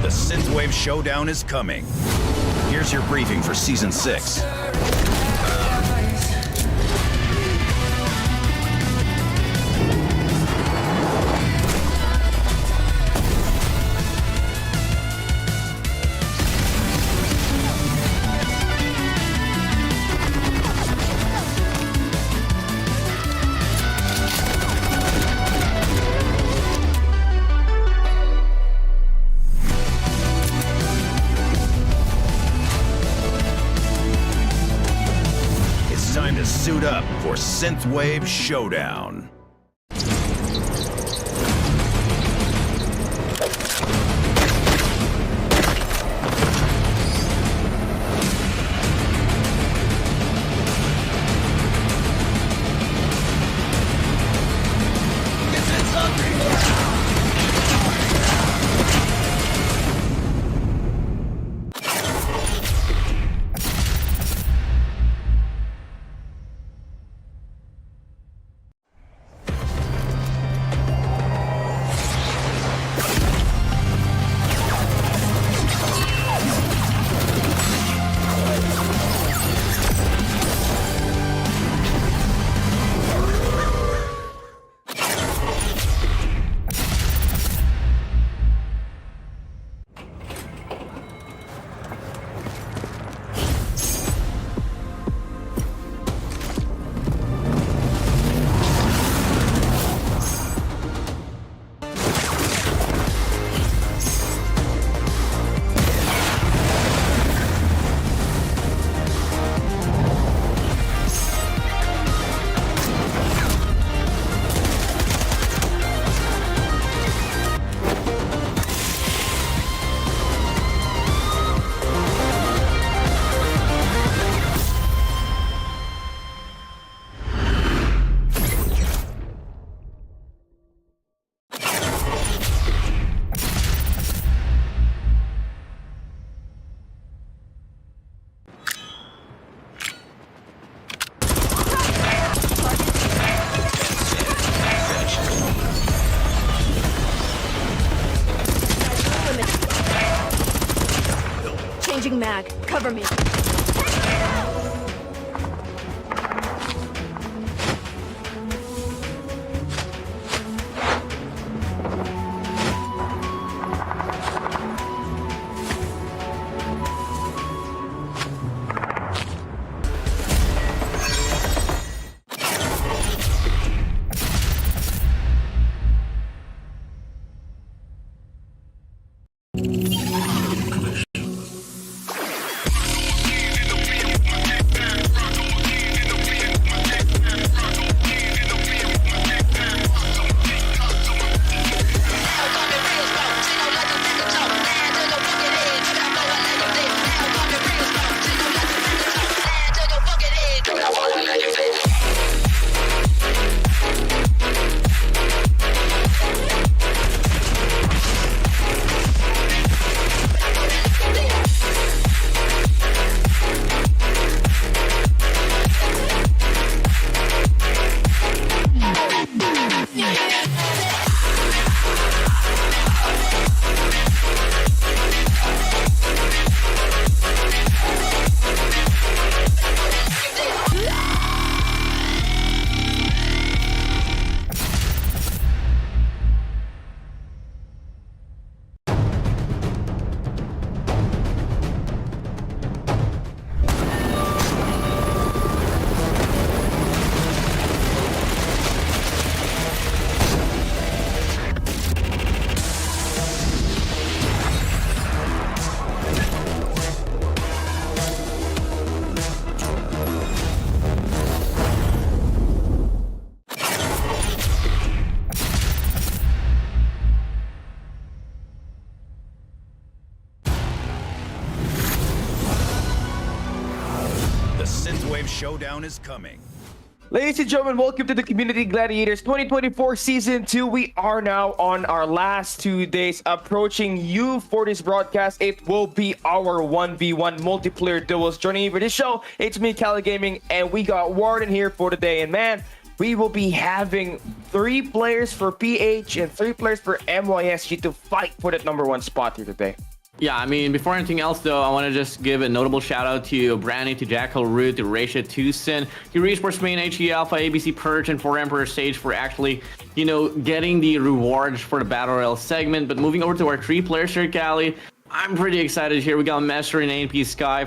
The Synthwave Showdown is coming. Here's your briefing for Season 6. Time to suit up for Synthwave Showdown. Changing mag. Cover me. Synthwave Showdown is coming. Ladies and gentlemen, welcome to the Community Gladiators 2024 Season 2. We are now on our last 2 days approaching you for this broadcast. It will be our 1v1 multiplayer duels. Joining me for this show, it's me, Cali Gaming, and we got Warden here for today. And man, we will be having 3 players for PH and 3 players for MYSG to fight for that #1 spot here today. Yeah, I mean, before anything else, though, I want to just give a notable shout out to Brandy, to Jackal Root, to Raisha Tucson, to Resports Main, HE Alpha, ABC Purge, and 4Emperor Sage for actually, getting the rewards for the Battle Royale segment. But moving over to our 3 players here, Cali, I'm pretty excited here. We got Master and ANP Sky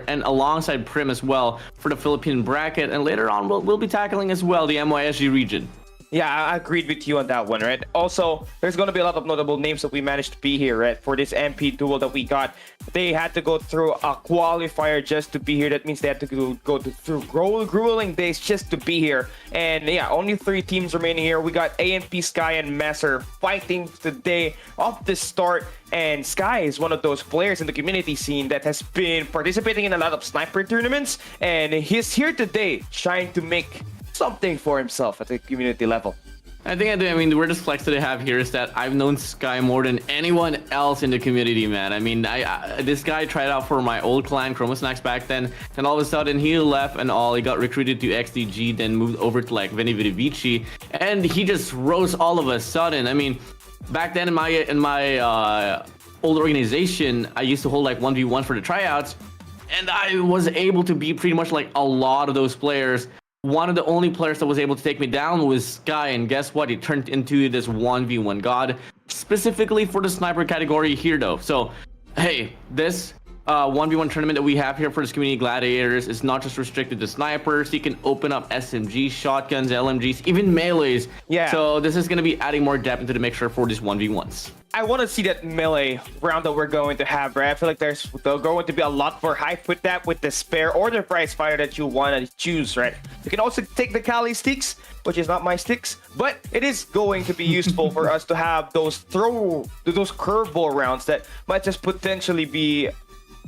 and alongside Prim as well for the Philippine bracket. And later on, we'll be tackling as well the MYSG region. Yeah, I agreed with you on that one, right? Also, there's going to be a lot of notable names that we managed to be here, right? For this MP duel that we got, they had to go through a qualifier just to be here. That means they had to go through grueling days just to be here. And yeah, only 3 teams remaining here. We got ANP, Sky, and Messer fighting today off the start. And Sky is one of those players in the community scene that has been participating in a lot of sniper tournaments. And he's here today trying to make something for himself at the community level. I mean, the weirdest flex that I have here is that I've known Sky more than anyone else in the community, man. I mean, this guy tried out for my old clan, Chromosnacks, back then, and all of a sudden he left and all. He got recruited to XDG, then moved over to like Veni Vidi Vici, and he just rose all of a sudden. I mean, back then in my old organization, I used to hold like 1v1 for the tryouts, and I was able to beat pretty much like a lot of those players. One of the only players that was able to take me down was Sky, and guess what? He turned into this 1v1 god, specifically for the sniper category here, though. So, hey, this 1v1 tournament that we have here for this Community Gladiators is not just restricted to snipers. You can open up SMGs, shotguns, LMGs, even melees. Yeah. So this is going to be adding more depth into the mixture for these 1v1s. I want to see that melee round that we're going to have, right? I feel like there's going to be a lot more hype with that, with the spare or the prize fighter that you want to choose, right? You can also take the Kali sticks, which is not my sticks, but it is going to be useful for us to have those curveball rounds that might just potentially be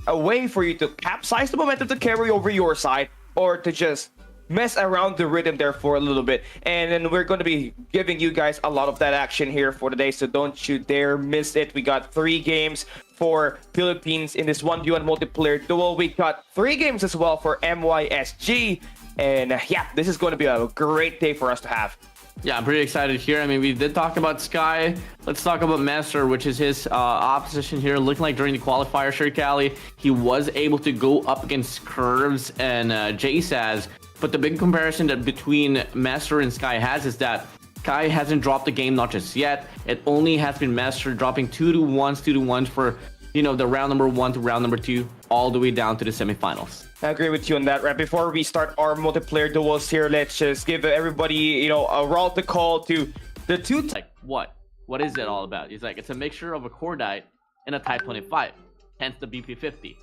a way for you to capsize the momentum to carry over your side, or to just mess around the rhythm there for a little bit. And then we're going to be giving you guys a lot of that action here for today, so don't you dare miss it. We got 3 games for Philippines in this 1v1 multiplayer duel. We got 3 games as well for MYSG, and yeah, this is going to be a great day for us to have. Yeah, I'm pretty excited here. I mean, we did talk about Sky. Let's talk about Master, which is his opposition here. Looking like during the qualifier, sure, Cali, he was able to go up against Curves and JSAS. But the big comparison that between Master and Sky has is that Sky hasn't dropped the game, not just yet. It only has been Master dropping 2-1s for, the round number 1 to round number 2, all the way down to the semifinals. I agree with you on that, right? Before we start our multiplayer duels here, let's just give everybody, a roll to call to the 2. Like, what? What is it all about? He's like, it's a mixture of a Cordite and a Type 25, hence the BP50.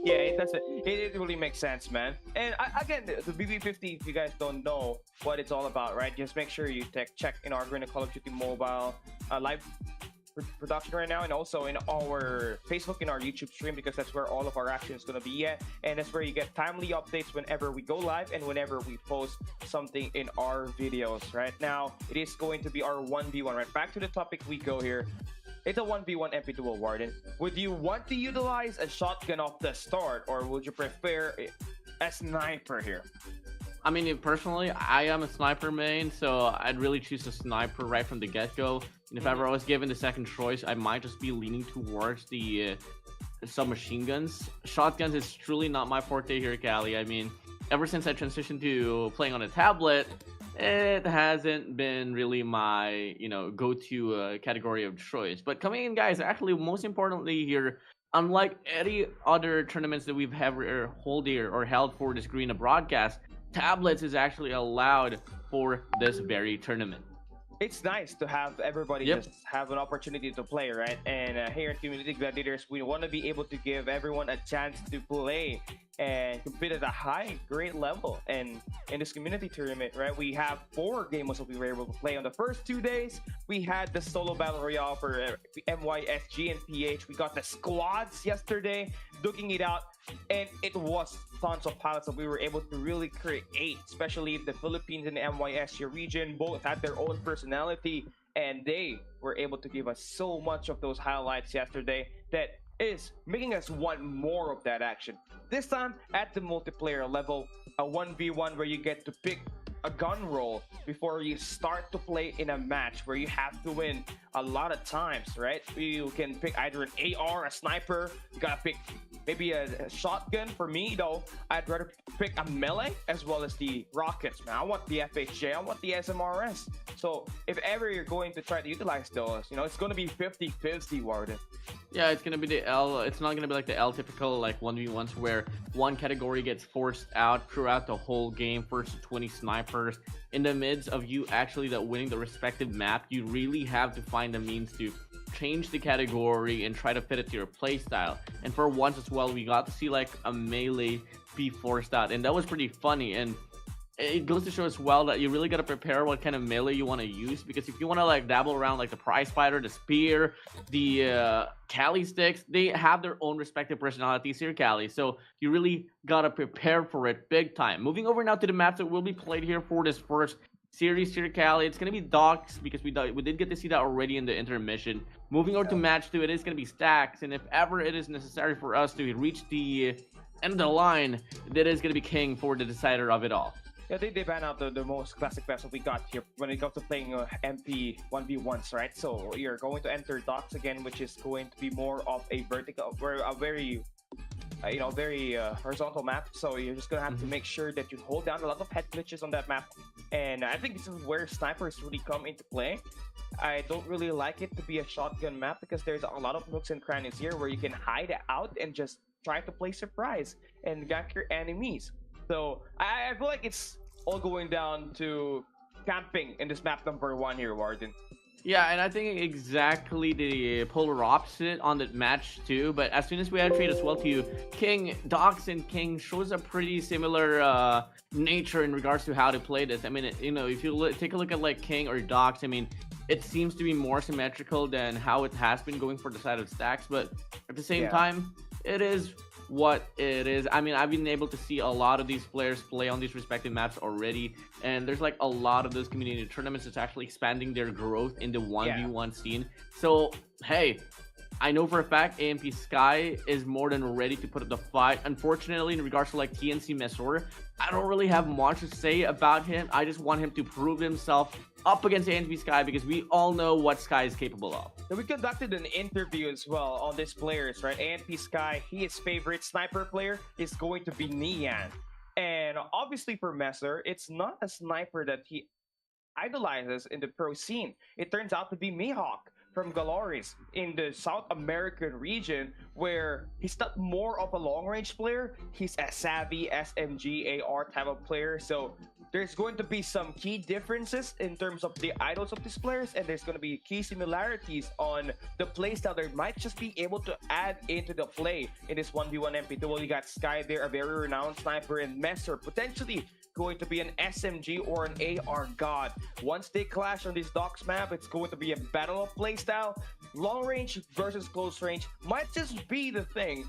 Yeah, it really makes sense, man. And again, the BB50, if you guys don't know what it's all about, right? Just make sure you check in our Green Call of Duty Mobile live production right now, and also in our Facebook, in our YouTube stream, because that's where all of our action is going to be at, and that's where you get timely updates whenever we go live and whenever we post something in our videos. Right now, it is going to be our 1v1. Right, back to the topic we go here. It's a 1v1 MP duel, Warden. Would you want to utilize a shotgun off the start, or would you prefer a sniper here? I mean, personally, I am a sniper main, so I'd really choose a sniper right from the get-go. And if ever I was given the second choice, I might just be leaning towards the submachine guns. Shotguns is truly not my forte here, Cali. I mean, ever since I transitioned to playing on a tablet, it hasn't been really my, go-to category of choice. But coming in, guys, actually, most importantly here, unlike any other tournaments that we've ever held for this Green broadcast, tablets is actually allowed for this very tournament. It's nice to have everybody just have an opportunity to play, right? And here at Community Gladiators, we want to be able to give everyone a chance to play and compete at a great level. And in this community tournament, right, we have 4 game modes that we were able to play. On the first 2 days, we had the solo battle royale for MYSG and PH. We got the squads yesterday, duking it out, and it was tons of pilots that we were able to really create, especially the Philippines and the MYSG region. Both had their own personality, and they were able to give us so much of those highlights yesterday that is making us want more of that action. This time at the multiplayer level, a 1v1 where you get to pick a gun roll before you start to play in a match where you have to win a lot of times, right? You can pick either an AR, a sniper. You gotta pick maybe a shotgun. For me, though, I'd rather pick a melee as well as the rockets, man. I want the FHJ, I want the SMRS. So if ever you're going to try to utilize those, you know, it's going to be 50-50, Warden. Yeah, it's gonna be the L. It's not gonna be like the L typical like 1v1s where one category gets forced out throughout the whole game. First 20 snipers in the midst of you actually winning the respective map. You really have to find the means to change the category and try to fit it to your playstyle. And for once as well, we got to see like a melee be forced out, and that was pretty funny. And it goes to show as well that you really got to prepare what kind of melee you want to use, because if you want to like dabble around like the prize fighter, the spear, the Cali sticks, they have their own respective personalities here, Cali. So you really got to prepare for it big time. Moving over now to the maps that will be played here for this first series here, Cali. It's going to be docks because we did get to see that already in the intermission. Moving over to match 2, it is going to be stacks, and if ever it is necessary for us to reach the end of the line, that is going to be king for the decider of it all. Yeah, they ban out the most classic maps that we got here when it comes to playing MP 1v1s, right? So you're going to enter docks again, which is going to be more of a vertical, a very very horizontal map. So you're just gonna have to make sure that you hold down a lot of head glitches on that map. And I think this is where snipers really come into play. I don't really like it to be a shotgun map because there's a lot of nooks and crannies here where you can hide out and just try to play surprise and gank your enemies. So I feel like it's all going down to camping in this map number 1 here, Warden. Yeah, and I think exactly the polar opposite on the match too. But as soon as we add trade as well to King, Dox and King shows a pretty similar nature in regards to how to play this. I mean, if you take a look at like King or Dox, I mean, it seems to be more symmetrical than how it has been going for the side of stacks. But at the same time, it is what it is. I mean, I've been able to see a lot of these players play on these respective maps already, and there's like a lot of those community tournaments that's actually expanding their growth in the 1v1 scene. So hey, I know for a fact AMP Sky is more than ready to put up the fight. Unfortunately, in regards to like TNC Mesor, I don't really have much to say about him. I just want him to prove himself up against AMP Sky because we all know what Sky is capable of. So we conducted an interview as well on these players, right? AMP Sky, his favorite sniper player is going to be Nian. And obviously for Messer, it's not a sniper that he idolizes in the pro scene. It turns out to be Mihawk from Galoris in the South American region, where he's not more of a long-range player. He's a savvy SMG AR type of player. So there's going to be some key differences in terms of the idols of these players, and there's going to be key similarities on the playstyle that might just be able to add into the play in this 1v1 MP duel. You got Sky there, a very renowned sniper, and Messer potentially going to be an SMG or an AR god. Once they clash on this docks map, it's going to be a battle of playstyle. Long range versus close range might just be the thing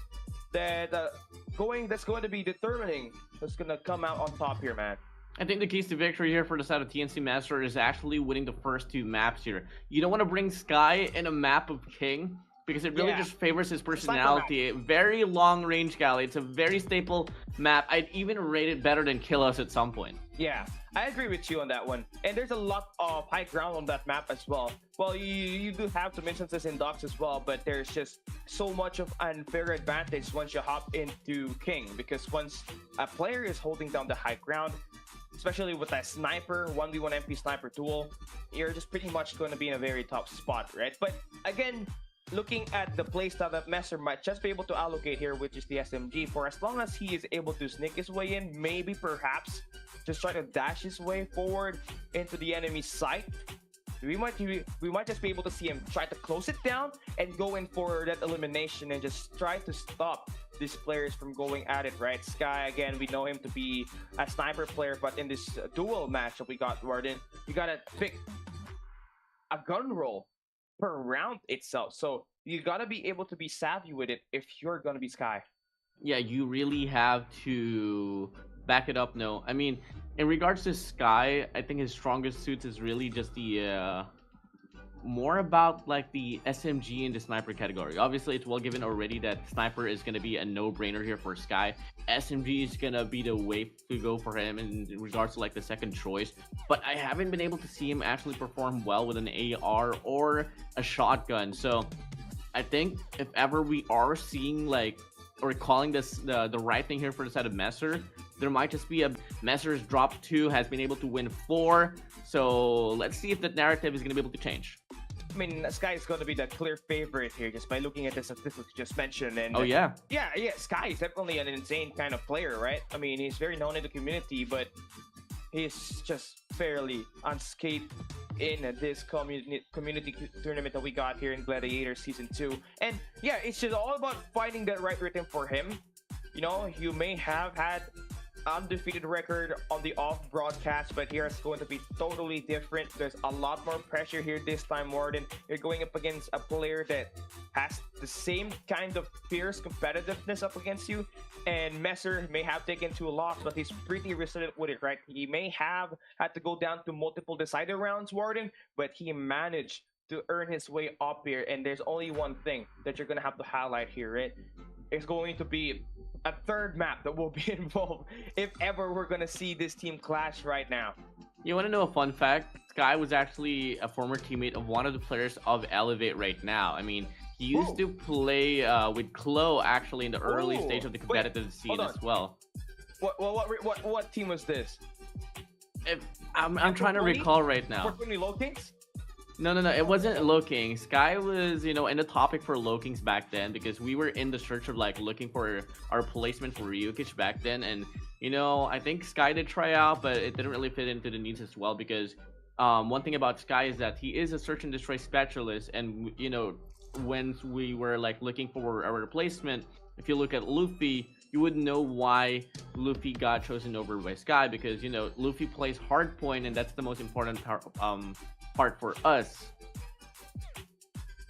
that that's going to be determining what's going to come out on top here, man. I think the keys to victory here for the side of TNC Master is actually winning the first 2 maps here. You don't want to bring Sky in a map of King because it really just favors his personality. Very long range galley. It's a very staple map. I'd even rate it better than Kill Us at some point. Yeah, I agree with you on that one. And there's a lot of high ground on that map as well. Well, you do have some instances in docks as well, but there's just so much of unfair advantage once you hop into King, because once a player is holding down the high ground, especially with that sniper 1v1 MP sniper duel, you're just pretty much going to be in a very tough spot, right? But again, looking at the playstyle that Messer might just be able to allocate here, which is the SMG, for as long as he is able to sneak his way in, maybe perhaps just try to dash his way forward into the enemy's sight, we might just be able to see him try to close it down and go in for that elimination and just try to stop these players from going at it, right? Sky, again, we know him to be a sniper player, but in this duel match that we got, Warden, you gotta pick a gun roll per round itself. So you gotta be able to be savvy with it if you're gonna be Sky. Yeah, you really have to back it up. No, I mean, in regards to Sky, I think his strongest suits is really just the more about like the SMG and the sniper category. Obviously, it's well given already that sniper is going to be a no-brainer here for Sky. SMG is going to be the way to go for him in regards to like the second choice. But I haven't been able to see him actually perform well with an AR or a shotgun. So I think if ever we are seeing like or calling this the right thing here for the side of Messer, there might just be a Messer's drop 2, has been able to win 4. So let's see if that narrative is going to be able to change. I mean, Sky is going to be the clear favorite here just by looking at the statistics you just mentioned. And Oh yeah. yeah, Sky is definitely an insane kind of player, right? I mean, he's very known in the community, but he's just fairly unscathed in this community tournament that we got here in Gladiator Season 2. And yeah, it's just all about finding that right rhythm for him. You know, you may have had undefeated record on the off broadcast, but here it's going to be totally different. There's a lot more pressure here this time, Warden. You're going up against a player that has the same kind of fierce competitiveness up against you, and Messer may have taken 2 losses, but he's pretty resilient with it, right? He may have had to go down to multiple decider rounds, Warden, but he managed to earn his way up here. And there's only one thing that you're gonna have to highlight here, right? It's going to be a third map that will be involved if ever we're gonna see this team clash right now. You want to know a fun fact? Sky was actually a former teammate of one of the players of Elevate right now. I mean, he used to play with Chloe actually in the early stage of the competitive scene as well. What team was this? I'm trying to recall right now. For Low Kings? No, it wasn't Low King. Sky was, in the topic for Low Kings back then because we were in the search of like looking for our placement for Ryukich back then, and I think Sky did try out, but it didn't really fit into the needs as well because one thing about Sky is that he is a search and destroy specialist, and when we were like looking for our replacement, if you look at Luffy, you would know why Luffy got chosen over by Sky because Luffy plays hardpoint, and that's the most important part for us.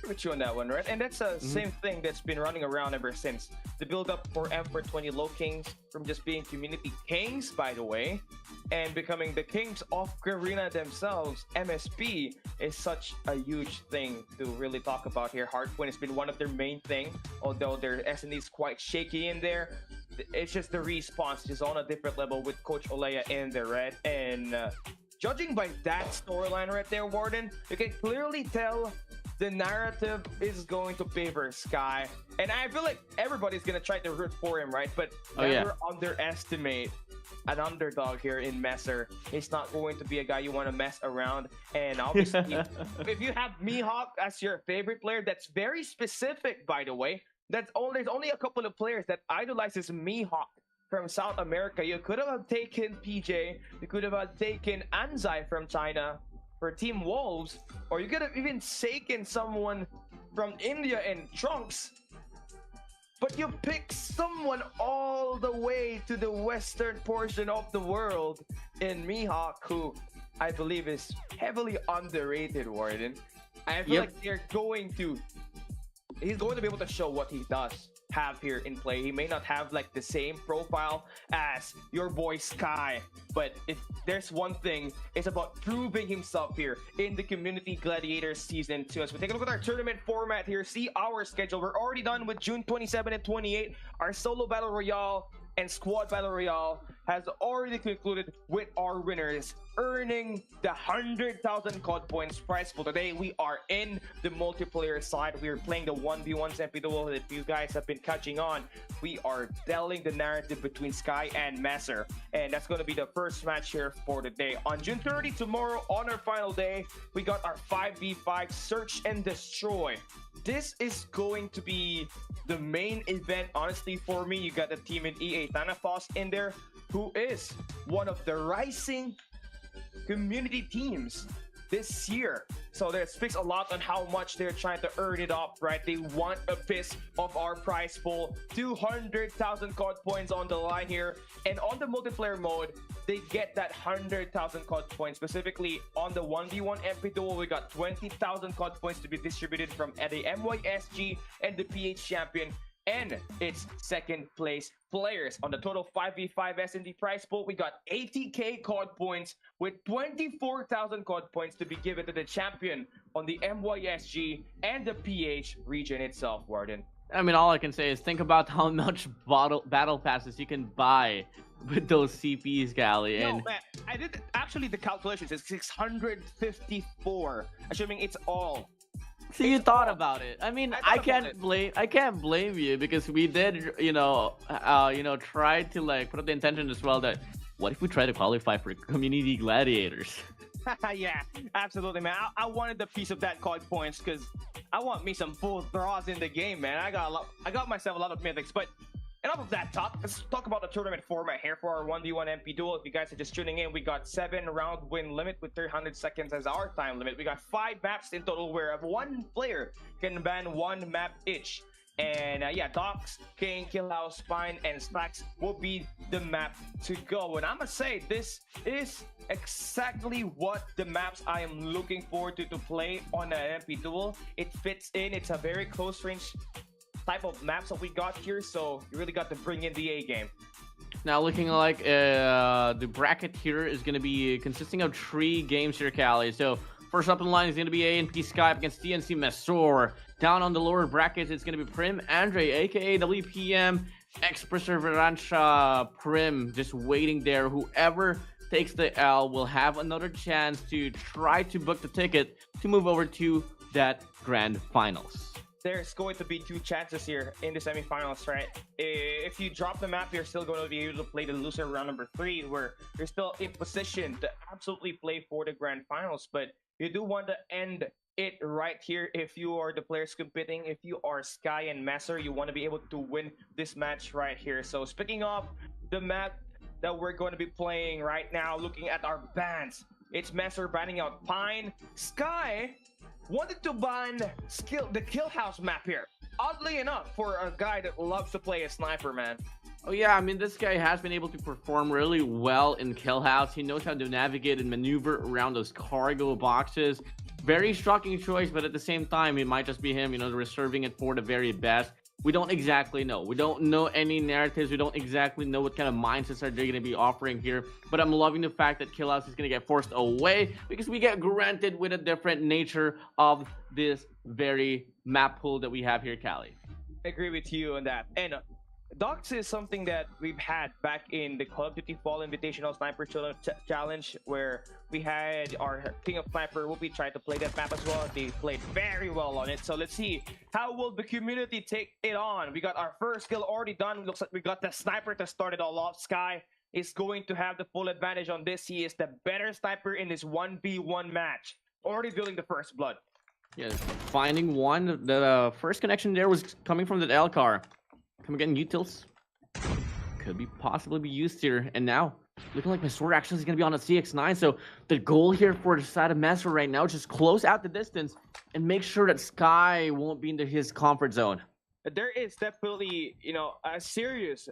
With you on that one, right? And that's the same thing that's been running around ever since the build-up for M4 20 Low Kings, from just being community kings, by the way, and becoming the kings of Garena themselves. MSP is such a huge thing to really talk about here. Hardpoint has been one of their main thing, although their S&D is quite shaky in there. It's just the response is on a different level with Coach Olea in there, right? And judging by that storyline right there, Warden, you can clearly tell the narrative is going to favor Sky. And I feel like everybody's going to try to root for him, right? But never underestimate an underdog here in Messer. He's not going to be a guy you want to mess around. And obviously, if you have Mihawk as your favorite player, that's very specific, by the way. There's only a couple of players that idolizes Mihawk from South America. You could have taken PJ, you could have taken Anzai from China for Team Wolves, or you could have even taken someone from India in Trunks, but you pick someone all the way to the western portion of the world in Mihawk, who I believe is heavily underrated, Warden. I feel like he's going to be able to show what he does have here in play. He may not have like the same profile as your boy Sky, but if there's one thing, it's about proving himself here in the Community Gladiators Season 2. As we take a look at our tournament format here, see our schedule. We're already done with June 27 and 28. Our solo battle royale and squad battle royale has already concluded with our winners earning the 100,000 COD points prize pool. Today we are in the multiplayer side. We are playing the 1v1 MP that you guys have been catching on. We are telling the narrative between Sky and Messer, and that's going to be the first match here for the day. On June 30, tomorrow, on our final day, we got our 5v5 search and destroy. This is going to be the main event, honestly, for me. You got the team in EA Thanatos in there, who is one of the rising community teams this year. So that speaks a lot on how much they're trying to earn it up, right? They want a piece of our prize pool. 200,000 COD points on the line here. And on the multiplayer mode, they get that 100,000 COD points. Specifically, on the 1v1 MP duel, we got 20,000 COD points to be distributed from the MYSG and the PH champion. and its second place players. On the total 5v5 S&D prize pool, we got 80k COD points with 24,000 COD points to be given to the champion on the MYSG and the PH region itself, Warden. I mean, all I can say is think about how much battle passes you can buy with those CPs, Gally. No, And man, I did actually the calculations. It's 654, assuming it's all. so you thought about it. I mean, I about can't blame you because we did, try to like put up the intention as well that what if we try to qualify for Community Gladiators? Yeah, absolutely, man. I wanted the piece of that COD points because I want me some full draws in the game, man. I got myself a lot of mythics, but enough of that talk. Let's talk about the tournament format here for our 1v1 MP duel. If you guys are just tuning in, we got 7-round win limit with 300 seconds as our time limit. We got 5 maps in total where one player can ban 1 map each. And yeah, Docks, King, Killhouse, Spine, and Stacks will be the map to go. And I'm gonna say this is exactly what the maps I am looking forward to play on an MP duel. It fits in. It's a very close range type of maps that we got here, so you really got to bring in the A game. Now looking like the bracket here is going to be consisting of 3 games here, Callie. So first up in line is going to be A&P Skype against DNC Mesor. Down on the lower brackets, it's going to be Prim Andre, aka WPM, Ex-Perseveranza Prim, just waiting there. Whoever takes the L will have another chance to try to book the ticket to move over to that grand finals. There's going to be 2 chances here in the semifinals, right? If you drop the map, you're still going to be able to play the loser round number 3, where you're still in position to absolutely play for the grand finals. But you do want to end it right here if you are the players competing. If you are Sky and Messer, you want to be able to win this match right here. So speaking of the map that we're going to be playing right now, looking at our bans, it's Messer banning out Pine. Sky wanted to ban the Killhouse map here. Oddly enough, for a guy that loves to play a sniper, man. Oh yeah, I mean, this guy has been able to perform really well in Killhouse. He knows how to navigate and maneuver around those cargo boxes. Very shocking choice, but at the same time, it might just be him, reserving it for the very best. We don't exactly know. We don't know any narratives. We don't exactly know what kind of mindsets are they going to be offering here. But I'm loving the fact that Killhouse is going to get forced away because we get granted with a different nature of this very map pool that we have here, Callie. I agree with you on that. And Docs is something that we've had back in the Call of Duty Fall Invitational Sniper Challenge, where we had our King of Sniper Whoopi try to play that map as well. They played very well on it. So let's see, how will the community take it on? We got our first kill already done. Looks like we got the sniper to start it all off. Sky is going to have the full advantage on this. He is the better sniper in this 1v1 match. Already building the first blood. Yeah, finding one. The first connection there was coming from the L car. Come again, utils could be possibly be used here, and now looking like Mesor actually is going to be on a CX-9. So the goal here for the side of Mesor right now is just close out the distance and make sure that Sky won't be into his comfort zone. There is definitely, a serious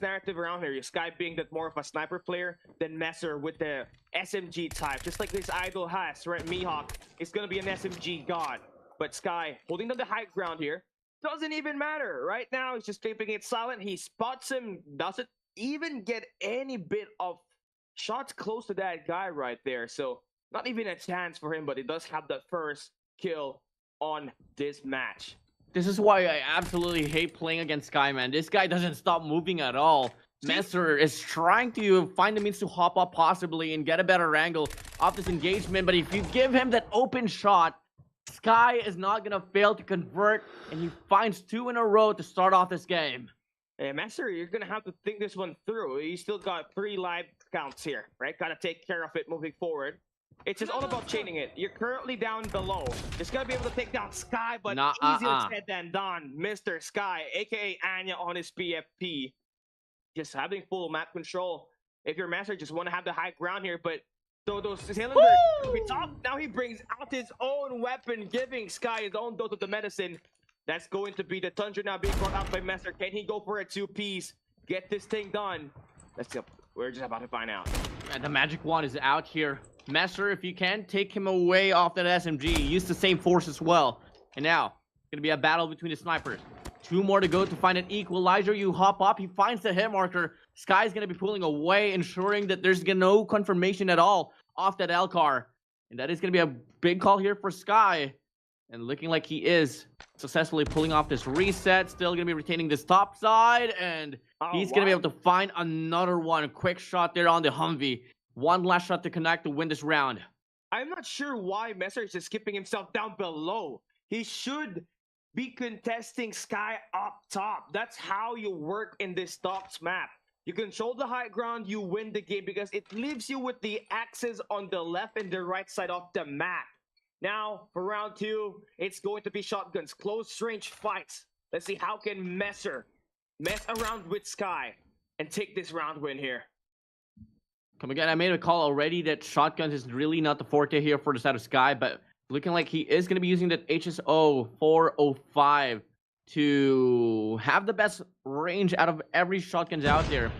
narrative around here. Sky being that more of a sniper player than Messer with the SMG type, just like this idol has, right? Mihawk is going to be an SMG god, but Sky holding on the high ground here. Doesn't even matter. Right now, he's just keeping it silent. He spots him, doesn't even get any bit of shots close to that guy right there. So, not even a chance for him, but he does have the first kill on this match. This is why I absolutely hate playing against Sky, man. This guy doesn't stop moving at all. Messer is trying to find the means to hop up possibly and get a better angle off this engagement, but if you give him that open shot, Sky is not going to fail to convert, and he finds 2 in a row to start off this game. Hey, Master, you're going to have to think this one through. You still got 3 live counts here, right? Got to take care of it moving forward. It's just all about chaining it. You're currently down below. Just got to be able to take down Sky, but easier said than done. Mr. Sky, a.k.a. Anya on his PFP. Just having full map control. If you're Master, just want to have the high ground here, but those cylinders to be top. Now he brings out his own weapon, giving Sky his own dose of the medicine. That's going to be the Tundra now being brought out by Messer. Can he go for a 2-piece? Get this thing done. Let's go. We're just about to find out. And the magic wand is out here. Messer, if you can, take him away off that SMG. Use the same force as well. And now, it's going to be a battle between the snipers. 2 more to go to find an equalizer. You hop up, he finds the hit marker. Sky's gonna be pulling away, ensuring that there's no confirmation at all off that L-car. And that is gonna be a big call here for Sky. And looking like he is successfully pulling off this reset. Still gonna be retaining this top side. And he's gonna be able to find another one. Quick shot there on the Humvee. One last shot to connect to win this round. I'm not sure why Messer is just skipping himself down below. He should be contesting Sky up top. That's how you work in this Tops map. You control the high ground, you win the game because it leaves you with the axes on the left and the right side of the map. Now, for round 2, it's going to be shotguns, close range fights. Let's see how can Messer mess around with Sky and take this round win here. Come again, I made a call already that shotguns is really not the forte here for the side of Sky, but looking like he is going to be using that HSO 405 to have the best range out of every shotguns out there.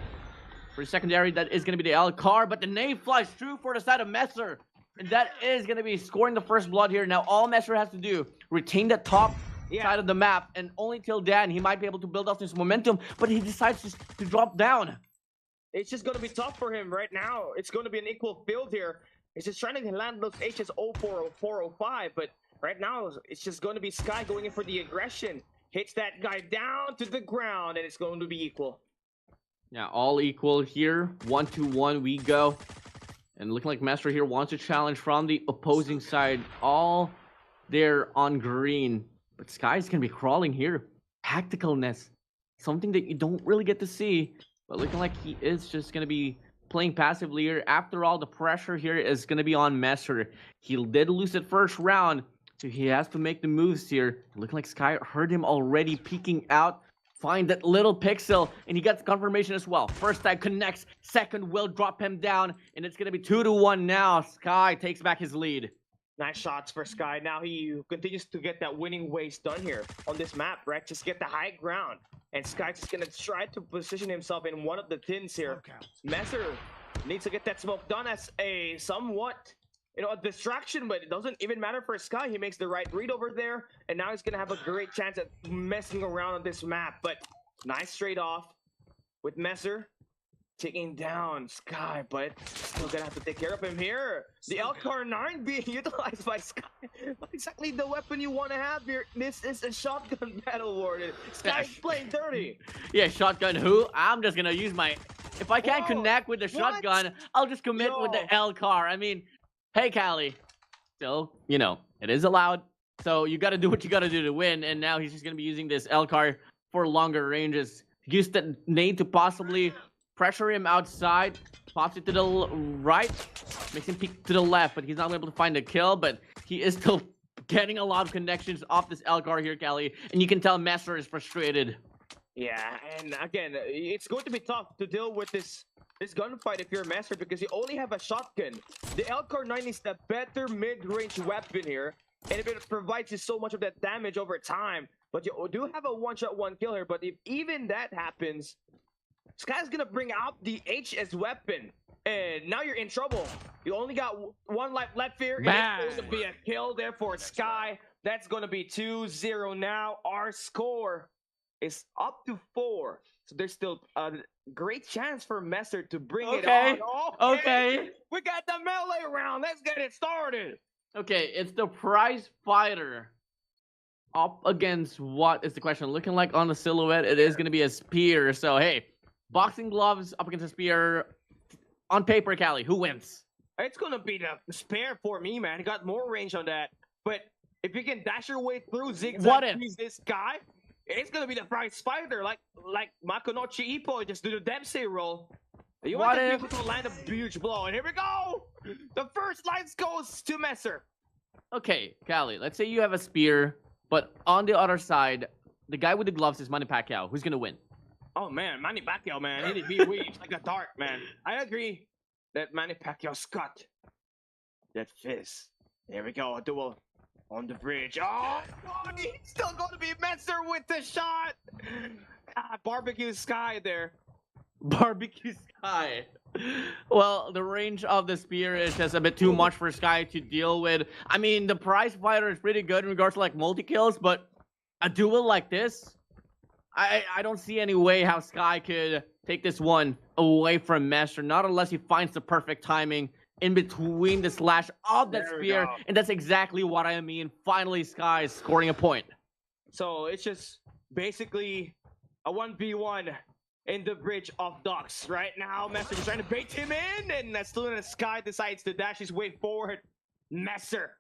For the secondary, that is going to be the L-car, but the nade flies through for the side of Messer. And that is going to be scoring the first blood here. Now, all Messer has to do, retain the top side of the map, and only till then, he might be able to build up this momentum, but he decides to drop down. It's just going to be tough for him right now. It's going to be an equal field here. He's just trying to land those HSO 405, but right now, it's just going to be Sky going in for the aggression. Hits that guy down to the ground, and it's going to be equal. Yeah, all equal here. 1-1 we go. And looking like Messer here wants a challenge from the opposing side. All there on green. But Sky's going to be crawling here. Tacticalness. Something that you don't really get to see. But looking like he is just going to be playing passively here. After all, the pressure here is going to be on Messer. He did lose it first round. So he has to make the moves here. Looking like Sky heard him already peeking out. Find that little pixel, and he gets confirmation as well. First time connects, second will drop him down, and it's going to be 2-1 now. Sky takes back his lead. Nice shots for Sky. Now he continues to get that winning ways done here on this map, right? Just get the high ground. And Sky's just going to try to position himself in one of the tins here. Messer needs to get that smoke done as a somewhat, a distraction, but it doesn't even matter for Sky. He makes the right read over there, and now he's going to have a great chance at messing around on this map. But nice straight off with Messer taking down Sky, but still going to have to take care of him here. The L-Car 9 being utilized by Sky. Not exactly the weapon you want to have here. This is a shotgun battle, Warden. Sky's playing dirty. Yeah, shotgun who? I'm just going to use my... If I can't connect with the shotgun, I'll just commit with the L-Car. I mean... Hey, Callie. Still, it is allowed. So you got to do what you got to do to win. And now he's just going to be using this L-car for longer ranges. Use the nade to possibly pressure him outside. Pops it to the right. Makes him peek to the left. But he's not able to find a kill. But he is still getting a lot of connections off this L-car here, Callie. And you can tell Messer is frustrated. Yeah, and again, it's going to be tough to deal with this gunfight if you're a Master because you only have a shotgun. The L-Car 9 is the better mid-range weapon here, and it provides you so much of that damage over time. But you do have a one-shot, one-kill here, but if even that happens, Sky's gonna bring out the HS weapon, and now you're in trouble. You only got one life left here, and it's going to be a kill there for Sky. That's going to be 2-0 now. Our score is up to 4. So there's still a great chance for Messer to bring it on. Okay. We got the melee round. Let's get it started. Okay, it's the prize fighter. Up against what is the question? Looking like on the silhouette, it is going to be a spear. So, hey, boxing gloves up against a spear. On paper, Callie, who wins? It's going to be the spear for me, man. He got more range on that. But if you can dash your way through zigzag, use this guy, it's gonna be the prize fighter, like Makonochi Ippo, just do the Dempsey roll. You want to be able to land a huge blow, and here we go! The first lights goes to Messer. Okay, Callie, let's say you have a spear, but on the other side, the guy with the gloves is Manny Pacquiao. Who's gonna win? Oh man, Manny Pacquiao, man. He'd be weak like a dart, man. I agree that Manny Pacquiao's got that fist. There we go, a duel. On the bridge. Oh, God, he's still going to be Messer with the shot. Barbecue Sky there. Barbecue Sky. Well, the range of the spear is just a bit too much for Sky to deal with. I mean, the prize fighter is pretty good in regards to like multi-kills, but a duel like this, I don't see any way how Sky could take this one away from Messer, not unless he finds the perfect timing in between the slash of that There we spear, go. and that's exactly what I mean. Finally, Sky is scoring a point. So it's just basically a 1v1 in the bridge of docks. Right now, Messer is trying to bait him in, and as soon as Sky decides to dash his way forward, Messer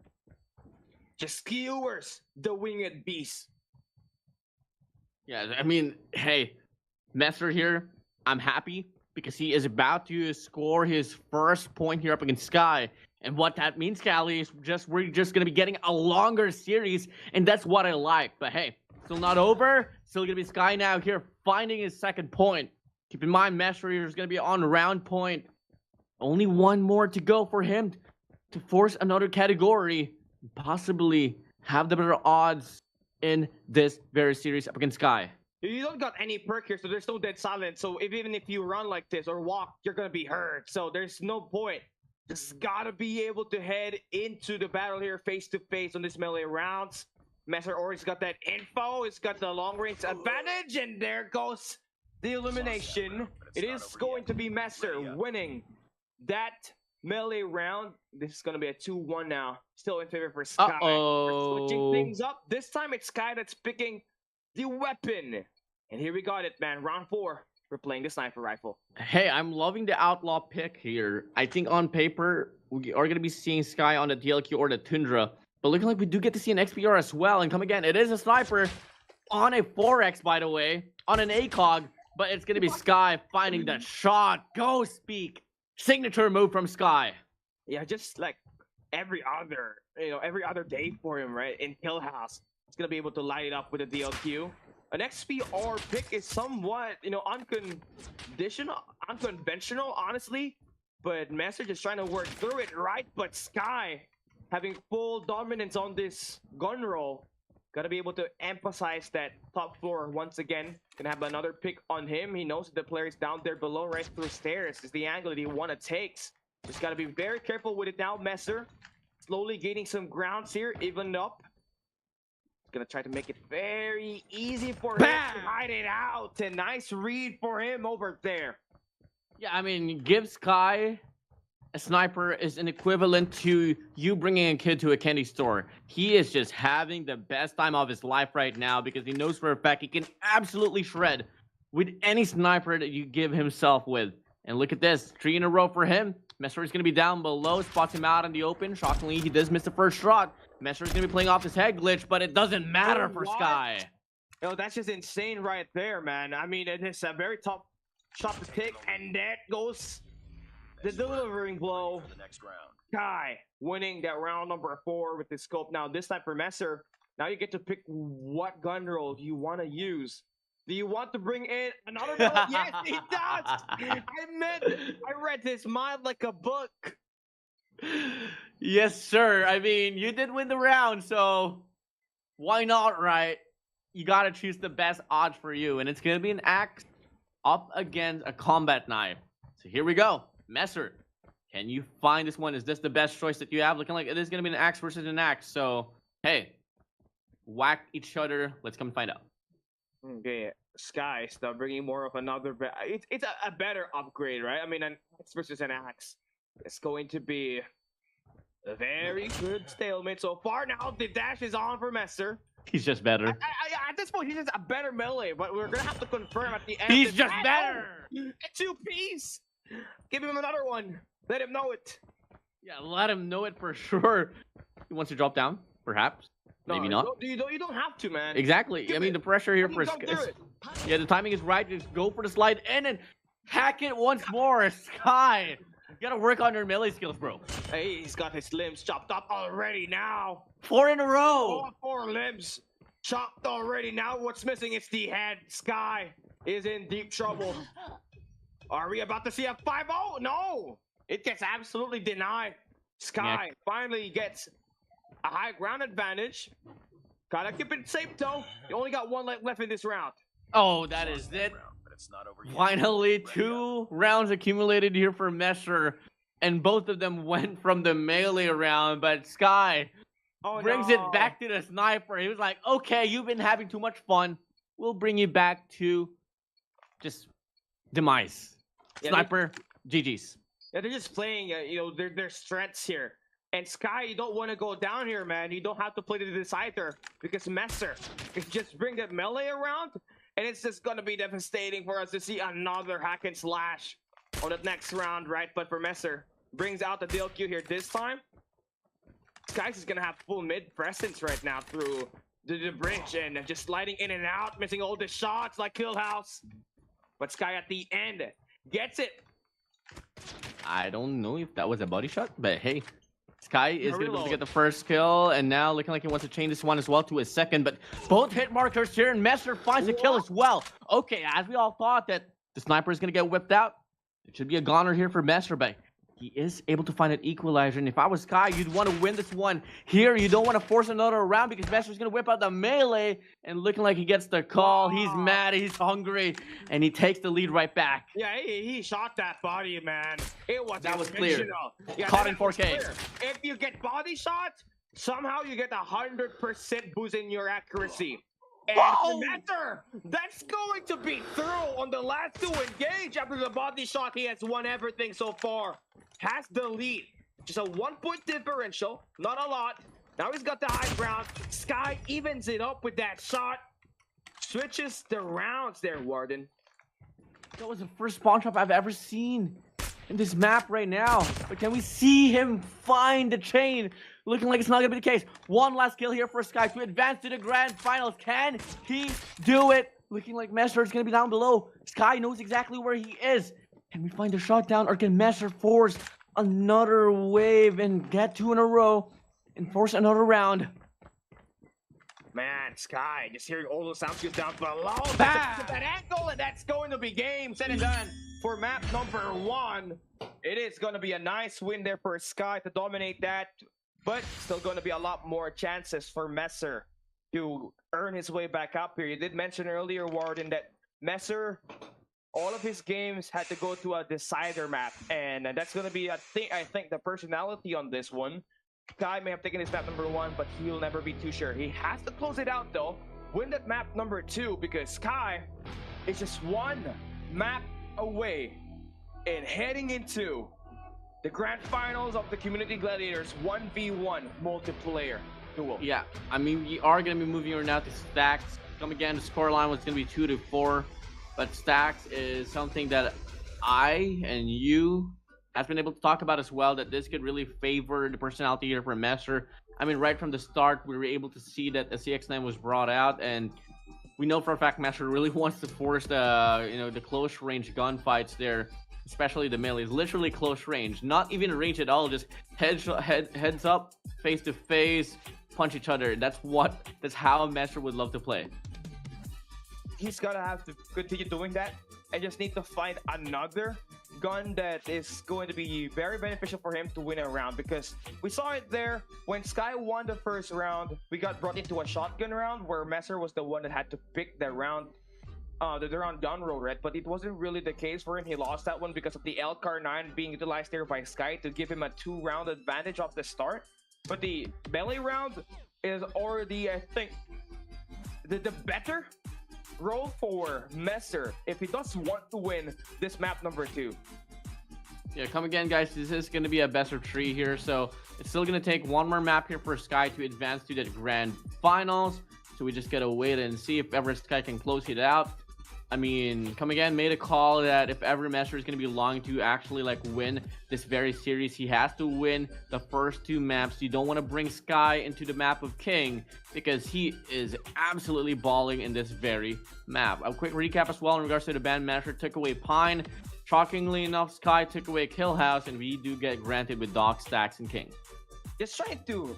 just skewers the winged beast. Yeah, I mean, hey, Messer here, I'm happy because he is about to score his first point here up against Sky. And what that means, Callie, is we're just gonna be getting a longer series, and that's what I like. But hey, still not over. Still gonna be Sky now here finding his second point. Keep in mind, Messer here is gonna be on round point. Only one more to go for him to force another category, possibly have the better odds in this very series up against Sky. You don't got any perk here, so there's no dead silence. So even if you run like this or walk, you're gonna be hurt. So there's no point. Just gotta be able to head into the battle here face to face on this melee rounds. Messer already got that info. It's got the long range advantage, and there goes the elimination. It is going to be Messer winning that melee round. This is gonna be a 2-1 now. Still in favor for Sky. We're switching things up. This time it's Sky that's picking the weapon. And here we got it, man. Round 4. We're playing the sniper rifle. Hey, I'm loving the outlaw pick here. I think on paper, we are going to be seeing Sky on the DLQ or the Tundra. But looking like we do get to see an XPR as well. And come again, it is a sniper on a 4X, by the way, on an ACOG. But it's going to be Sky finding that shot. Go speak. Signature move from Sky. Yeah, just like every other day for him, right? In Kill House, he's going to be able to light it up with a DLQ. An XPR pick is somewhat, unconventional, honestly. But Messer just trying to work through it, right? But Sky having full dominance on this gun roll. Gotta be able to emphasize that top floor once again. Gonna have another pick on him. He knows that the player is down there below, right through stairs. Is the angle that he wanna takes. Just gotta be very careful with it now, Messer. Slowly gaining some grounds here, even up. Gonna try to make it very easy for him to hide it out. And nice read for him over there. Yeah, I mean, give Sky a sniper is an equivalent to you bringing a kid to a candy store. He is just having the best time of his life right now because he knows for a fact he can absolutely shred with any sniper that you give himself with. And look at this, 3 in a row for him. Messer is going to be down below, spots him out in the open. Shockingly, he does miss the first shot. Messer is going to be playing off his head glitch, but it doesn't matter for Sky. Yo, that's just insane right there, man. I mean, it is a very tough shot to pick, and that goes the delivering blow. Sky winning that round number 4 with the scope. Now, this time for Messer, now you get to pick what gun roll you want to use. Do you want to bring in another gun? Yes, he does! I read his mind like a book. Yes, sir. I mean, you did win the round, so why not, right? You gotta choose the best odds for you, and it's gonna be an axe up against a combat knife. So here we go. Messer, can you find this one? Is this the best choice that you have? Looking like it is gonna be an axe versus an axe. So, hey, whack each other. Let's come find out. Okay, Sky start bringing more of another. It's a better upgrade, right? I mean, an axe versus an axe. It's going to be a very good stalemate so far. Now the dash is on for Messer. He's just better. At this point, he's just a better melee, but we're gonna have to confirm at the end. He's just better. A 2-piece. Give him another one. Let him know it. Yeah, let him know it for sure. He wants to drop down, perhaps. Maybe not. You don't have to, man. Exactly. I mean, the pressure here for Sky. Yeah, the timing is right. Just go for the slide in and hack it once more. Sky, you gotta work on your melee skills, bro. Hey, he's got his limbs chopped up already now. 4 in a row. All 4 limbs chopped already. Now what's missing is the head. Sky is in deep trouble. Are we about to see a 5-0? No. It gets absolutely denied. Sky finally gets a high ground advantage. Gotta keep it safe though. You only got 1 left in this round. Oh, that is it. Finally, 2 rounds accumulated here for Messer, and both of them went from the melee round. But Sky brings it back to the sniper. He was like, "Okay, you've been having too much fun. will bring you back to just demise. Yeah, Sniper, GG's. Yeah, they're just playing, their strengths here. And Sky, you don't want to go down here, man. You don't have to play the Decider because Messer is just bring that melee around, and it's just going to be devastating for us to see another hack and slash on the next round, right? But for Messer, brings out the deal Q here this time. Sky's is going to have full mid presence right now through the bridge and just sliding in and out, missing all the shots like Killhouse. But Sky at the end gets it. I don't know if that was a body shot, but hey, Sky is going to be able to Reload. get the first kill, and now looking like he wants to change this one as well to a second, but both hit markers here, and Messer finds the kill as well. Okay, as we all thought that the sniper is going to get whipped out, it should be a goner here for Messer, but he is able to find an equalizer, and if I was Sky, you'd want to win this one here. You don't want to force another round because Messer's going to whip out the melee, and looking like he gets the call. He's mad, he's hungry, and he takes the lead right back. Yeah, he shot that body, man. That was clear. intentional. Yeah, Caught that in was 4K. clear. If you get body shot, somehow you get 100% boost in your accuracy. And Whoa! Messer, that's going to be through on the last two engage. After the body shot, he has won everything so far. Has the lead. Just a 1-point differential, not a lot. Now he's got the high ground. Sky evens it up with that shot. Switches the rounds there, Warden. That was the first spawn trap I've ever seen in this map right now. But can we see him find the chain? Looking like it's not going to be the case. One last kill here for Sky to advance to the grand finals. Can he do it? Looking like Messer is going to be down below. Sky knows exactly where he is. Can we find a shot down, or can Messer force another wave and get 2 in a row and force another round? Man, Sky, just hearing all those sounds down below. Bam! That angle, and that's going to be game said and done for map number 1. It is going to be a nice win there for Sky to dominate that, but still going to be a lot more chances for Messer to earn his way back up here. You did mention earlier, Warden, that Messer, all of his games had to go to a decider map, and that's going to be, I think, the personality on this one. Sky may have taken his map number 1, but he'll never be too sure. He has to close it out, though, win that map number 2, because Sky is just one map away and heading into the grand finals of the Community Gladiators 1v1 multiplayer duel. Yeah, I mean, we are going to be moving over now to stacks. Come again, the score line was going to be 2-4, but stacks is something that I and you has been able to talk about as well, that this could really favor the personality here for Messer. I mean, right from the start, we were able to see that the CX9 was brought out, and we know for a fact Messer really wants to force the, the close range gunfights there, especially the melee. It's literally close range, not even range at all, just heads up, face to face, punch each other. That's how Messer would love to play. He's gonna have to continue doing that and just need to find another gun that is going to be very beneficial for him to win a round, because we saw it there when Sky won the first round. We got brought into a shotgun round where Messer was the one that had to pick the round down roll, right? But it wasn't really the case for him. He lost that one because of the LCAR 9 being utilized there by Sky to give him a 2-round advantage off the start. But the melee round is already, I think, the better role for Messer if he does want to win this map number 2. Yeah, come again, guys. This is going to be a best of 3 here, so it's still going to take one more map here for Sky to advance to the grand finals. So we just got to wait and see if ever Sky can close it out. I mean, come again made a call that if ever Messer is going to be longing to actually win this very series, he has to win the first 2 maps. You don't want to bring Sky into the map of King because he is absolutely balling in this very map. A quick recap as well in regards to the ban. Messer took away Pine. Shockingly enough, Sky took away Killhouse, and we do get granted with Dog, Stacks, and King. Just trying to,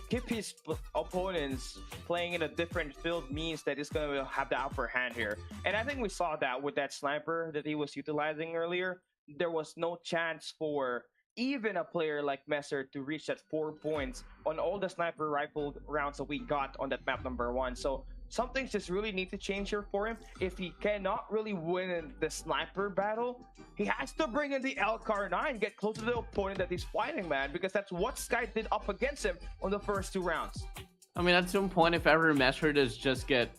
keep his opponents playing in a different field means that he's going to have the upper hand here. And I think we saw that with that sniper that he was utilizing earlier. There was no chance for even a player like Messer to reach that 4 points on all the sniper rifle rounds that we got on that map number 1. So some things just really need to change here for him. If he cannot really win the sniper battle, he has to bring in the LCAR 9, get close to the opponent that he's fighting, man, because that's what Sky did up against him on the first 2 rounds. I mean, at some point, if ever Messer does just get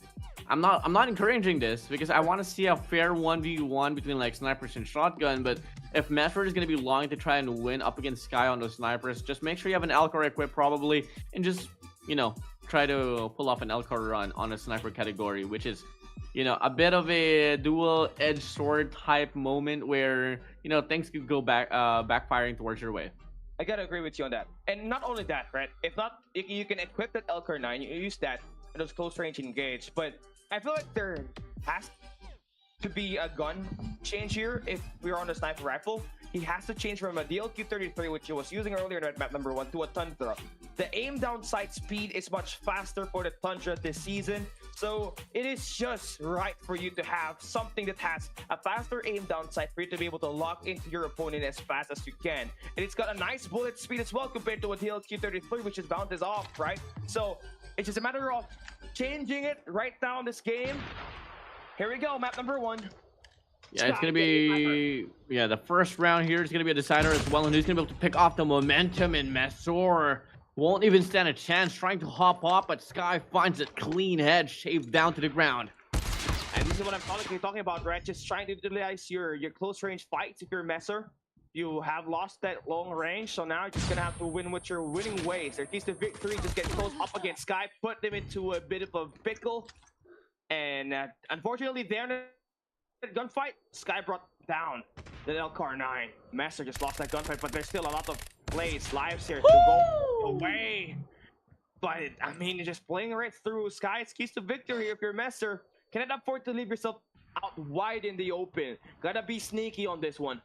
I'm not encouraging this because I want to see a fair 1v1 between like snipers and shotgun. But if Mesford is going to be longing to try and win up against Sky on those snipers, just make sure you have an Elcar equipped probably, and just, you know, try to pull off an Elcar run on a sniper category, which is, you know, a bit of a dual edged sword type moment where, you know, things could go backfiring towards your way. I gotta agree with you on that. And not only that, right? If not, you can equip that Elcar 9, you use that in those close range engage. But I feel like there has to be a gun change here if we're on the sniper rifle. He has to change from a DLQ-33, which he was using earlier in map number 1, to a Tundra. The aim down sight speed is much faster for the Tundra this season, so it is just right for you to have something that has a faster aim down sight for you to be able to lock into your opponent as fast as you can. And it's got a nice bullet speed as well compared to a DLQ-33, which is bounces off, right? So it's just a matter of changing it right now in this game. Here we go, map number 1. Yeah, it's gonna be the first round here is gonna be a decider as well, and who's gonna be able to pick off the momentum, and Mesor won't even stand a chance trying to hop up, but Sky finds a clean head shaved down to the ground. And this is what I'm talking about, right? Just trying to utilize your close range fights if you're Messer. You have lost that long range, so now you're just gonna have to win with your winning ways. Their keys to victory, just get close up against Sky, put them into a bit of a pickle, and unfortunately they're in a gunfight. Sky brought down the Elcar 9. Messer just lost that gunfight, but there's still a lot of lives here to go away. But I mean, you're just playing right through Sky's keys to victory. If you're Messer, cannot afford to leave yourself out wide in the open. Gotta be sneaky on this one.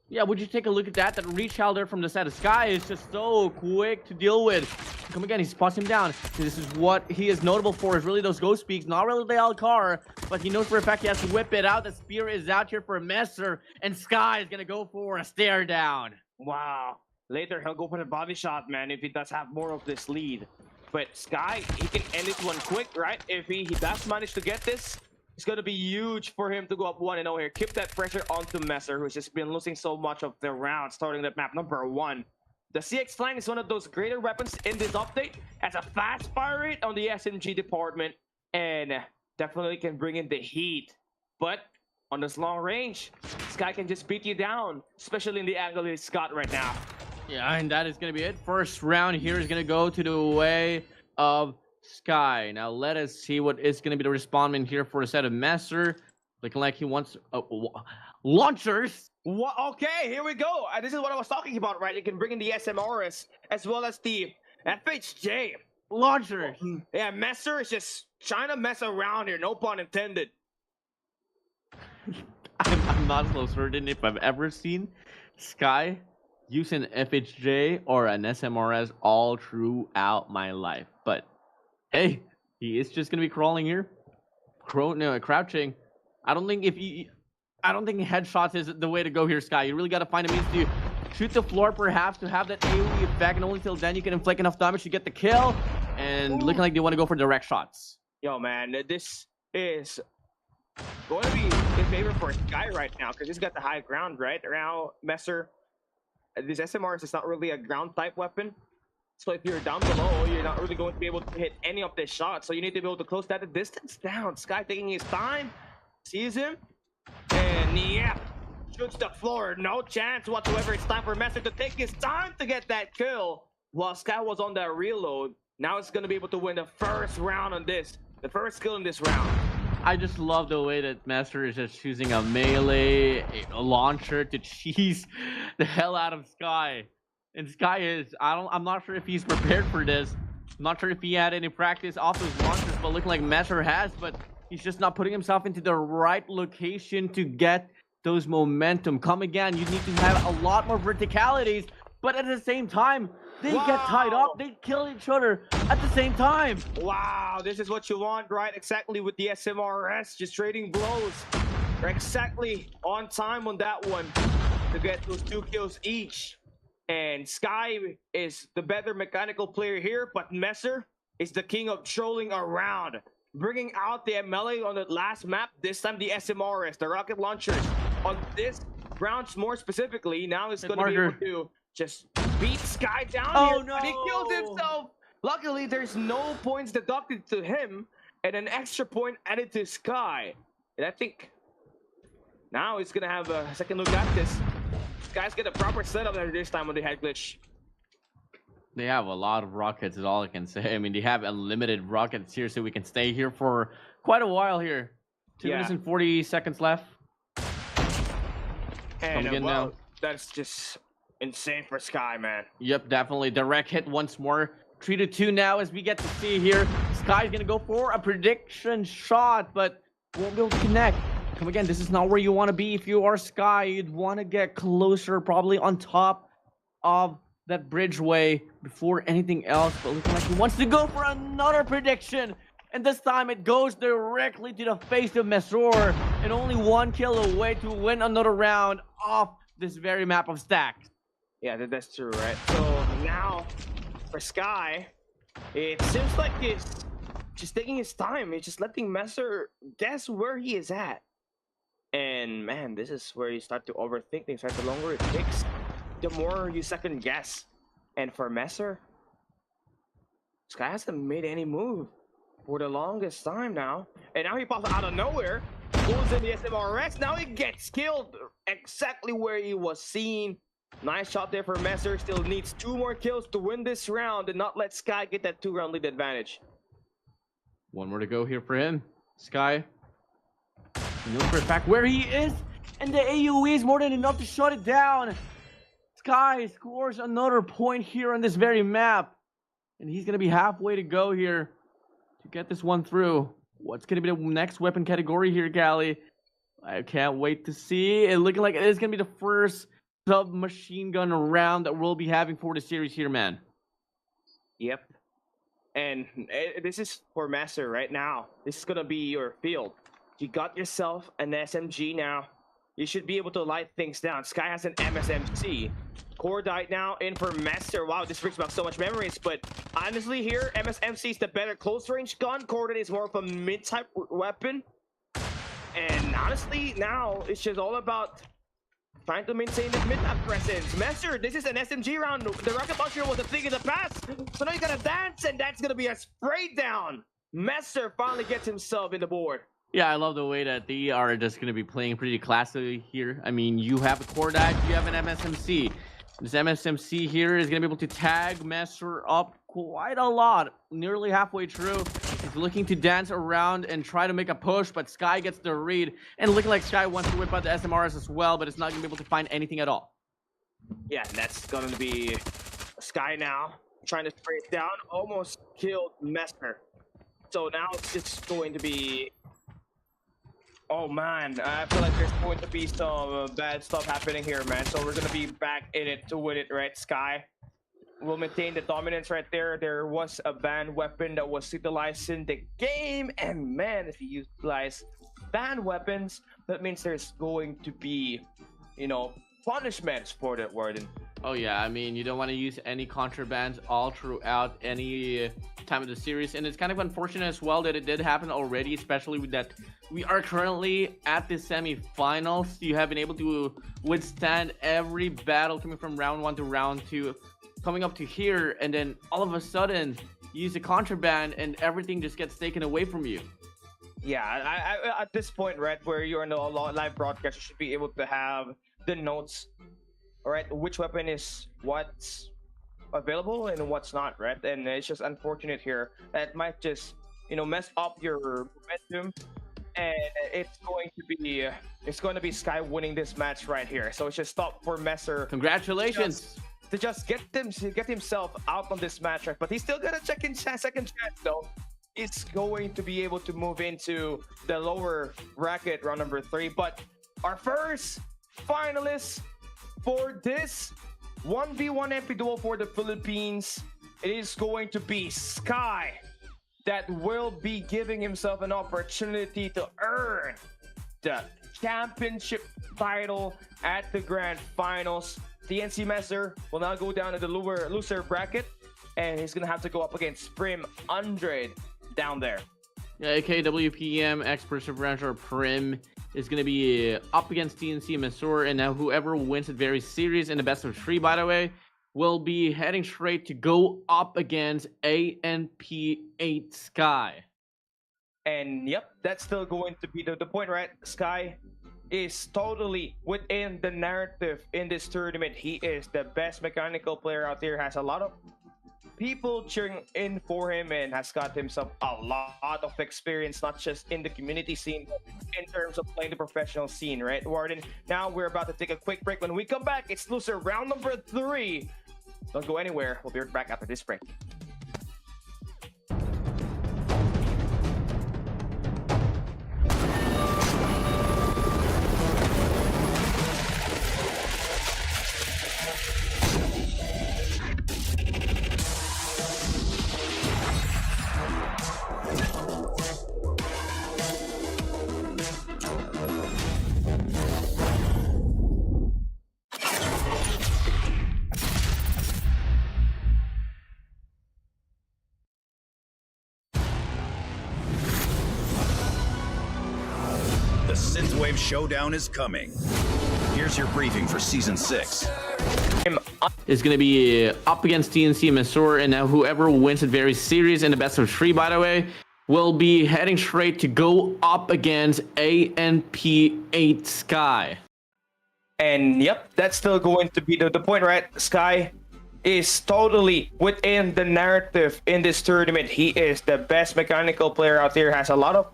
Yeah, would you take a look at that? That reach out there from the side of Sky is just so quick to deal with. Come again, he spots him down. This is what he is notable for, is really those ghost peaks. Not really the Elcar, but he knows for a fact he has to whip it out. The spear is out here for Messer, and Sky is gonna go for a stare down. Wow. Later, he'll go for the body shot, man, if he does have more of this lead. But Sky, he can end this one quick, right? If he does manage to get this, it's going to be huge for him to go up 1-0 here. Keep that pressure onto Messer, who's just been losing so much of the round starting at map number 1. The CX line is one of those greater weapons in this update. Has a fast fire rate on the SMG department, and definitely can bring in the heat. But on this long range, Sky can just beat you down, especially in the angle he's got right now. Yeah, and that is going to be it. First round here is going to go to the way of Sky. Now let us see what is going to be the respondent here for a set of Messer. Looking like he wants launchers. What? Okay, here we go. This is what I was talking about, right? You can bring in the SMRS as well as the FHJ. Launchers. Yeah, Messer is just trying to mess around here. No pun intended. I'm not so certain if I've ever seen Sky use an FHJ or an SMRS all throughout my life. But hey, he is just gonna be crawling here, crouching. I don't think headshots is the way to go here, Sky. You really got to find a means to shoot the floor, perhaps, to have that AoE effect, and only till then you can inflict enough damage to get the kill. And looking like they want to go for direct shots. Yo, man, this is going to be in favor for Sky right now because he's got the high ground, right? Around Messer. This SMRS is not really a ground type weapon. So if you're down below, you're not really going to be able to hit any of the shots. So you need to be able to close that distance down. Sky taking his time, sees him, and yeah, shoots the floor. No chance whatsoever. It's time for Messer to take his time to get that kill. While Sky was on that reload, now it's going to be able to win the first round on this. The first kill in this round. I just love the way that Master is just choosing a melee, a launcher to cheese the hell out of Sky. And Sky is, I'm not sure if he's prepared for this. I'm not sure if he had any practice off those launchers, but looking like Master has, but he's just not putting himself into the right location to get those momentum. Come again, you need to have a lot more verticalities, but at the same time, they get tied up, they kill each other at the same time. Wow, this is what you want, right? Exactly with the SMRS, just trading blows. They're exactly on time on that one to get those 2 kills each. And Sky is the better mechanical player here, but Messer is the king of trolling around. Bringing out the MLA on the last map, this time the SMRS, the rocket launchers. On this round more specifically, now it's going to be able to just beat Sky down here. No. But he killed himself. Luckily, there's no points deducted to him. and an extra point added to Sky. And I think now he's gonna have a second look at this. Sky's got a proper setup there this time on the head glitch. They have a lot of rockets, is all I can say. I mean, they have unlimited rockets here, so we can stay here for quite a while here. 2 minutes and 40 seconds left. And again now. That's just insane for Sky, man. Yep, definitely. Direct hit once more. 3-2 now, as we get to see here. Sky's gonna go for a prediction shot, but won't be able to connect. Come again, this is not where you want to be. If you are Sky, you'd want to get closer, probably on top of that bridgeway before anything else. But looking like he wants to go for another prediction. And this time it goes directly to the face of Mesor, and only 1 kill away to win another round off this very map of Stacks. Yeah, that's true, right? So now for Sky, it seems like he's just taking his time. He's just letting Messer guess where he is at. And man, this is where you start to overthink things, right? The longer it takes, the more you second guess. And for Messer, Sky hasn't made any move for the longest time now. And now he pops out of nowhere, goes in the SMRX. Now he gets killed exactly where he was seen. Nice shot there for Messer. Still needs 2 more kills to win this round and not let Sky get that 2-round lead advantage. 1 more to go here for him. Sky, you know for a fact where he is, and the AoE is more than enough to shut it down. Sky scores another point here on this very map, and he's gonna be halfway to go here to get this one through. What's gonna be the next weapon category here, Callie? I can't wait to see. It looking like it is gonna be the first submachine gun round that we'll be having for the series here, man. Yep. And this is for Master right now. This is gonna be your field. You got yourself an SMG now. You should be able to light things down. Sky has an MSMC. Core died now in for Master. Wow, this brings back so much memories. But honestly here, MSMC is the better close range gun. Core is more of a mid-type weapon. And honestly, now it's just all about trying to maintain the mid-map presence. Master, this is an SMG round. The rocket launcher was a thing in the past. So now you gotta dance, and that's gonna be a spray down. Master finally gets himself in the board. Yeah, I love the way that they are just going to be playing pretty classically here. I mean, you have a core dive, you have an MSMC. This MSMC here is going to be able to tag Master up quite a lot. Nearly halfway through. He's looking to dance around and try to make a push, but Sky gets the read. And looking like Sky wants to whip out the SMRs as well, but it's not going to be able to find anything at all. Yeah, that's going to be Sky now. Trying to spray it down. Almost killed Master. So now it's just going to be... Oh man, I feel like there's going to be some bad stuff happening here, man. So we're gonna be back in it to win it, right? Sky will maintain the dominance right there. There was a banned weapon that was utilized in the game, and man, if you utilize banned weapons, that means there's going to be, you know, punishments for that warden. Oh yeah, I mean, you don't want to use any contrabands all throughout any time of the series, and it's kind of unfortunate as well that it did happen already, especially with that we are currently at the semi-finals. You have been able to withstand every battle coming from round 1 to round 2, coming up to here, and then all of a sudden you use a contraband and everything just gets taken away from you. Yeah, I at this point, right, where you're in the live broadcast, you should be able to have the notes, right, which weapon is what's available and what's not, right? And it's just unfortunate here that might just, you know, mess up your momentum, and it's going to be Sky winning this match right here. So it's just stop for Messer. Congratulations to just get himself out on this match, right? But he's still gonna check in second chance though. It's going to be able to move into the lower bracket round number 3. But our first finalist for this 1v1 MP duel for the Philippines, it is going to be Sky, that will be giving himself an opportunity to earn the championship title at the grand finals. TNC Messer will now go down to the loser bracket, and he's gonna have to go up against Prim Andrade down there. Yeah, aka WPM, Expert Rancher Prim is going to be up against TNC Mesor, and now whoever wins the very series in the best of 3, by the way, will be heading straight to go up against ANP8 Sky. And yep, that's still going to be the point, right? Sky is totally within the narrative in this tournament. He is the best mechanical player out there, has a lot of people cheering in for him, and has got himself a lot of experience, not just in the community scene, but in terms of playing the professional scene, right, Warden? Now we're about to take a quick break. When we come back, it's loser round number 3. Don't go anywhere. We'll be right back after this break. The Synthwave Showdown is coming. Here's your briefing for Season 6. Is going to be up against TNC Masur, and now whoever wins it very series in the best of 3, by the way, will be heading straight to go up against ANP8 Sky. And yep, that's still going to be the point, right? Sky is totally within the narrative in this tournament. He is the best mechanical player out there, has a lot of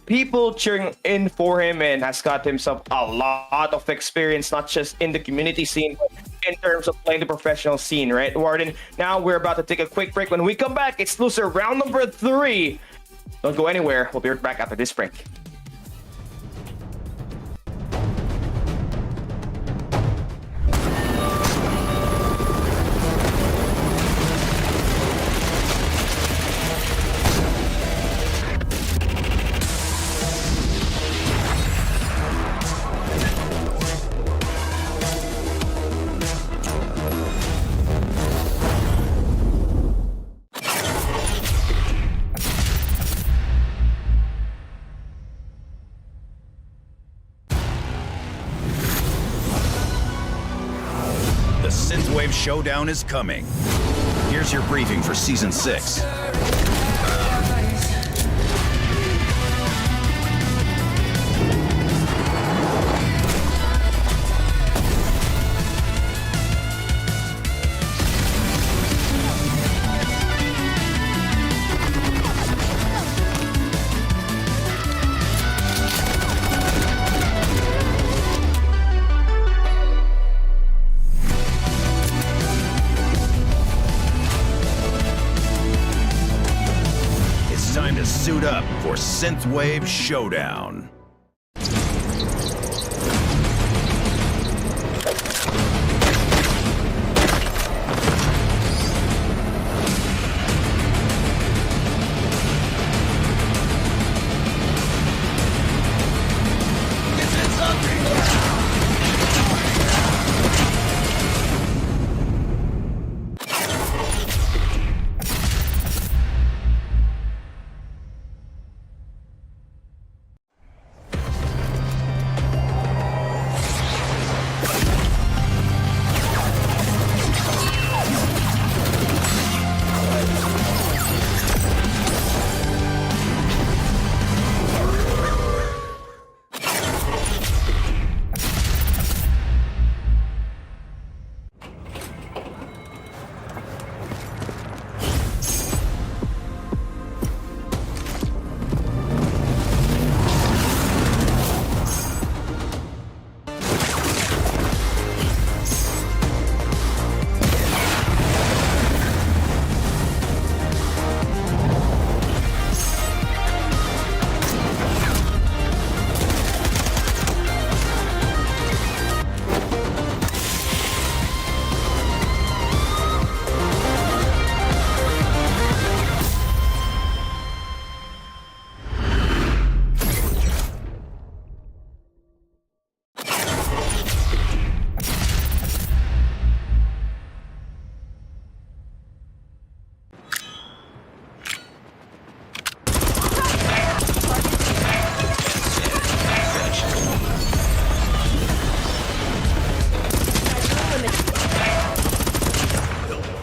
people cheering in for him, and has got himself a lot of experience, not just in the community scene, but in terms of playing the professional scene, right, Warden? Now we're about to take a quick break. When we come back, it's loser round number 3. Don't go anywhere. We'll be right back after this break. The Synthwave Showdown is coming. Here's your briefing for Season 6. Time to suit up for Synthwave Showdown.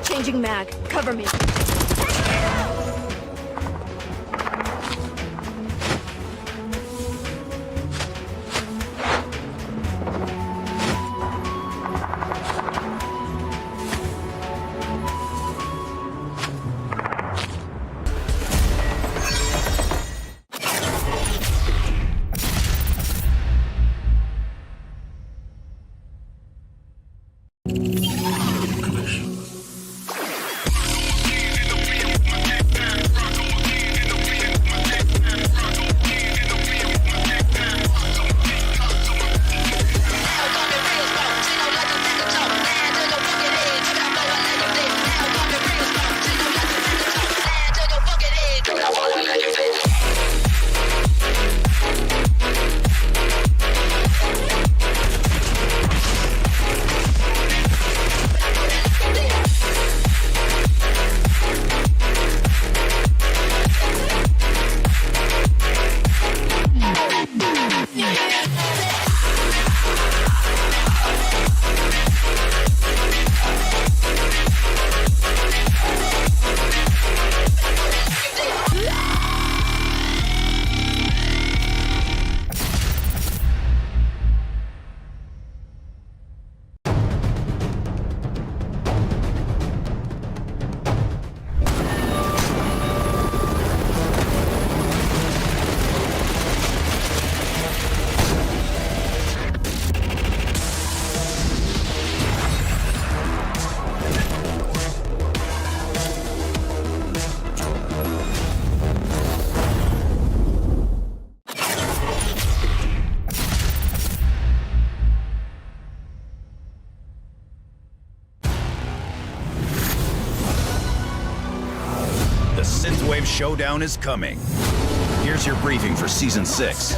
Changing mag. Cover me. The Synthwave Showdown is coming. Here's your briefing for Season 6.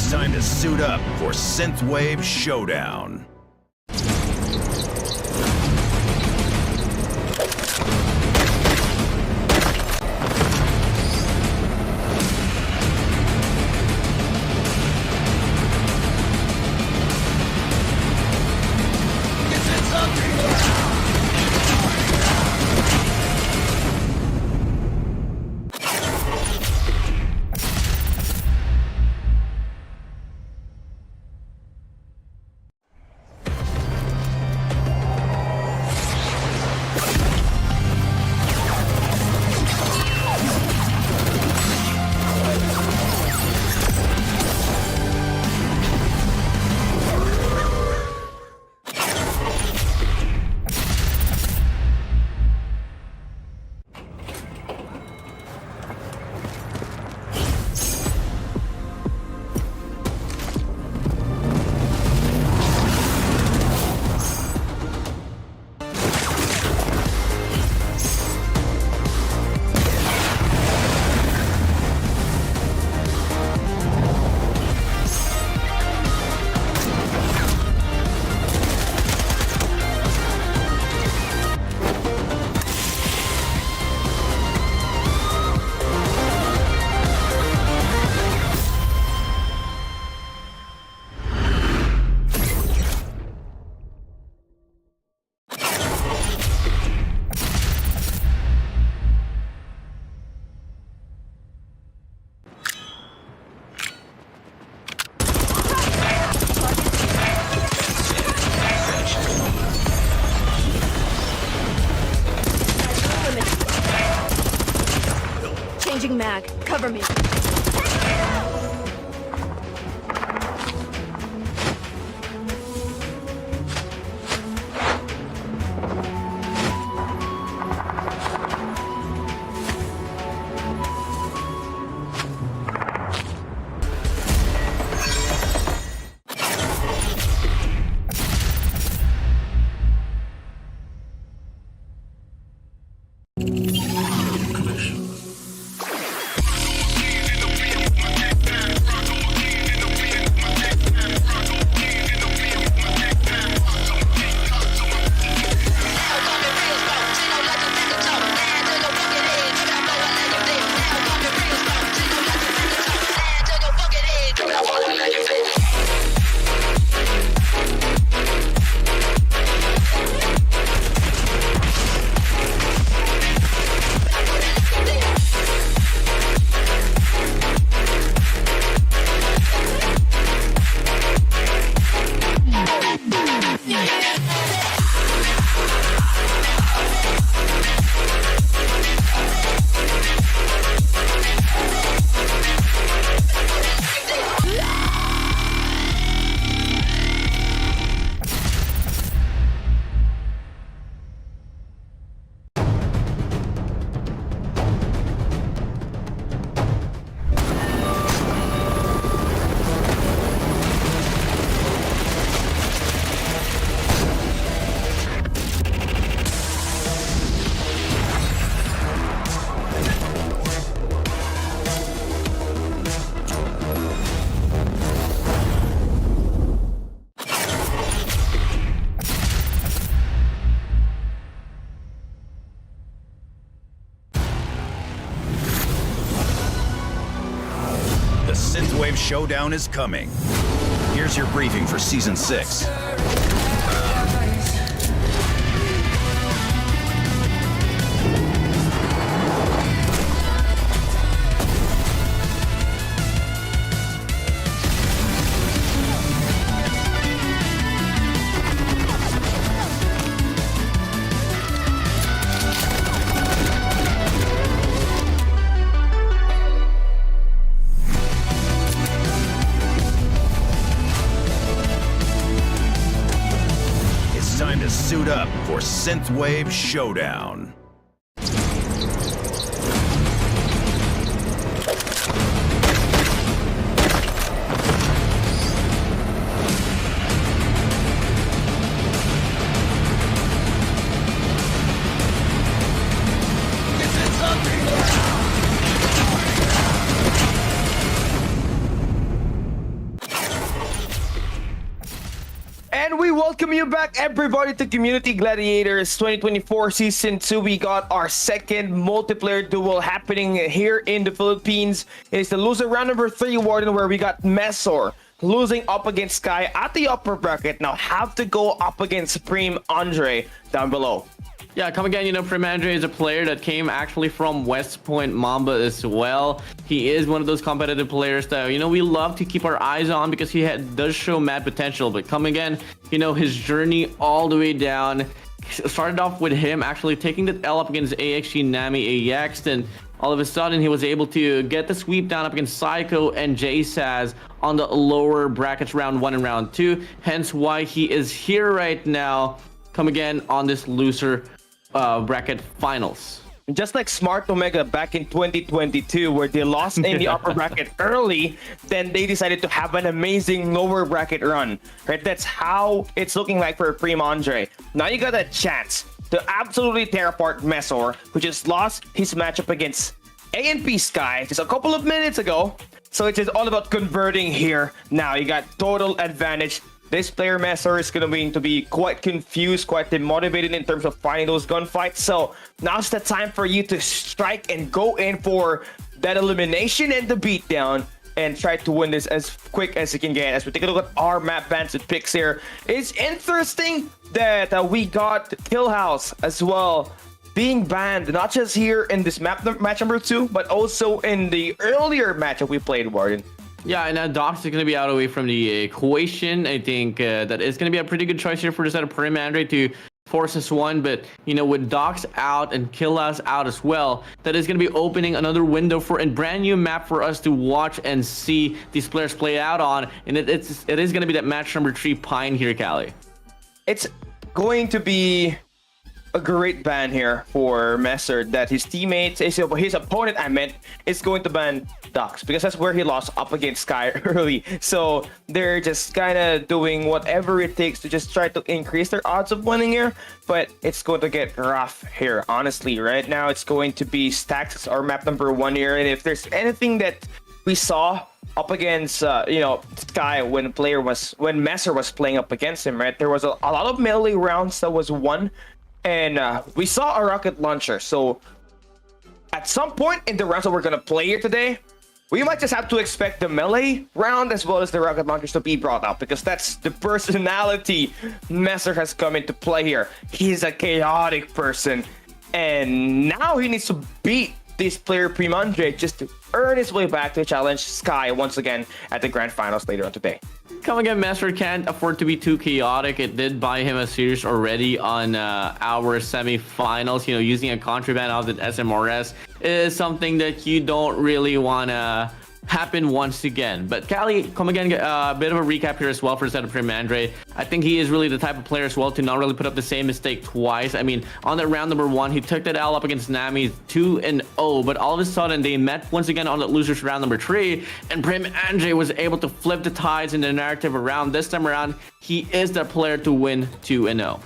Time to suit up for Synthwave Showdown. Changing mag. Cover me. The Synthwave Showdown is coming. Here's your briefing for Season 6. Synthwave Showdown. And we welcome you back, everybody, to Community Gladiators 2024 Season 2. We got our second multiplayer duel happening here in the Philippines. It's the loser round number 3, Warden, where we got Mesor losing up against Sky at the upper bracket. Now have to go up against Supreme Andre down below. Yeah, come again, Prem Andre is a player that came actually from West Point Mamba as well. He is one of those competitive players that, we love to keep our eyes on because he does show mad potential. But come again, his journey all the way down started off with him actually taking the L up against AXG Nami AX. Then all of a sudden, he was able to get the sweep down up against Psycho and JSaz on the lower brackets round 1 and round 2. Hence why he is here right now. Come again on this loser bracket finals. Just like Smart Omega back in 2022, where they lost in the upper bracket early, then they decided to have an amazing lower bracket run. Right? That's how it's looking like for Prime Andre. Now you got a chance to absolutely tear apart Mesor, who just lost his matchup against ANP Sky just a couple of minutes ago. So it's just all about converting here. Now you got total advantage. This player, Mesor, is going to be quite confused, quite demotivated in terms of finding those gunfights. So now's the time for you to strike and go in for that elimination and the beatdown and try to win this as quick as you can get. As we take a look at our map bans and picks here, it's interesting that we got Kill House as well being banned, not just here in this match number 2, but also in the earlier matchup we played, Warden. Yeah, and Dox is going to be out away from the equation. I think that is going to be a pretty good choice here for the set of Prim Andre to force us one. But, with Dox out and Kill Us out as well, that is going to be opening another window for a brand new map for us to watch and see these players play out on. And it is going to be that match number 3 Pine here, Callie. It's going to be a great ban here for Messer, that his teammates, his opponent, is going to ban Dox, because that's where he lost up against Sky early. So they're just kind of doing whatever it takes to just try to increase their odds of winning here, but it's going to get rough here. Honestly, right now it's going to be Stacks, our map number 1 here, and if there's anything that we saw up against Sky when Messer was playing up against him, right, there was a lot of melee rounds that was won. And we saw a rocket launcher. So at some point in the rounds that we're going to play here today, we might just have to expect the melee round as well as the rocket launchers to be brought up, because that's the personality Messer has come into play here. He's a chaotic person. And now he needs to beat this player Prime Andre just to earn his way back to challenge Sky once again at the grand finals later on today. Come again, Master can't afford to be too chaotic. It did buy him a series already on our semifinals. Using a contraband of the SMRS is something that you don't really want to happen once again. But Callie, come again, a bit of a recap here as well for set of Prim Andre. I think he is really the type of player as well to not really put up the same mistake twice. I mean, on that round number 1, he took that L up against Nami 2-0, but all of a sudden they met once again on the losers round number 3, and Prim Andre was able to flip the tides in the narrative around. This time around, he is the player to win 2-0.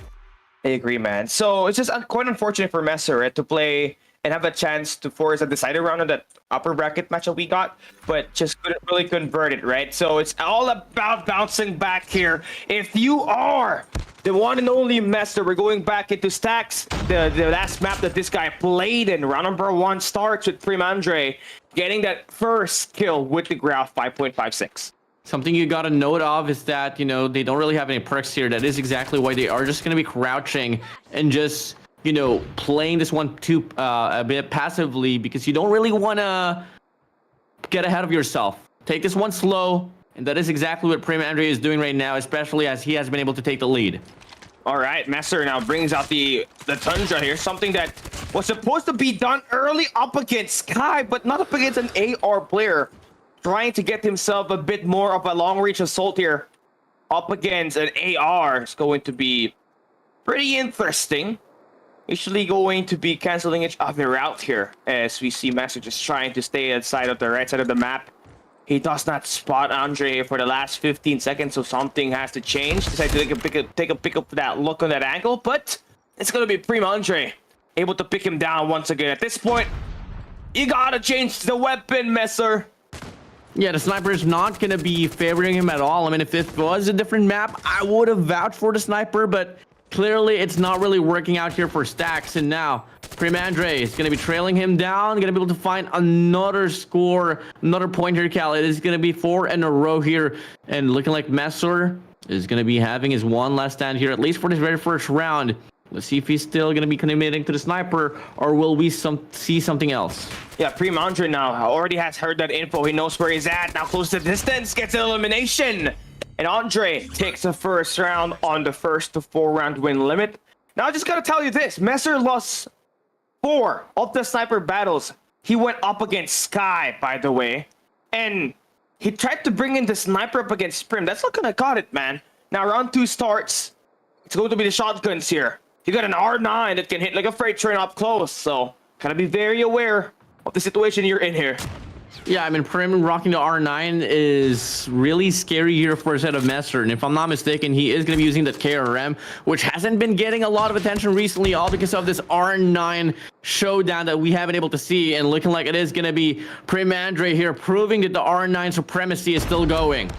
I agree, man. So it's just quite unfortunate for Messer, right, to play and have a chance to force a decider round on that upper bracket matchup we got, but just couldn't really convert it, right? So it's all about bouncing back here. If you are the one and only Messer, we're going back into Stacks. The last map that this guy played in, round number 1 starts with Prime Andre getting that first kill with the Graph 5.56. Something you got to note of is that, they don't really have any perks here. That is exactly why they are just going to be crouching and just playing this one too a bit passively, because you don't really want to get ahead of yourself. Take this one slow, and that is exactly what Prime Andre is doing right now, especially as he has been able to take the lead. All right, Messer now brings out the Tundra here, something that was supposed to be done early up against Sky, but not up against an AR player, trying to get himself a bit more of a long-range assault here up against an AR. Is going to be pretty interesting. Usually going to be canceling each other out here as we see Messer just trying to stay outside of the right side of the map. He does not spot Andre for the last 15 seconds, so something has to change. Decided to take a pick up that look on that angle, but it's going to be Prim Andre able to pick him down once again. At this point, you gotta change the weapon, Messer. Yeah, the sniper is not going to be favoring him at all. I mean, if it was a different map, I would have vouched for the sniper, but clearly it's not really working out here for Stacks. And now Prim Andre is going to be trailing him down, going to be able to find another score, another point here, Cal. It is going to be 4 in a row here, and looking like Messer is going to be having his one last stand here, at least for this very first round. Let's see if he's still going to be committing to the sniper, or will we see something else? Yeah, Prim Andre now already has heard that info. He knows where he's at. Now close to distance, gets an elimination. And Andre takes the first round on the first to 4 round win limit. Now I just got to tell you this. Messer lost 4 of the sniper battles. He went up against Sky, by the way. And he tried to bring in the sniper up against Prim. That's not going to cut it, man. Now round 2 starts. It's going to be the shotguns here. You got an R9 that can hit like a freight train up close, so gotta be very aware of the situation you're in here. Yeah, I mean, Prim rocking the R9 is really scary here for a set of Messer, and if I'm not mistaken, he is going to be using that KRM, which hasn't been getting a lot of attention recently, all because of this R9 showdown that we haven't been able to see, and looking like it is going to be Prim Andre here, proving that the R9 supremacy is still going.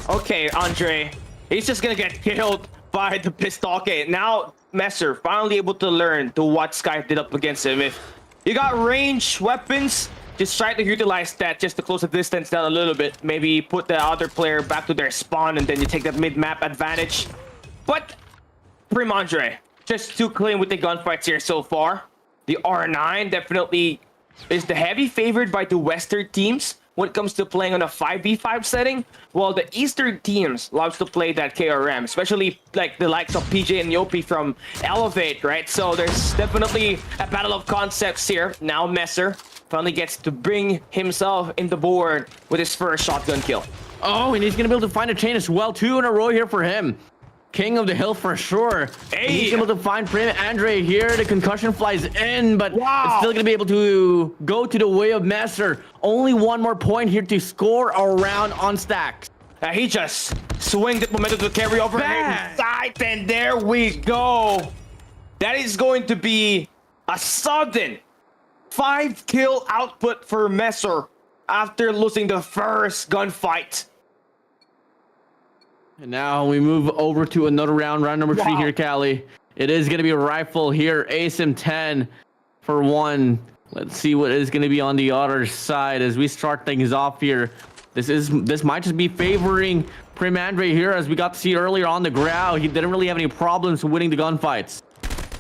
Okay, Andre, he's just gonna get killed by the pistol. Okay, now Messer finally able to learn to what Sky did up against him. If you got range weapons, just try to utilize that just to close the distance down a little bit. Maybe put the other player back to their spawn and then you take that mid-map advantage. But Prim Andre, just too clean with the gunfights here so far. The R9 definitely is the heavy favored by the Western teams when it comes to playing on a 5v5 setting, while the Eastern teams loves to play that KRM, especially like the likes of PJ and Yopi from Elevate, right? So there's definitely a battle of concepts here. Now Messer finally gets to bring himself in the board with his first shotgun kill. Oh, and he's going to be able to find a chain as well. 2 in a row here for him. King of the hill for sure. Hey. He's able to find Prim Andre here. The concussion flies in, but Wow. it's still going to be able to go to the way of Messer. Only 1 more point here to score around on Stacks. He just swings it momentum to carry over inside, and there we go. That is going to be a sudden 5-kill output for Messer after losing the first gunfight. And now we move over to another round, round number 3 here, Callie. It is going to be a rifle here, ASM 10 for 1. Let's see what is going to be on the other side as we start things off here. This might just be favoring Prim Andre here, as we got to see earlier on the ground. He didn't really have any problems winning the gunfights.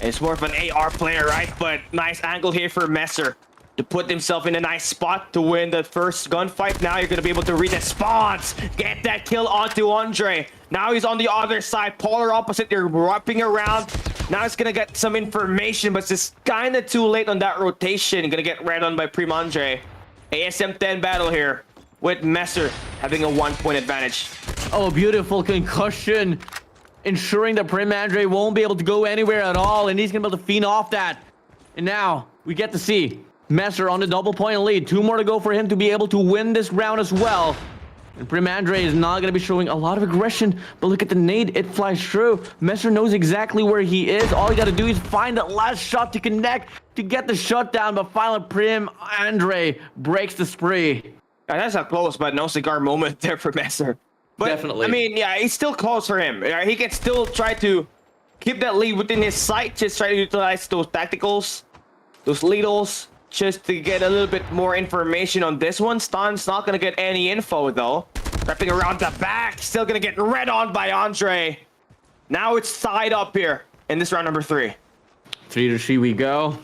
It's more of an AR player, right? But nice angle here for Messer to put himself in a nice spot to win the first gunfight. Now you're going to be able to read the spawns, get that kill onto Andre. Now he's on the other side, polar opposite. They're wrapping around. Now he's going to get some information, but it's just kind of too late on that rotation. Going to get red on by Prim Andre. ASM 10 battle here with Messer having a 1-point advantage. Oh, beautiful concussion, ensuring that Prim Andre won't be able to go anywhere at all, and he's going to be able to feed off that. And now we get to see Messer on the double point lead. 2 more to go for him to be able to win this round as well. And Prim Andre is not going to be showing a lot of aggression, but look at the nade. It flies through. Messer knows exactly where he is. All he got to do is find that last shot to connect to get the shutdown, but finally Prim Andre breaks the spree. That's a close but no cigar moment there for Messer. But, Definitely. I mean, yeah, it's still close for him. He can still try to keep that lead within his sight. Just try to utilize those tacticals, those leadals, just to get a little bit more information on this one. Stan's not going to get any info, though. Wrapping around the back. Still going to get red on by Andre. Now it's tied up here in this round number 3. 3-3 we go.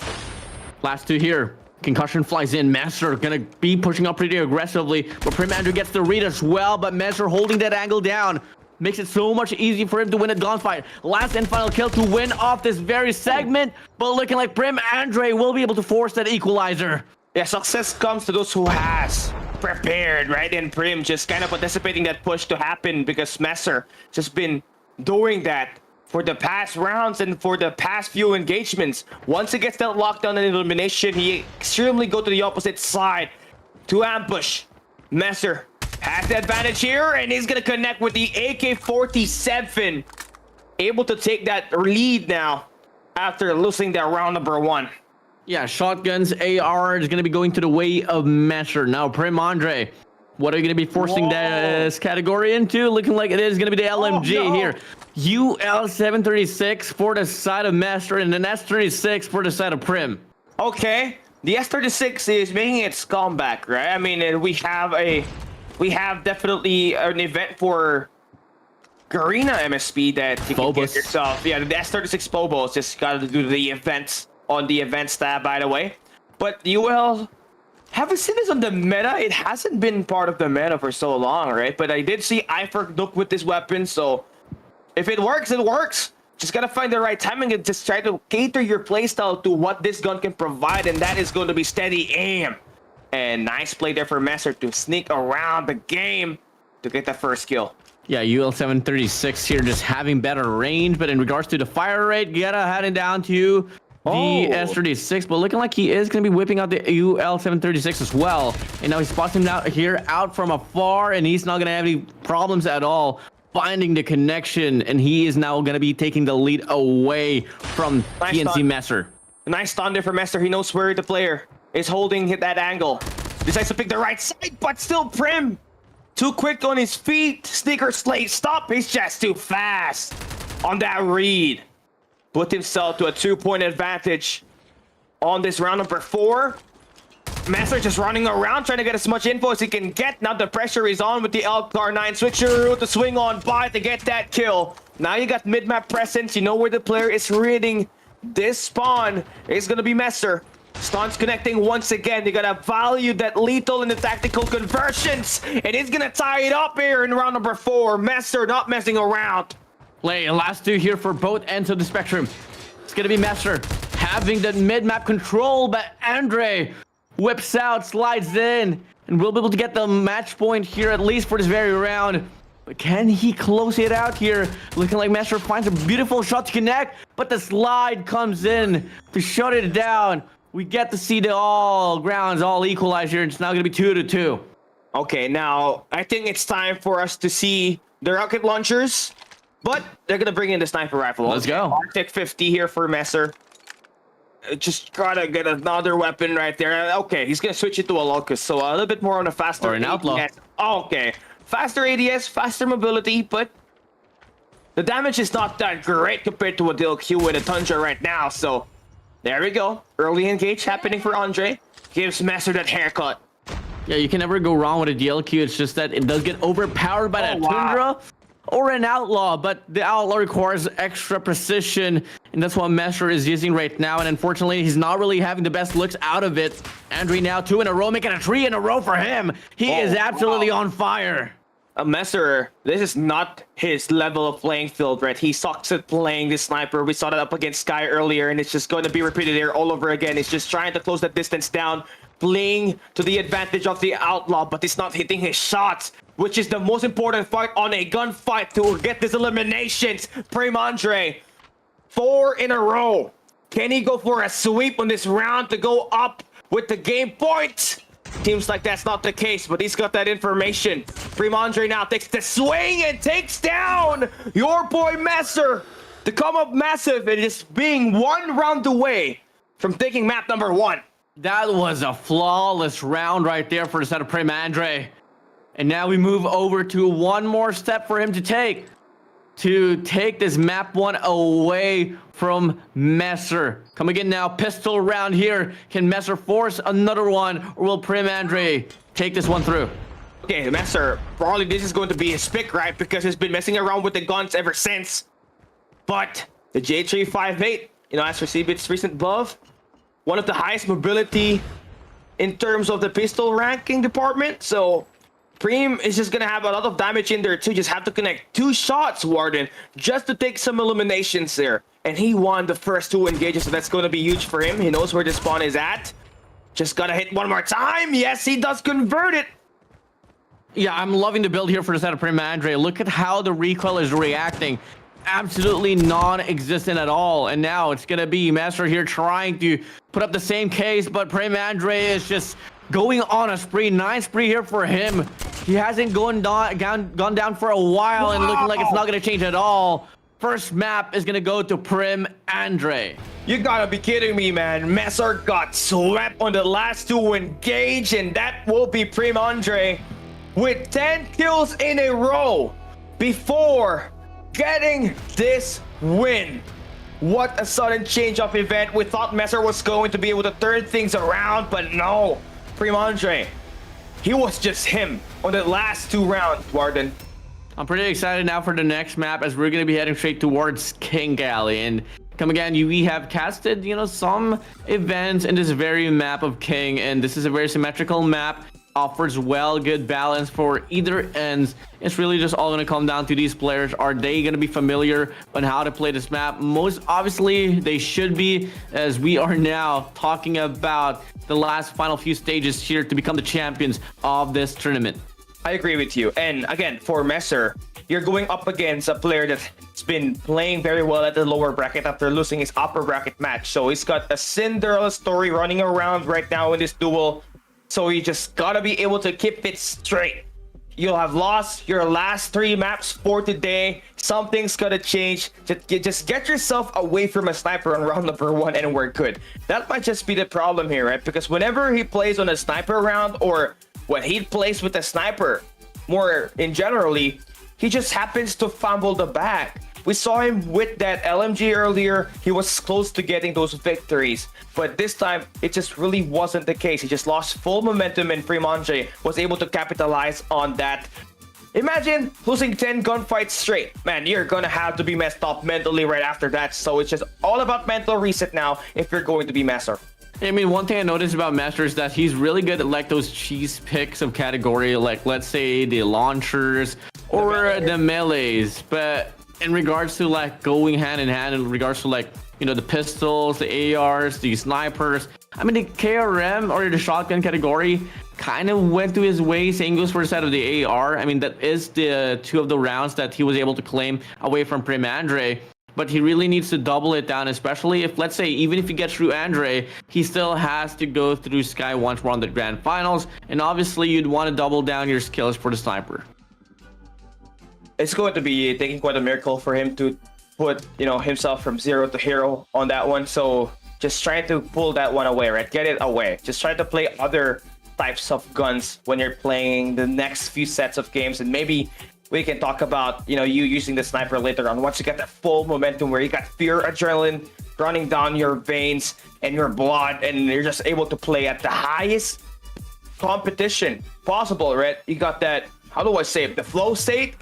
Last 2 here. Concussion flies in. Messer gonna be pushing up pretty aggressively, but Prim Andre gets the read as well, but Messer holding that angle down makes it so much easier for him to win a gunfight. Last and final kill to win off this very segment, but looking like Prim Andre will be able to force that equalizer. Yeah, success comes to those who has prepared, right? And Prim just kind of anticipating that push to happen because Messer just been doing that for the past rounds and for the past few engagements. Once he gets that lockdown and elimination, he extremely go to the opposite side to ambush. Messer has the advantage here, and he's gonna connect with the AK-47. Able to take that lead now after losing that round number 1. Yeah, shotguns, AR is going to be going to the way of Messer. Now, Prim Andre, what are you going to be forcing this category into? Looking like it is going to be the LMG here. UL-736 for the side of Messer and an S-36 for the side of Prim. Okay, the S-36 is making its comeback, right? I mean, we have definitely an event for Garena MSP that you can get yourself. Yeah, the S-36 Phobos just got to do the events on the events tab, by the way. But UL, haven't seen this on the meta. It hasn't been part of the meta for so long, right? But I did see Ifer Nook with this weapon, so if it works, it works. Just gotta find the right timing and just try to cater your playstyle to what this gun can provide, and that is going to be steady aim. And nice play there for Messer to sneak around the game to get the first kill. Yeah, UL-736 here just having better range, but in regards to the fire rate, Geta heading down to the S-36, but looking like he is going to be whipping out the UL-736 as well. And now he spots him out here out from afar, and he's not going to have any problems at all finding the connection, and he is now going to be taking the lead away from PNC Messer. Nice stun there for Messer. He knows where the player is holding that angle. Decides to pick the right side, but still Prim. Too quick on his feet. Sneaker Slate, stop. He's just too fast on that read. Put himself to a 2-point advantage on this round number 4. Messer just running around trying to get as much info as he can get. Now the pressure is on with the LCAR-9 switcher to swing on by to get that kill. Now you got mid-map presence. You know where the player is reading. This spawn is going to be Messer. Stuns connecting once again. You gotta value that lethal in the tactical conversions. And he's gonna tie it up here in round number 4. Messer not messing around. Last 2 here for both ends of the spectrum. It's gonna be Messer having the mid-map control, but Andre whips out, slides in, and we'll be able to get the match point here at least for this very round. But can he close it out here? Looking like Messer finds a beautiful shot to connect, but the slide comes in to shut it down. We get to see the all grounds all equalize here. It's now going to be 2-2. Okay, now I think it's time for us to see the rocket launchers, but they're going to bring in the sniper rifle. Let's go. Arctic 50 here for Messer. Just gotta get another weapon right there. Okay, he's going to switch it to a Locust, so a little bit more on a faster or an Outlaw. Okay, faster ADS, faster mobility, but the damage is not that great compared to a Deal Q in a Tundra right now, so there we go. Early engage happening for Andre. Gives Messer that haircut. Yeah, you can never go wrong with a DLQ. It's just that it does get overpowered by that Tundra or an Outlaw, but the Outlaw requires extra precision, and that's what Messer is using right now, and unfortunately, he's not really having the best looks out of it. Andre now 2 in a row, making a 3 in a row for him. He is absolutely on fire. Messer, this is not his level of playing field, right? He sucks at playing this sniper. We saw that up against Sky earlier, and it's just going to be repeated here all over again. He's just trying to close that distance down, playing to the advantage of the Outlaw, but he's not hitting his shots, which is the most important fight on a gunfight to get this eliminations. Prim Andre, 4 in a row. Can he go for a sweep on this round to go up with the game point? Seems like that's not the case, but he's got that information. Prim Andre now takes the swing and takes down your boy Messer to come up massive and just being 1 round away from taking map number 1. That was a flawless round right there for the set of Prim Andre. And now we move over to one more step for him to take this map 1 away from Messer. Come again now, pistol round here. Can Messer force another one, or will Prim Andre take this one through? Okay, Messer, probably this is going to be his pick, right? Because he's been messing around with the guns ever since. But the J358, as for CBIT's recent buff, one of the highest mobility in terms of the pistol ranking department. So Prim is just gonna have a lot of damage in there too. Just have to connect 2 shots, Warden, just to take some eliminations there. And he won the first 2 engages, so that's gonna be huge for him. He knows where the spawn is at. Just gotta hit one more time. Yes, he does convert it. Yeah, I'm loving the build here for the set of Prim Andre. Look at how the recoil is reacting. absolutely non-existent at all. And now it's gonna be Master here trying to put up the same case, but Prim Andre is just going on a spree. 9 spree here for him. He hasn't gone down for a while, and looking like it's not gonna change at all. First map is gonna go to Prim Andre. You gotta be kidding me, man. Messer got swept on the last 2 engage, and that will be Prim Andre with 10 kills in a row before getting this win. What a sudden change of event. We thought Messer was going to be able to turn things around, but no. Prim Andre, he was just him on the last 2 rounds, Warden. I'm pretty excited now for the next map, as we're going to be heading straight towards King Galley. And come again, we have casted, some events in this very map of King, and this is a very symmetrical map. Offers good balance for either ends. It's really just all going to come down to these players. Are they going to be familiar on how to play this map? Most obviously they should be, as we are now talking about the last final few stages here to become the champions of this tournament. I agree with you. And again, for Messer, you're going up against a player that's been playing very well at the lower bracket after losing his upper bracket match. So he's got a Cinderella story running around right now in this duel. So you just gotta be able to keep it straight. You'll have lost your last 3 maps for today. Something's gonna change. Just get yourself away from a sniper on round number 1 and we're good. That might just be the problem here, right? Because whenever he plays on a sniper round, or when he plays with a sniper, more in generally, he just happens to fumble the bag. We saw him with that LMG earlier. He was close to getting those victories, but this time it just really wasn't the case. He just lost full momentum, and Prim Andre was able to capitalize on that. Imagine losing 10 gunfights straight. Man, you're gonna have to be messed up mentally right after that. So it's just all about mental reset now if you're going to be Master. I mean, one thing I noticed about Master is that he's really good at like those cheese picks of category, like let's say the launchers or the melees. But in regards to like going hand in hand, in regards to like, the pistols, the ARs, the snipers, I mean, the KRM or the shotgun category kind of went to his way. Same goes for the side of the AR. I mean, that is the 2 of the rounds that he was able to claim away from Prim Andre. But he really needs to double it down, especially if, let's say, even if he gets through Andre, he still has to go through Sky once we're on the grand finals. And obviously, you'd want to double down your skills for the sniper. It's going to be taking quite a miracle for him to put, himself from 0 to hero on that one. So just trying to pull that one away, right? Get it away. Just try to play other types of guns when you're playing the next few sets of games, and maybe we can talk about, you using the sniper later on once you get that full momentum where you got fear adrenaline running down your veins and your blood, and you're just able to play at the highest competition possible, right? You got that, how do I say it, the flow state.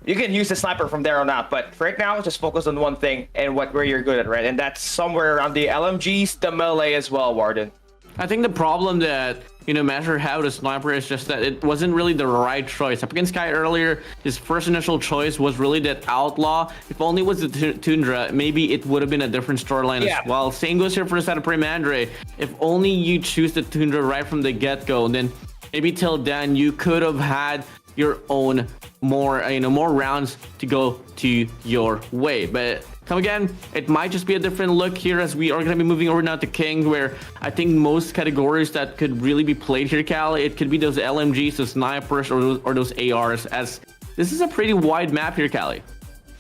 You can use the sniper from there on out, but right now just focus on one thing and where you're good at, right? And that's somewhere around the LMGs, the melee as well, Warden. I think the problem that Master had with the sniper is just that it wasn't really the right choice. Up against Sky earlier, his first initial choice was really that Outlaw. If only it was the Tundra, maybe it would have been a different storyline as well. Same goes here for the side of Prim Andre. If only you choose the Tundra right from the get-go, then maybe till then you could have had your own more rounds to go to your way. But come again, it might just be a different look here, as we are going to be moving over now to King, where I think most categories that could really be played here, Cal, it could be those LMGs, those snipers, or those ARs, as this is a pretty wide map here, Callie.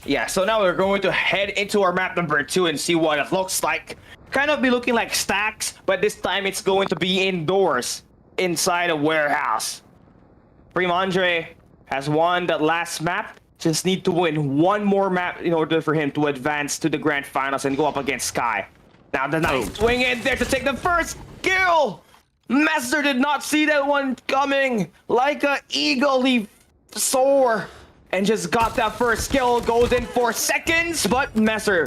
Yeah, so now we're going to head into our map number 2 and see what it looks like. Kind of be looking like stacks, but this time it's going to be indoors, inside a warehouse. Prim Andre has won that last map. Just need to win one more map in order for him to advance to the grand finals and go up against Sky. Now the nice swing in there to take the first kill. Master did not see that one coming. Like an eagle, he soared and just got that first kill. Goes in for seconds, but Master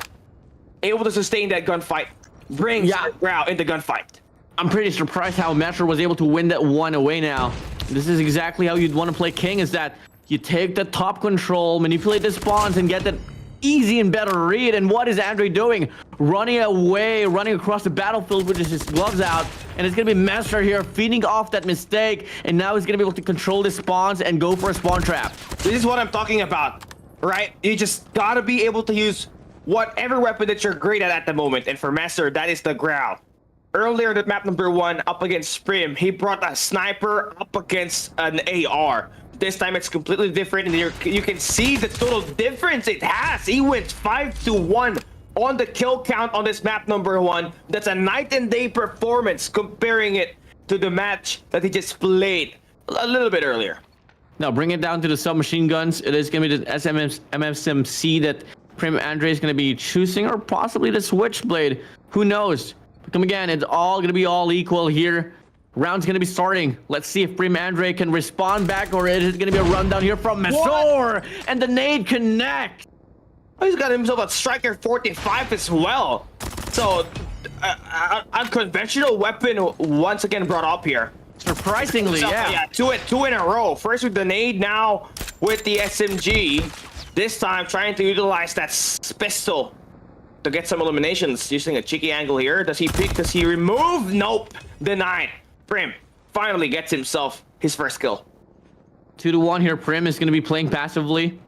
able to sustain that gunfight. Brings Grau in the gunfight. I'm pretty surprised how Master was able to win that one away now. This is exactly how you'd want to play King, is that you take the top control, manipulate the spawns, and get that easy and better read. And what is Andre doing? Running away, running across the battlefield with his gloves out. And it's going to be Master here feeding off that mistake. And now he's going to be able to control the spawns and go for a spawn trap. This is what I'm talking about. right? You just gotta be able to use whatever weapon that you're great at the moment. And for Messer, that is the growl. Earlier at map number 1, up against Prim, he brought a sniper up against an AR. This time it's completely different, and you can see the total difference it has. He went 5-1 on the kill count on this map number 1. That's a night and day performance comparing it to the match that he just played a little bit earlier. Now bring it down to the submachine guns. It is going to be the MSMC that Prim Andre is going to be choosing, or possibly the Switchblade. Who knows? But come again, it's all going to be all equal here. Round's going to be starting. Let's see if Prim Andre can respond back, or it is going to be a rundown here from Masor. And the nade connect. Oh, he's got himself a Striker 45 as well. So, unconventional weapon once again brought up here. Surprisingly, So, yeah. Two in a row. First with the nade, now with the SMG. This time trying to utilize that pistol to get some eliminations using a cheeky angle here. Does he pick? Does he remove? Nope. Denied. Prim finally gets himself his first kill. 2-1 here. Prim is going to be playing passively,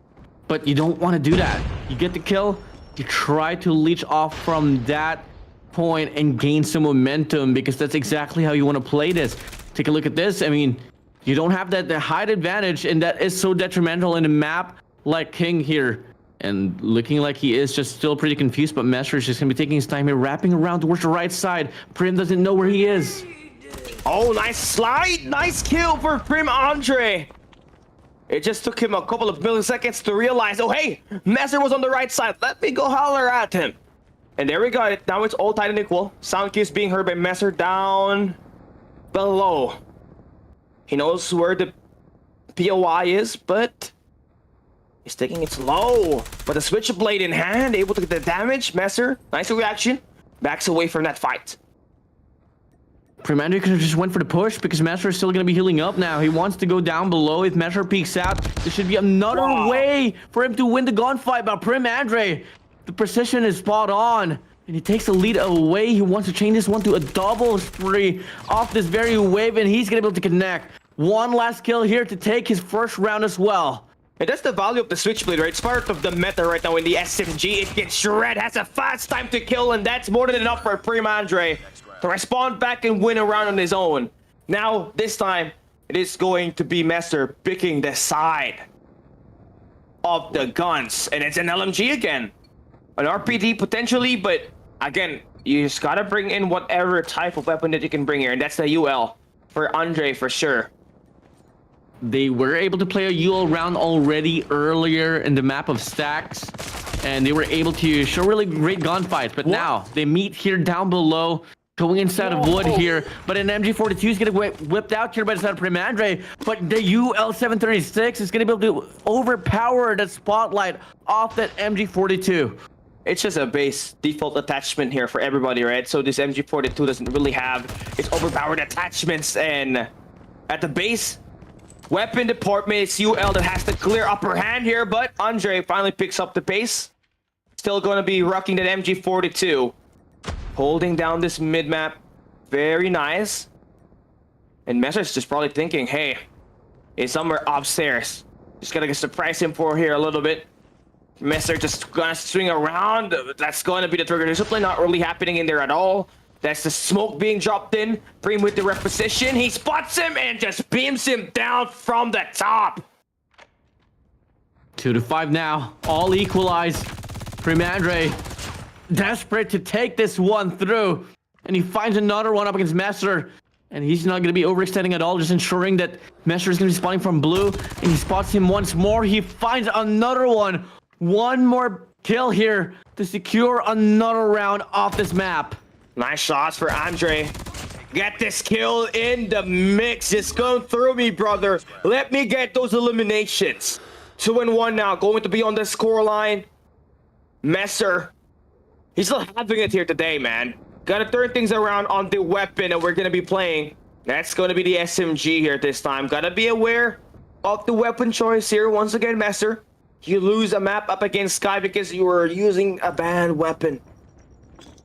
but you don't want to do that. You get the kill, you try to leech off from that point and gain some momentum, because that's exactly how you want to play this. Take a look at this. I mean, you don't have that height advantage, and that is so detrimental in a map like King here. And looking like he is just still pretty confused, but Messer is just going to be taking his time here, wrapping around towards the right side. Prim doesn't know where he is. Oh, nice slide. Nice kill for Prim Andre. It just took him a couple of milliseconds to realize, oh, hey, Messer was on the right side. Let me go holler at him. And there we go. Now it's all tight and equal. Sound cues being heard by Messer down below. He knows where the POI is, but he's taking it slow. But the Switchblade in hand, able to get the damage. Messer, nice reaction. Backs away from that fight. Prim Andre could have just went for the push, because Messer is still going to be healing up now. He wants to go down below. If Messer peeks out, there should be another way for him to win the gunfight. But Prim Andre, the precision is spot on, and he takes the lead away. He wants to chain this one to a double spree off this very wave, and he's going to be able to connect. One last kill here to take his first round as well. And that's the value of the Switchblade, right? It's part of the meta right now in the SMG. It gets shred, has a fast time to kill, and that's more than enough for Prim Andre to respond back and win a round on his own. Now, this time, it is going to be Messer picking the side of the guns. And it's an LMG again. An RPD potentially, but again, you just gotta bring in whatever type of weapon that you can bring here. And that's the UL for Andre for sure. They were able to play a UL round already earlier in the map of Stacks, and they were able to show really great gunfights. But now they meet here down below, going inside of wood here. But an MG42 is going to get whipped out here by the side of Prim Andre. But the UL736 is going to be able to overpower that spotlight off that MG42. It's just a base default attachment here for everybody, right? So this MG42 doesn't really have its overpowered attachments, and at the base weapon department, it's UL that has the clear upper hand here, but Andre finally picks up the pace. Still going to be rocking that MG42. Holding down this mid-map. Very nice. And Messer's just probably thinking, hey, he's somewhere upstairs. Just gotta surprise him for here a little bit. Messer just gonna swing around. That's going to be the trigger discipline. Not really happening in there at all. That's the smoke being dropped in. Prim with the reposition. He spots him and just beams him down from the top. 2-5 now. All equalized. Prim Andre desperate to take this one through. And he finds another one up against Messer. And he's not going to be overextending at all, just ensuring that Messer is going to be spawning from blue. And he spots him once more. He finds another one. One more kill here to secure another round off this map. Nice shots for Andre. Get this kill in the mix. Just going through me, brother. Let me get those eliminations. 2-1 now. Going to be on the scoreline. Messer. He's still having it here today, man. Gotta turn things around on the weapon, and we're gonna be playing. That's gonna be the SMG here this time. Gotta be aware of the weapon choice here. Once again, Messer. You lose a map up against Sky because you were using a banned weapon.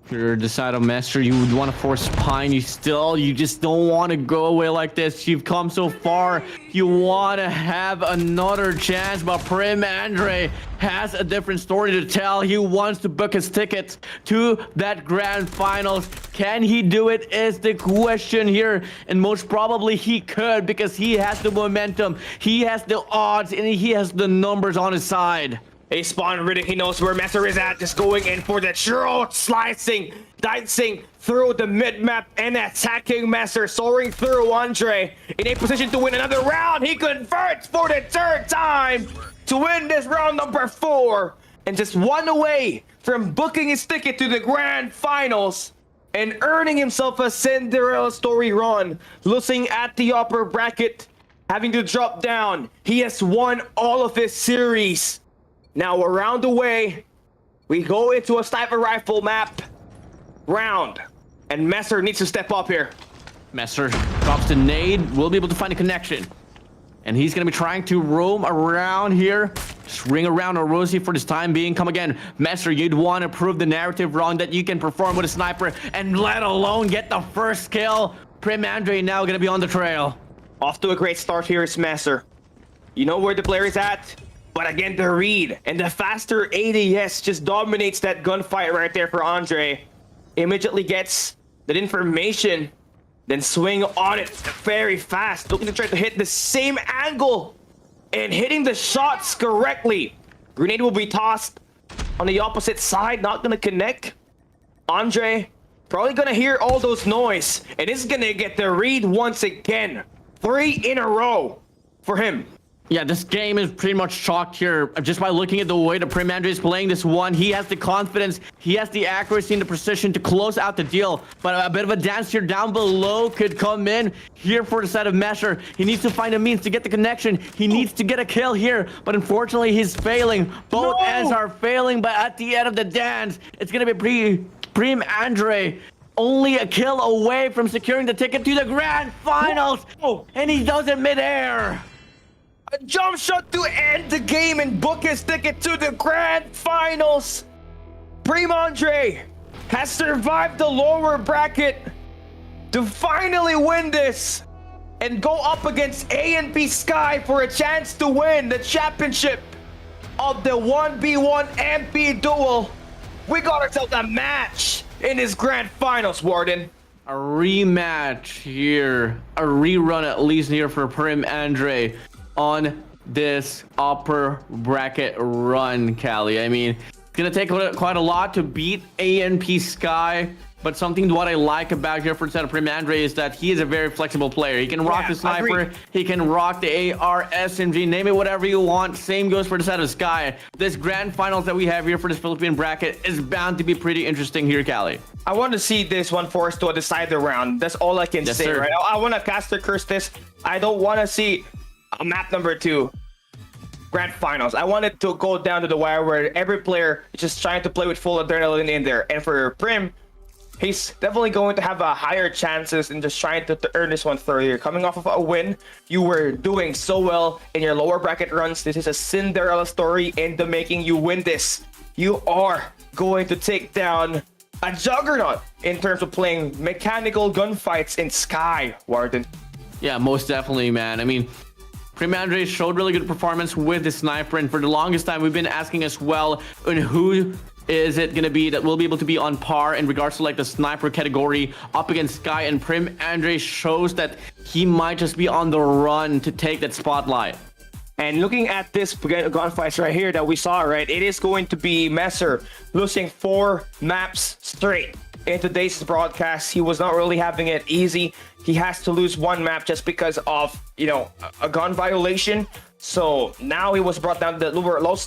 You're the side of Master. You would want to force Pine. You just don't want to go away like this. You've come so far. You want to have another chance, but Prim Andre has a different story to tell. He wants to book his tickets to that grand finals. Can he do it is the question here, and most probably he could, because he has the momentum, he has the odds, and he has the numbers on his side. A spawn Riddick, he knows where Messer is at, just going in for the throat, slicing, dicing through the mid-map and attacking Messer, soaring through Andre in a position to win another round. He converts for the third time to win this round number 4, and just one away from booking his ticket to the grand finals and earning himself a Cinderella story run, losing at the upper bracket, having to drop down. He has won all of his series. Now around the way, we go into a sniper rifle map round, and Messer needs to step up here. Messer drops the nade, will be able to find a connection. And he's going to be trying to roam around here. Just ring around Orosi for this time being. Come again, Messer, you'd want to prove the narrative wrong that you can perform with a sniper, and let alone get the first kill. Prim Andre now going to be on the trail. Off to a great start here is Messer. You know where the player is at? But again, the read and the faster ADS just dominates that gunfight right there for Andre. Immediately gets that information, then swing on it very fast, looking to try to hit the same angle and hitting the shots correctly. Grenade will be tossed on the opposite side, not gonna connect. Andre probably gonna hear all those noise, and is gonna get the read once again. 3 in a row for him. Yeah, this game is pretty much chalked here just by looking at the way that Prim Andre is playing this one. He has the confidence, he has the accuracy and the precision to close out the deal. But a bit of a dance here down below could come in here for the side of Messer. He needs to find a means to get the connection. He needs to get a kill here, but unfortunately he's failing. Both ends are failing, but at the end of the dance, it's gonna be Prim Andre only a kill away from securing the ticket to the grand finals. And he does it midair. A jump shot to end the game and book his ticket to the grand finals. Prim Andre has survived the lower bracket to finally win this and go up against A&P Sky for a chance to win the championship of the 1v1 MP duel. We got ourselves a match in this grand finals, Warden. A rematch here, a rerun at least here for Prim Andre on this upper bracket run, Callie. I mean, it's gonna take quite a lot to beat ANP Sky, but something what I like about here for Senator Prim Andre is that he is a very flexible player. He can rock the sniper, agreed. he can rock the AR, SMG, name it whatever you want. Same goes for the side of Sky. This grand finals that we have here for this Philippine bracket is bound to be pretty interesting here, Callie. I want to see this one forced to a decider round. That's all I can say, sir. right? I want to caster curse this. I don't want to see map number 2 grand finals. I want it to go down to the wire where every player is just trying to play with full adrenaline in there. And for Prim, he's definitely going to have a higher chances in just trying to earn this one through here. Coming off of a win, you were doing so well in your lower bracket runs. This is a Cinderella story in the making. You win this, you are going to take down a juggernaut in terms of playing mechanical gunfights in Sky, Warden. Yeah, most definitely, man. I mean, Prim Andre showed really good performance with the sniper, and for the longest time we've been asking as well on who is it gonna be that will be able to be on par in regards to like the sniper category up against Sky, and Prim Andre shows that he might just be on the run to take that spotlight. And looking at this gunfights right here that we saw, right, it is going to be Messer losing 4 maps straight. In today's broadcast, he was not really having it easy. He has to lose 1 map just because of, you know, a gun violation. So now he was brought down to the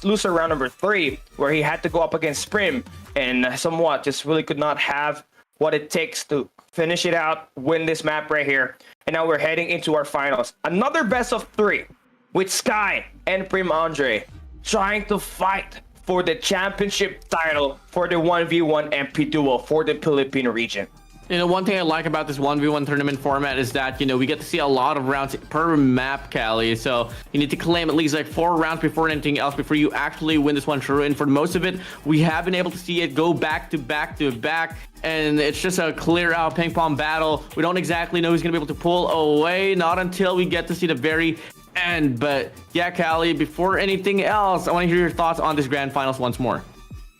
loser round number 3, where he had to go up against Prim and somewhat just really could not have what it takes to finish it out, win this map right here. And now we're heading into our finals. Another best of 3 with Sky and Prim Andre trying to fight for the championship title for the 1v1 MP duel for the Philippine region. You know, one thing I like about this 1v1 tournament format is that, you know, we get to see a lot of rounds per map, Callie. So you need to claim at least like 4 rounds before anything else, before you actually win this one true. And for most of it, we have been able to see it go back to back to back. And it's just a clear out ping pong battle. We don't exactly know who's going to be able to pull away, not until we get to see the very end. But yeah, Callie, before anything else, I want to hear your thoughts on this grand finals once more.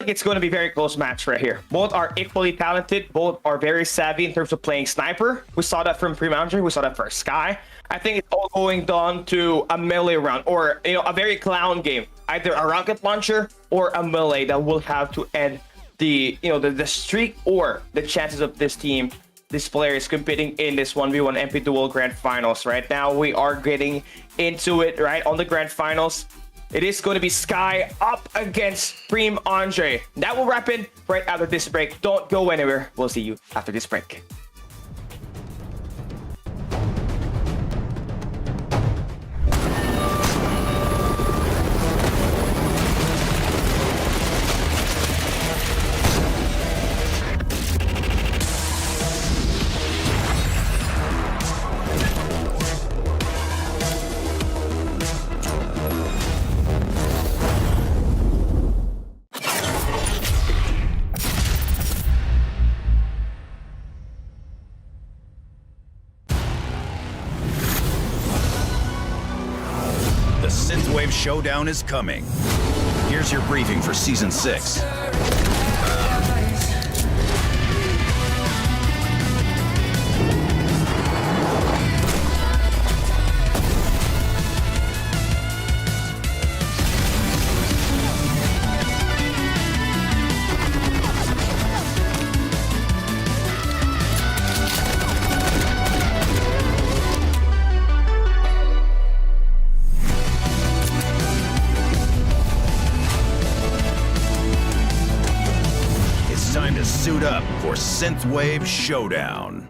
It's going to be a very close match right here. Both are equally talented. Both are very savvy in terms of playing sniper. We saw that from Pre-Mountain. We saw that for Sky. I think it's all going down to a melee round, or a very clown game. Either a rocket launcher or a melee that will have to end the streak or the chances of this team, these players competing in this 1v1 MP Duel Grand Finals. Right now, we are getting into it right on the Grand Finals. It is going to be Sky up against Preem Andre. That will wrap it right after this break. Don't go anywhere. We'll see you after this break. The Synthwave Showdown is coming. Here's your briefing for Season 6. Time to suit up for Synthwave Showdown.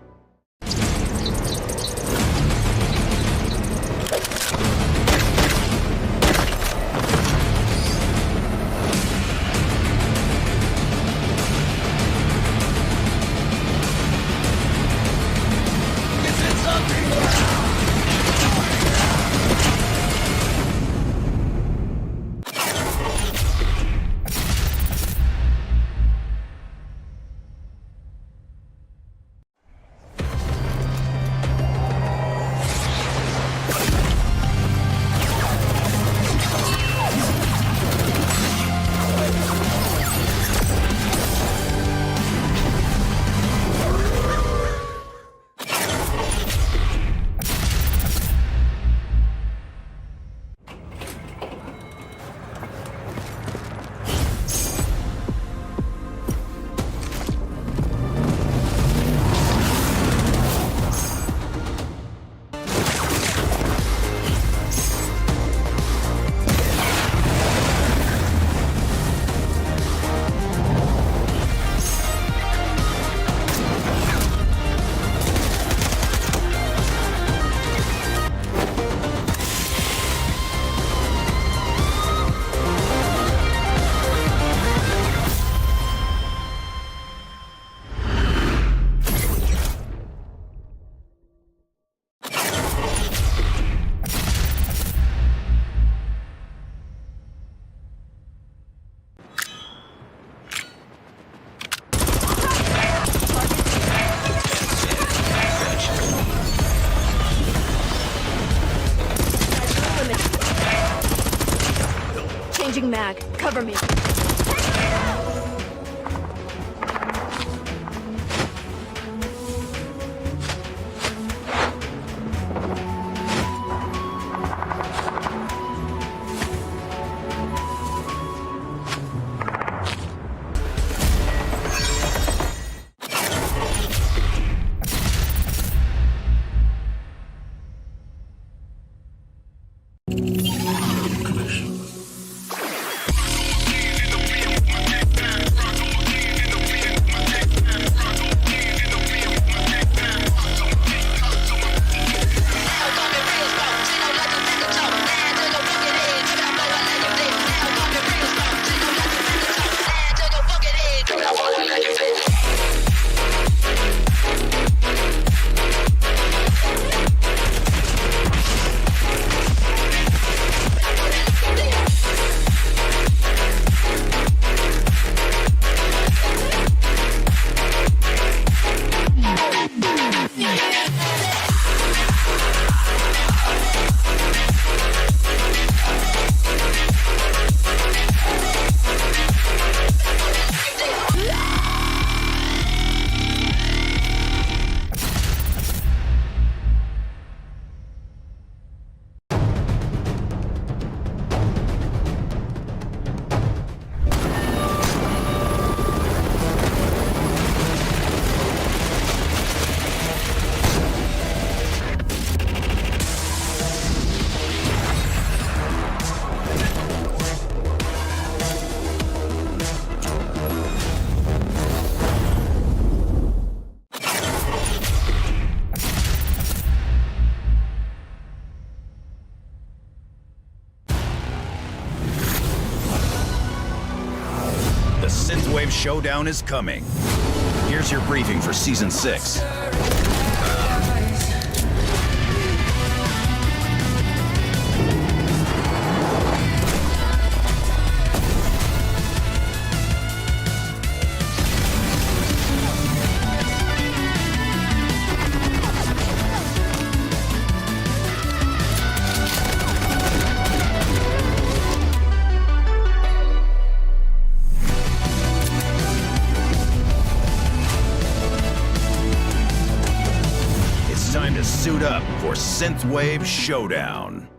Changing mag. Cover me. Synthwave Showdown is coming. Here's your briefing for Season 6. Time to suit up for Synthwave Showdown.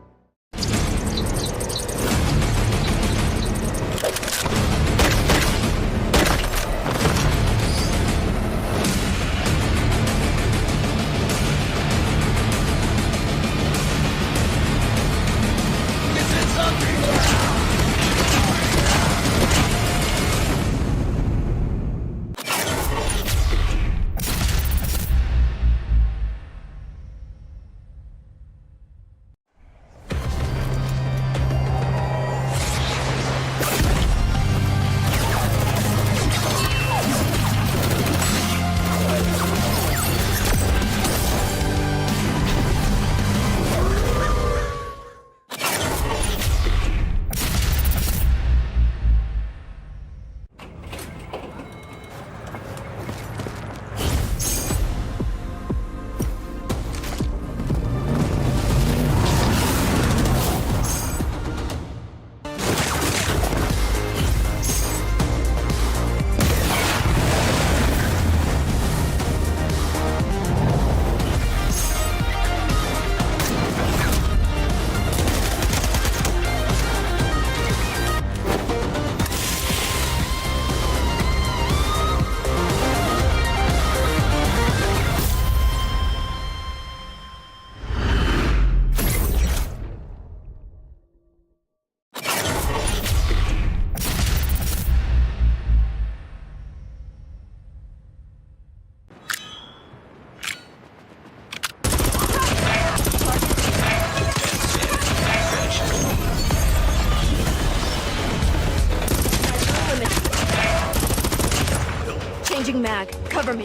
Changing mag. Cover me.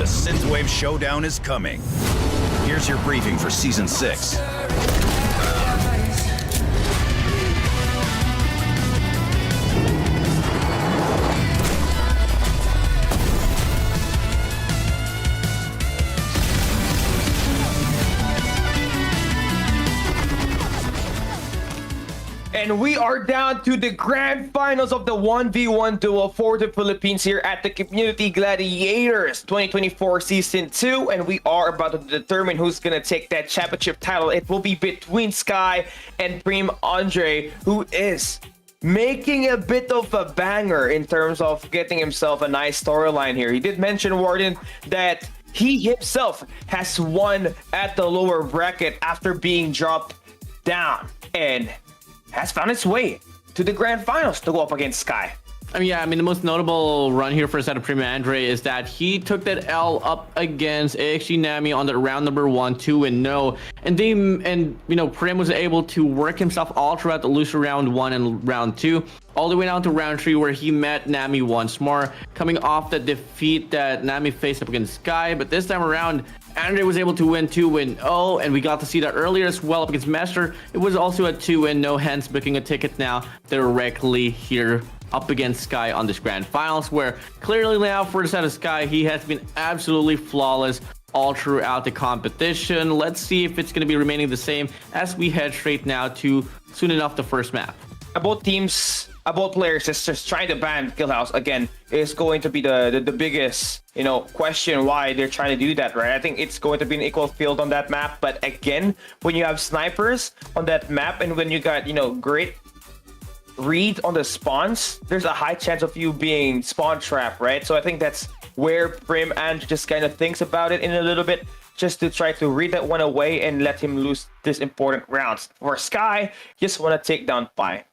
Synthwave Showdown is coming. Here's your briefing for Season 6. And we are down to the grand finals of the 1v1 duel for the Philippines here at the Community Gladiators 2024 Season 2. And we are about to determine who's going to take that championship title. It will be between Sky and Prim Andre, who is making a bit of a banger in terms of getting himself a nice storyline here. He did mention, Warden, that he himself has won at the lower bracket after being dropped down and has found its way to the grand finals to go up against Sky. I mean, the most notable run here for Set of Prima Andre is that he took that L up against AXG Nami on the round number 1, 2-0, and Prim was able to work himself all throughout the loser round 1 and round 2, all the way down to round 3 where he met Nami once more, coming off the defeat that Nami faced up against Sky. But this time around, Andre was able to win 2-0, and we got to see that earlier as well up against Master. It was also a 2-0, hence booking a ticket now directly here up against Sky on this grand finals, where clearly now for the side of Sky, he has been absolutely flawless all throughout the competition. Let's see if it's going to be remaining the same as we head straight now to soon enough the first map. Both players is just trying to ban Killhouse again is going to be the biggest question why they're trying to do that, right? I think it's going to be an equal field on that map, but again, when you have snipers on that map and when you got great read on the spawns, there's a high chance of you being spawn trapped, right? So I think that's where Prim and just kind of thinks about it in a little bit, just to try to read that one away and let him lose this important rounds. For Sky, just want to take down Pi.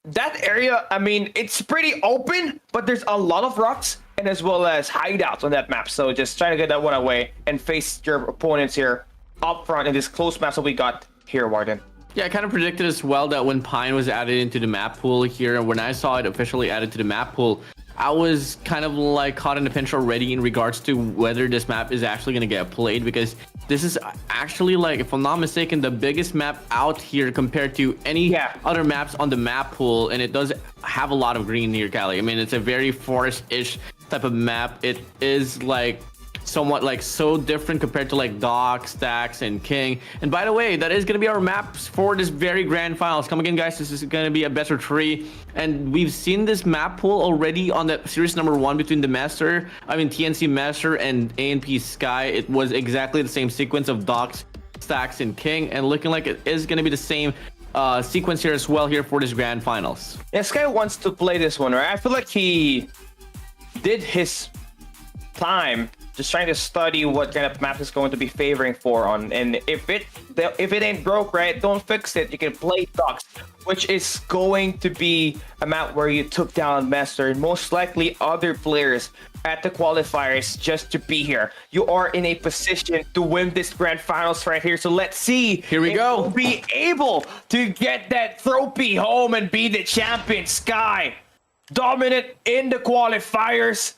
That area, I mean, it's pretty open, but there's a lot of rocks and as well as hideouts on that map. So just trying to get that one away and face your opponents here up front in this close map that we got here, Warden. Yeah, I kind of predicted as well that when Pine was added into the map pool here, and when I saw it officially added to the map pool, I was kind of like caught in the pinch already in regards to whether this map is actually going to get played, because this is actually, like, if I'm not mistaken, the biggest map out here compared to any other maps on the map pool, and it does have a lot of green here, Callie. I mean, it's a very forest-ish type of map. It is like somewhat like so different compared to like Doc, Stacks, and King. And by the way, that is going to be our maps for this very grand finals. Come again, guys, this is going to be a better 3, and we've seen this map pool already on the series number 1 between the TNC Master and ANP Sky. It was exactly the same sequence of Docs, Stacks, and King, and looking like it is going to be the same sequence here as well here for this grand finals. Yeah, Sky wants to play this one, right? I feel like he did his time just trying to study what kind of map is going to be favoring for on, and if it ain't broke, right, don't fix it. You can play Docs, which is going to be a map where you took down Master and most likely other players at the qualifiers just to be here. You are in a position to win this grand finals right here, so let's see. Here we go. We'll be able to get that trophy home and be the champion. Sky dominant in the qualifiers,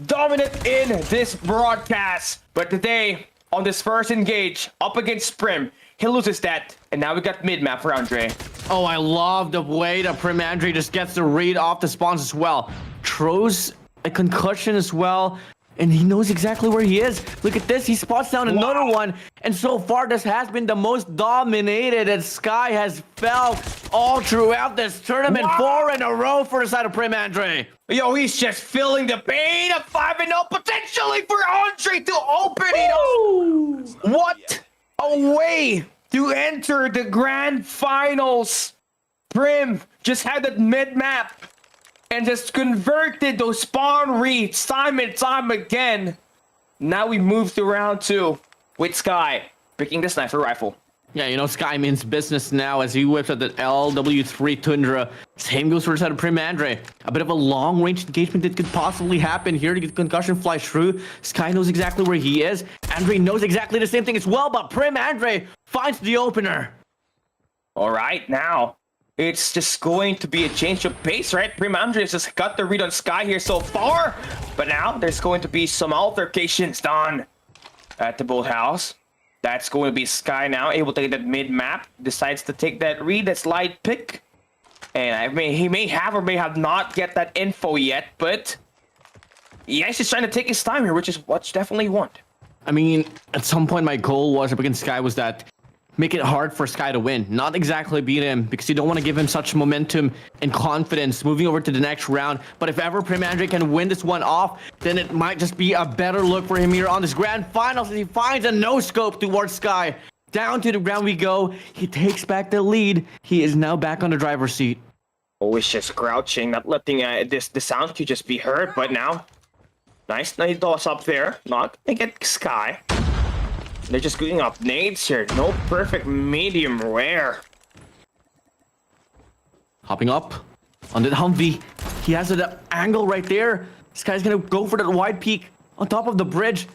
dominant in this broadcast, but today on this first engage up against Prim, he loses that, and now we got mid map for Andre. Oh, I love the way that Prim Andre just gets the read off the spawns as well, throws a concussion as well, and he knows exactly where he is. Look at this, he spots down another one, and so far this has been the most dominated that Sky has felt all throughout this tournament. 4 in a row for the side of Prim Andre. Yo, he's just feeling the pain of 5-0 potentially for Andre to open it up. What a way to enter the grand finals. Prim just had that mid map and just converted those spawn reads time and time again. Now we move to round 2 with Sky picking the sniper rifle. Yeah, Sky means business now as he whips at the LW3 Tundra. Same goes for the side of Prim Andre. A bit of a long-range engagement that could possibly happen here to get concussion fly through. Sky knows exactly where he is. Andre knows exactly the same thing as well, but Prim Andre finds the opener. All right, now it's just going to be a change of pace, right? Prim Andre has just got the read on Sky here so far, but now there's going to be some altercations done at the boathouse. That's going to be Sky now, able to get that mid-map, decides to take that read, that slide pick. And I mean, he may have or may have not get that info yet, but yeah, he's just trying to take his time here, which is what you definitely want. I mean, at some point my goal was up against Sky was that make it hard for Sky to win. Not exactly beat him, because you don't want to give him such momentum and confidence moving over to the next round. But if ever Prim Andre can win this one off, then it might just be a better look for him here on this grand finals as he finds a no-scope towards Sky. Down to the ground we go. He takes back the lead. He is now back on the driver's seat. Always just crouching, not letting the sound cue just be heard, but now... Nice toss up there. Not gonna get Sky. They're just going up nades here. No perfect medium rare. Hopping up on the Humvee. He has an angle right there. This guy's gonna go for that wide peak on top of the bridge.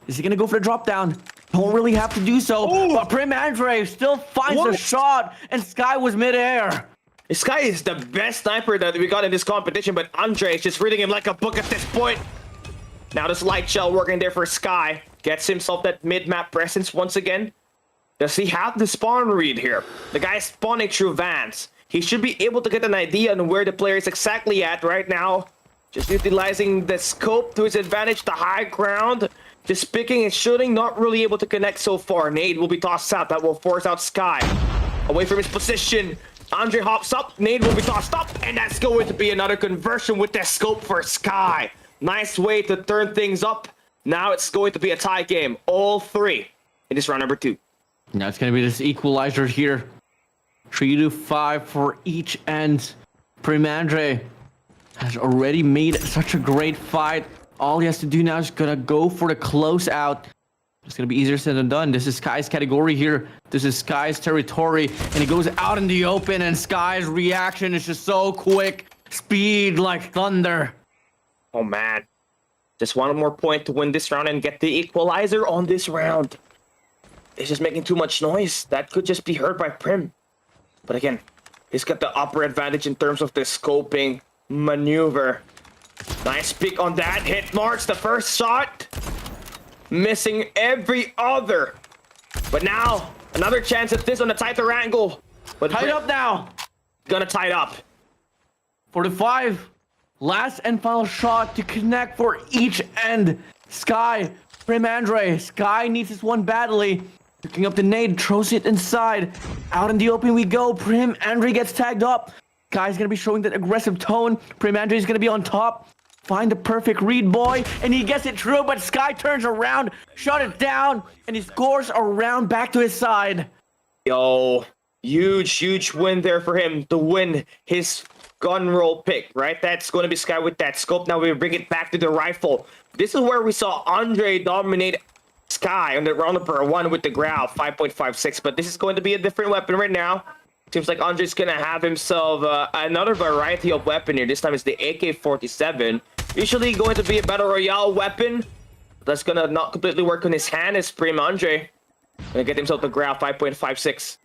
Is he gonna go for the drop down? Don't really have to do so. Ooh. But Prim Andre still finds a shot, and Sky was midair. Sky is the best sniper that we got in this competition, but Andre is just reading him like a book at this point. Now this light shell working there for Sky. Gets himself that mid-map presence once again. Does he have the spawn read here? The guy's spawning through vans. He should be able to get an idea on where the player is exactly at right now. Just utilizing the scope to his advantage, the high ground. Just picking and shooting, not really able to connect so far. Nade will be tossed out. That will force out Sky. Away from his position. Andre hops up. Nade will be tossed up. And that's going to be another conversion with the scope for Sky. Nice way to turn things up. Now it's going to be a tie game. All three in this round number 2. Now it's going to be this equalizer here. 3-5 for each end. Prim Andre has already made such a great fight. All he has to do now is gonna go for the closeout. It's gonna be easier said than done. This is Sky's category here. This is Sky's territory. And he goes out in the open, and Sky's reaction is just so quick. Speed like thunder. Oh man. Just one more point to win this round and get the equalizer on this round. It's just making too much noise. That could just be heard by Prim. But again, he's got the upper advantage in terms of the scoping maneuver. Nice pick on that. Hit marks the first shot. Missing every other. But now, another chance at this on a tighter angle. But tied up now. Gonna tie it up. 45. Last and final shot to connect for each end. Sky, Prim Andre. Sky needs this one badly. Picking up the nade, throws it inside. Out in the open we go. Prim Andre gets tagged up. Sky's gonna be showing that aggressive tone. Prim Andre is gonna be on top. Find the perfect read, boy. And he gets it through, but Sky turns around, shut it down, and he scores a round back to his side. Yo, huge win there for him to win his gun roll pick, right? That's going to be Sky with that scope. Now we bring it back to the rifle. This is where we saw Andre dominate Sky on the round number 1 with the growl, 5.56. But this is going to be a different weapon right now. Seems like Andre's going to have himself another variety of weapon here. This time it's the AK-47. Usually going to be a Battle Royale weapon. That's going to not completely work on his hand. It's Prim Andre going to get himself the growl, 5.56.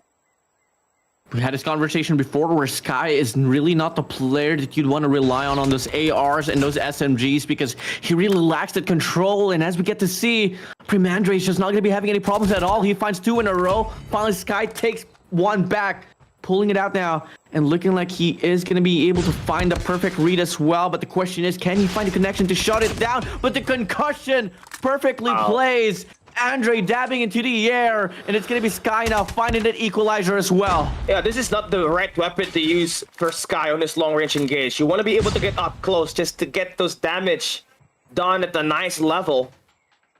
We had this conversation before where Sky is really not the player that you'd want to rely on those ARs and those SMGs because he really lacks the control. And as we get to see, Prim Andre is just not going to be having any problems at all. He finds 2 in a row. Finally, Sky takes 1 back, pulling it out now and looking like he is going to be able to find the perfect read as well. But the question is, can he find a connection to shut it down? But the concussion perfectly plays. Andre dabbing into the air, and it's gonna be Sky now finding that equalizer as well. Yeah, this is not the right weapon to use for Sky on this long-range engage. You want to be able to get up close just to get those damage done at a nice level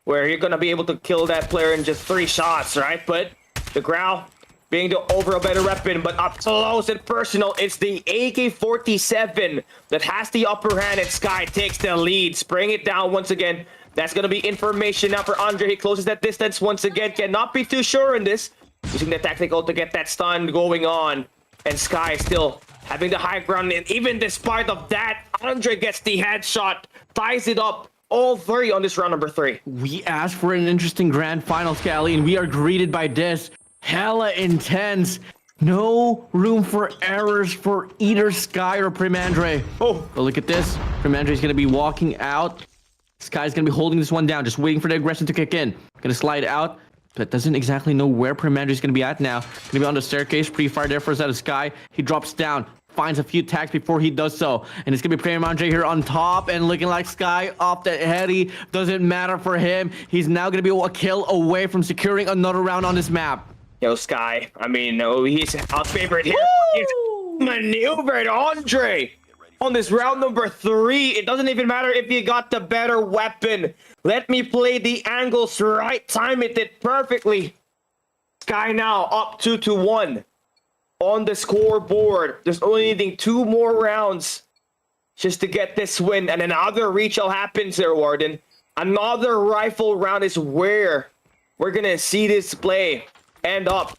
where you're gonna be able to kill that player in just 3 shots, right? But the growl being the overall better weapon, but up close and personal, it's the AK-47 that has the upper hand, and Sky takes the lead, spraying it down once again. That's going to be information now for Andre. He closes that distance once again. Cannot be too sure in this. Using the tactical to get that stun going on. And Sky still having the high ground. And even despite of that, Andre gets the headshot. Ties it up. All 3 on this round number 3. We asked for an interesting grand final, Scally, and we are greeted by this. Hella intense. No room for errors for either Sky or Prim Andre. Oh, but look at this. Prim Andre is going to be walking out. Sky's gonna be holding this one down, just waiting for the aggression to kick in. Gonna slide out, but doesn't exactly know where Prim Andre is gonna be at now. Gonna be on the staircase, pre-fire there for out of Sky. He drops down, finds a few tags before he does so. And it's gonna be Prim Andre here on top and looking like Sky off the heady. Doesn't matter for him. He's now gonna be a kill away from securing another round on this map. Yo, Sky. I mean, no, he's our favorite here. He's maneuvered Andre on this round number 3. It doesn't even matter if you got the better weapon. Let me play the angles right. Time it perfectly. Sky now up 2-1 on the scoreboard. There's only needing 2 more rounds just to get this win. And another retail happens there, Warden. Another rifle round is where we're going to see this play end up.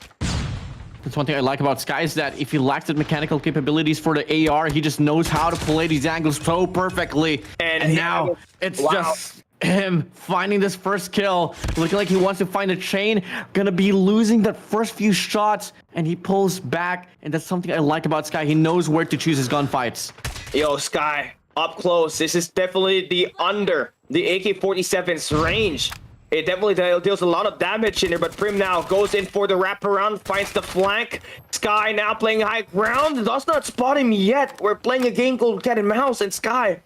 That's one thing I like about Sky is that if he lacks the mechanical capabilities for the AR, he just knows how to play these angles so perfectly. And now it's just him finding this first kill, looking like he wants to find a chain, gonna be losing the first few shots, and he pulls back, and that's something I like about Sky. He knows where to choose his gunfights. Yo, Sky, up close. This is definitely the under the AK-47's range. It definitely deals a lot of damage in there, but Prim now goes in for the wraparound, finds the flank. Sky now playing high ground, does not spot him yet. We're playing a game called Cat and Mouse, and Sky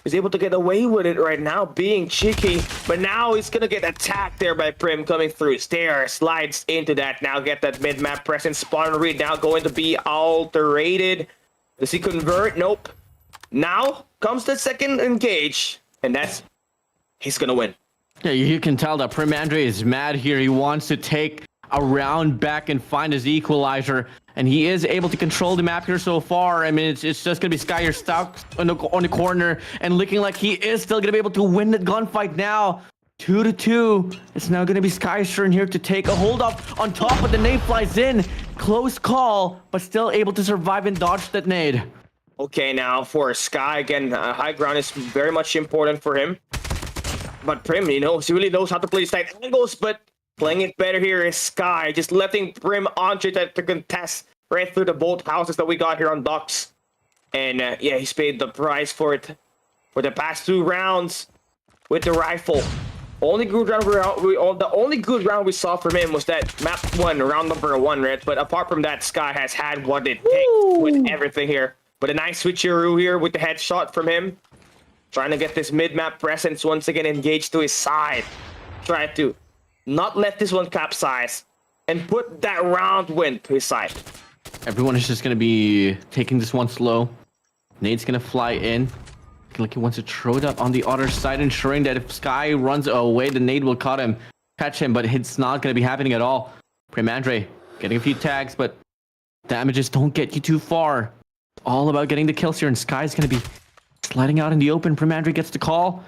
is able to get away with it right now, being cheeky. But now he's gonna get attacked there by Prim coming through. Stair slides into that. Now get that mid-map presence. Spawn read now going to be alterated. Does he convert? Nope. Now comes the second engage, and he's gonna win. Yeah, you can tell that Prim Andre is mad here. He wants to take a round back and find his equalizer, and he is able to control the map here so far. I mean, it's just gonna be Sky here stuck on the corner and looking like he is still gonna be able to win the gunfight now. 2-2. It's now gonna be Sky's turn here to take a hold up on top, but the nade flies in. Close call, but still able to survive and dodge that nade. Okay, now for Sky again, high ground is very much important for him. But Prim, he really knows how to play these tight angles, but playing it better here is Sky. Just letting Prim Andre to contest right through the both houses that we got here on Docks. And yeah, he's paid the price for it for the past 2 rounds with the rifle. The only good round we saw from him was that map 1, round number 1, right? But apart from that, Sky has had what it takes with everything here. But a nice switcheroo here with the headshot from him. Trying to get this mid-map presence once again engaged to his side. Try to not let this one capsize and put that round win to his side. Everyone is just going to be taking this one slow. Nade's going to fly in. Looking like he wants to throw it up on the other side, ensuring that if Sky runs away, the nade will catch him, but it's not going to be happening at all. Prim Andre getting a few tags, but damages don't get you too far. It's all about getting the kills here, and Sky's going to be sliding out in the open. Prim Andre gets the call.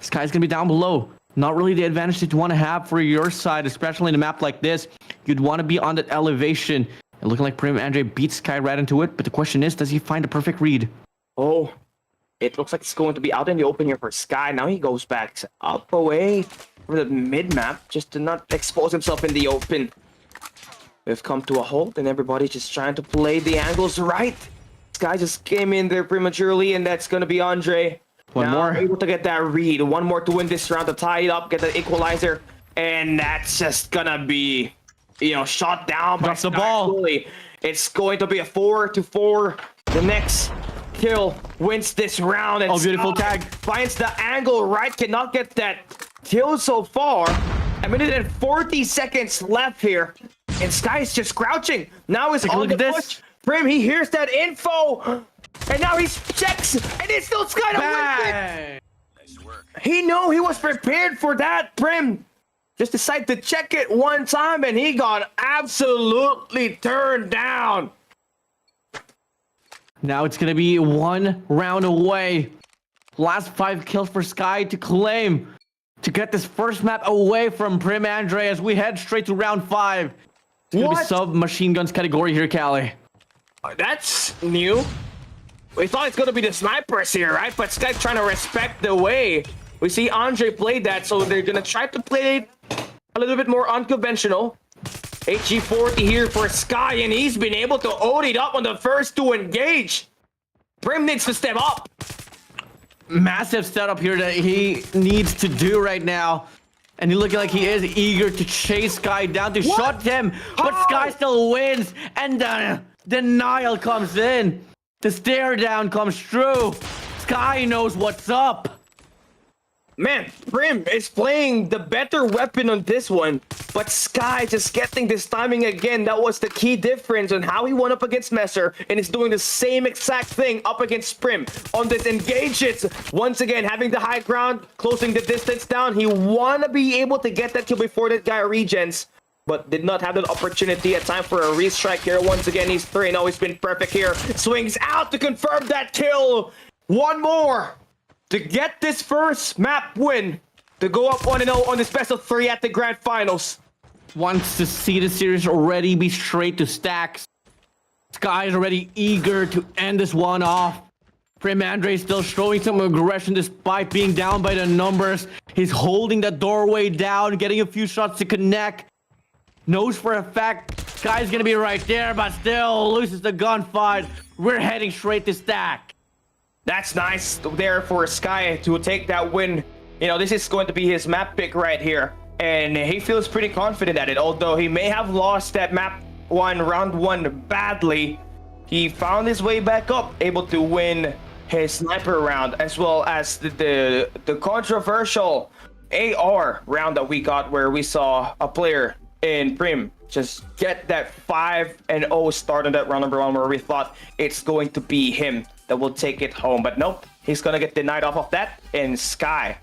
Sky's gonna be down below. Not really the advantage that you want to have for your side, especially in a map like this. You'd want to be on that elevation. And looking like Prim Andre beats Sky right into it. But the question is, does he find a perfect read? Oh, it looks like it's going to be out in the open here for Sky. Now he goes back up away from the mid-map just to not expose himself in the open. We've come to a halt and everybody's just trying to play the angles right. Sky just came in there prematurely, and that's going to be Andre. One more. Able to get that read. One more to win this round to tie it up, get the equalizer. And that's just going to be, shot down by Drops the ball. Fully. It's going to be a 4-4. The next kill wins this round. And beautiful Sky tag. finds the angle right. Cannot get that kill so far. 1:40 seconds left here. And Sky's just crouching. Now he's on the push. Prim, he hears that info, and now he checks, and it's still Sky to win it. Nice work. He knew he was prepared for that. Prim just decided to check it one time, and he got absolutely turned down. Now it's going to be 1 round away. Last 5 kills for Sky to claim, to get this first map away from Prim Andre as we head straight to round 5. It's going to be submachine guns category here, Callie. That's new. We thought it's going to be the snipers here, right? But Sky's trying to respect the way we see Andre play that, so they're going to try to play it a little bit more unconventional. HG40 here for Sky, and he's been able to OD it up on the first 2 engage. Prim needs to step up. Massive setup here that he needs to do right now. And he's looking like he is eager to chase Sky down to shut him. But Sky still wins, and the denial comes in. The stare down comes true. Sky knows what's up. Man, Prim is playing the better weapon on this one, but Sky just getting this timing again. That was the key difference on how he won up against Messer, and is doing the same exact thing up against Prim on this engage. It's once again having the high ground, closing the distance down. He wanna be able to get that kill before that guy regens, but did not have that opportunity. A time for a restrike here. Once again, he's 3-0. He's been perfect here. Swings out to confirm that kill. One more to get this first map win, to go up 1-0 on this best of 3 at the grand finals. Wants to see the series already be straight to stacks. Sky is already eager to end this one off. Prim Andre still showing some aggression despite being down by the numbers. He's holding the doorway down, getting a few shots to connect. Knows for a fact Sky's gonna be right there, but still loses the gunfight. We're heading straight to stack. That's nice there for Sky to take that win. You know, this is going to be his map pick right here, and he feels pretty confident at it. Although he may have lost that map round one badly, he found his way back up, able to win his sniper round, as well as the controversial AR round that we got, where we saw a player in Prim just get that 5-0 start on that round number 1, where we thought it's going to be him that will take it home. But nope, he's gonna get denied off of that. And Sky,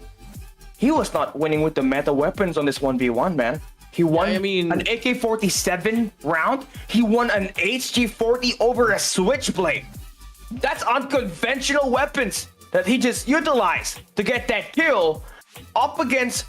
he was not winning with the meta weapons on this 1v1, man. He won an AK-47 round. He won an HG40 over a Switchblade. That's unconventional weapons that he just utilized to get that kill up against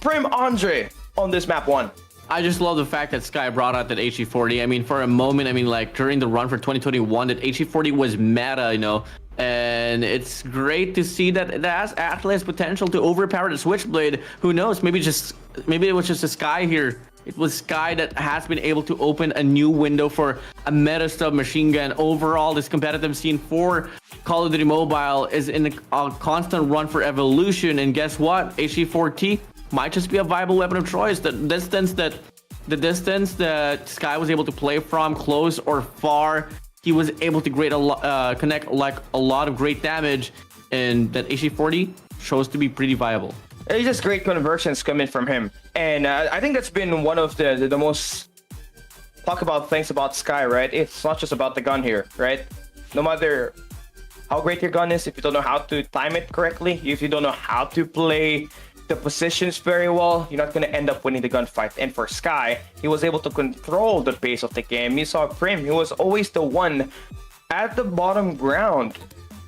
Prim Andre on this map 1. I just love the fact that Sky brought out that HE40. I mean, for a moment, I mean, like during the run for 2021, that HE40 was meta, you know, and it's great to see that it has Atlas potential to overpower the Switchblade. Who knows? Maybe it was just a Sky here. It was Sky that has been able to open a new window for a meta submachine gun. Overall, this competitive scene for Call of Duty Mobile is in a constant run for evolution. And guess what? HE40 might just be a viable weapon of choice. The distance that Sky was able to play from, close or far, he was able to connect like a lot of great damage, and that HE40 shows to be pretty viable. It's just great conversions coming from him, and I think that's been one of the most talk about things about Sky, right? It's not just about the gun here, right? No matter how great your gun is, if you don't know how to time it correctly, if you don't know how to play the positions very well, you're not going to end up winning the gunfight. And for Sky, he was able to control the pace of the game. You saw Prim, he was always the one at the bottom ground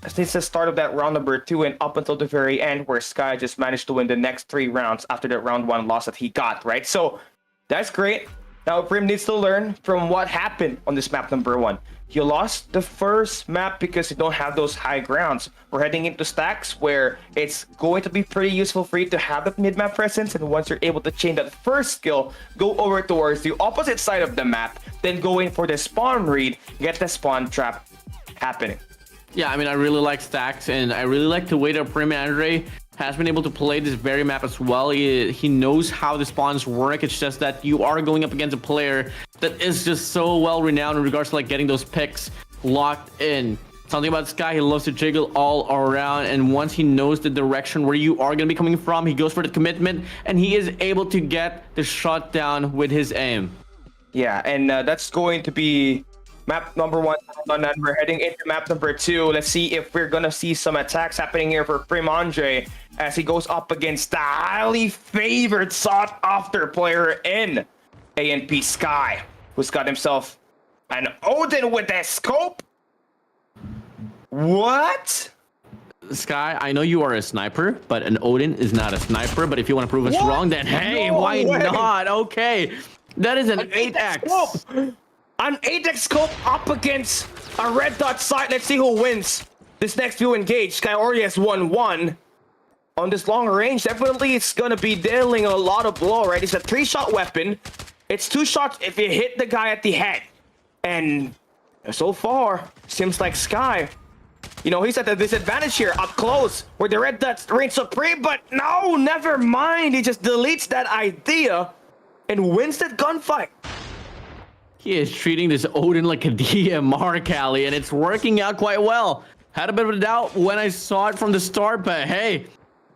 since the start of that round number 2 and up until the very end, where Sky just managed to win the next 3 rounds after that round 1 loss that he got, right? So that's great. Now Prim needs to learn from what happened on this map number 1. You lost the first map because you don't have those high grounds. We're heading into stacks where it's going to be pretty useful for you to have that mid-map presence, and once you're able to chain that first skill, go over towards the opposite side of the map, then go in for the spawn read, get the spawn trap happening. Yeah, I mean, I really like stacks, and I really like the way that Prim Andre has been able to play this very map as well. He knows how the spawns work. It's just that you are going up against a player that is just so well renowned in regards to like getting those picks locked in. Something about Sky, he loves to jiggle all around, and once he knows the direction where you are going to be coming from, he goes for the commitment, and he is able to get the shot down with his aim. Yeah, and that's going to be map number 1, and we're heading into map number 2. Let's see if we're gonna see some attacks happening here for Prim Andre as he goes up against the highly favored, sought-after player in ANP Sky, who's got himself an Odin with a scope. What? Sky, I know you are a sniper, but an Odin is not a sniper. But if you want to prove us wrong, then hey, No why way. not? Okay, that is an 8x. Scope. An 8x scope up against a red dot site. Let's see who wins this next few engage. Sky already has 1-1 on this long range. Definitely it's gonna be dealing a lot of blow, right? It's a 3-shot weapon. It's 2 shots if you hit the guy at the head. And so far, seems like Sky, you know, he's at a disadvantage here up close where the red dots reign supreme, but no, never mind. He just deletes that idea and wins that gunfight. He is treating this Odin like a DMR, Callie, and it's working out quite well. Had a bit of a doubt when I saw it from the start, but hey,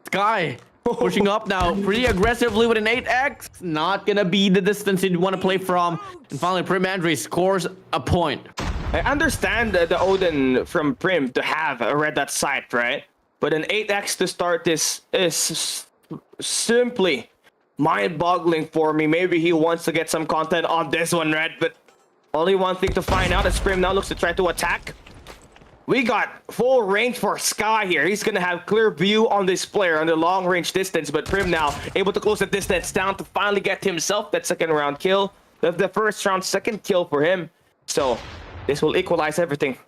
Sky Pushing up now pretty aggressively with an 8x. Not gonna be the distance you want to play from. And finally, Prim Andre scores a point. I understand the Odin from Prim to have a red dot sight, right? But an 8x to start this is simply mind-boggling for me. Maybe he wants to get some content on this one, right? But only one thing to find out is Prim now looks to try to attack. We got full range for Sky here. He's gonna have clear view on this player on the long range distance, but Prim now able to close the distance down to finally get himself that second round kill. The first round second kill for him. So this will equalize everything.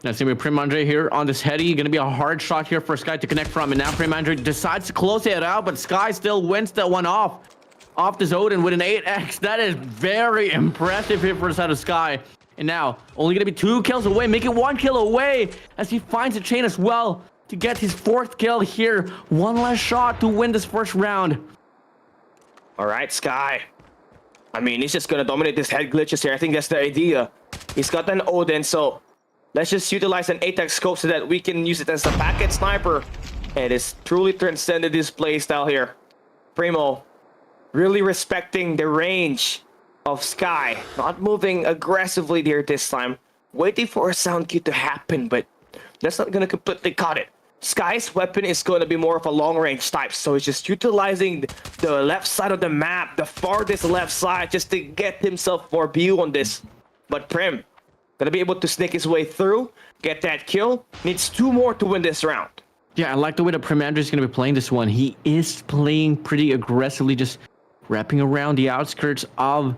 That's gonna be Prim Andre here on this heady. Gonna be a hard shot here for Sky to connect from, and now Prim Andre decides to close it out, but Sky still wins that one off this Odin with an 8x. That is very impressive here for the side of Sky. And now, only going to be 2 kills away, making 1 kill away as he finds a chain as well to get his 4th kill here. One last shot to win this first round. All right, Sky. I mean, he's just going to dominate this head glitches here. I think that's the idea. He's got an Odin, so let's just utilize an 8x scope so that we can use it as a packet sniper. And it's truly transcended this play style here. Primo really respecting the range of Sky, not moving aggressively there this time, waiting for a sound cue to happen, but that's not gonna completely cut it. Sky's weapon is going to be more of a long range type, so he's just utilizing the left side of the map, the farthest left side, just to get himself more view on this. But Prim gonna be able to sneak his way through, get that kill. Needs 2 more to win this round. Yeah, I like the way that Prim Andre is gonna be playing this one. He is playing pretty aggressively, just wrapping around the outskirts of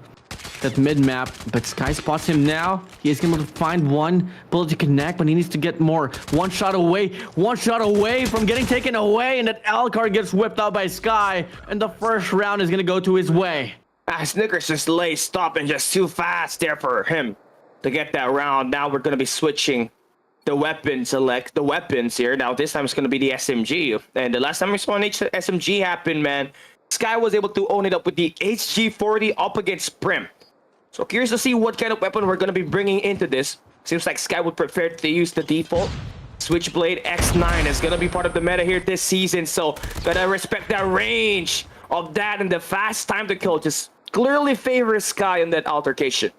that mid-map, but Sky spots him now. He is able to find one bullet to connect, but he needs to get more. One shot away from getting taken away, and that L card gets whipped out by Sky, and the first round is gonna go to his way. Snickers just lay stopping just too fast there for him to get that round. Now we're gonna be switching the weapons here. Now this time it's gonna be the SMG, and the last time we saw an SMG happen, man, Sky was able to own it up with the HG40 up against Prim. So curious to see what kind of weapon we're going to be bringing into this. Seems like Sky would prefer to use the default Switchblade X9. Is going to be part of the meta here this season. So gotta respect that range of that, and the fast time to kill just clearly favors Sky in that altercation.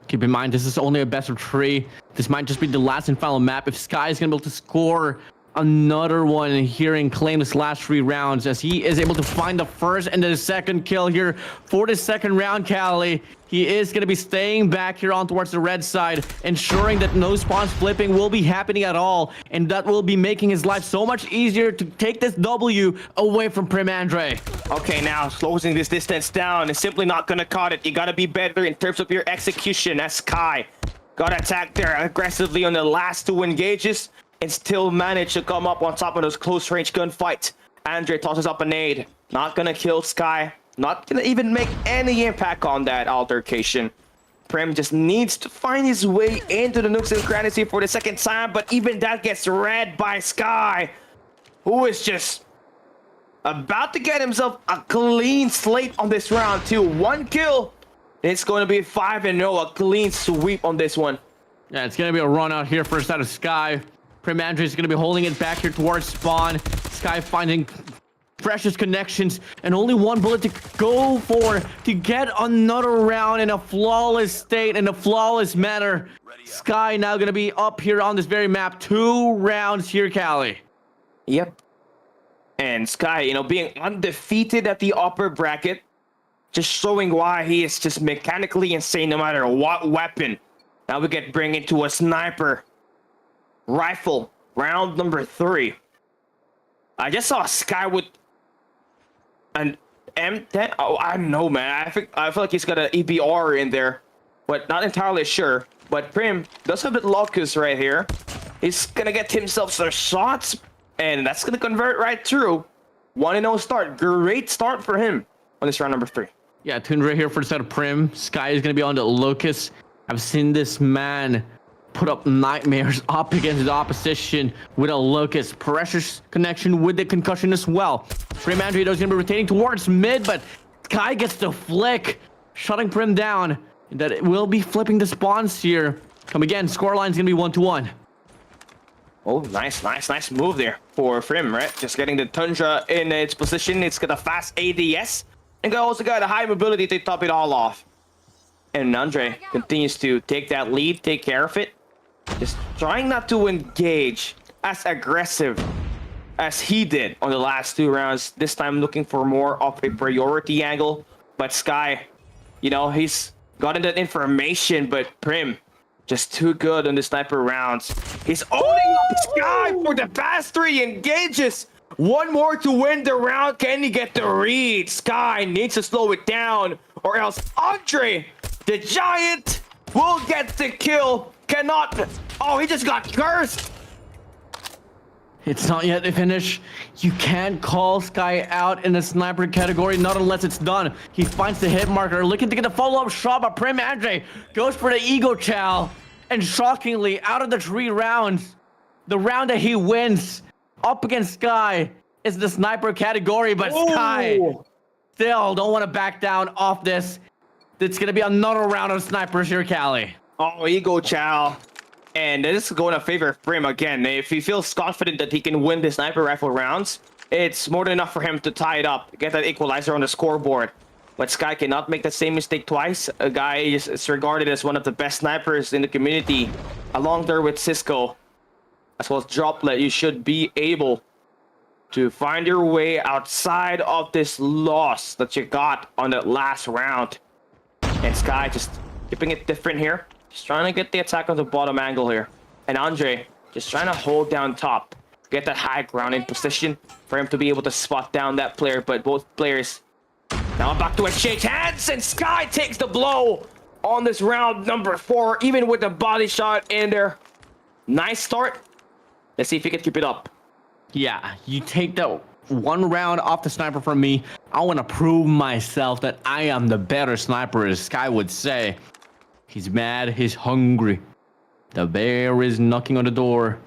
Keep in mind, this is only a best of 3. This might just be the last and final map. If Sky is going to be able to score another one here and claim this last 3 rounds, as he is able to find the first and the second kill here for the second round, Cali. He is going to be staying back here on towards the red side, ensuring that no spawns flipping will be happening at all, and that will be making his life so much easier to take this W away from Prim Andre. Okay, now closing this distance down is simply not going to cut it. You got to be better in terms of your execution as Sky got attacked there aggressively on the last 2 engages, and still managed to come up on top of those close range gunfights. Andre tosses up a nade. Not gonna kill Sky. Not gonna even make any impact on that altercation. Prim just needs to find his way into the nooks and crannies here for the second time, but even that gets read by Sky, who is just about to get himself a clean slate on this round too. 1 kill. It's going to be 5-0, a clean sweep on this one. Yeah, it's gonna be a run out here for the side of Sky. Prim Andre is going to be holding it back here towards spawn. Sky finding precious connections and only 1 bullet to go for to get another round in a flawless state, in a flawless manner. Sky now going to be up here on this very map. 2 rounds here, Cali. Yep. And Sky, you know, being undefeated at the upper bracket, just showing why he is just mechanically insane no matter what weapon. Now we get bring into a sniper rifle, round number 3. I just saw Sky with an M10. Oh, I don't know, man. I feel like he's got an EBR in there, but not entirely sure. But Prim does have a locus right here. He's gonna get himself some shots, and that's gonna convert right through. 1-0 start. Great start for him on this round number 3. Yeah, Tundra here for the side of Prim. Sky is gonna be on the locus. I've seen this man put up nightmares up against the opposition with a locust. Precious connection with the concussion as well. Prim Andre is going to be rotating towards mid, but Sky gets the flick, shutting Prim down. That it will be flipping the spawns here. Come again, scoreline is going to be 1-1. Oh, nice move there for Frim, right? Just getting the Tundra in its position. It's got a fast ADS. And also got a high mobility to top it all off. And Andre continues to take that lead, take care of it. Just trying not to engage as aggressive as he did on the last 2 rounds. This time looking for more of a priority angle. But Sky, you know, he's gotten that information, but Prim just too good on the sniper rounds. He's owning up Sky for the past 3 engages. One more to win the round. Can he get the read? Sky needs to slow it down, or else Andre, the giant, will get the kill. Cannot. Oh, he just got cursed. It's not yet the finish. You can't call Sky out in the sniper category, not unless it's done. He finds the hit marker, looking to get a follow-up shot, but Prim Andre goes for the ego chow. And shockingly, out of the 3 rounds, the round that he wins up against Sky is the sniper category, but Sky still don't want to back down off this. It's going to be another round of snipers here, Callie. Oh, ego chow. And this is going to favor Prim again. If he feels confident that he can win the sniper rifle rounds, it's more than enough for him to tie it up, get that equalizer on the scoreboard. But Sky cannot make the same mistake twice. A guy is regarded as one of the best snipers in the community, along there with Cisco, as well as Droplet. You should be able to find your way outside of this loss that you got on that last round. And Sky just keeping it different here. Just trying to get the attack on the bottom angle here. And Andre just trying to hold down top. Get that high ground in position for him to be able to spot down that player. But both players now back to exchange hands. And Sky takes the blow on this round number 4. Even with the body shot in there. Nice start. Let's see if he can keep it up. Yeah, you take that 1 round off the sniper from me. I want to prove myself that I am the better sniper, as Sky would say. He's mad, he's hungry. The bear is knocking on the door.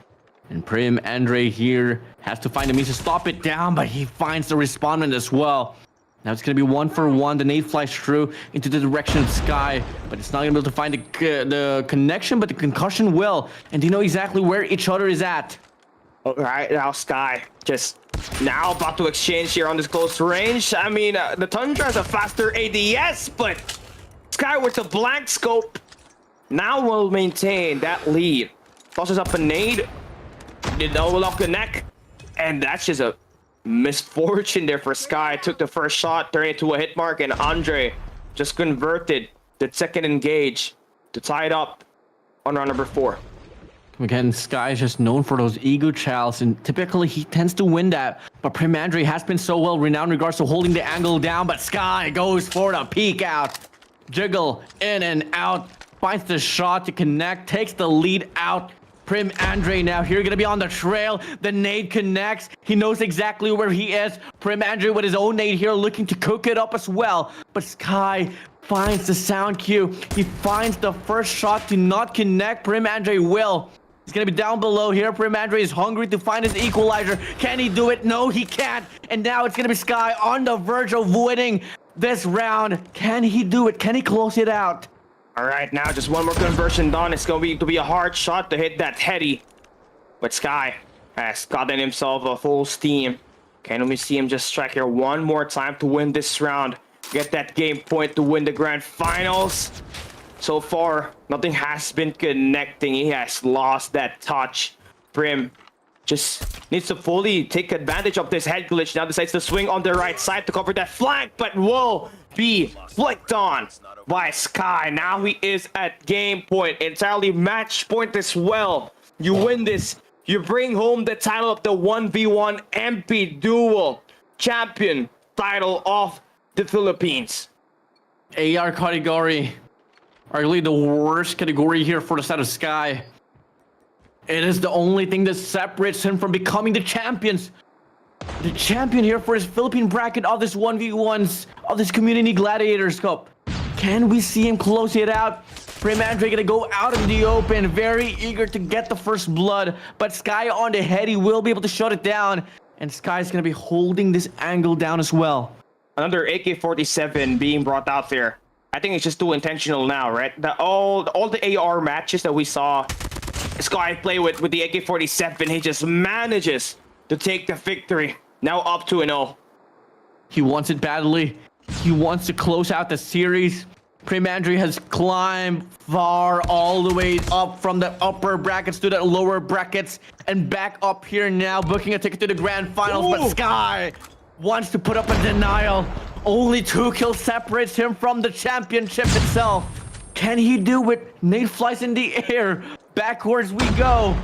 And Prim Andre here has to find a means to stop it down, but he finds the respondent as well. Now it's going to be 1 for 1. The nade flies through into the direction of Sky, but it's not going to be able to find the connection, but the concussion will. And they know exactly where each other is at. All right, now Sky just now about to exchange here on this close range. I mean, the Tundra has a faster ADS, but Sky with the blank scope now will maintain that lead. Tosses up a nade. Did overlock the neck. And that's just a misfortune there for Sky. Took the first shot, turned it to a hit mark, and Andre just converted the second engage to tie it up on round number 4. Again, Sky is just known for those ego chows, and typically he tends to win that. But Prim Andre has been so well renowned in regards to holding the angle down, but Sky goes for the peek out. Jiggle in and out, finds the shot to connect, takes the lead out. Prim Andre now here gonna be on the trail. The nade connects. He knows exactly where he is. Prim Andre with his own nade here looking to cook it up as well. But Sky finds the sound cue. He finds the first shot to not connect. Prim Andre will. He's gonna be down below here. Prim Andre is hungry to find his equalizer. Can he do it? No, he can't. And now it's gonna be Sky on the verge of winning this round. Can he do it? Can he close it out? All right, now just one more conversion done. It's going to be a hard shot to hit that heady. But Sky has gotten himself a full steam. Can we see him just strike here one more time to win this round? Get that game point to win the grand finals. So far, nothing has been connecting. He has lost that touch. Prim just needs to fully take advantage of this head glitch. Now decides to swing on the right side to cover that flank, but will be flicked on by Sky. Now he is at game point, entirely match point as well. You win this, you bring home the title of the 1v1 MP Duel Champion title of the Philippines. AR category, arguably the worst category here for the side of Sky. It is the only thing that separates him from becoming the champions. The champion here for his Philippine bracket of this 1v1s of this Community Gladiators Cup. Can we see him close it out? Prim Andre gonna go out in the open, very eager to get the first blood, but Sky on the head, he will be able to shut it down, and Sky's gonna be holding this angle down as well. Another AK-47 being brought out there. I think it's just too intentional now, right? All the AR matches that we saw Sky play with the AK-47. He just manages to take the victory. Now up 2-0. He wants it badly. He wants to close out the series. Premandry has climbed far all the way up from the upper brackets to the lower brackets and back up here now, booking a ticket to the grand finals. Ooh. But Sky wants to put up a denial. Only 2 kills separates him from the championship itself. Can he do it? Nate flies in the air. Backwards we go.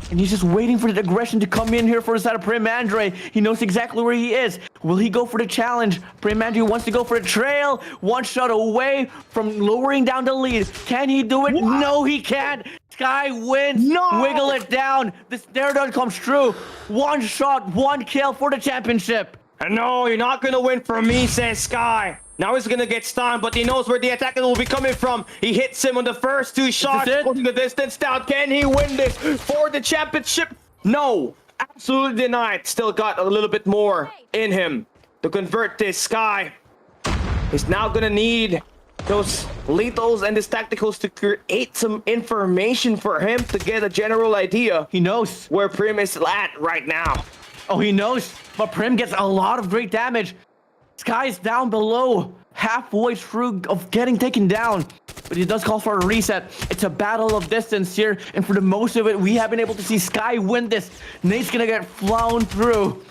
And he's just waiting for the aggression to come in here for the side of Premandry. He knows exactly where he is. Will he go for the challenge? Premandry wants to go for a trail. 1 shot away from lowering down the lead. Can he do it? What? No, he can't. Sky wins. No. Wiggle it down. This dare comes true. 1 shot, 1 kill for the championship. And no, you're not gonna win from me, says Sky. Now he's gonna get stunned, but he knows where the attacker will be coming from. He hits him on the first 2 shots, putting the distance down. Can he win this for the championship? No, absolutely denied. Still got a little bit more in him to convert this. Sky is now gonna need those lethals and these tacticals to create some information for him to get a general idea. He knows where Prim is at right now. Oh, he knows, but Prim gets a lot of great damage. Sky is down below, halfway through of getting taken down. But he does call for a reset. It's a battle of distance here, and for the most of it, we have been able to see Sky win this. Nate's gonna get flown through.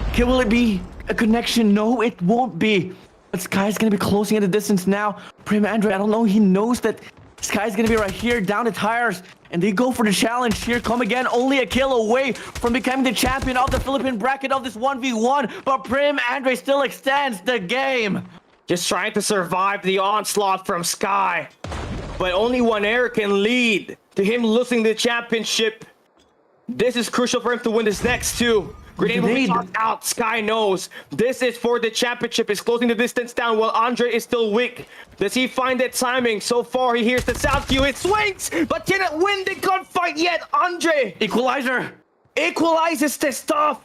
Okay, will it be a connection? No, it won't be. But Sky's gonna be closing at the distance now. Premandry, I don't know, he knows that Sky's gonna be right here, down the tires. And they go for the challenge here. Come again, only a kill away from becoming the champion of the Philippine bracket of this 1v1. But Premandry still extends the game. Just trying to survive the onslaught from Sky. But only 1 error can lead to him losing the championship. This is crucial for him to win this next 2. Grenade will be tossed out. Sky knows this is for the championship. He's closing the distance down while Andre is still weak. Does he find that timing? So far, he hears the sound cue. It swings, but cannot win the gunfight yet. Andre Equalizer equalizes the stuff.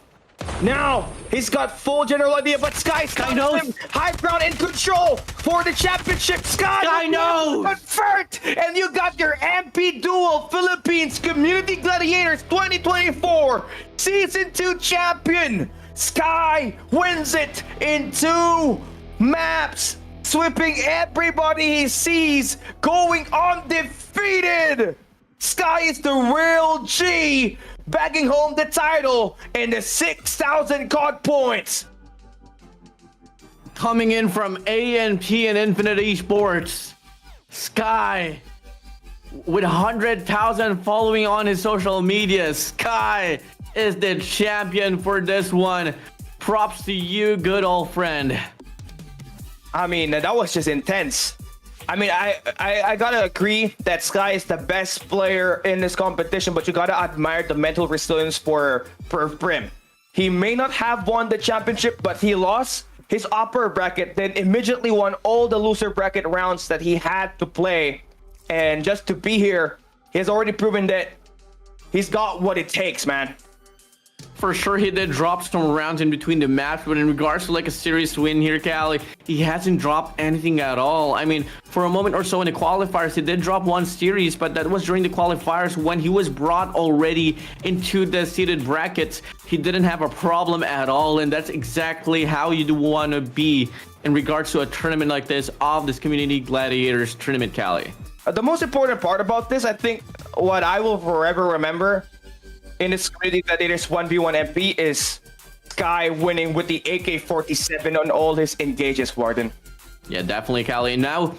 Now he's got full general idea, but Sky knows. him. High ground in control for the championship. Sky knows. Convert, and you got your MP Duel Philippines Community Gladiators 2024 Season 2 champion. Sky wins it in 2 maps, sweeping everybody he sees, going undefeated. Sky is the real G, bagging home the title and the 6,000 COD points. coming in from ANP and Infinite Esports, Sky, with 100,000 following on his social media. Sky is the champion for this one. Props to you, good old friend. I mean, that was just intense. I mean, I gotta agree that Sky is the best player in this competition, but you gotta admire the mental resilience for Prim. He may not have won the championship, but he lost his upper bracket, then immediately won all the loser bracket rounds that he had to play. And just to be here, he has already proven that he's got what it takes, man. For sure, he did drop some rounds in between the maps, but in regards to like a serious win here, Cali, he hasn't dropped anything at all. I mean, for a moment or so in the qualifiers, he did drop one series, but that was during the qualifiers when he was brought already into the seeded brackets. He didn't have a problem at all, and that's exactly how you want to be in regards to a tournament like this of this Community Gladiators Tournament, Cali. The most important part about this, I think, what I will forever remember in this Community Gladiators 1v1 MP is Sky winning with the AK-47 on all his engages, Warden. Yeah, definitely, Cali. Now,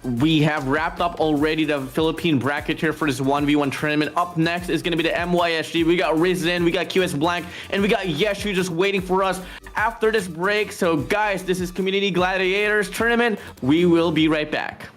we have wrapped up already the Philippine bracket here for this 1v1 tournament. Up next is going to be the MYSG. We got Rizin, we got QS Blank, and we got Yeshu just waiting for us after this break. So, guys, this is Community Gladiators Tournament. We will be right back.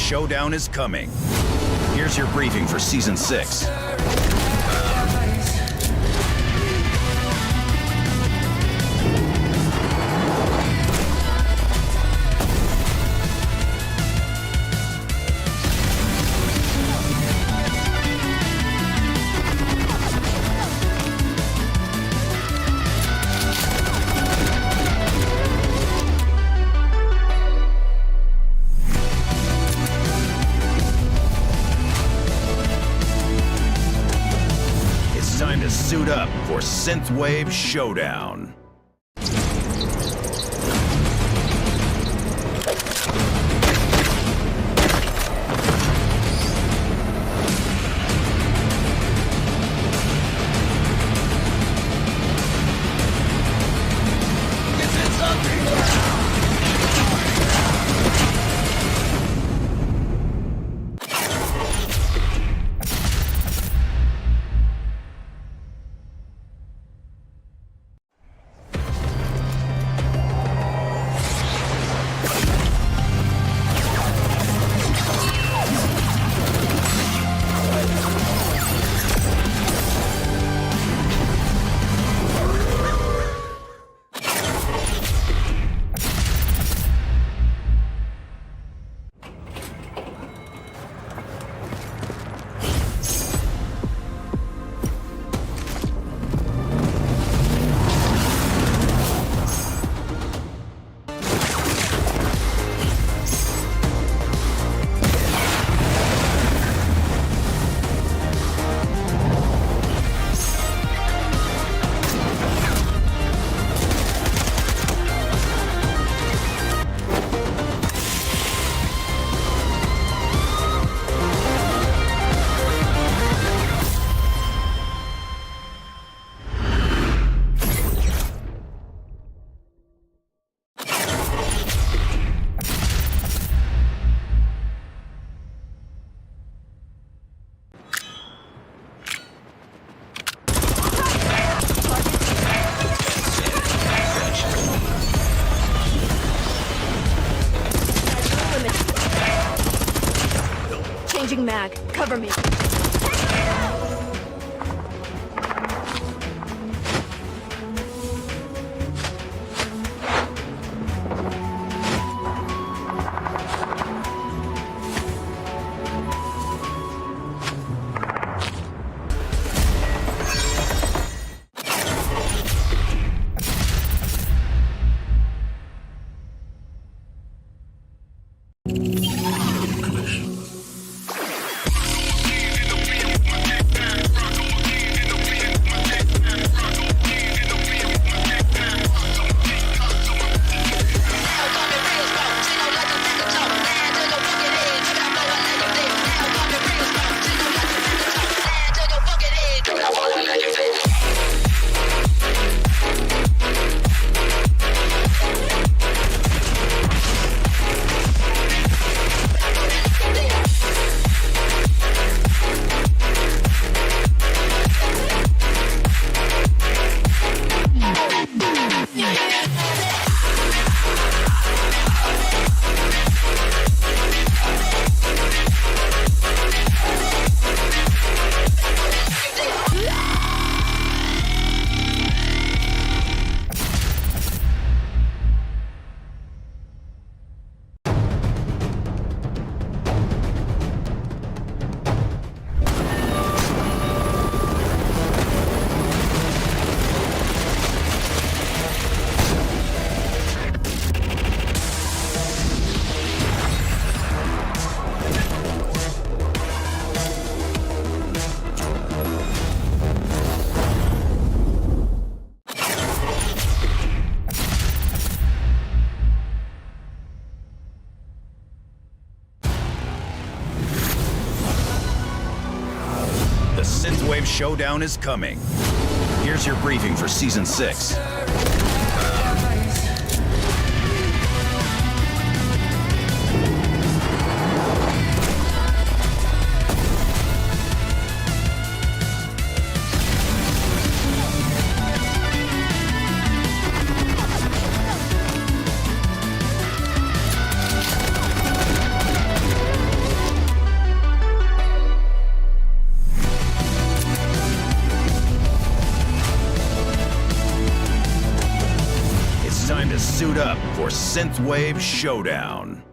showdown is coming. Here's your briefing for Season 6. Time to suit up for Synthwave Showdown. Changing mag. Cover me. The Synthwave Showdown is coming. Here's your briefing for Season 6. suit up for Synthwave Showdown.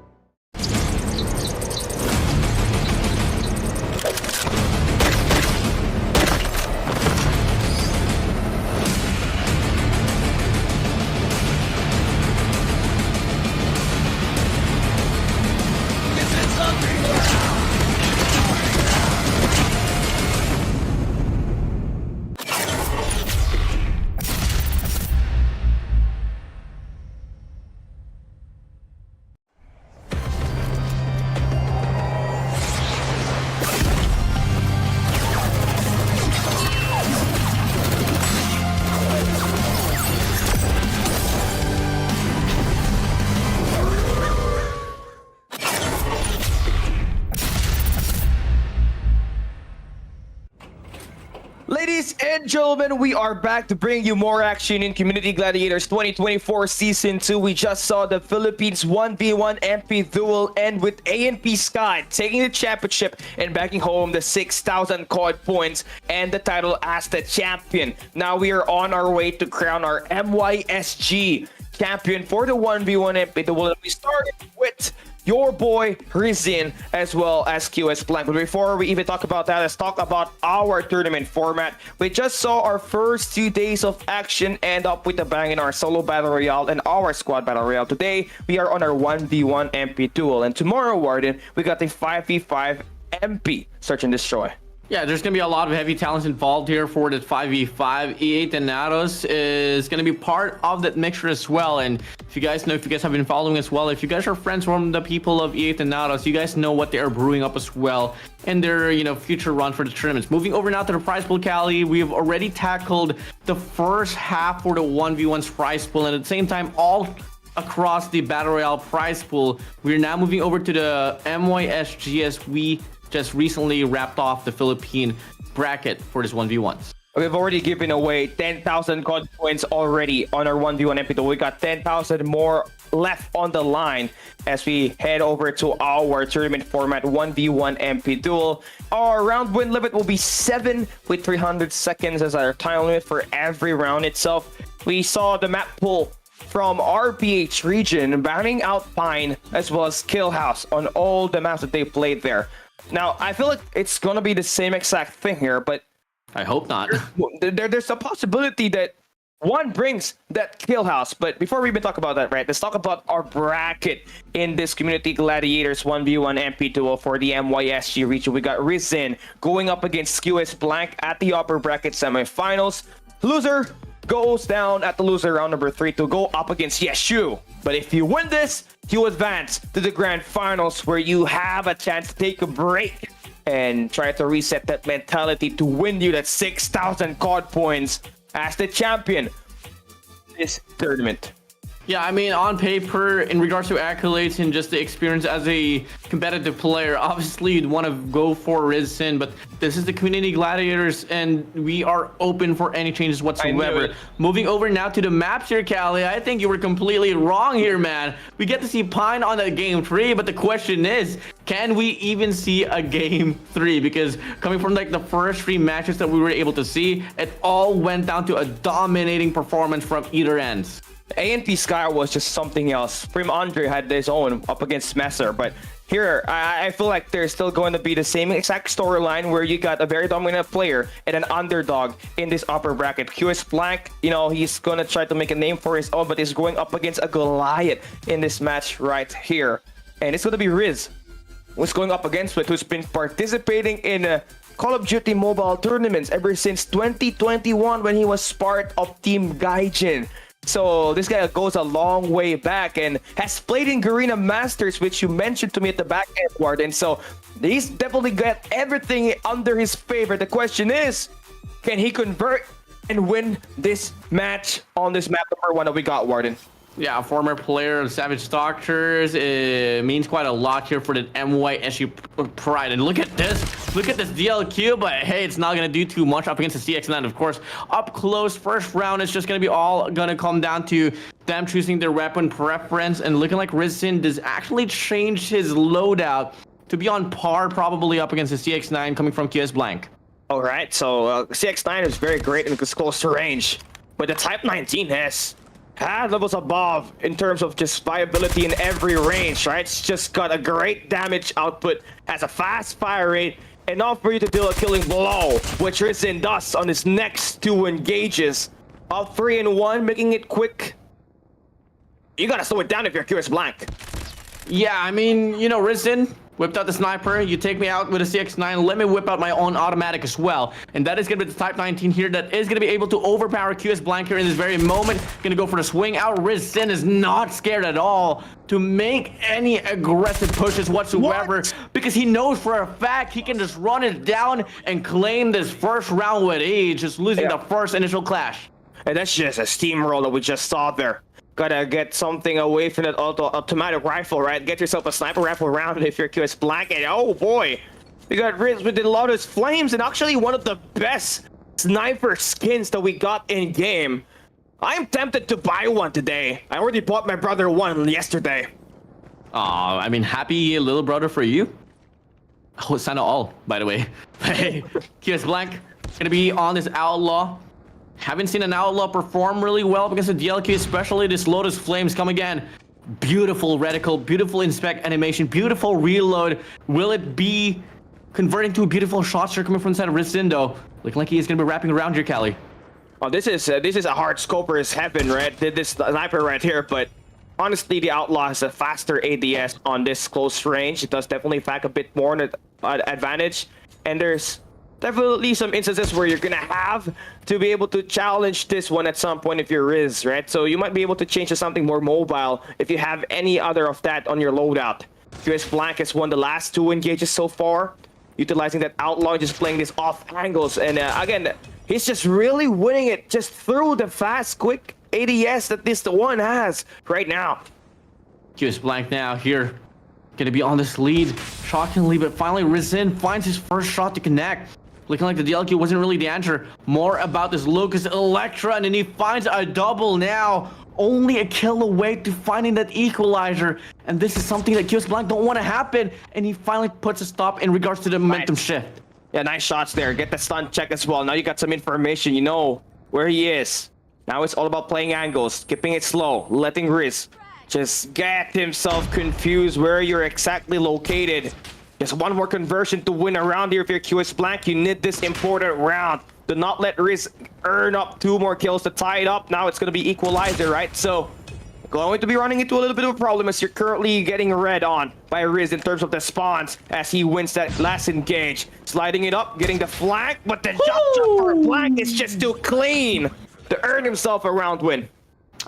Ladies and gentlemen, we are back to bring you more action in Community Gladiators 2024 Season 2. We just saw the Philippines 1v1 MP duel end with ANP Sky taking the championship and backing home the 6,000 COD points and the title as the champion. Now we are on our way to crown our MYSG champion for the 1v1 MP duel. We started with your boy Rizin as well as QS Blank. But before we even talk about that, let's talk about our tournament format. We just saw our first 2 days of action end up with a bang in our solo battle royale and our squad battle royale. Today we are on our 1v1 MP duel, and tomorrow, Warden, we got the 5v5 MP search and destroy. Yeah, there's going to be a lot of heavy talents involved here for the 5v5. E8 and Nados is going to be part of that mixture as well. And if you guys know, if you guys have been following as well, if you guys are friends from the people of E8 and Nados, you guys know what they are brewing up as well in their, future run for the tournaments. Moving over now to the prize pool, Cali, we've already tackled the first half for the 1v1's prize pool. And at the same time, all across the Battle Royale prize pool, we're now moving over to the MYSG as we just recently wrapped off the Philippine bracket for this 1v1s. We've already given away 10,000 COD points already on our 1v1 MP duel. We got 10,000 more left on the line as we head over to our tournament format 1v1 MP duel. Our round win limit will be 7 with 300 seconds as our time limit for every round itself. We saw the map pool from RPH region banning out Pine as well as Kill House on all the maps that they played there. Now, I feel like it's going to be the same exact thing here, but I hope not. There's a possibility that one brings that Kill House. But before we even talk about that, right, let's talk about our bracket in this Community Gladiators 1v1 MP duel for the MYSG region. We got Rizin going up against QS Blank at the upper bracket semifinals. Loser goes down at the loser round number 3 to go up against Yeshu. But if you win this, you advance to the grand finals where you have a chance to take a break and try to reset that mentality to win you that 6,000 COD points as the champion this tournament. Yeah, I mean, on paper, in regards to accolades and just the experience as a competitive player, obviously you'd want to go for Rizin, but this is the Community Gladiators, and we are open for any changes whatsoever. Moving over now to the maps here, Callie, I think you were completely wrong here, man. We get to see Pine on the game 3, but the question is, can we even see a game 3? Because coming from like the first 3 matches that we were able to see, it all went down to a dominating performance from either ends. ANP Sky was just something else. Prim Andre had his own up against Messer, but here I feel like there's still going to be the same exact storyline where you got a very dominant player and an underdog in this upper bracket. QS Blank, he's going to try to make a name for his own, but he's going up against a Goliath in this match right here. And it's going to be Riz who's going up against it, who's been participating in Call of Duty mobile tournaments ever since 2021 when he was part of Team Gaijin. So this guy goes a long way back and has played in Garena Masters, which you mentioned to me at the back end, Warden. So he's definitely got everything under his favor. The question is, can he convert and win this match on this map number 1 that we got, Warden? Yeah, former player of Savage Doctors. It means quite a lot here for the MYSU Pride. And look at this DLQ, but hey, it's not going to do too much up against the CX9. Of course, up close, first round, it's just going to be all going to come down to them choosing their weapon preference. And looking like Rizin does actually change his loadout to be on par probably up against the CX9 coming from QS Blank. All right, so CX9 is very great in close to range, but the Type 19 has levels above in terms of just viability in every range, right? It's just got a great damage output, has a fast fire rate, enough for you to deal a killing blow, which Rizin does on his next 2 engages. Up 3-1, making it quick. You gotta slow it down if you're Curious Blank. Yeah, I mean, you know, Rizin whipped out the sniper. You take me out with a CX-9. Let me whip out my own automatic as well. And that is going to be the Type 19 here that is going to be able to overpower QS Blank here in this very moment. Going to go for the swing out. Rizin is not scared at all to make any aggressive pushes whatsoever because he knows for a fact he can just run it down and claim this first round with ease, just losing the first initial clash. And that's just a steamroller we just saw there. Gotta get something away from that automatic rifle, right? Get yourself a sniper rifle round if you're QS Blank. And oh boy, we got Riz with the loudest flames and actually one of the best sniper skins that we got in game. I'm tempted to buy one today. I already bought my brother one yesterday. I mean, happy little brother for you. Oh, it's not all, by the way. Hey, QS Blank gonna be on this outlaw. Haven't seen an outlaw perform really well against the DLQ, especially this Lotus Flames. Come again. Beautiful reticle, beautiful inspect animation, beautiful reload. Will it be converting to a beautiful shot share coming from the side of Rizindo? Looking like he is going to be wrapping around here, Callie. Oh, this is a hard scoper's heaven, right? This sniper right here, but honestly, the outlaw has a faster ADS on this close range. It does definitely pack a bit more an advantage, and there's definitely some instances where you're gonna have to be able to challenge this one at some point if you're Riz, right? So you might be able to change to something more mobile if you have any other of that on your loadout. QS Blank has won the last 2 engages so far, utilizing that outlaw, just playing this off angles. And again, he's just really winning it just through the fast, quick ADS that this one has right now. QS Blank now here, gonna be on this lead, shockingly, but finally Rizin finds his first shot to connect. Looking like the DLQ wasn't really the answer. More about this Lucas Electra, and then he finds a double now. Only a kill away to finding that equalizer. And this is something that QS Blank don't want to happen. And he finally puts a stop in regards to the momentum shift. Yeah, nice shots there. Get the stun check as well. Now you got some information. You know where he is. Now it's all about playing angles, keeping it slow, letting Riz just get himself confused where you're exactly located. Just one more conversion to win around here if you're QS Blank. You need this important round. Do not let Riz earn up 2 more kills to tie it up. Now it's going to be equalizer, right? So going to be running into a little bit of a problem as you're currently getting read on by Riz in terms of the spawns as he wins that last engage. Sliding it up, getting the flank, but the jump for Blank is just too clean to earn himself a round win.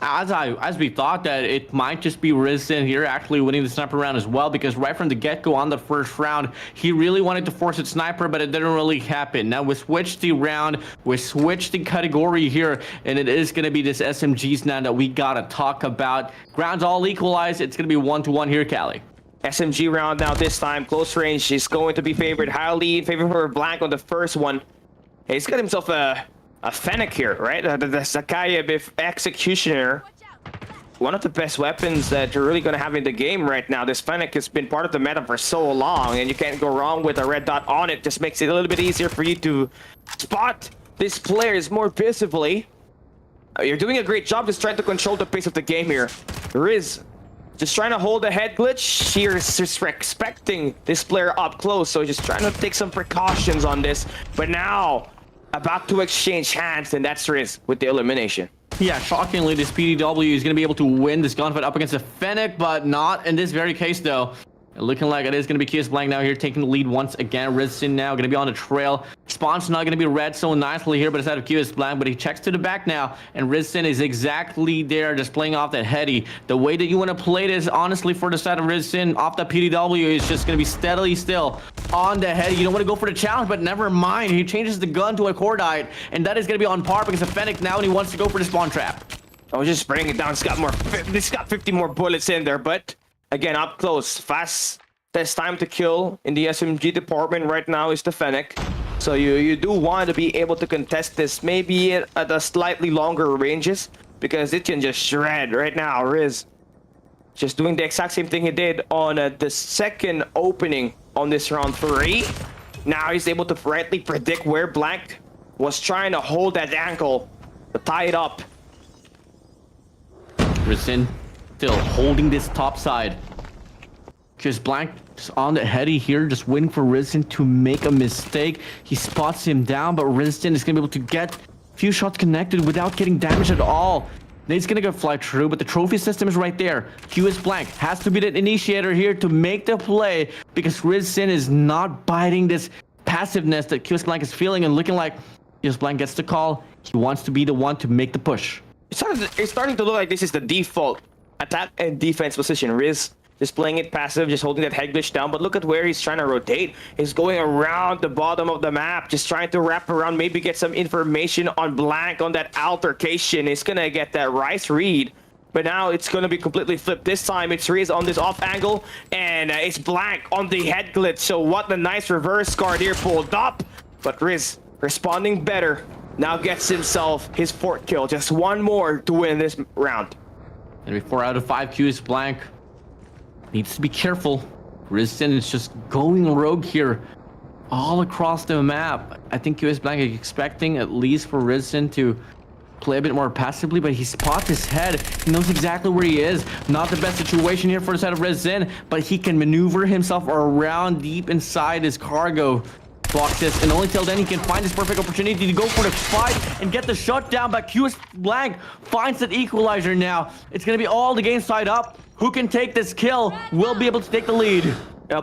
As we thought that it might just be Rizin here actually winning the sniper round as well, because right from the get-go on the first round, he really wanted to force it sniper, but it didn't really happen. Now we switched the round, we switched the category here, and it is going to be this SMGs now that we gotta talk about. Grounds all equalized. It's going to be 1-1 here, Callie. SMG round now this time. Close range is going to be favored highly in favor for Blank on the first one. Hey, he's got himself a Fennec here, right? The Sakaya Biff Executioner. One of the best weapons that you're really going to have in the game right now. This Fennec has been part of the meta for so long, and you can't go wrong with a red dot on it. Just makes it a little bit easier for you to spot these players more visibly. You're doing a great job just trying to control the pace of the game here. Riz just trying to hold the head glitch. Here's just expecting this player up close, so just trying to take some precautions on this. But now, about to exchange hands, and that's Riz with the elimination. Yeah, shockingly, this PDW is going to be able to win this gunfight up against a Fennec, but not in this very case, though. Looking like it is going to be QS Blank now here, taking the lead once again. Rizin now going to be on the trail. Spawn's not going to be red so nicely here, but it's out of QS Blank, but he checks to the back now, and Rizin is exactly there, just playing off that heady. The way that you want to play this, honestly, for the side of Rizin, off the PDW, is just going to be steadily still on the heady. You don't want to go for the challenge, but never mind. He changes the gun to a cordite, and that is going to be on par because of Fennec now, and he wants to go for the spawn trap. Oh, just bring it down. It's got 50 more bullets in there, but again, up close, fast. There's time to kill in the SMG department right now is the Fennec. So you do want to be able to contest this maybe at a slightly longer ranges, because it can just shred right now. Riz just doing the exact same thing he did on the second opening on this round 3. Now he's able to rightly predict where Blank was trying to hold that ankle to tie it up. Rizin still holding this top side. Just blank, just on the heady here, just waiting for Rizin to make a mistake. He spots him down, but Rizin is gonna be able to get a few shots connected without getting damaged at all. Nate's gonna go fly through, but the trophy system is right there. QS Blank has to be the initiator here to make the play because Rizin is not biting this passiveness that QS Blank is feeling and looking like QS Blank gets the call. He wants to be the one to make the push. It's starting to look like this is the default attack and defense position. Riz just playing it passive, just holding that head glitch down. But look at where he's trying to rotate. He's going around the bottom of the map, just trying to wrap around, maybe get some information on Blank on that altercation. He's gonna get that Rice read. But now it's gonna be completely flipped. This time it's Riz on this off angle, and it's Blank on the head glitch. So what a nice reverse card here pulled up. But Riz responding better. Now gets himself his 4th kill. Just one more to win this round. And be 4 out of 5. QS Blank needs to be careful. Rizin is just going rogue here all across the map. I think QS Blank is expecting at least for Rizin to play a bit more passively, but he spots his head. He knows exactly where he is. Not the best situation here for the side of Rizin, but he can maneuver himself around deep inside his cargo boxes, and only till then he can find this perfect opportunity to go for the fight and get the shutdown. But QS Blank finds that equalizer now. It's gonna be all the game side up. Who can take this kill will be able to take the lead.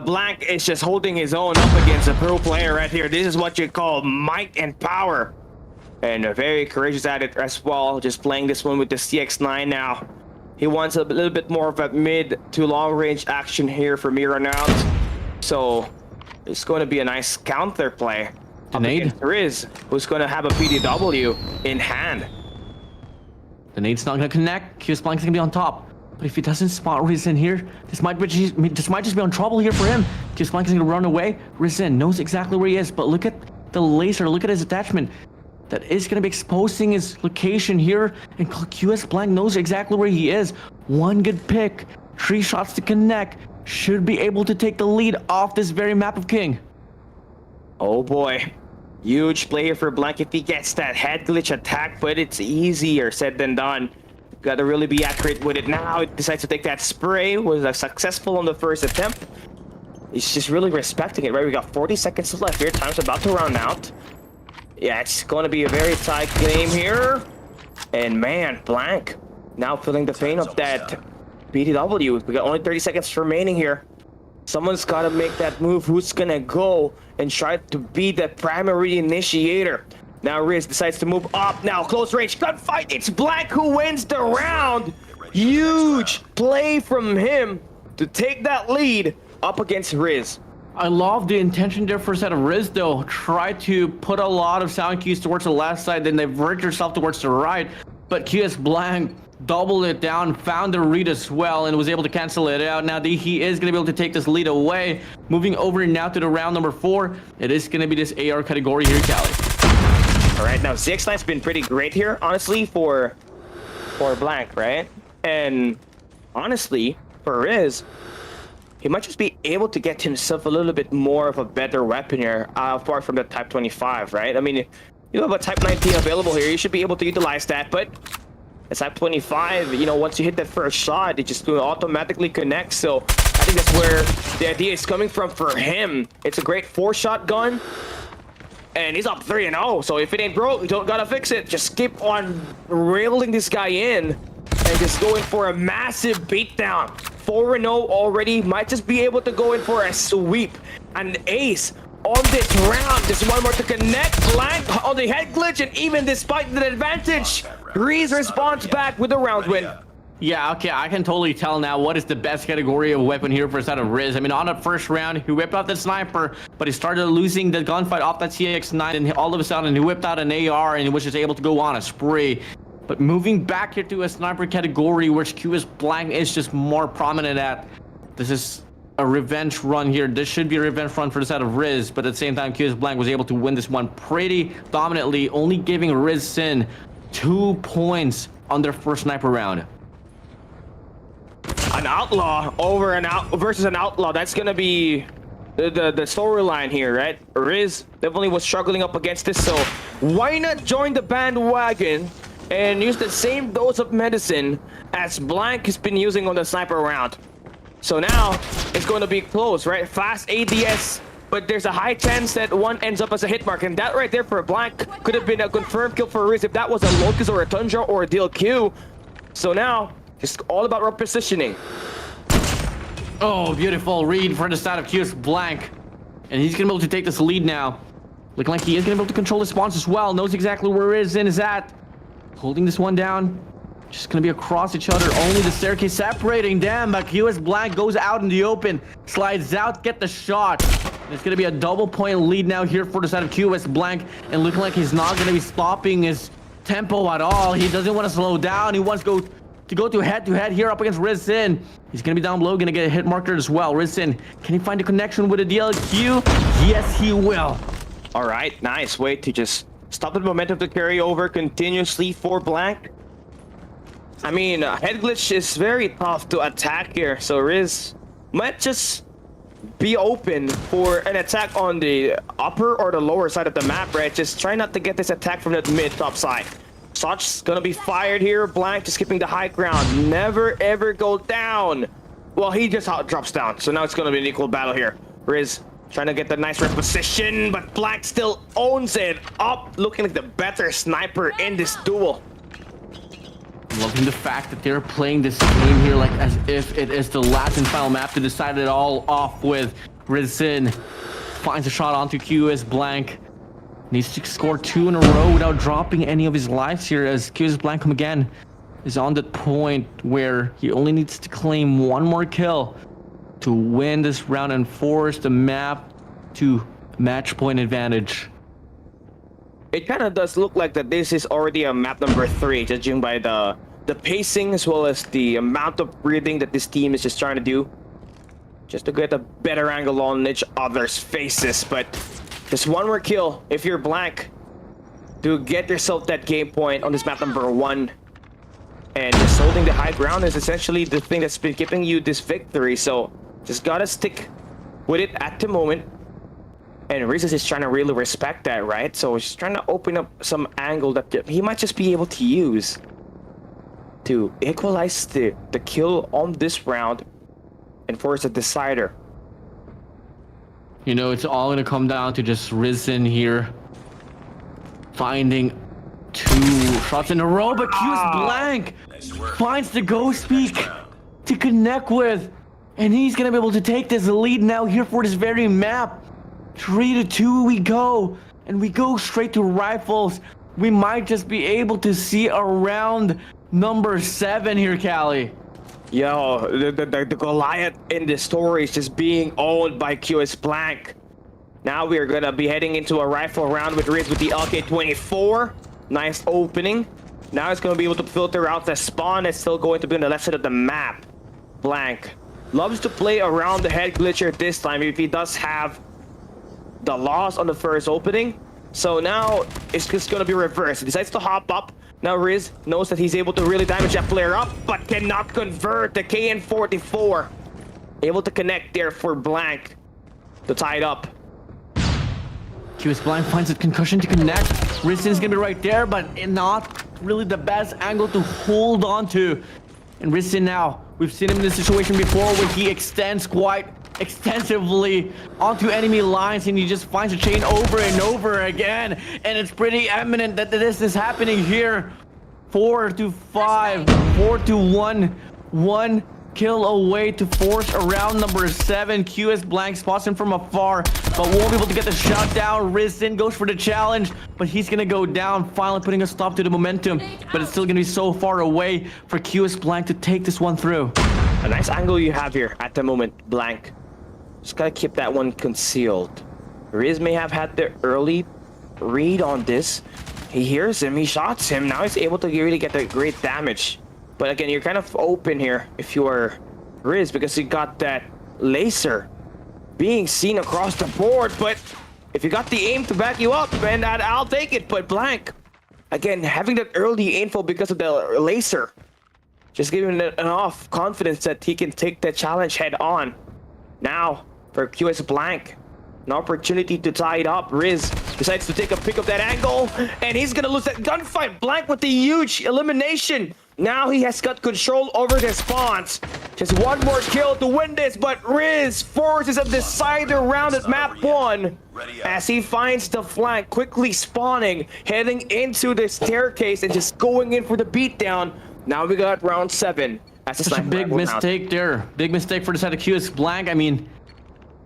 Blank is just holding his own up against a pro player right here. This is what you call might and power. And very courageous at it as well. Just playing this one with the CX-9 now. He wants a little bit more of a mid to long range action here for me right now. So it's going to be a nice counter play. Nade. Riz, who's going to have a PDW in hand. The nade's not going to connect. QS Blank's going to be on top. But if he doesn't spot Rizin here, this might just be on trouble here for him. QS Blank is going to run away. Rizin knows exactly where he is, but look at the laser. Look at his attachment. That is going to be exposing his location here. And QS Blank knows exactly where he is. One good pick. 3 shots to connect. Should be able to take the lead off this very map of King. Oh boy. Huge player for Blank if he gets that head glitch attack, but it's easier said than done. Gotta really be accurate with it now. It decides to take that spray. Was successful on the first attempt. He's just really respecting it, right? We got 40 seconds left here. Time's about to run out. Yeah, it's going to be a very tight game here. And man, Blank now feeling the pain of that BTW. We got only 30 seconds remaining here. Someone's got to make that move. Who's going to go and try to be the primary initiator? Now Riz decides to move up. Now close range gunfight. It's Blank who wins the round. Huge play from him to take that lead up against Riz. I love the intention there for a set of Riz though. Try to put a lot of sound cues towards the left side, then divert yourself towards the right. But QS Blank doubled it down, found the read as well, and was able to cancel it out. Now he is going to be able to take this lead away. Moving over now to the round number 4. It is going to be this AR category here, Cali. All right, now CX-9's been pretty great here, honestly, for Blank, right? And honestly, for Riz, he might just be able to get himself a little bit more of a better weapon here, apart from the Type 25, right? I mean, you have a Type 19 available here, you should be able to utilize that, but the Type 25, you know, once you hit that first shot, it just automatically connects, so I think that's where the idea is coming from for him. It's a great 4-shot gun, and he's up 3-0, so if it ain't broke, you don't gotta fix it. Just keep on railing this guy in, and just going for a massive beatdown. 4-0 already, might just be able to go in for a sweep. An ace on this round. Just one more to connect. Blank on the head glitch, and even despite the advantage, Riz responds back with a round win. Yeah, okay, I can totally tell now what is the best category of weapon here for a set of Riz. I mean, on the first round, he whipped out the sniper, but he started losing the gunfight off that CX-9, and all of a sudden, he whipped out an AR, and he was just able to go on a spree. But moving back here to a sniper category, which QS Blank is just more prominent at, this is a revenge run here. This should be a revenge run for the side of Riz, but at the same time, QS Blank was able to win this one pretty dominantly, only giving Rizin 2 points on their first sniper round. An outlaw over an out versus an outlaw. That's gonna be the storyline here, right? Riz definitely was struggling up against this, so why not join the bandwagon and use the same dose of medicine as Blank has been using on the sniper round. So now it's going to be close, right? Fast ADS, but there's a high chance that one ends up as a hit mark, and that right there for a Blank could have been a confirmed kill for Riz if that was a Locust or a Tundra or a DLQ. So now it's all about repositioning. Oh, beautiful read for the side of QS Blank. And he's gonna be able to take this lead now. Looking like he is gonna be able to control the spawns as well. Knows exactly where Riz is at. Holding this one down. Just gonna be across each other. Only the staircase separating them. But QS Blank goes out in the open. Slides out, get the shot. And it's gonna be a double point lead now here for the side of QS Blank. And looking like he's not gonna be stopping his tempo at all. He doesn't want to slow down. He wants to go to head here up against Rizin. He's gonna be down below, gonna get a hit marker as well. Rizin, can he find a connection with a DLQ? Yes, he will. All right, nice way to just stop the momentum to carry over continuously for Blank. I mean, head glitch is very tough to attack here, so Riz might just be open for an attack on the upper or the lower side of the map, right? Just try not to get this attack from the mid-top side. Such's gonna be fired here. Blank just keeping the high ground. Never ever go down. Well, he just drops down, so now it's gonna be an equal battle here. Riz trying to get the nice reposition, but Blank still owns it. Up, looking like the better sniper in this duel. Loving the fact that they're playing this game here like as if it is the last and final map to decide it all off with. Rizin finds a shot onto QS Blank. Needs to score 2 in a row without dropping any of his lives here, as QS Blank again is on that point where he only needs to claim 1 more kill to win this round and force the map to match point advantage. It kind of does look like that this is already a map number 3, judging by the pacing as well as the amount of breathing that this team is just trying to do, just to get a better angle on each other's faces. But just 1 more kill if you're Blank to get yourself that game point on this map number 1, and just holding the high ground is essentially the thing that's been giving you this victory. So just gotta stick with it at the moment. And Riz is trying to really respect that, right? So he's trying to open up some angle that he might just be able to use to equalize the kill on this round and force a decider. You know, it's all gonna come down to just Rizin here finding 2 shots in a row, but QS Blank finds the ghost peak to connect with, and he's gonna be able to take this lead now here for this very map. 3-2 we go, and we go straight to rifles. We might just be able to see around number 7 here, Callie. Yo, the Goliath in this story is just being owned by QS Blank. Now we are gonna be heading into a rifle round with Riz with the LK-24. Nice opening. Now it's gonna be able to filter out the spawn. It's still going to be on the left side of the map. Blank loves to play around the head glitcher this time if he does have the loss on the first opening. So now it's just gonna be reversed. He decides to hop up. Now Riz knows that he's able to really damage that player up, but cannot convert the KN-44. Able to connect there for Blank to tie it up. QS Blank finds a concussion to connect. Rizin is gonna be right there, but not really the best angle to hold on to. And Rizin now, we've seen him in this situation before where he extends quite extensively onto enemy lines, and he just finds a chain over and over again, and it's pretty eminent that this is happening here. 4-5, 4-1, 1 kill away to force around number 7. QS Blank spots him from afar, but won't be able to get the shot down. Rizin goes for the challenge, but he's gonna go down, finally putting a stop to the momentum, but it's still gonna be so far away for QS Blank to take this one through. A nice angle you have here at the moment, Blank. Just gotta keep that one concealed. Riz may have had the early read on this. He hears him, he shots him. Now he's able to really get the great damage. But again, you're kind of open here if you are Riz, because you got that laser being seen across the board. But if you got the aim to back you up, man, I'll take it. But Blank, again, having that early info because of the laser, just giving him enough confidence that he can take the challenge head on. Now, for QS Blank, an opportunity to tie it up. Riz decides to take a pick of that angle, and he's gonna lose that gunfight. Blank with the huge elimination. Now he has got control over the spawns. Just one more kill to win this, but Riz forces a decider round at map 1 as he finds the flank, quickly spawning, heading into the staircase and just going in for the beatdown. Now we got round 7. That's Such a big mistake there. Big mistake for the side of QS Blank. I mean,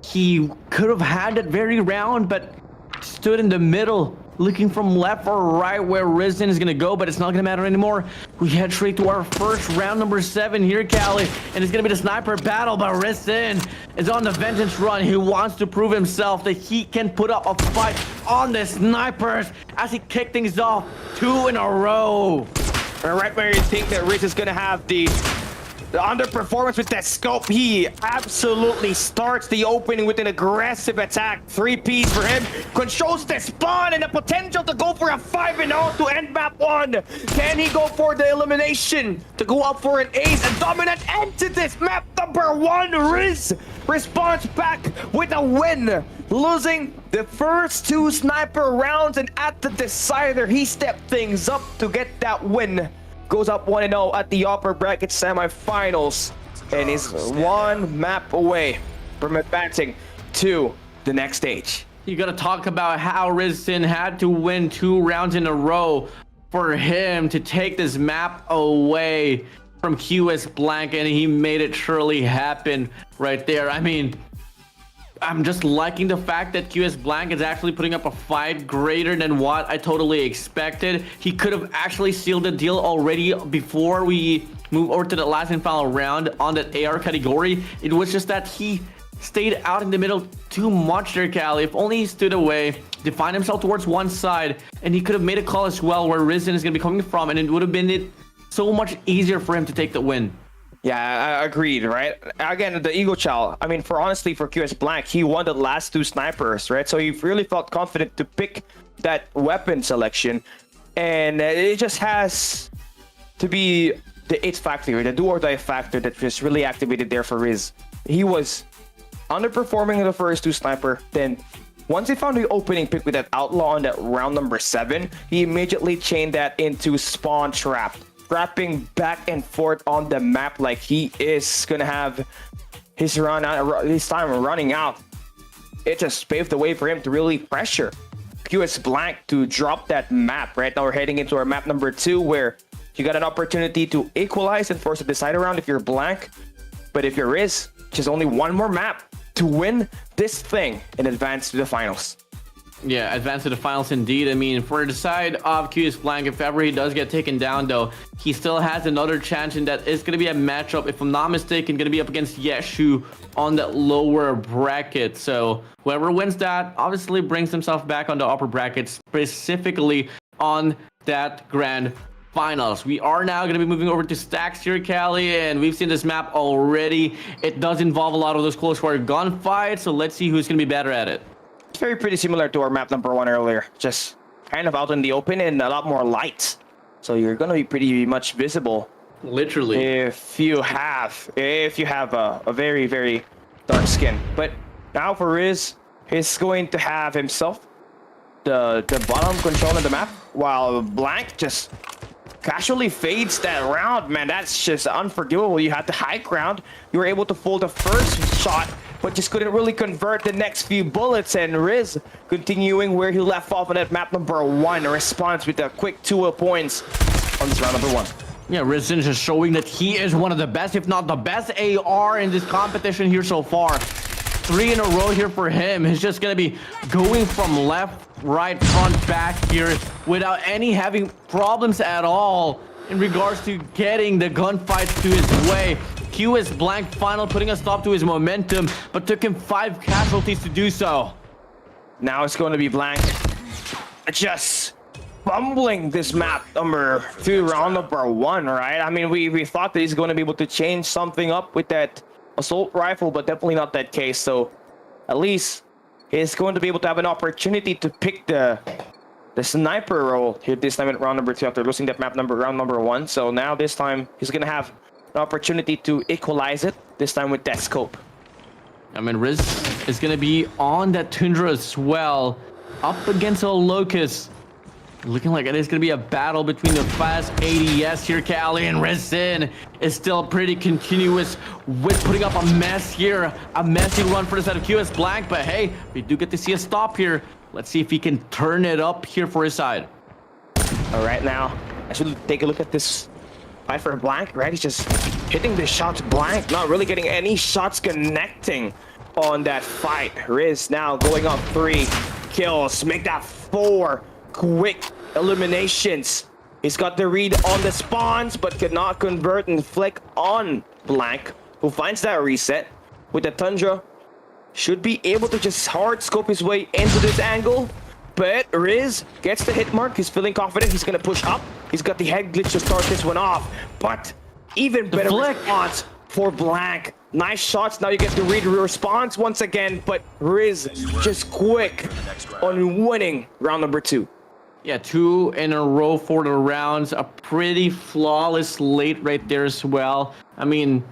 he could have had that very round, but stood in the middle, looking from left or right where Risen is gonna go, but it's not gonna matter anymore. We head straight to our first round, number 7 here, Cali, and it's gonna be the sniper battle. But Risen is on the vengeance run. He wants to prove himself that he can put up a fight on the snipers as he kicked things off 2 in a row. Right where you think that Riz is gonna have the underperformance with that scope, he absolutely starts the opening with an aggressive attack. 3 Ps for him, controls the spawn and the potential to go for a 5-0 to end map 1. Can he go for the elimination to go up for an ace? A dominant end to this map number 1. Riz responds back with a win, losing the first 2 sniper rounds, and at the decider he stepped things up to get that win. Goes up 1-0 at the upper bracket semifinals and is 1 map away from advancing to the next stage. You gotta talk about how Rizin had to win 2 rounds in a row for him to take this map away from QS Blank, and he made it surely happen right there. I mean, I'm just liking the fact that QS Blank is actually putting up a fight greater than what I totally expected. He could have actually sealed the deal already before we move over to the last and final round on that AR category. It was just that he stayed out in the middle too much there, Cali. If only he stood away, defined himself towards one side, and he could have made a call as well where Risen is going to be coming from, and it would have been so much easier for him to take the win. Yeah, I agreed, right? Again, the Eagle Chow. I mean, for QS Blank, he won the last 2 snipers, right? So he really felt confident to pick that weapon selection. And it just has to be the it factor, the do or die factor that just really activated there for Riz. He was underperforming in the first 2 sniper. Then once he found the opening pick with that outlaw on that round number 7, he immediately chained that into spawn trap, trapping back and forth on the map like he is gonna have his time running out. It just paved the way for him to really pressure QS Blank to drop that map. Right now we're heading into our map number 2 where you got an opportunity to equalize and force a decider round if you're Blank, but if you're Riz, just only 1 more map to win this thing and advance to the finals. Yeah, advance to the finals indeed. I mean, for the side of QS Blank, if ever he does get taken down, though, he still has another chance, and that is going to be a matchup, if I'm not mistaken, going to be up against Yeshu on that lower bracket. So whoever wins that obviously brings himself back on the upper bracket, specifically on that grand finals. We are now going to be moving over to Stacks here, Cali, and we've seen this map already. It does involve a lot of those close quarter gunfights, so let's see who's going to be better at it. It's pretty similar to our map number 1 earlier, just kind of out in the open and a lot more light, so you're gonna be pretty much visible, literally, if you have a very dark skin. But now for Riz, he's going to have himself the bottom control of the map, while Blank just casually fades that round. Man, that's just unforgivable. You had the high ground, you were able to fold the first shot, but just couldn't really convert the next few bullets, and Riz continuing where he left off on that map number 1, responds with a quick 2 points on this round number 1. Yeah, Rizin is just showing that he is one of the best, if not the best AR in this competition here so far. 3 in a row here for him. He's just gonna be going from left, right, front, back here without having problems at all in regards to getting the gunfights to his way. QS Blank final putting a stop to his momentum, but took him 5 casualties to do so. Now it's going to be Blank just fumbling this map number 2, round number 1, right? I mean, we thought that he's going to be able to change something up with that assault rifle, but definitely not that case. So at least he's going to be able to have an opportunity to pick the sniper role here this time in round number 2 after losing that map round number 1. So now this time he's going to have an opportunity to equalize it, this time with that scope. I mean, Riz is going to be on that Tundra as well. up against a Locust. Looking like it is going to be a battle between the fast ADS here, Cali, and Rizin is still pretty continuous with putting up a mess here. A messy run for the side of QS Blank, but hey, we do get to see a stop here. Let's see if he can turn it up here for his side. All right, now, I should take a look at this fight for Blank, right? He's just hitting the shots blank, not really getting any shots connecting on that fight. Riz now going up 3 kills, make that 4 quick eliminations. He's got the read on the spawns, but cannot convert and flick on Blank, who finds that reset with the Tundra. Should be able to just hard scope his way into this angle, but Riz gets the hit mark. He's feeling confident. He's gonna push up. He's got the head glitch to start this one off, but even better response for Blank. Nice shots. Now you get the read response once again, but Riz just quick on winning round number 2. Yeah, 2 in a row for the rounds. A pretty flawless late right there as well. I mean,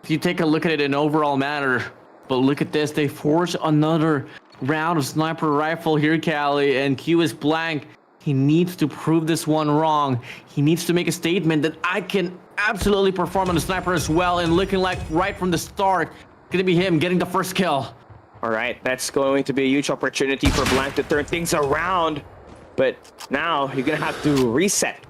if you take a look at it in overall manner, but look at this. They force another round of sniper rifle here, Cali, and Q is Blank. He needs to prove this one wrong. He needs to make a statement that I can absolutely perform on the sniper as well, and looking like right from the start, gonna be him getting the first kill. All right, that's going to be a huge opportunity for Blank to turn things around. But now you're gonna have to reset.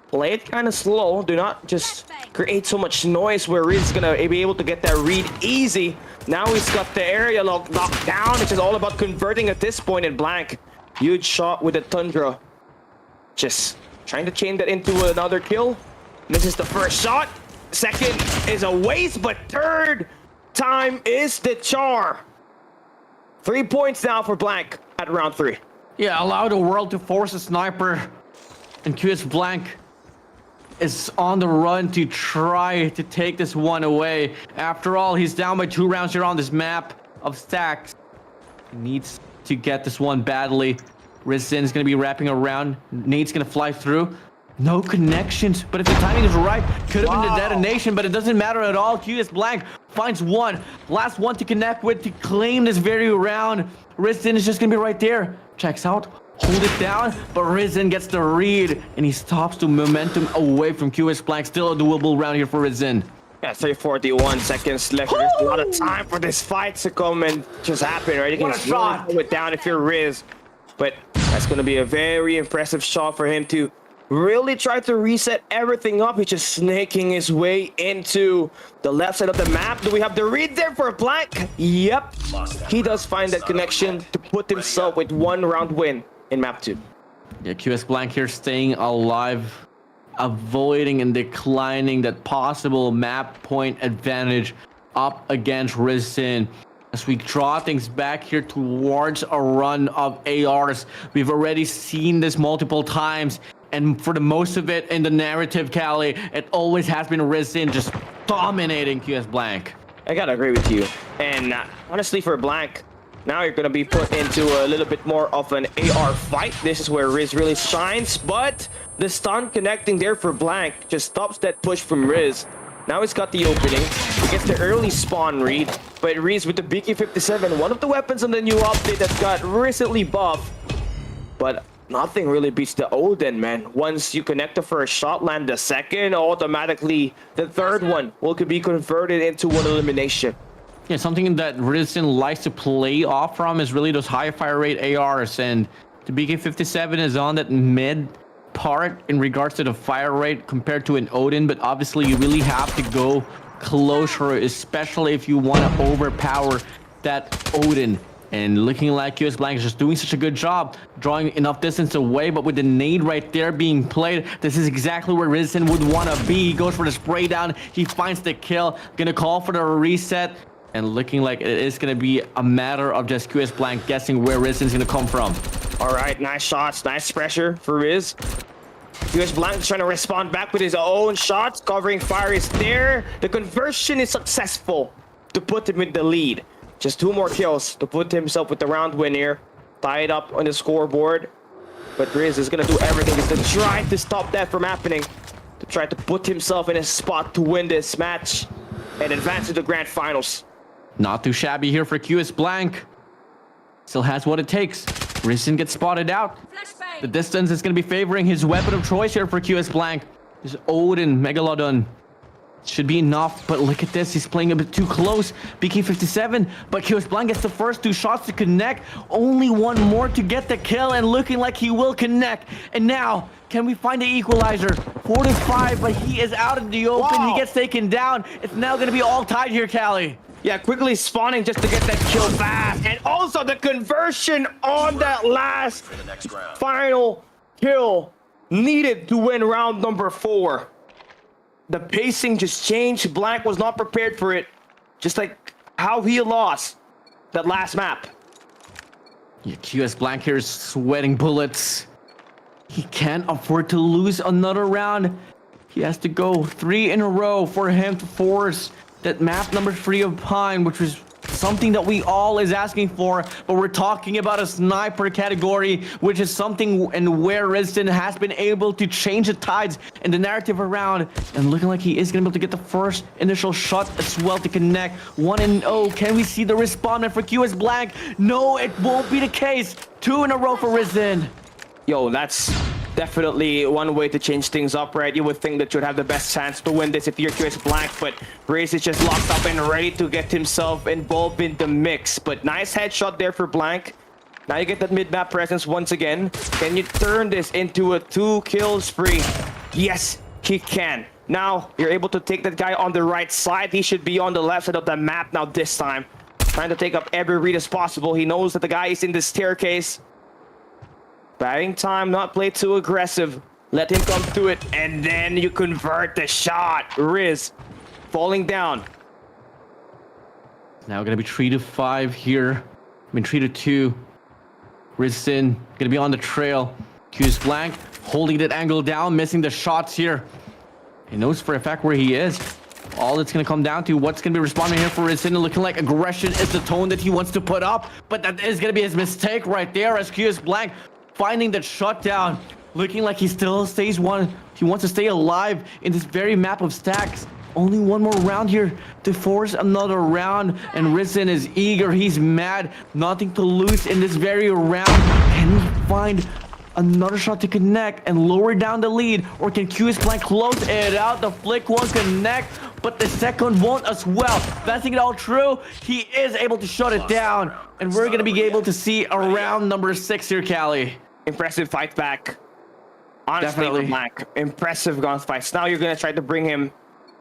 Play it kind of slow. Do not just create so much noise where Riz is gonna be able to get that read easy. Now he's got the area locked down, which is all about converting at this point in Blank. Huge shot with the Tundra. Just trying to chain that into another kill. This is the first shot. Second is a waste, but third time is the char. 3 points now for Blank at round 3. Yeah, allow the world to force a sniper, and QS Blank is on the run to try to take this one away. After all, he's down by 2 rounds here on this map of stacks. He needs to get this one badly. Rizzin's gonna be wrapping around. Nate's gonna fly through. No connections, but if the timing is right, could have been the detonation, but it doesn't matter at all. QS Blank finds one, last one to connect with to claim this very round. Rizzin is just gonna be right there. Checks out, hold it down, but Rizzin gets the read, and he stops the momentum away from QS Blank. Still a doable round here for Rizzin. Yeah, 3:41 seconds left. There's a lot of time for this fight to come and just happen, right? You can just slow it down if you're Riz. But that's going to be a very impressive shot for him to really try to reset everything up. He's just snaking his way into the left side of the map. Do we have the read there for Blank? Yep. He does find that connection to put himself with 1 round win in map 2. Yeah, QS Blank here staying alive, avoiding and declining that possible map point advantage up against Rizin. As we draw things back here towards a run of ARs, we've already seen this multiple times, and for the most of it in the narrative, Cali, it always has been Rizin just dominating QS Blank. I gotta agree with you. And honestly, for Blank, now you're gonna be put into a little bit more of an AR fight. This is where Riz really shines, but the stun connecting there for Blank just stops that push from Riz. Now he's got the opening. He gets the early spawn read, but Riz with the BK-57, one of the weapons on the new update that got recently buffed. But nothing really beats the Odin, man. Once you connect the first shot, land the second, automatically the third one will be converted into one elimination. Yeah, something that Rizin likes to play off from is really those high fire rate ARs, and the BK-57 is on that mid part in regards to the fire rate compared to an Odin, but obviously you really have to go closer, especially if you want to overpower that Odin. And looking like QS Blank is just doing such a good job drawing enough distance away, but with the nade right there being played, this is exactly where Rizin would want to be. He goes for the spray down, he finds the kill, gonna call for the reset, and looking like it is gonna be a matter of just QS Blank guessing where Rizzin's gonna come from. All right, nice shots, nice pressure for Riz. QS Blank trying to respond back with his own shots. Covering fire is there. The conversion is successful to put him in the lead. Just 2 more kills to put himself with the round win here. Tie it up on the scoreboard. But Riz is going to do everything to try to stop that from happening. To try to put himself in a spot to win this match and advance to the grand finals. Not too shabby here for QS Blank. Still has what it takes. Risen gets spotted out. The distance is going to be favoring his weapon of choice here for QS Blank. His Odin Megalodon should be enough, but look at this. He's playing a bit too close. BK57, but QS Blank gets the first 2 shots to connect. Only one more to get the kill, and looking like he will connect. And now, can we find the equalizer? 4-5, but he is out in the open. Wow. He gets taken down. It's now going to be all tied here, Callie. Yeah, quickly spawning just to get that kill fast. And also the conversion on that last For the next round. final kill needed to win round number 4. The pacing just changed. Blank was not prepared for it. Just like how he lost that last map. Yeah, QS Blank here is sweating bullets. He can't afford to lose another round. He has to go 3 in a row for him to force that map number 3 of Pine, which was something that we all is asking for, but we're talking about a sniper category, which is something and where Resident has been able to change the tides and the narrative around, and looking like he is going to be able to get the first initial shot as well to connect. 1-0. Can we see the respondent for QS Blank? No, it won't be the case. 2 in a row for Resident. Yo, that's definitely one way to change things up, right? You would think that you'd have the best chance to win this if you're QS Blank, but Raze is just locked up and ready to get himself involved in the mix. But nice headshot there for Blank. Now you get that mid-map presence once again. Can you turn this into a 2-kill spree? Yes, he can. Now, you're able to take that guy on the right side. He should be on the left side of the map now this time. Trying to take up every read as possible. He knows that the guy is in the staircase. Buying time, not play too aggressive. Let him come through it, and then you convert the shot. Riz falling down. Now gonna be 3-5 here. I mean 3-2. Risen gonna be on the trail. QS Blank holding that angle down, missing the shots here. He knows for a fact where he is. All it's gonna come down to what's gonna be responding here for Risen, looking like aggression is the tone that he wants to put up, but that is gonna be his mistake right there as QS Blank finding that shutdown, looking like he still stays one. He wants to stay alive in this very map of stacks. Only one more round here to force another round, and Risen is eager. He's mad. Nothing to lose in this very round. Can he find another shot to connect and lower down the lead, or can QS Blank close it out? The flick won't connect, but the second won't as well. Blasting it all true, he is able to shut it down, and we're gonna be able to see a round number 6 here, Callie. Impressive fight back. Honestly, Definitely. Blank. Impressive gunfights. Now you're gonna try to bring him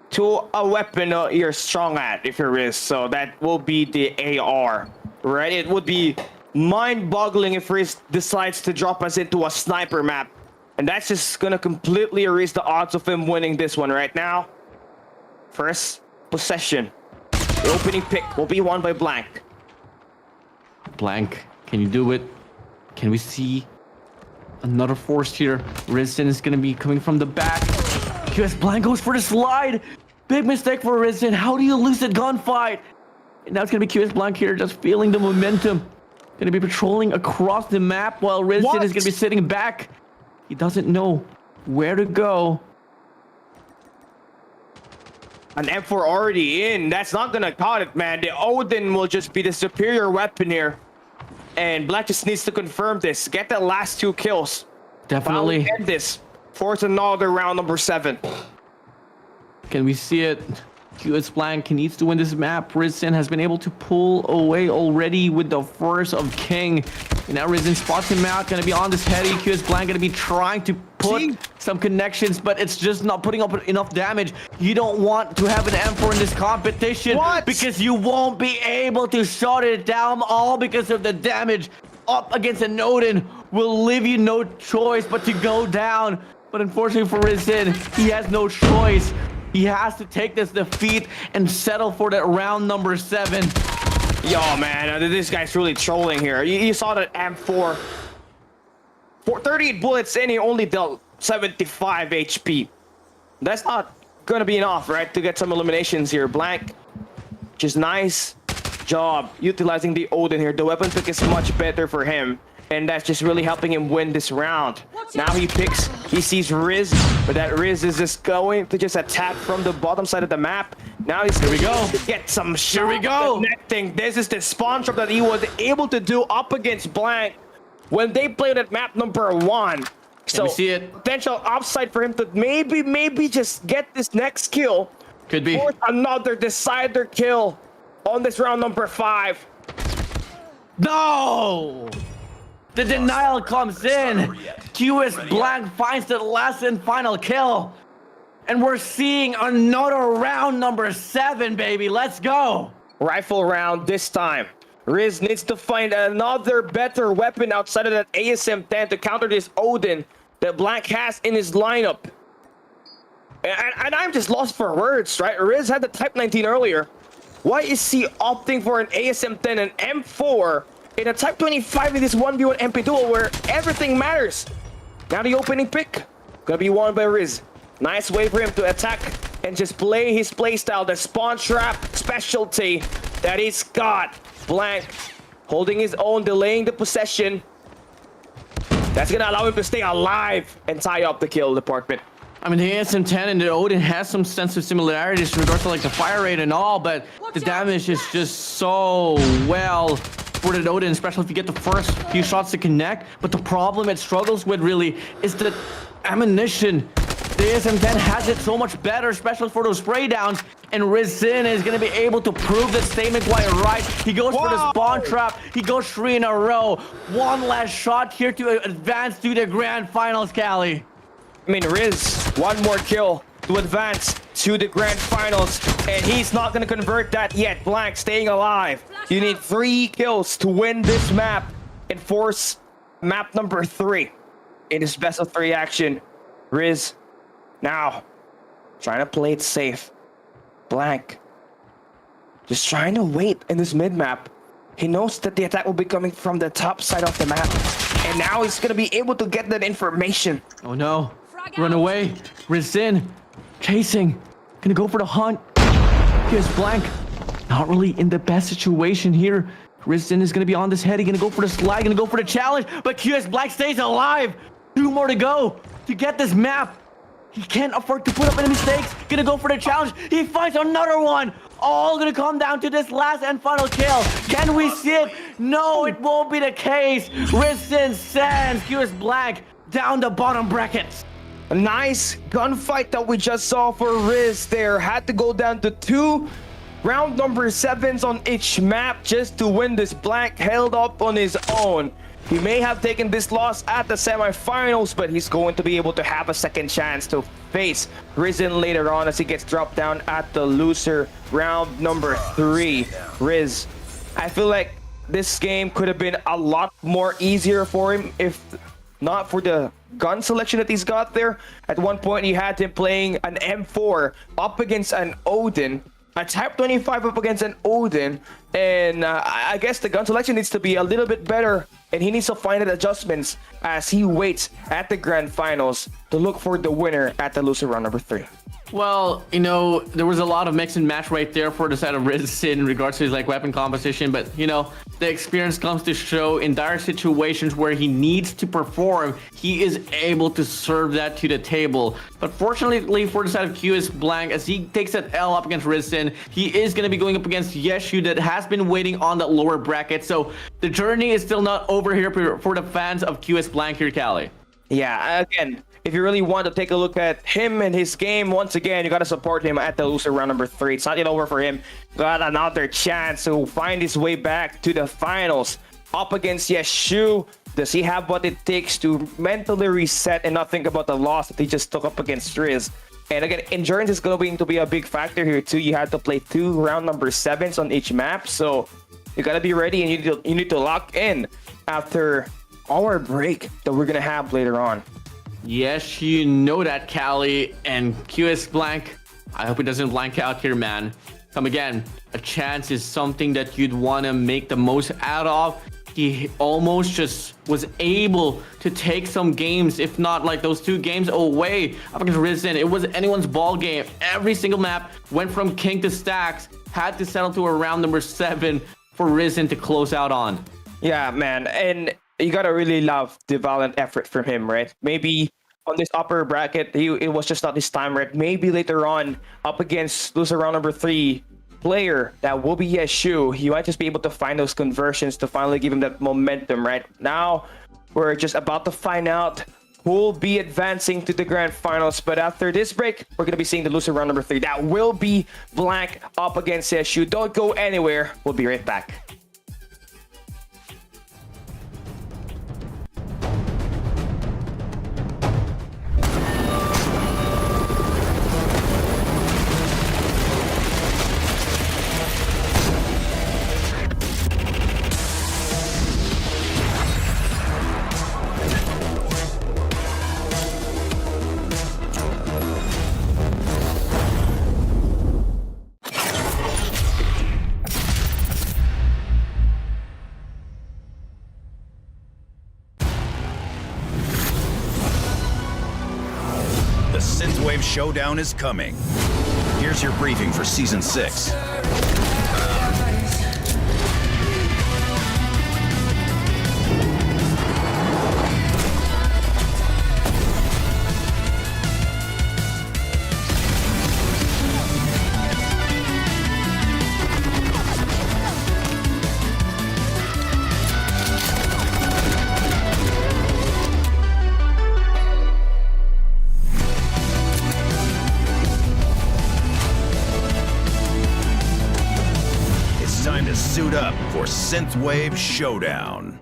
to a weapon you're strong at if you're Riz. So that will be the AR, right? It would be mind-boggling if Riz decides to drop us into a sniper map, and that's just gonna completely erase the odds of him winning this one right now. First possession. The opening pick will be won by Blank. Blank, can you do it? Can we see another force here? Risen is gonna be coming from the back. QS Blank goes for the slide. Big mistake for Risen. How do you lose that gunfight? And now it's gonna be QS Blank here, just feeling the momentum. Gonna be patrolling across the map while Risen is gonna be sitting back. He doesn't know where to go. An M4 already in. That's not gonna cut it, man. The Odin will just be the superior weapon here. And Black just needs to confirm this. Get the last 2 kills. Definitely. End this. Force another round number 7. Can we see it? QS Blank needs to win this map. Risen has been able to pull away already with the first of King. And now Risen spots him out. Gonna be on this heady. QS Blank gonna be trying to put some connections, but it's just not putting up enough damage. You don't want to have an M4 in this competition because you won't be able to shut it down, all because of the damage. Up against an Odin will leave you no choice but to go down. But unfortunately for Risen, he has no choice. He has to take this defeat and settle for that round number 7. Yo, man, this guy's really trolling here. You saw that M4. 38 bullets in, he only dealt 75 HP. That's not gonna be enough, right, to get some eliminations here. Blank, just nice job utilizing the Odin here. The weapon pick is much better for him, and that's just really helping him win this round. Now he sees Riz, but that Riz is just going to just attack from the bottom side of the map. Now he's going to get some shot connecting. This is the spawn trap that he was able to do up against Blank. when they played at map number 1. So we see it. Potential upside for him to maybe just get this next kill. Could be. Or another decider kill on this round number 5. No! The denial comes in. QS Blank finds the last and final kill. And we're seeing another round number 7, baby. Let's go. Rifle round this time. Riz needs to find another better weapon outside of that ASM-10 to counter this Odin that Blank has in his lineup. And I'm just lost for words, right? Riz had the Type 19 earlier. Why is he opting for an ASM-10 and M4 in a Type 25 in this 1v1 MP duel where everything matters? Now the opening pick gonna be won by Riz. Nice way for him to attack and just play his playstyle, the spawn trap specialty that he's got. Blank holding his own, delaying the possession. That's gonna allow him to stay alive and tie up the kill department. I mean, the ASM-10 and the Odin has some sense of similarities in regards to like the fire rate and all, but the damage is just so well for the Odin, especially if you get the first few shots to connect. But the problem it struggles with really is the ammunition. The ASM-10 has it so much better, especially for those spray downs. And Rizin is going to be able to prove that statement quite right. He goes for the spawn trap. He goes 3 in a row. One last shot here to advance to the grand finals, Cali. I mean, Riz, one more kill to advance to the grand finals. And he's not going to convert that yet. Blank staying alive. You need 3 kills to win this map and force map number 3 in this best of 3 action. Riz now trying to play it safe. Blank just trying to wait in this mid map. He knows that the attack will be coming from the top side of the map, and now he's gonna be able to get that information. Oh no, run away. Rizin chasing, gonna go for the hunt. Here's Blank, not really in the best situation here. Rizin is gonna be on this head. He's gonna go for the slide, gonna go for the challenge, but QS Blank stays alive. 2 more to go to get this map. He can't afford to put up any mistakes. Gonna go for the challenge. He finds another one. All gonna come down to this last and final kill. Can we see it? No, it won't be the case. Rizin sends QS Blank down the bottom brackets. A nice gunfight that we just saw for Riz there. Had to go down to 2 round number 7s on each map just to win this. Blank held up on his own. He may have taken this loss at the semifinals, but he's going to be able to have a second chance to face Rizin later on as he gets dropped down at the loser round number 3. Riz, I feel like this game could have been a lot more easier for him if not for the gun selection that he's got there. At one point, he had him playing an M4 up against an Odin, a Type 25 up against an Odin, and I guess the gun selection needs to be a little bit better, and he needs to find adjustments as he waits at the grand finals to look for the winner at the loser round number 3. Well, you know, there was a lot of mix and match right there for the side of Rizin in regards to his like weapon composition, but you know, the experience comes to show in dire situations where he needs to perform, he is able to serve that to the table. But fortunately for the side of QS Blank, as he takes that L up against Rizin, he is going to be going up against Yeshu that has been waiting on that lower bracket. So the journey is still not over here for the fans of QS Blank here, Cali. Yeah, again, if you really want to take a look at him and his game, once again, you got to support him at the loser round number 3. It's not yet over for him. Got another chance to find his way back to the finals. Up against Yeshu. Does he have what it takes to mentally reset and not think about the loss that he just took up against Riz? And again, endurance is going to be a big factor here too. You have to play 2 round number 7s on each map. So you got to be ready, and you need to lock in after our break that we're going to have later on. Yes, you know that, Cali. And QS Blank, I hope it doesn't blank out here, man. Come again, a chance is something that you'd want to make the most out of. He almost just was able to take some games, if not like those 2 games away up against Rizin. It was anyone's ball game. Every single map went from king to stacks. Had to settle to a round number 7 for Rizin to close out on. Yeah, man. And you gotta really love the valiant effort from him, right? Maybe on this upper bracket, it was just not this time, right? Maybe later on, up against loser round number 3 player that will be Yeshu, he might just be able to find those conversions to finally give him that momentum, right? Now, We're just about to find out who'll be advancing to the grand finals. But after this break, we're going to be seeing the loser round number 3. That will be Blank up against SU. Don't go anywhere. We'll be right back. The Synthwave Showdown is coming. Here's your briefing for Season 6. Time to suit up for Synthwave Showdown.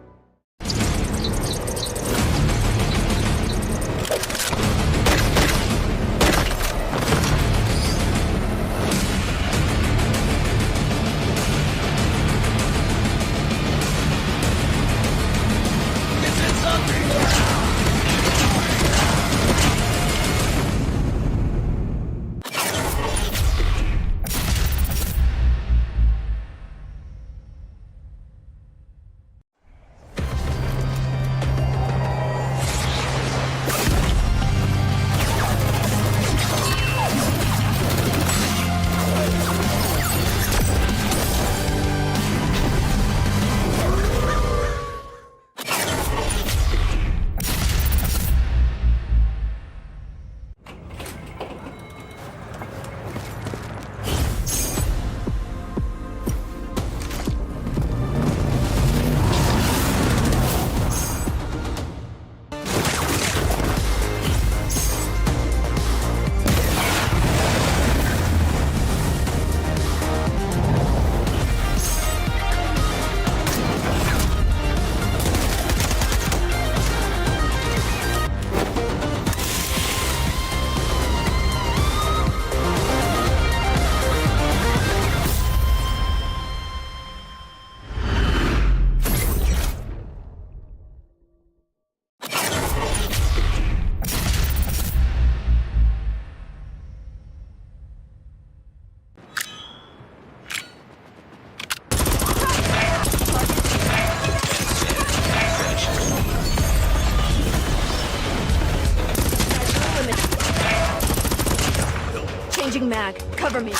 Changing mag. Cover me.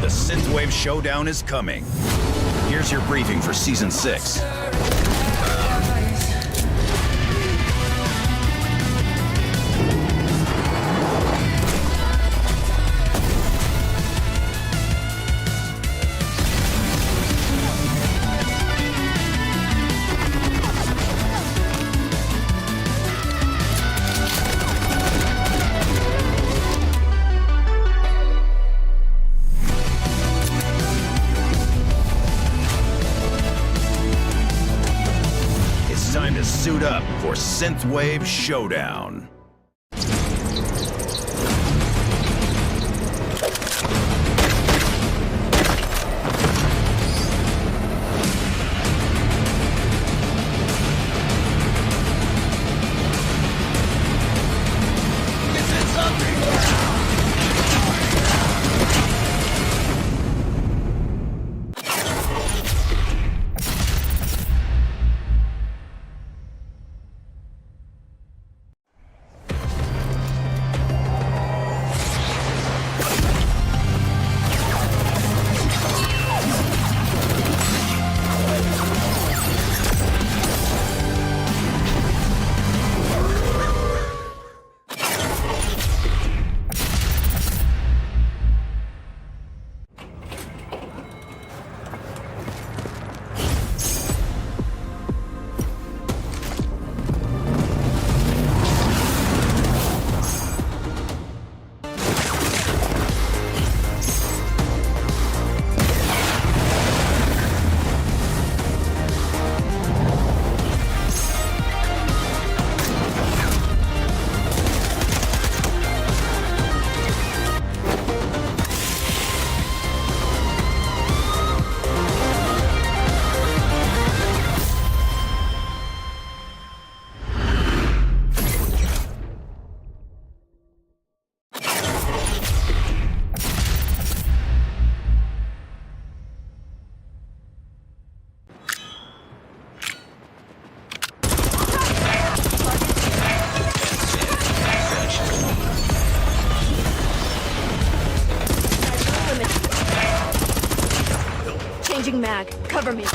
The Synthwave Showdown is coming. Here's your briefing for Season 6. Time to suit up for Synthwave Showdown. Changing mag. Cover me.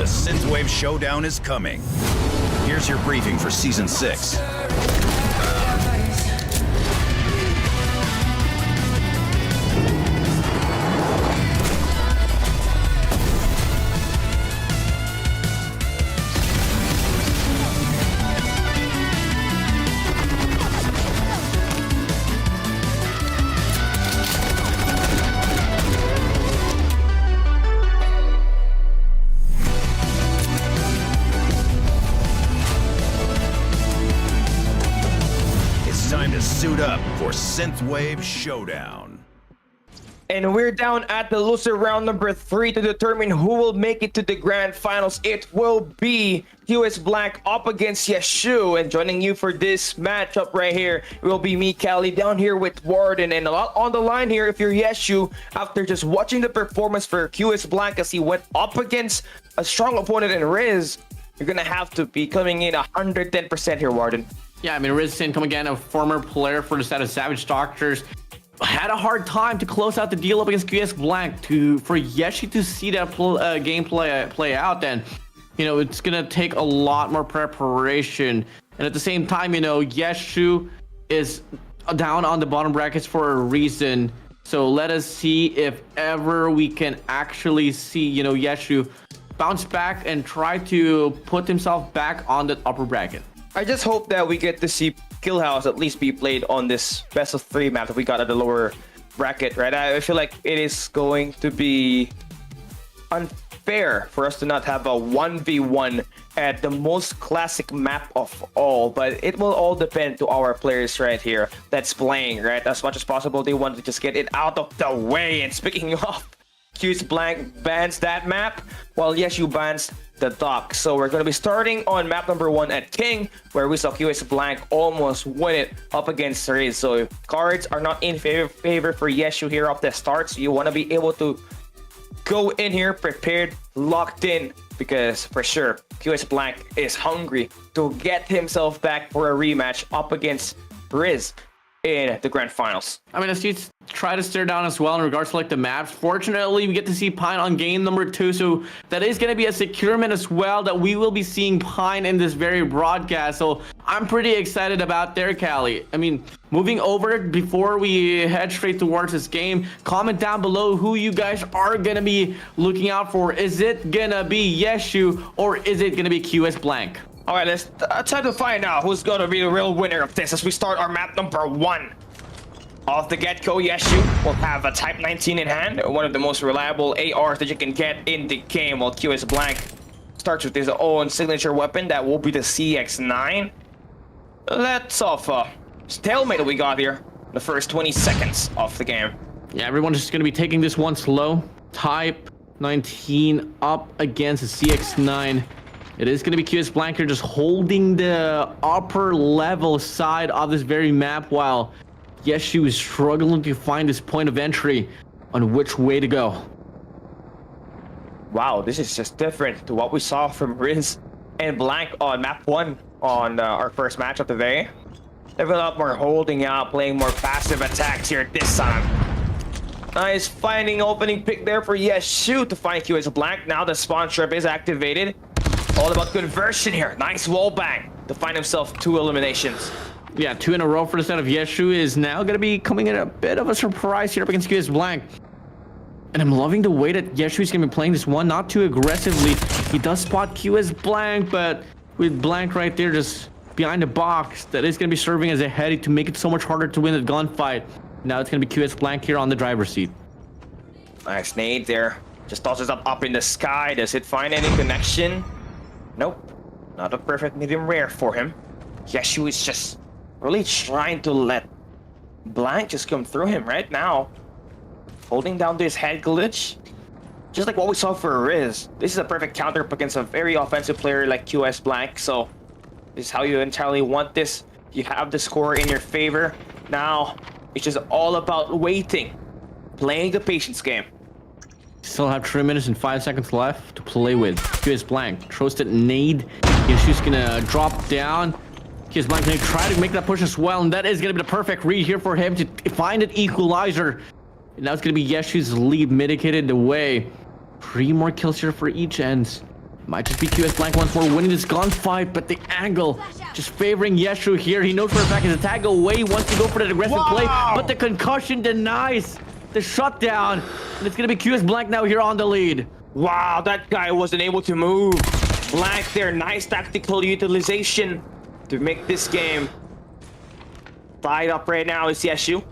The Synthwave Showdown is coming. Here's your briefing for Season 6. Synthwave Showdown. And we're down at the loser round number 3 to determine who will make it to the grand finals. It will be QS Black up against Yeshu. And joining you for this matchup right here will be me, Callie, down here with Warden. And a lot on the line here if you're Yeshu, after just watching the performance for QS Black as he went up against a strong opponent in Riz, you're gonna have to be coming in 110% here, Warden. Yeah, I mean, Riz Income again, a former player for the set of Savage Doctors, had a hard time to close out the deal up against QS Blank. For Yeshi to see that gameplay play out, then it's gonna take a lot more preparation. And at the same time, Yeshu is down on the bottom brackets for a reason. So let us see if ever we can actually see Yeshu bounce back and try to put himself back on the upper bracket. I just hope that we get to see Killhouse at least be played on this best of 3 map that we got at the lower bracket, right? I feel like it is going to be unfair for us to not have a 1v1 at the most classic map of all, but it will all depend to our players right here that's playing, right? As much as possible, they want to just get it out of the way. And speaking of, QS Blank bans that map, while Yeshu bans the dock. So we're going to be starting on map number 1 at King, where we saw QS Blank almost win it up against Riz. So cards are not in favor for Yeshu here off the start. So you want to be able to go in here prepared, locked in, because for sure QS Blank is hungry to get himself back for a rematch up against Riz in the grand finals. I mean, let's try to stare down as well in regards to the maps. Fortunately, we get to see Pine on game number 2, so that is going to be a securement as well that we will be seeing Pine in this very broadcast. So I'm pretty excited about there, Callie. I mean, moving over before we head straight towards this game, comment down below who you guys are going to be looking out for. Is it going to be Yeshu or is it going to be QS Blank? All right, let's try to find out who's going to be the real winner of this as we start our map number 1. Off the get-go, Yeshu will have a Type 19 in hand, one of the most reliable ARs that you can get in the game, while QS Blank starts with his own signature weapon that will be the CX9. Let's off a stalemate that we got here the first 20 seconds of the game. Yeah, everyone's just going to be taking this one slow. Type 19 up against the CX9. It is going to be QS Blank here just holding the upper level side of this very map, while Yeshu is struggling to find his point of entry on which way to go. Wow, this is just different to what we saw from Riz and Blank on map 1 on our first match of the day. They're a lot more holding out, playing more passive attacks here this time. Nice finding opening pick there for Yeshu to find QS Blank. Now the spawn trap is activated. All about conversion here. Nice wall bang to find himself 2 eliminations. Yeah, 2 in a row for the set of Yeshu is now going to be coming in a bit of a surprise here up against QS Blank. And I'm loving the way that Yeshu is going to be playing this one, not too aggressively. He does spot QS Blank, but with Blank right there just behind the box, that is going to be serving as a heady to make it so much harder to win the gunfight. Now it's going to be QS Blank here on the driver's seat. Nice nade there. Just tosses up in the sky. Does it find any connection? Nope. Not a perfect medium rare for him. Yeshu is just really trying to let Blank just come through him right now. Holding down this head glitch. Just like what we saw for Riz. This is a perfect counter up against a very offensive player like QS Blank. So this is how you entirely want this. You have the score in your favor. Now it's just all about waiting. Playing the patience game. Still have 3 minutes and 5 seconds left to play with. QS Blank throws that nade. Yeshu's gonna drop down. QS Blank gonna try to make that push as well, and that is gonna be the perfect read here for him to find an equalizer. And now it's gonna be Yeshu's lead mitigated away. 3 more kills here for each end. Might just be QS Blank once more winning this gunfight, but the angle just favoring Yeshu here. He knows for a fact his attack away. He wants to go for that aggressive play, but the concussion denies the shutdown. And it's going to be QS Blank now here on the lead. Wow, that guy wasn't able to move. Blank there, nice tactical utilization to make this game. Tied up right now is Yeshu.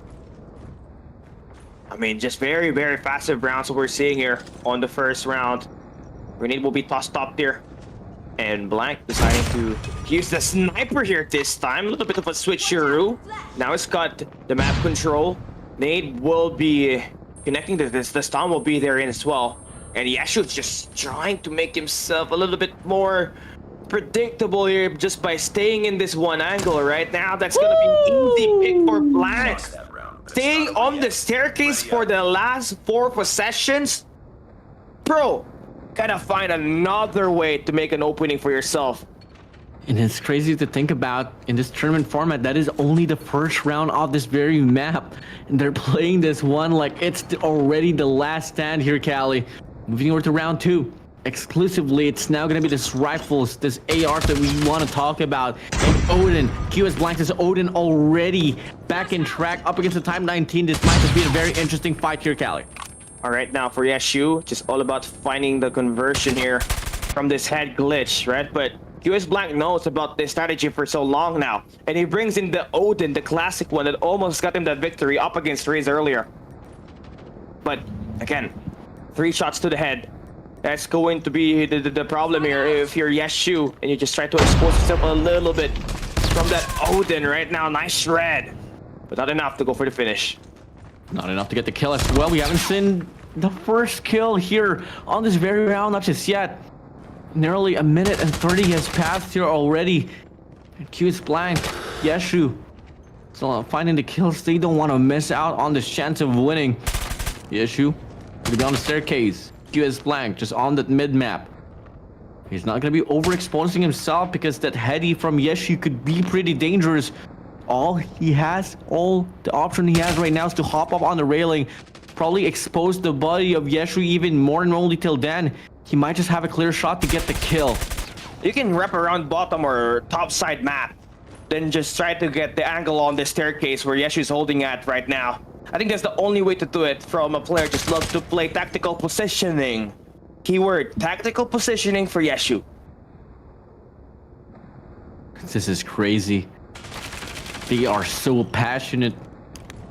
I mean, just very, very passive rounds what we're seeing here on the first round. Grenade will be tossed up there. And Blank deciding to use the sniper here this time. A little bit of a switcheroo. Now it's got the map control. Nade will be connecting to this. The stun will be there in as well. And Yashu's just trying to make himself a little bit more predictable here just by staying in this one angle right now. That's gonna be an easy pick for Blank. Staying on the staircase for the last 4 possessions. Bro, gotta find another way to make an opening for yourself. And it's crazy to think about in this tournament format, that is only the first round of this very map. And they're playing this one like it's already the last stand here, Callie. Moving over to round 2. Exclusively, it's now going to be this rifles, this ARs that we want to talk about. And Odin, QS Blank is Odin already back in track up against the Time 19. This might just be a very interesting fight here, Callie. All right, now for Yashu, just all about finding the conversion here from this head glitch, right? But QS Blank knows about this strategy for so long now. And he brings in the Odin, the classic one that almost got him that victory up against Riz earlier. But again, 3 shots to the head. That's going to be the problem here if you're Yashu and you just try to expose yourself a little bit from that Odin right now. Nice shred, but not enough to go for the finish. Not enough to get the kill as well. We haven't seen the first kill here on this very round, not just yet. Nearly a minute and 30 has passed here already. And QS Blank, Yashu, so finding the kills. They don't want to miss out on this chance of winning. Yashu, gonna be on the staircase. QS Blank just on the mid map. He's not going to be overexposing himself because that heady from Yeshu could be pretty dangerous. All the option he has right now is to hop up on the railing, probably expose the body of Yeshu even more, and only till then he might just have a clear shot to get the kill. You can wrap around bottom or top side map, then just try to get the angle on the staircase where Yeshu's holding at right now. I think that's the only way to do it from a player just loves to play tactical positioning. Keyword, tactical positioning for Yeshu. This is crazy. They are so passionate.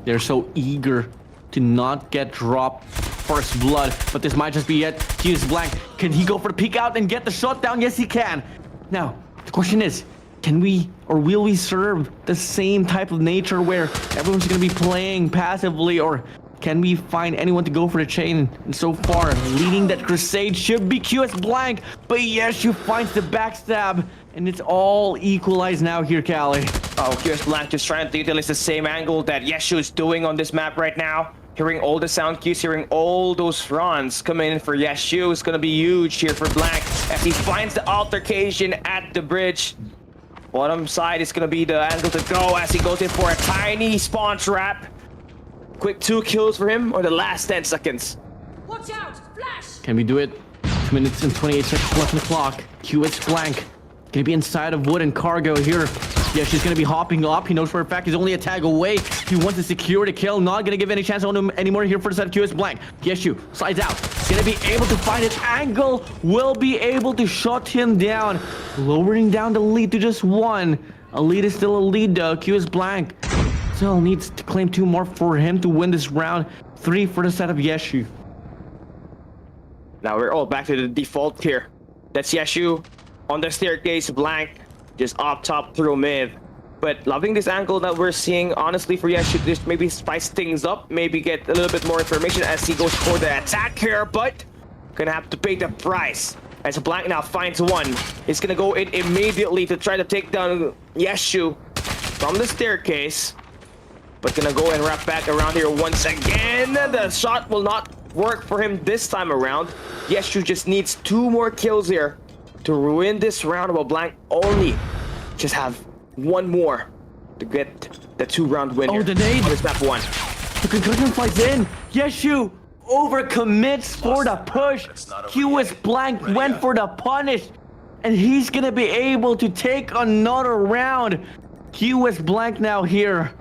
They're so eager to not get dropped first blood. But this might just be it. QS Blank, can he go for the peek out and get the shot down? Yes, he can. Now, the question is, can we or will we serve the same type of nature where everyone's going to be playing passively, or can we find anyone to go for the chain? And so far, leading that crusade should be QS Blank, but Yeshu finds the backstab, and it's all equalized now here, Callie. Oh, QS Blank just trying to utilize the same angle that Yeshu is doing on this map right now. Hearing all the sound cues, hearing all those runs coming in for Yeshu is going to be huge here for Blank as he finds the altercation at the bridge. Bottom side is going to be the angle to go as he goes in for a tiny spawn trap. Quick 2 kills for him, or the last 10 seconds. Watch out! Flash! Can we do it? 2 minutes and 28 seconds left on the clock. QS Blank gonna be inside of wood and cargo here. Yeah, she's gonna be hopping up. He knows for a fact he's only a tag away. He wants to secure the kill. Not gonna give any chance on him anymore here for the side of QS Blank. Yeshu slides out. Gonna be able to find an angle. Will be able to shut him down. Lowering down the lead to just 1. A lead is still a lead though. QS Blank still needs to claim 2 more for him to win this round. 3 for the side of Yeshu. Now we're all back to the default here. That's Yeshu on the staircase, Blank just up top through mid. But loving this angle that we're seeing, honestly, for Yeshu, just maybe spice things up, maybe get a little bit more information as he goes for the attack here, but gonna have to pay the price. As Blank now finds one, he's gonna go in immediately to try to take down Yeshu from the staircase. But gonna go and wrap back around here once again. The shot will not work for him this time around. Yeshu just needs 2 more kills here to ruin this round, while Blank only just have 1 more to get the 2-round win. Oh, the nade! On step 1. The concussion flies in. Yeshu overcommits for the push. QS Blank went for the punish, and he's gonna be able to take another round. QS Blank now here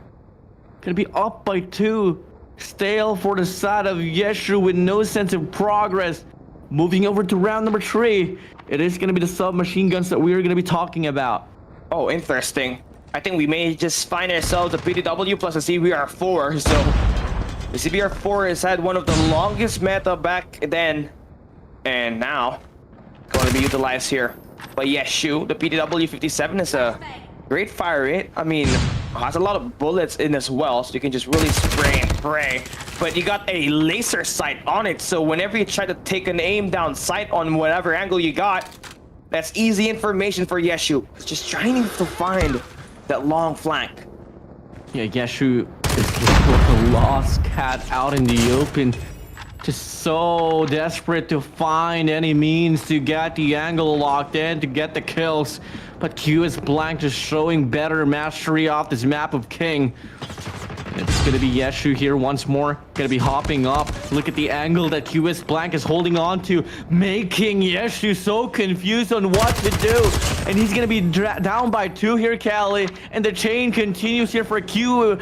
gonna be up by 2. Stale for the side of Yeshu with no sense of progress. Moving over to round number 3. It is going to be the submachine guns that we are going to be talking about. Oh, interesting. I think we may just find ourselves a PDW plus a CBR4. So the CBR4 has had one of the longest meta back then, and now going to be utilized here. But yeah, Shu, the PDW-57 is a great fire rate. I mean, has a lot of bullets in as well, so you can just really spray and pray. But you got a laser sight on it, so whenever you try to take an aim down sight on whatever angle you got, that's easy information for Yeshu. It's just trying to find that long flank. Yeah, Yeshu is like a lost cat out in the open. Just so desperate to find any means to get the angle locked in, to get the kills. But QS Blank just showing better mastery off this map of King. It's going to be Yeshu here once more. Going to be hopping up. Look at the angle that QS Blank is holding on to, making Yeshu so confused on what to do. And he's going to be down by 2 here, Cali. And the chain continues here for QS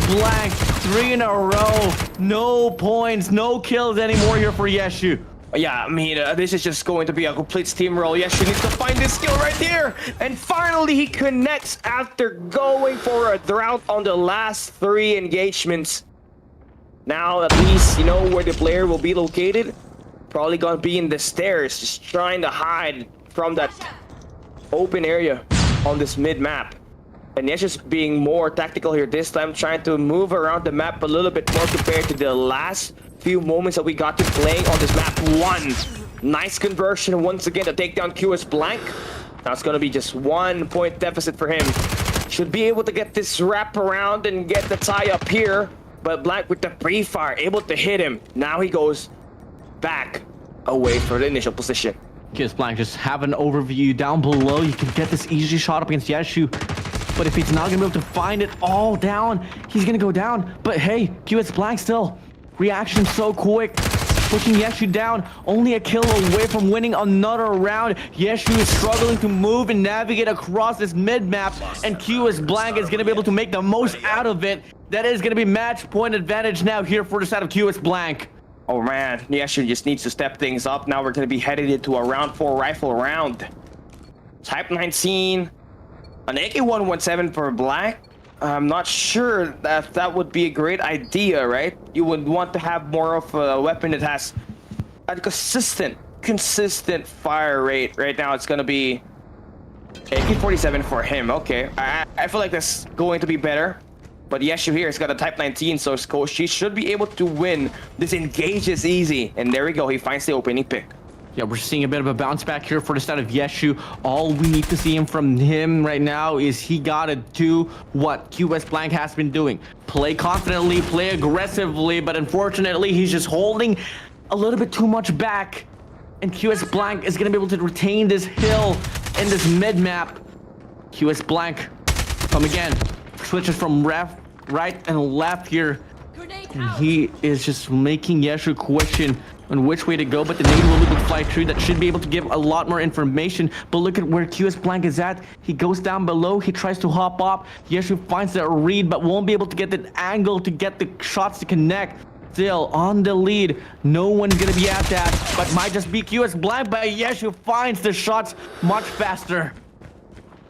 Blank. 3 in a row. No points, no kills anymore here for Yeshu. Yeah, I mean, this is just going to be a complete steamroll. Yeshu needs to find this skill right here. And finally, he connects after going for a drought on the last 3 engagements. Now, at least, you know where the player will be located. Probably going to be in the stairs, just trying to hide from that open area on this mid-map. And Yeshu's being more tactical here this time, trying to move around the map a little bit more compared to the last few moments that we got to playing on this map. 1 nice conversion once again to take down QS Blank. Now it's gonna be just 1 point deficit for him. Should be able to get this wrap around and get the tie up here, but Blank with the pre-fire able to hit him. Now he goes back away for the initial position. QS Blank just have an overview down below. You can get this easy shot up against Yeshu. But if he's not gonna be able to find it all down, he's gonna go down. But hey, QS Blank still. Reaction so quick, pushing Yeshu down, only a kill away from winning another round. Yeshu is struggling to move and navigate across this mid-map, and QS Blank is going to be able to make the most out of it. That is going to be match point advantage now here for the side of QS Blank. Oh man, Yeshu just needs to step things up. Now we're going to be headed into a round 4 rifle round. Type 19, an AK-117 for Blank. I'm not sure that that would be a great idea, right? You would want to have more of a weapon that has a consistent fire rate. Right now, it's gonna be AK-47 for him. Okay, I feel like that's going to be better. But Yeshu here has got a Type 19, so she should be able to win. This engages easy, and there we go. He finds the opening pick. Yeah, we're seeing a bit of a bounce back here for the side of Yeshu. All we need to see from him right now is he gotta do what QS Blank has been doing. Play confidently, play aggressively, but unfortunately, he's just holding a little bit too much back. And QS Blank is gonna be able to retain this hill in this mid-map. QS Blank, come again. Switches from right and left here. And he is just making Yeshu question on which way to go, but the nade will be able to fly through. That should be able to give a lot more information. But look at where QS Blank is at. He goes down below. He tries to hop up. Yeshu finds that read, but won't be able to get the angle to get the shots to connect. Still on the lead. No one's gonna be at that, but might just be QS Blank, but Yeshu finds the shots much faster.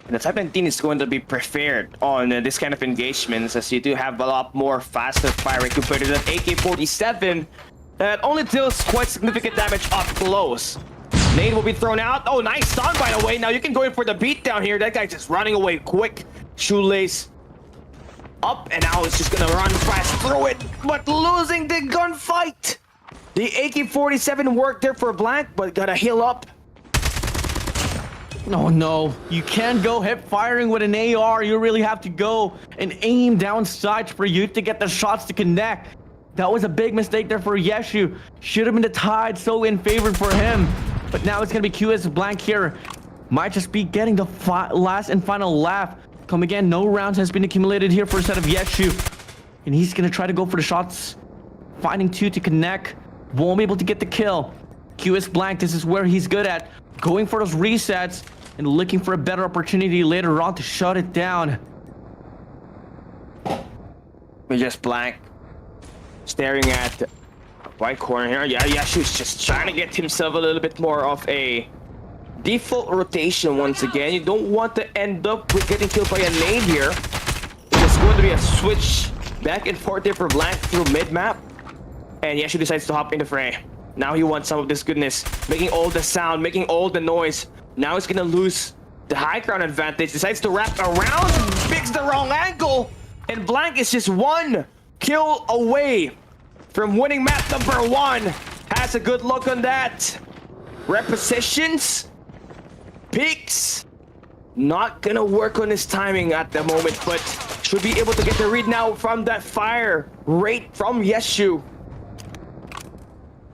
The Type 19 is going to be preferred on this kind of engagements, as you do have a lot more faster firing compared to the AK-47 that only deals quite significant damage up close. Nade will be thrown out. Oh, nice stun, by the way. Now you can go in for the beat down here. That guy's just running away quick. Shoelace up, and now it's just gonna run fast through it, but losing the gunfight. The AK-47 worked there for Blank, but gotta heal up. Oh no, you can't go hip firing with an AR. You really have to go and aim down sights for you to get the shots to connect. That was a big mistake there for Yeshu. Should have been the tide so in favor for him. But now it's gonna be QS Blank here. Might just be getting the last and final laugh. Come again, no rounds has been accumulated here for a set of Yeshu. And he's gonna try to go for the shots. Finding 2 to connect. Won't be able to get the kill. QS Blank, this is where he's good at. Going for those resets and looking for a better opportunity later on to shut it down. We just Blank staring at the right corner here. Yeah, Yeshu's just trying to get himself a little bit more of a default rotation once again. You don't want to end up with getting killed by a nade here. It's going to be a switch back and forth there for Blank through mid-map. And Yeshu decides to hop in the fray. Now he wants some of this goodness, making all the sound, making all the noise. Now he's gonna lose the high ground advantage. Decides to wrap around, picks the wrong angle, and Blank is just one kill away from winning map number 1. Has a good look on that. Repositions, peaks. Not gonna work on his timing at the moment, but should be able to get the read now from that fire rate from Yeshu.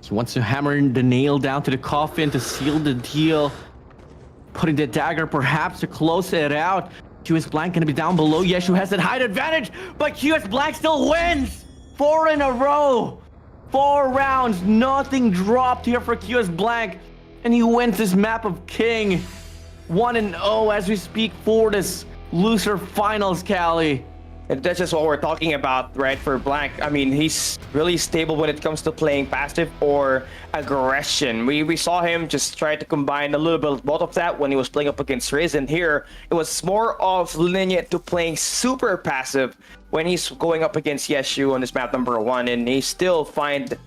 He wants to hammer the nail down to the coffin to seal the deal. Putting the dagger perhaps to close it out. QS Blank gonna be down below. Yeshu has that height advantage, but QS Blank still wins! 4 in a row! 4 rounds, nothing dropped here for QS Blank. And he wins this map of King. 1-0 as we speak for this loser finals, Cali. And that's just what we're talking about, right? For Blank, I mean, he's really stable when it comes to playing passive or aggression. We saw him just try to combine a little bit of both of that when he was playing up against Riz, and here it was more of lenient to playing super passive when he's going up against Yeshu on this map number 1, and he still find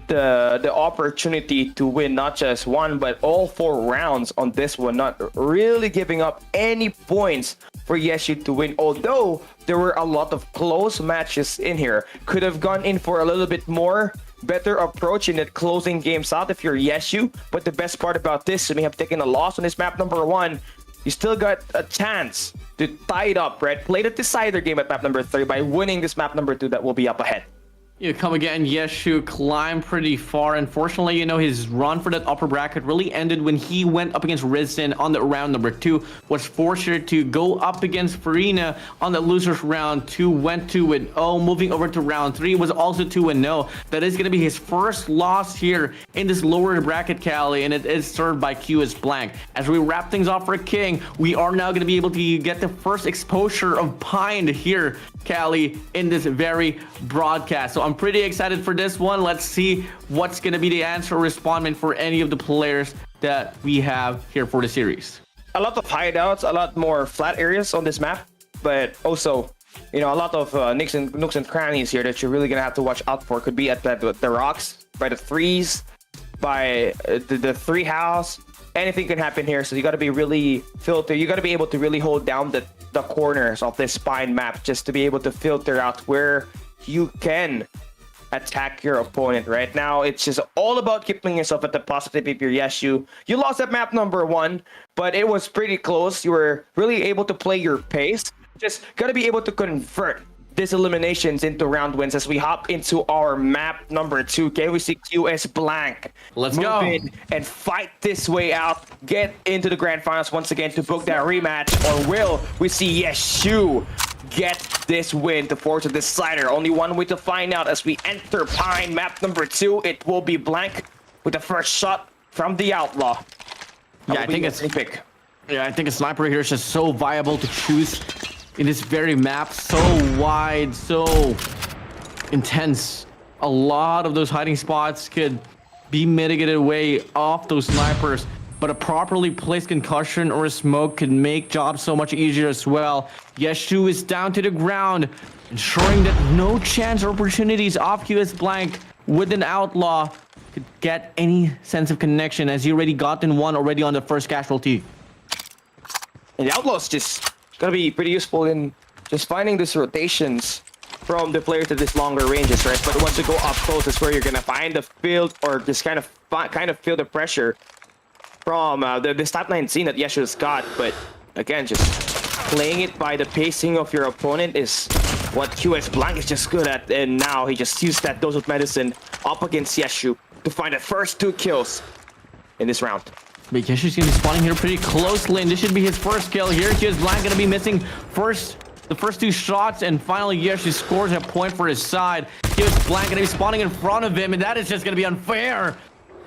the opportunity to win not just 1 but all 4 rounds on this one, not really giving up any points for Yeshu to win, although there were a lot of close matches in here. Could have gone in for a little bit more better approach in that closing games out if you're Yeshu, but the best part about this, you may have taken a loss on this map number 1, you still got a chance to tie it up, right? Play the decider game at map number 3 by winning this map number 2 that will be up ahead. You come again, Yeshu climbed pretty far. Unfortunately, you know, his run for that upper bracket really ended when he went up against Rizin on the round number 2. Was forced to go up against Farina on the losers round 2. Went 2-0. Moving over to round 3 was also 2-0. That is going to be his first loss here in this lower bracket, Cali, and it is served by QS Blank. As we wrap things off for King, we are now going to be able to get the first exposure of Pine here, Cali, in this very broadcast. So I'm pretty excited for this one. Let's see what's going to be the answer or respondent for any of the players that we have here for the series. A lot of hideouts, a lot more flat areas on this map, but also, you know, a lot of nooks and crannies here that you're really going to have to watch out for. Could be at the rocks, by the threes, by the three house. Anything can happen here, so you got to be really filter. You got to be able to really hold down the corners of this spine map just to be able to filter out where you can attack your opponent. Right now, it's just all about keeping yourself at the positive if you're Yeshu. You lost at map number 1, but it was pretty close. You were really able to play your pace. Just got to be able to convert these eliminations into round wins as we hop into our map number 2. Can we see QS Blank? Let's move go in and fight this way out, get into the grand finals once again to book that rematch, or will we see Yeshu get this win to force a decider? Only one way to find out as we enter Pine map number 2. It will be Blank with the first shot from the Outlaw. Yeah, I think it's pick. Yeah, I think a sniper here is just so viable to choose in this very map. So wide, so intense. A lot of those hiding spots could be mitigated away off those snipers, but a properly placed concussion or a smoke could make jobs so much easier as well. Yeshu is down to the ground, ensuring that no chance or opportunities off QS Blank with an Outlaw could get any sense of connection, as he already gotten one already on the first casualty. And the Outlaw's just gonna be pretty useful in just finding these rotations from the players at this longer ranges, right? But once you go up close, is where you're gonna find the field, or just kind of feel the pressure from this top 9 scene that Yeshu's got. But again, just playing it by the pacing of your opponent is what QS Blank is just good at. And now he just used that dose of medicine up against Yeshu to find the first 2 kills in this round. But Yeshu's gonna be spawning here pretty closely, and this should be his first kill here. QS Blank gonna be missing the first 2 shots, and finally Yeshu scores a point for his side. QS Blank gonna be spawning in front of him, and that is just gonna be unfair.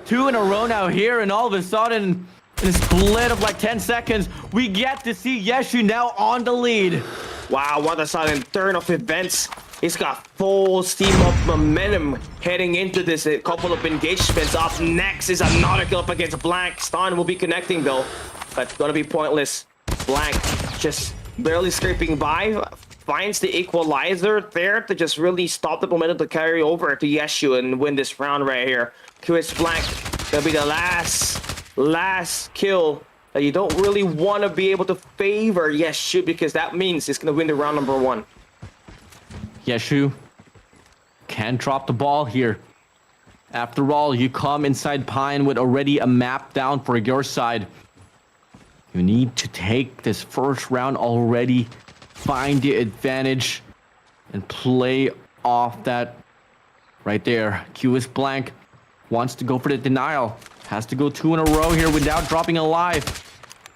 2 in a row now here, and all of a sudden, in a split of like 10 seconds, we get to see Yeshu now on the lead. Wow, what a sudden turn of events. He's got full steam up momentum heading into this couple of engagements. Up next is another kill up against Blank. Stun will be connecting though, but gonna be pointless. Blank just barely scraping by, finds the equalizer there to just really stop the momentum to carry over to Yeshu and win this round right here. QS Blank gonna be the last kill that you don't really want to be able to favor Yeshu, because that means it's going to win the round number 1. Yeshu can't drop the ball here. After all, you come inside Pine with already a map down for your side. You need to take this first round already, find the advantage, and play off that right there. QS Blank wants to go for the denial. Has to go 2 in a row here without dropping alive.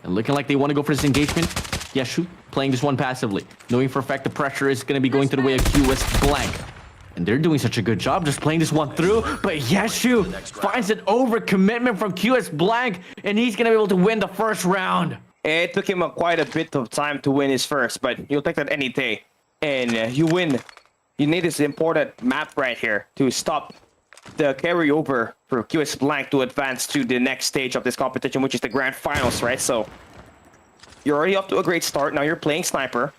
And looking like they want to go for this engagement. Yeshu playing this one passively, knowing for a fact the pressure is going to be going to the way of QS Blank. And they're doing such a good job just playing this one through. But Yeshu finds an overcommitment from QS Blank, and he's going to be able to win the first round. It took him quite a bit of time to win his first, but you'll take that any day. And you win. You need this important map right here to stop the carryover for QS Blank to advance to the next stage of this competition, which is the grand finals, right? So you're already off to a great start. Now you're playing sniper,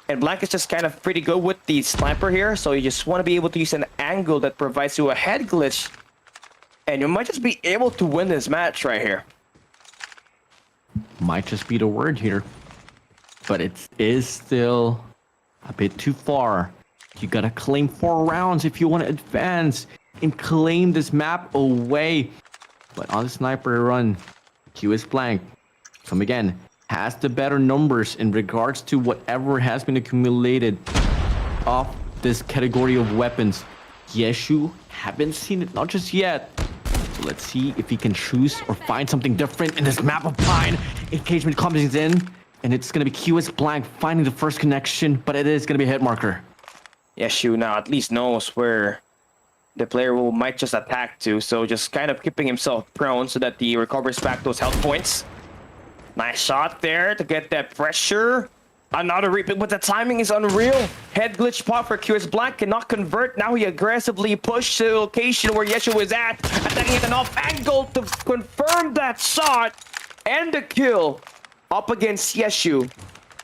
and Blank is just kind of pretty good with the sniper here. So you just want to be able to use an angle that provides you a head glitch, and you might just be able to win this match right here. Might just be the word here, but it is still a bit too far. You gotta claim 4 rounds if you want to advance and claim this map away. But on the sniper run, QS Blank, come again, has the better numbers in regards to whatever has been accumulated off this category of weapons. Yeshu, haven't seen it, not just yet. So let's see if he can choose or find something different in this map of Pine. Engagement comes in, and it's going to be QS Blank finding the first connection, but it is going to be a hit marker. Yeshu now at least knows where the player might just attack to, so just kind of keeping himself prone so that he recovers back those health points. Nice shot there to get that pressure. Another repeat, but the timing is unreal. Head glitch spot for QS Blank, cannot convert. Now he aggressively pushed the location where Yeshu is at, attacking at an off angle to confirm that shot and the kill up against Yeshu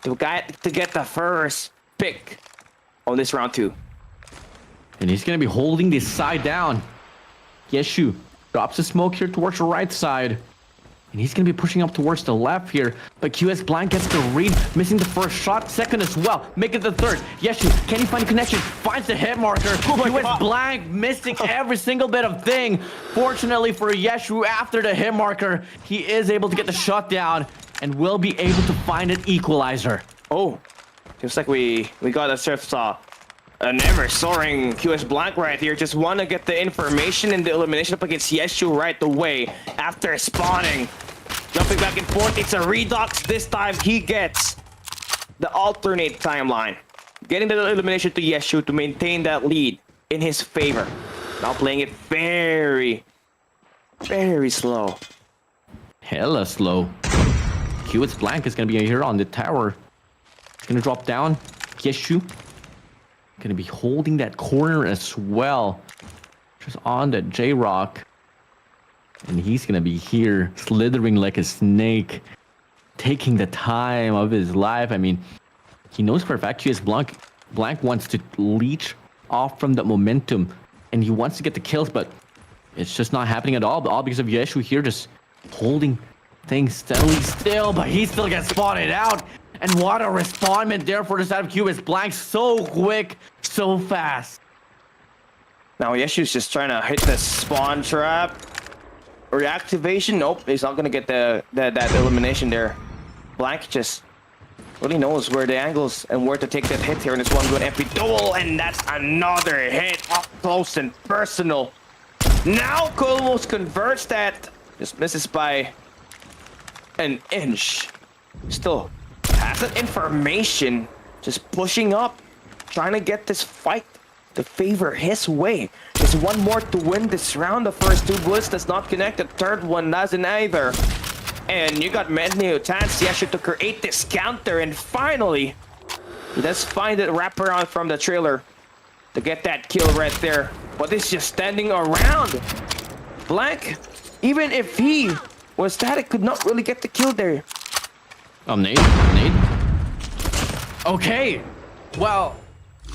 to get the first pick on this round 2. And he's going to be holding this side down. Yeshu drops the smoke here towards the right side. And he's going to be pushing up towards the left here. But QS Blank gets the read, missing the first shot, second as well. Make it the third. Yeshu, can he find a connection? Finds the hit marker. QS Blank missing every single bit of thing. Fortunately for Yeshu, after the hit marker, he is able to get the shot down and will be able to find an equalizer. Oh, seems like we got a surf an ever-soaring QS Blank right here. Just want to get the information and the elimination up against Yeshu right away after spawning. Jumping back and forth, it's a redux. This time he gets the alternate timeline. Getting the elimination to Yeshu to maintain that lead in his favor. Now playing it very, very slow. Hella slow. QS Blank is going to be here on the tower. He's going to drop down. Yeshu going to be holding that corner as well. Just on that J-Rock. And he's going to be here slithering like a snake. Taking the time of his life. I mean, he knows for a fact QS Blank wants to leech off from the momentum. And he wants to get the kills, but it's just not happening at all because of Yeshu here just holding things steadily still. But he still gets spotted out. And what a respondment there for the side of QS Blank. So quick, so fast. Now Yeshu's just trying to hit the spawn trap. Reactivation, nope, he's not gonna get that elimination there. Blank just really knows where the angles and where to take that hit here in this one good MP duel, and that's another hit up close and personal. Now almost converts that, just misses by an inch. Still has that information, just pushing up, trying to get this fight to favor his way. Just one more to win this round. The first 2 bullets does not connect, the third one doesn't either. And you got many chance Yeshu to create this counter, and finally he does find it wraparound from the trailer to get that kill right there. But it's just standing around. Blank, even if he was static, could not really get the kill there. Nade. Okay. Well,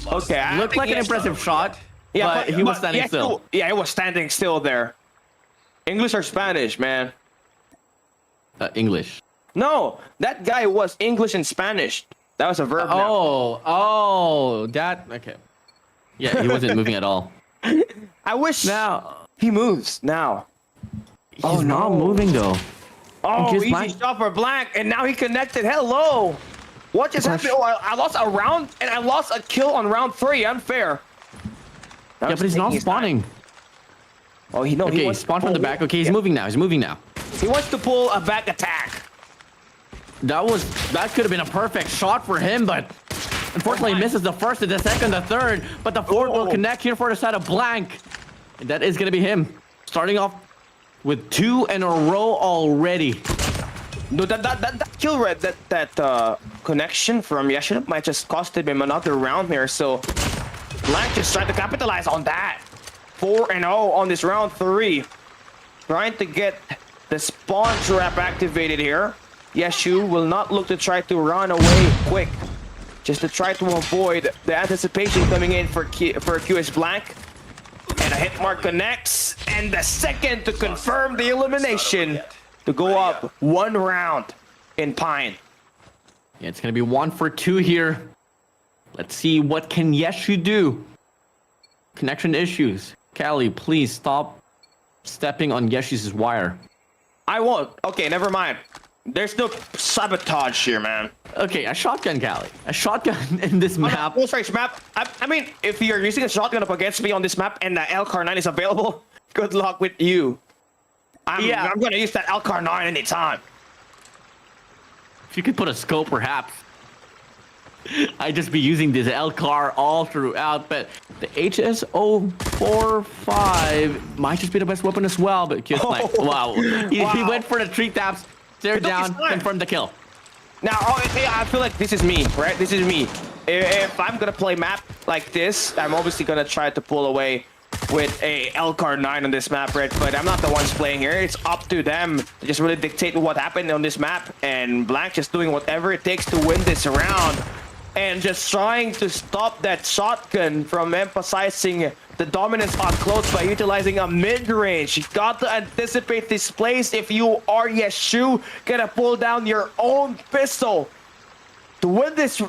okay. Looked like an impressive shot. Yeah, but he was standing still. Yeah, he was standing still there. English or Spanish, man? English. No, that guy was English and Spanish. That was a verb now. That okay. Yeah, he wasn't moving at all. I wish Now he moves now. he's not moving though. Oh, Just easy Blank. shot for Blank, and now he connected. Hello. What just happened? Oh, I lost a round, and I lost a kill on round 3. Unfair. Now Yeah, but he's not taking his time. spawning. Oh, he Okay, wants spawn to from the pull- back. Okay, he's yeah. moving now. He's moving now. He wants to pull a back attack. That could have been a perfect shot for him, but unfortunately he misses the first, the second, the third. But the fourth will connect here for the side of Blank. And that is gonna be him. Starting off with 2 in a row already. No, that kill red, that connection from Yeshua might just costed him another round here. So Blank just tried to capitalize on that. 4-0 on this round 3. Trying to get the spawn trap activated here. Yeshu will not look to try to run away quick, just to try to avoid the anticipation coming in for QS Blank. And a hit mark connects, and the second to confirm the elimination to go up 1 round in Pine. Yeah, it's gonna be 1 for 2 here. Let's see what can Yeshu do. Connection issues. Callie, please stop stepping on Yeshu's wire. I won't. Okay, never mind. There's no sabotage here, man. Okay, a shotgun, Callie. A shotgun in this map. Full strength map. I mean, if you're using a shotgun up against me on this map and the LCAR-9 is available, good luck with you. I'm gonna use that LCAR-9 anytime. If you could put a scope, perhaps. I'd just be using this LCAR all throughout, but the HSO45 might just be the best weapon as well, but just like, wow. He went for the 3 taps, stared down, confirmed the kill. Now, I feel like this is me, right? This is me. If I'm gonna play map like this, I'm obviously gonna try to pull away with a LCAR-9 on this map, right? But I'm not the ones playing here. It's up to them to just really dictate what happened on this map, and Blank just doing whatever it takes to win this round. And just trying to stop that shotgun from emphasizing the dominance on close by utilizing a mid-range. You got to anticipate this place. If you are Yeshu, gonna pull down your own pistol to win this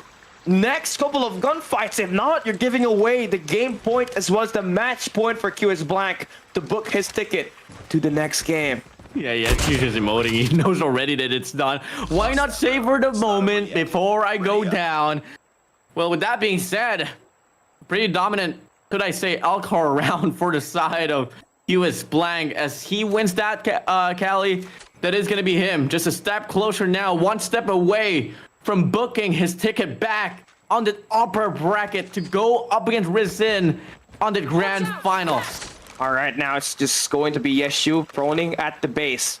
next couple of gunfights. If not, you're giving away the game point as well as the match point for QS Blank to book his ticket to the next game. Yeah, he's just emoting. He knows already that it's done. Why not savor the moment before I go down? Well, with that being said, pretty dominant, could I say, LCAR round for the side of QS Blank as he wins that, Callie. That is going to be him. Just a step closer now, 1 step away from booking his ticket back on the upper bracket to go up against Rizin on the grand finals. All right, now it's just going to be Yeshu proning at the base.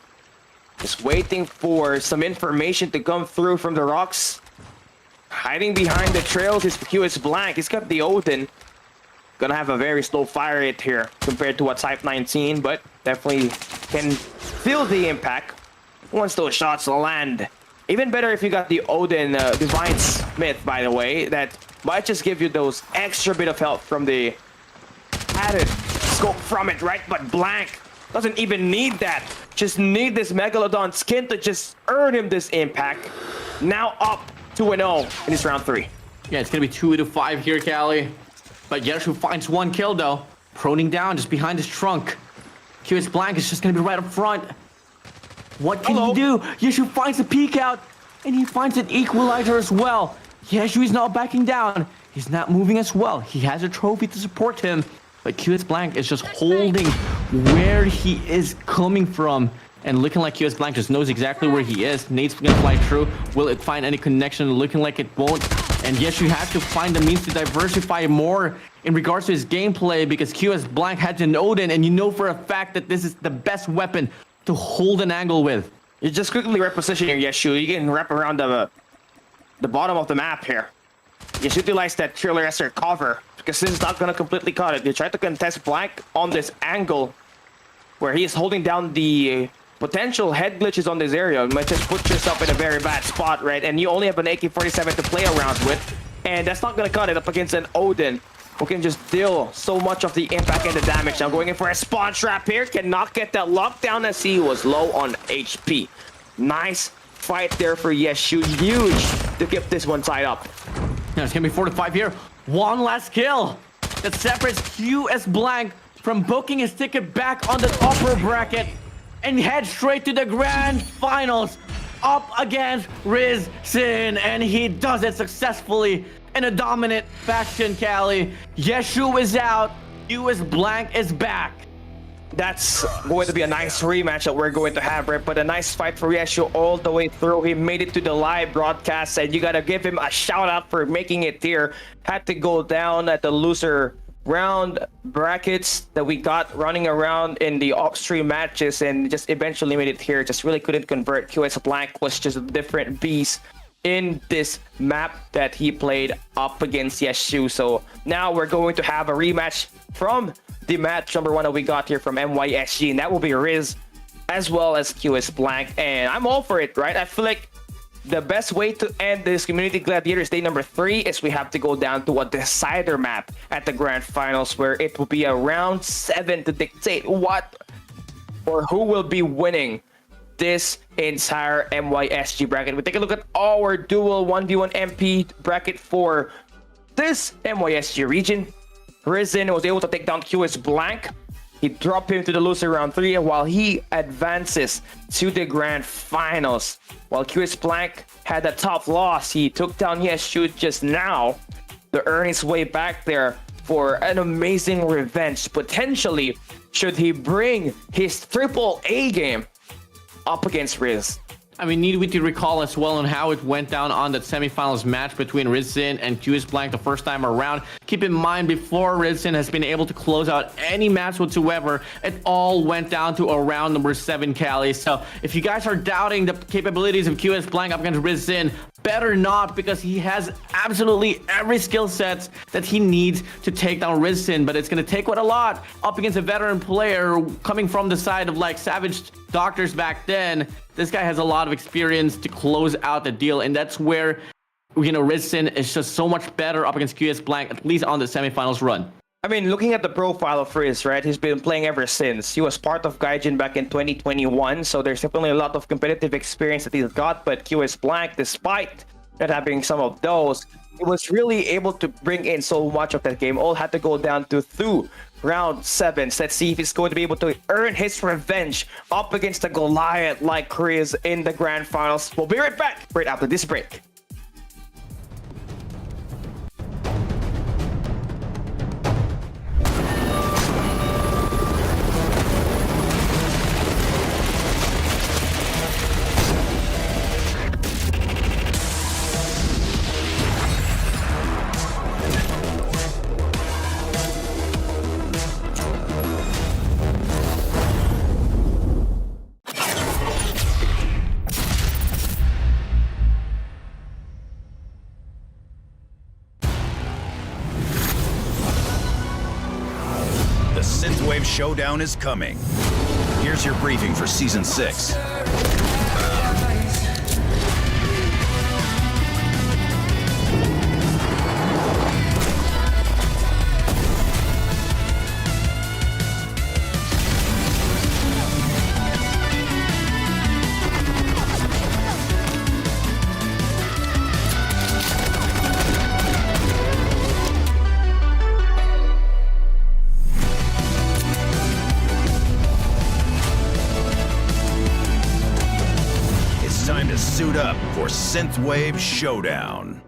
Just waiting for some information to come through from the rocks. Hiding behind the trails is QS Blank. He's got the Odin. Gonna have a very slow fire rate here compared to what Type 19, but definitely can feel the impact once those shots land. Even better if you got the Odin Divine Smith, by the way. That might just give you those extra bit of health from the added scope from it, right? But Blank doesn't even need that. Just need this Megalodon skin to just earn him this impact. Now up 2-0 in this round 3. Yeah, it's gonna be 2-5 here, Callie. But Yeshu finds 1 kill though. Proning down just behind his trunk. QS Blank is just gonna be right up front. What can he do? Yeshu finds a peek out, and he finds an equalizer as well. Yeshu is not backing down. He's not moving as well. He has a trophy to support him. But QS Blank is just holding where he is coming from. And looking like QS Blank just knows exactly where he is. Nate's gonna fly through. Will it find any connection? Looking like it won't. And yes, you have to find the means to diversify more in regards to his gameplay, because QS Blank had an Odin, and you know for a fact that this is the best weapon to hold an angle with. You just quickly reposition here, Yeshu. You can wrap around the bottom of the map here. You should utilize that Trailer as your cover, because this is not going to completely cut it. You try to contest Blank on this angle where he is holding down the potential head glitches on this area. You might just put yourself in a very bad spot, right? And you only have an AK-47 to play around with, and that's not going to cut it up against an Odin who can just deal so much of the impact and the damage. Now going in for a spawn trap here. Cannot get that lockdown as he was low on HP. Nice fight there for Yeshu. Huge to keep this one tied up. Yeah, it's gonna be 4-5 here. One last kill that separates QS Blank from booking his ticket back on the upper bracket and head straight to the grand finals up against Riz Sin, and he does it successfully in a dominant faction. Cali, Yeshu is out, QS Blank is back. That's going to be a nice rematch that we're going to have, right? But a nice fight for Yeshu all the way through. He made it to the live broadcast, and you gotta give him a shout out for making it here. Had to go down at the loser round brackets that we got running around in the upstream matches, and just eventually made it here. Just really couldn't convert. QS Blank was just a different beast in this map that he played up against Yeshu. So now we're going to have a rematch from the match number 1 that we got here from MYSG, and that will be Riz as well as QS Blank, and I'm all for it, right? I feel like the best way to end this Community Gladiators Day number 3 is we have to go down to a decider map at the grand finals, where it will be a round 7 to dictate what or who will be winning this entire MYSG bracket. We take a look at our dual 1v1 MP bracket for this MYSG region. Risen was able to take down QS Blank. He dropped him to the loser round 3 while he advances to the grand finals. While QS Blank had a tough loss, he took down Yeshu just now to earn his way back there for an amazing revenge, potentially, should he bring his AAA game up against Riz. I mean, need we to recall as well on how it went down on that semifinals match between Rizin and QS Blank the first time around. Keep in mind, before Rizin has been able to close out any match whatsoever, it all went down to around number 7, Cali. So if you guys are doubting the capabilities of QS Blank up against Rizin, better not, because he has absolutely every skill set that he needs to take down Rizin. But it's going to take quite a lot up against a veteran player coming from the side of like Savage Doctors back then. This guy has a lot of experience to close out the deal, and that's where, you know, Rizin is just so much better up against QS Blank, at least on the semifinals run. I mean, looking at the profile of Riz, right? He's been playing ever since. He was part of Gaijin back in 2021, so there's definitely a lot of competitive experience that he's got. But QS Blank, despite not having some of those, he was really able to bring in so much of that game. All had to go down to round 7. So let's see if he's going to be able to earn his revenge up against a Goliath like Riz in the grand finals. We'll be right back right after this break. The Synthwave Showdown is coming. Here's your briefing for Season 6. Time to suit up for Synthwave Showdown.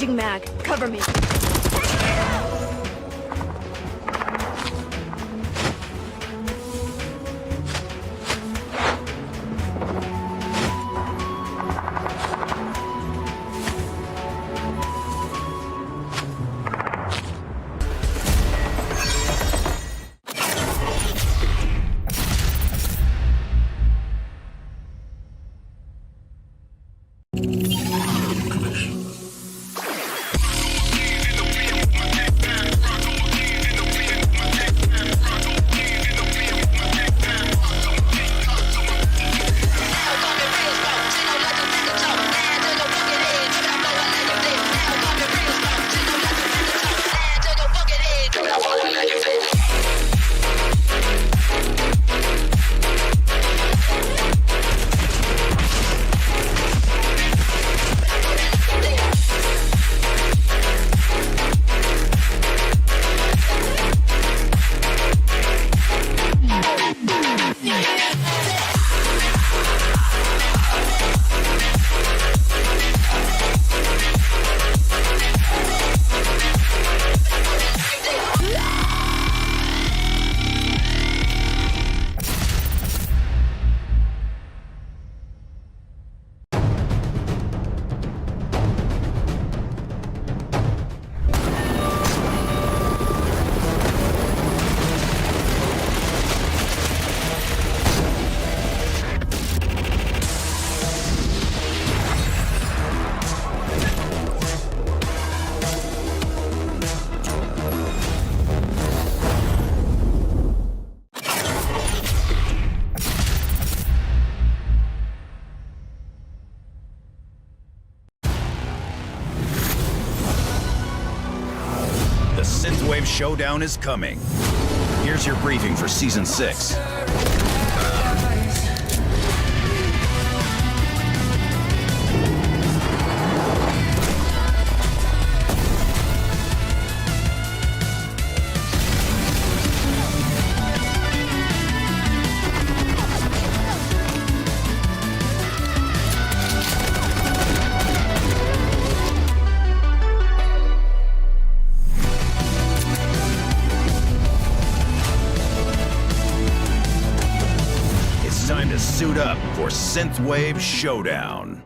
Changing mag. Cover me. The Synthwave Showdown is coming. Here's your briefing for Season 6. Time to suit up for Synthwave Showdown.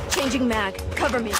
Changing mag. Cover me.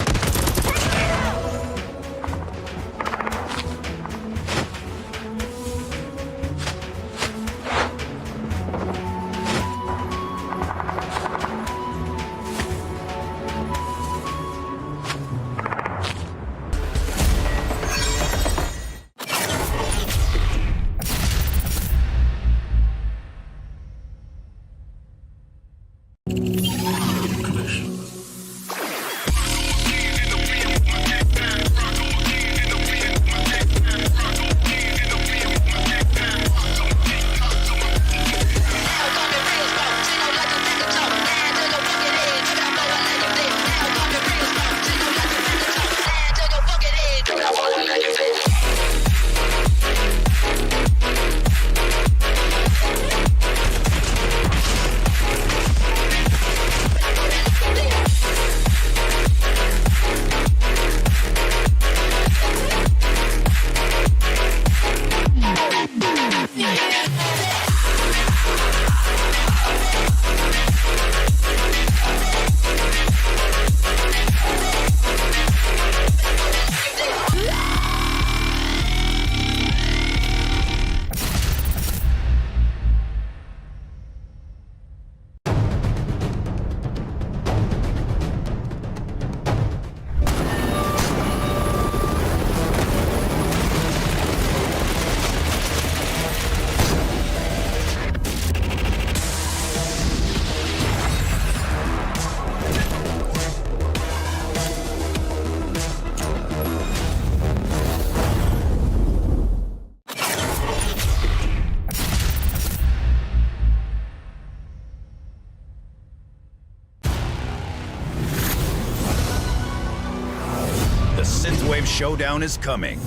showdown is coming.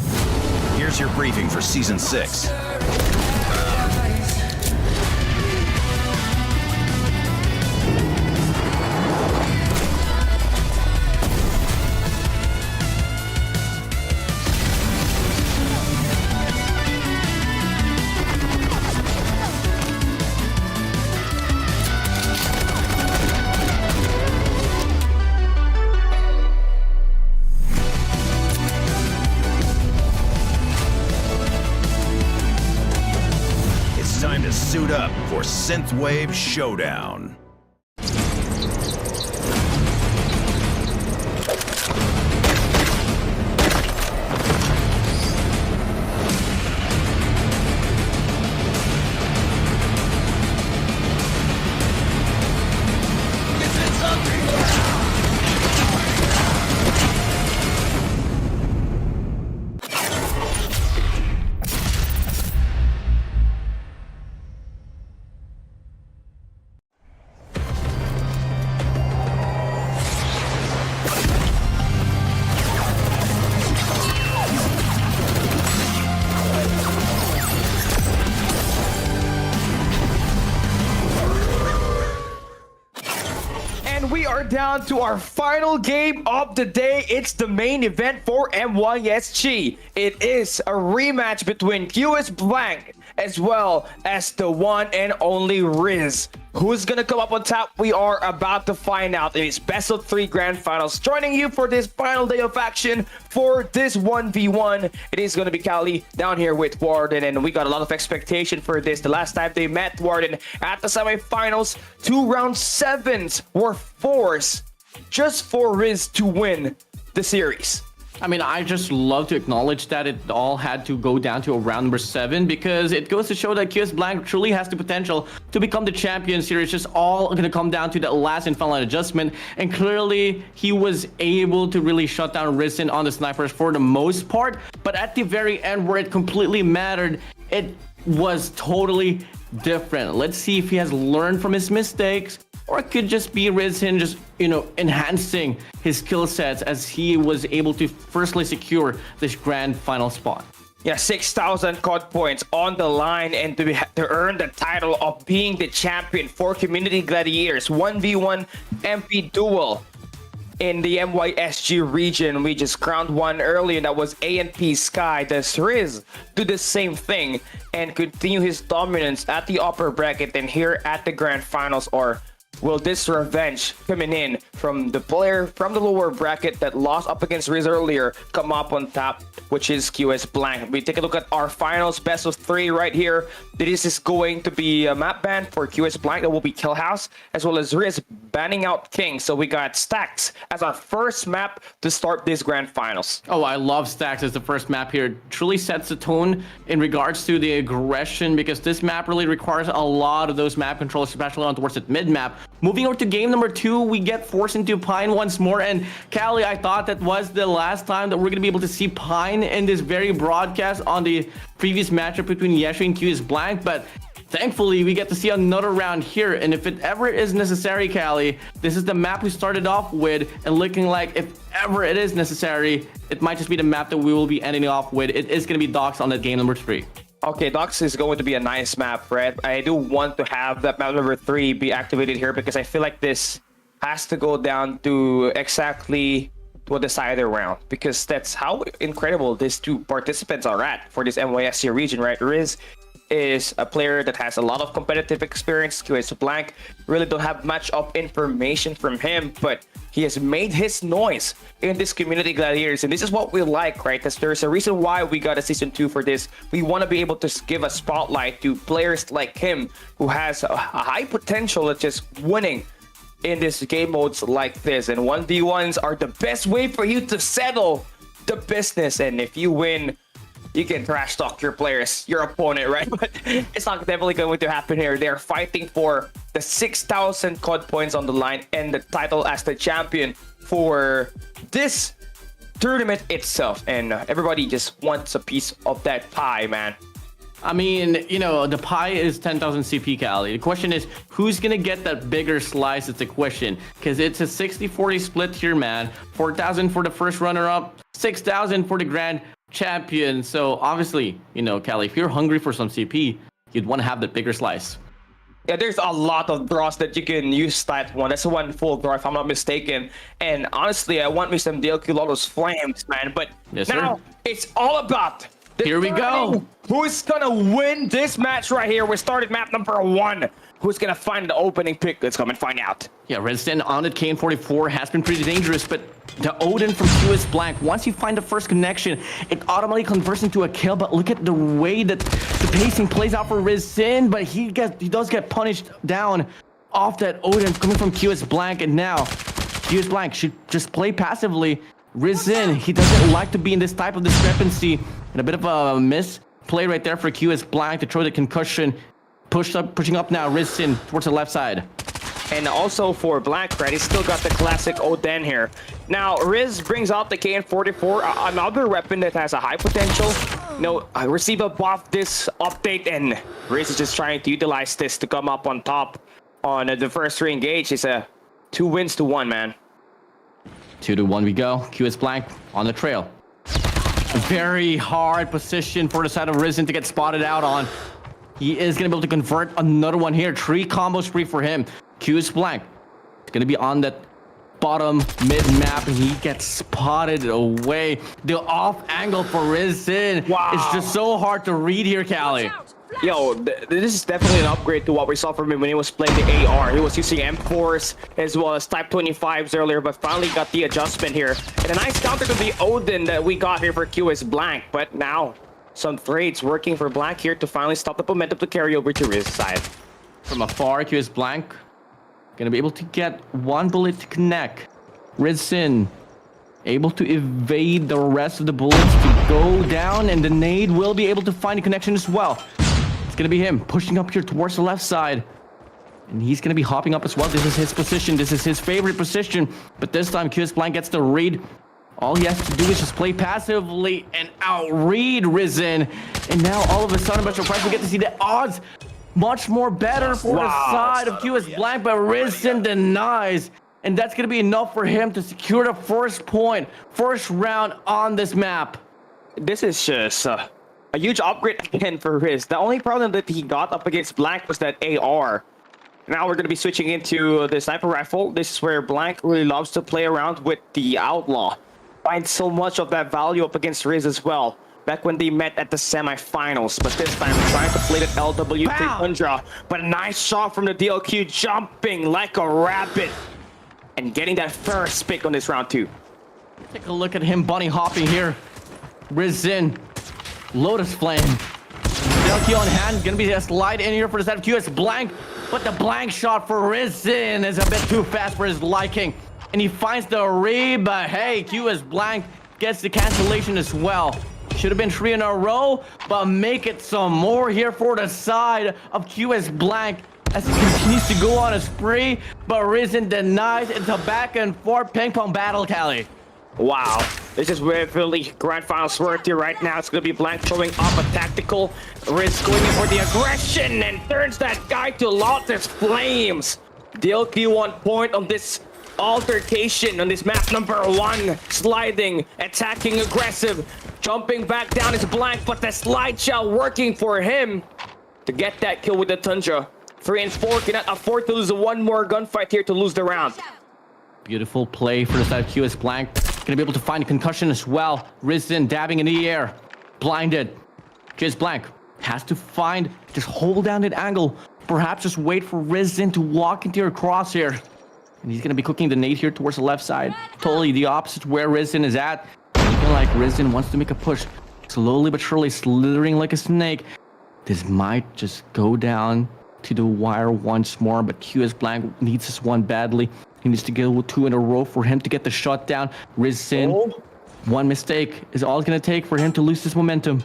Here's your briefing for Season 6. Time to suit up for Synthwave Showdown. We are down to our final game of the day. It's the main event for MYSG. It is a rematch between QS Blank as well as the one and only Riz. Who's gonna come up on top? We are about to find out. It's best of 3 grand finals. Joining you for this final day of action for this 1v1, it is gonna be Cali down here with Warden, and we got a lot of expectation for this. The last time they met Warden at the semifinals, 2 round 7s were forced just for Riz to win the series. I mean, I just love to acknowledge that it all had to go down to a round number 7 because it goes to show that QS Blank truly has the potential to become the champion here. It's just all going to come down to that last and final adjustment. And clearly, he was able to really shut down Risen on the snipers for the most part. But at the very end, where it completely mattered, it was totally different. Let's see if he has learned from his mistakes, or it could just be Risen just, enhancing his skill sets as he was able to firstly secure this grand final spot. Yeah, 6,000 COD points on the line, and to earn the title of being the champion for Community Gladiators 1v1 MP duel in the MYSG region. We just crowned one earlier, and that was A&P Sky. Does Riz do the same thing and continue his dominance at the upper bracket and here at the grand finals, or will this revenge coming in from the player from the lower bracket that lost up against Riz earlier come up on top, which is QS Blank? We take a look at our finals, best of 3 right here. This is going to be a map ban for QS Blank. That will be Kill House, as well as Riz banning out King. So we got Stacks as our first map to start this grand finals. Oh, I love Stacks as the first map here. It truly sets the tone in regards to the aggression, because this map really requires a lot of those map controls, especially on towards the mid map. Moving over to game number 2, we get forced into Pine once more. And Cali, I thought that was the last time that we're going to be able to see Pine in this very broadcast on the previous matchup between Yeshu and QS Blank. But thankfully, we get to see another round here. And if it ever is necessary, Cali, this is the map we started off with. And looking like if ever it is necessary, it might just be the map that we will be ending off with. It is going to be Docks on that game number 3. Okay, Docks is going to be a nice map, right? I do want to have that map number 3 be activated here because I feel like this has to go down to exactly to a decider round, because that's how incredible these 2 participants are at for this MYSC region, right? Riz is a player that has a lot of competitive experience. QS Blank really don't have much of information from him, but he has made his noise in this Community Gladiators, and this is what we like, right? Because there's a reason why we got a season 2 for this. We want to be able to give a spotlight to players like him who has a high potential at just winning in this game modes like this. And 1v1s are the best way for you to settle the business, and if you win, you can trash talk your players, your opponent, right? But it's not definitely going to happen here. They're fighting for the 6,000 COD points on the line and the title as the champion for this tournament itself. And everybody just wants a piece of that pie, man. I mean, you know, the pie is 10,000 CP, Cali. The question is, who's going to get that bigger slice? It's a question. Because it's a 60-40 split here, man. 4,000 for the first runner-up, 6,000 for the grand champion. So, obviously, you know, Cali, if you're hungry for some CP, you'd want to have the bigger slice. Yeah, there's a lot of draws that you can use that one. That's one full draw, if I'm not mistaken. And honestly, I want me some DLQ Lotus Flames, man. But yes, now, sir. It's all about... Here we go. Who's gonna win this match right here? We started map number 1. Who's gonna find the opening pick? Let's come and find out. Yeah, Resident on it, KN44 has been pretty dangerous, but the Odin from QS Blank, once you find the first connection, it automatically converts into a kill. But look at the way that the pacing plays out for Rizin, but he does get punished down off that Odin coming from QS Blank, and now QS Blank should just play passively. Rizin, he doesn't like to be in this type of discrepancy, and a bit of a miss play right there for QS Blank to throw the concussion. Pushing up now, Rizin towards the left side. And also for Blank, right, he's still got the classic Odin here. Now, Riz brings out the KN44, another weapon that has a high potential. You know, receive a buff this update, and Riz is just trying to utilize this to come up on top on the first re-engage. It's a 2 wins to 1, man. 2-1 we go. QS Blank on the trail. A very hard position for the side of Rizin to get spotted out on. He is going to be able to convert another one here. 3 combo spree for him. QS Blank is going to be on that bottom mid-map, and he gets spotted away. The off angle for Rizin is just so hard to read here, Cali. Yo, this is definitely an upgrade to what we saw from him when he was playing the AR. He was using M4s as well as Type 25s earlier, but finally got the adjustment here. And a nice counter to the Odin that we got here for QS Blank. But now, some trades working for Blank here to finally stop the momentum to carry over to Riz's side. From afar, QS Blank gonna be able to get 1 bullet to connect. Rizin able to evade the rest of the bullets to go down, and the nade will be able to find a connection as well. It's gonna be him pushing up here towards the left side, and he's gonna be hopping up as well. This is his position. This is his favorite position, but this time QS Blank gets the read. All he has to do is just play passively and outread Rizin, and now all of a sudden, but surprise, we get to see the odds much more better for the side of QS Blank, but Rizin denies. And that's going to be enough for him to secure the first point, first round on this map. This is just a huge upgrade again for Riz. The only problem that he got up against Blank was that AR. Now we're going to be switching into the sniper rifle. This is where Blank really loves to play around with the Outlaw. Finds so much of that value up against Riz as well. Back when they met at the semifinals, but this time trying to play that LW300. But a nice shot from the DLQ, jumping like a rabbit and getting that first pick on this round 2. Take a look at him bunny hopping here. Rizin, Lotus Flame. DLQ on hand, gonna be a slide in here for the side of QS Blank, but the blank shot for Rizin is a bit too fast for his liking. And he finds the read, but hey, QS Blank gets the cancellation as well. Should have been 3 in a row, but make it some more here for the side of QS Blank as he continues to go on a spree, but Rizin denies. It's a back and forth ping pong battle, Cali. Wow, this is where really grand finals work here right now. It's gonna be Blank throwing up a tactical. Riz going in for the aggression and turns that guy to Lotus Flames. DLQ 1 point on this altercation on this map number 1. Sliding, attacking, aggressive, jumping back down is Blank, but the slide shell working for him to get that kill with the Tundra. 3 and 4 cannot afford to lose one more gunfight here to lose the round. Beautiful play for the side of QS Blank. Gonna be able to find a concussion as well. Rizin dabbing in the air, blinded. QS Blank has to find, just hold down that angle. Perhaps just wait for Rizin to walk into your crosshair. And he's going to be cooking the nade here towards the left side. Totally the opposite where Rizin is at. Looking like Rizin wants to make a push. Slowly but surely slithering like a snake. This might just go down to the wire once more. But QS Blank needs this one badly. He needs to go with 2 in a row for him to get the shot down. Rizin, one mistake is all it's going to take for him to lose this momentum.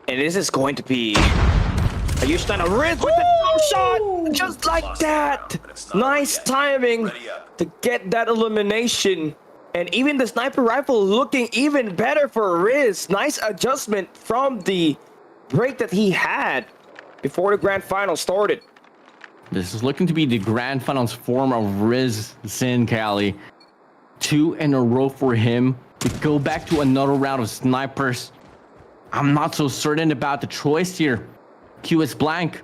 And this is going to be a huge time of Riz with the jump shot, just like that. Nice timing to get that elimination. And even the sniper rifle looking even better for Riz. Nice adjustment from the break that he had before the grand final started. This is looking to be the grand finals form of Riz Sin Cali. 2 in a row for him. We go back to another round of snipers. I'm not so certain about the choice here. QS Blank.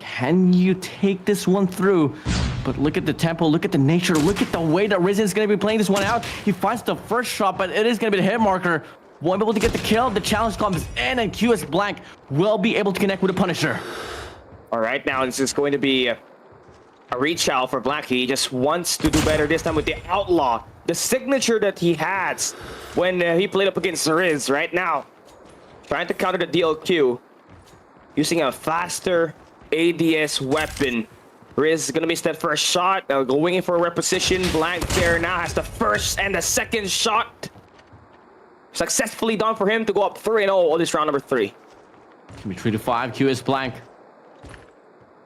Can you take this one through? But look at the tempo, look at the nature, look at the way that Risen is going to be playing this one out. He finds the first shot, but it is going to be the hit marker. Won't be able to get the kill. The challenge comes in, and QS Blank will be able to connect with the Punisher. All right, now this is going to be a reach out for Black. He just wants to do better this time with the Outlaw. The signature that he has when he played up against Riz right now. Trying to counter the DLQ. Using a faster ADS weapon. Riz is going to miss that first shot. Going in for a reposition. Blank there now has the first and the second shot. Successfully done for him to go up 3-0 on this round number 3. Can be 3-5. QS Blank.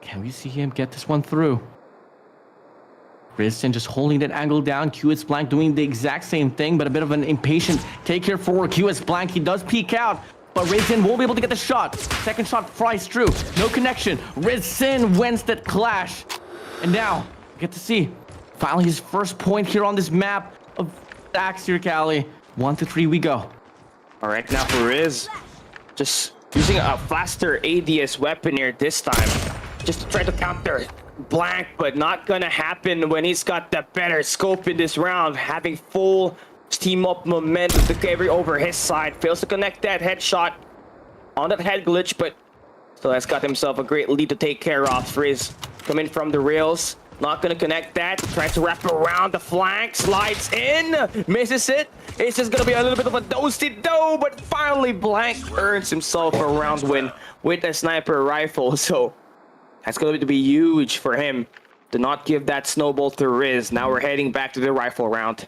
Can we see him get this one through? Risen just holding that angle down. QS Blank doing the exact same thing, but a bit of an impatient take here for QS Blank. He does peek out, but Risen won't be able to get the shot. Second shot flies through. No connection. Risen wins that clash. And now, we get to see finally his first point here on this map of stacks here, Cali. 1-3 we go. All right, now for Riz. Just using a faster ADS weapon here this time. Just to try to counter Blank, but not gonna happen when he's got the better scope in this round. Having full steam up momentum to carry over his side. Fails to connect that headshot on that head glitch, but still has got himself a great lead to take care of. Riz coming from the rails. Not gonna connect that. Tries to wrap around the flank. Slides in. Misses it. It's just gonna be a little bit of a do-si-do, but finally Blank earns himself a round win with a sniper rifle. So that's going to be huge for him to not give that snowball to Riz. Now we're heading back to the rifle round.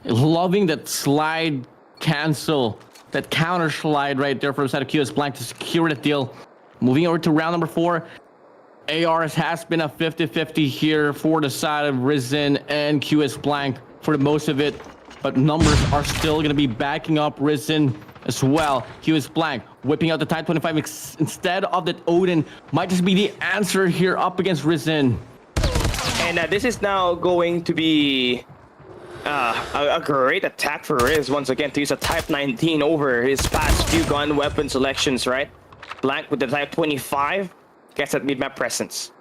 Loving that slide cancel, that counter slide right there for the side of QS Blank to secure the deal. Moving over to round number 4. ARs has been a 50-50 here for the side of Risen and QS Blank for the most of it. But numbers are still going to be backing up Risen as well. QS Blank whipping out the Type 25 instead of that Odin. Might just be the answer here up against Risen. And this is now going to be a great attack for Riz once again to use a Type 19 over his past few gun weapon selections, right? Blank with the Type 25 gets that mid-map presence.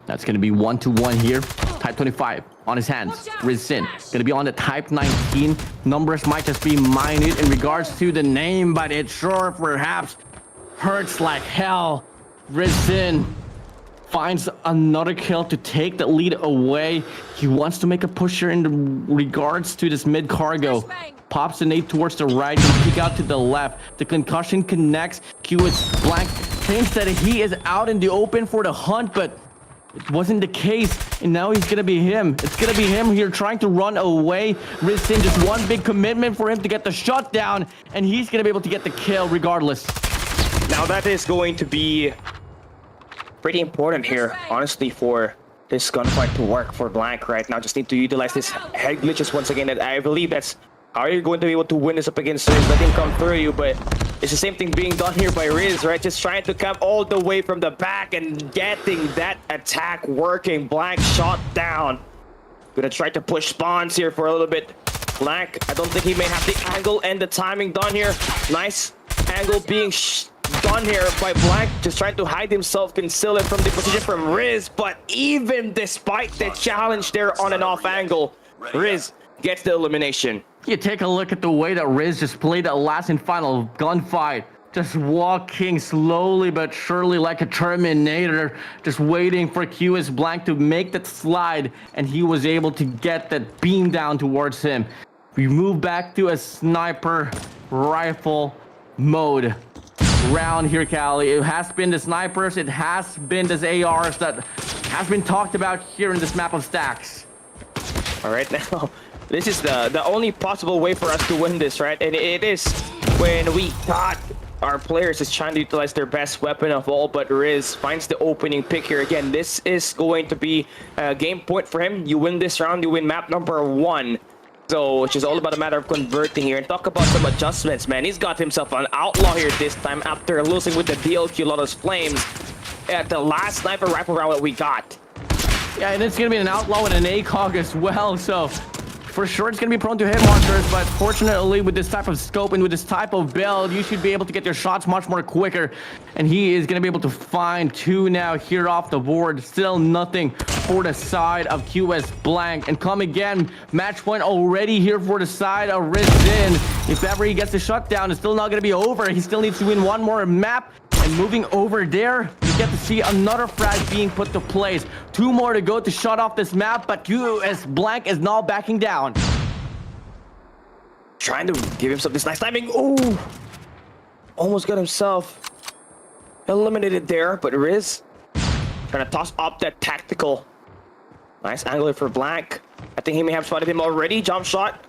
That's going to be 1-1 here. Type 25 on his hands. Risen going to be on the Type 19. Numbers might just be minute in regards to the name, but it sure perhaps hurts like hell. Risen finds another kill to take the lead away. He wants to make a push here in regards to this mid cargo. Pops the nade towards the right and peek out to the left. The concussion connects. QS Blank thinks that he is out in the open for the hunt, but it wasn't the case, and now he's gonna be him. It's gonna be him here trying to run away. Risen, just one big commitment for him to get the shot down, and he's gonna be able to get the kill regardless. Now that is going to be pretty important here, honestly, for this gunfight to work for Blank right now. Just need to utilize this head glitches once again. That I believe that's how you're going to be able to win this up against Riz. Let him come through you, but it's the same thing being done here by Riz, right? Just trying to come all the way from the back and getting that attack working. Blank shot down. Gonna try to push spawns here for a little bit. Blank, I don't think he may have the angle and the timing done here. Nice angle being done here by Blank, just trying to hide himself, conceal it from the position from Riz. But even despite the challenge there on and off angle, Riz gets the elimination. You take a look at the way that Riz just played that last and final gunfight. Just walking slowly but surely like a Terminator, just waiting for QS Blank to make that slide, and he was able to get that beam down towards him. We move back to a sniper rifle mode round here, Cali. It has been the snipers, it has been this ARs that has been talked about here in this map of stacks. All right, now this is the only possible way for us to win this, right? And it is when we thought our players is trying to utilize their best weapon of all, but Riz finds the opening pick here. Again, this is going to be a game point for him. You win this round, you win map number 1. So it's just all about a matter of converting here. And talk about some adjustments, man. He's got himself an outlaw here this time after losing with the DLQ Lotus Flames at the last sniper rifle round that we got. Yeah, and it's going to be an outlaw with an ACOG as well, so for sure it's going to be prone to hit markers, but fortunately with this type of scope and with this type of build, you should be able to get your shots much more quicker, and he is going to be able to find 2 now here off the board. Still nothing for the side of QS Blank, and come again, match point already here for the side of Rizin. If ever he gets the shutdown, it's still not going to be over. He still needs to win one more map. And moving over there, you get to see another frag being put to place. 2 more to go to shut off this map, but QS Blank is now backing down. Trying to give himself this nice timing. Ooh! Almost got himself eliminated there, but Riz trying to toss up that tactical. Nice angle for Blank. I think he may have spotted him already. Jump shot.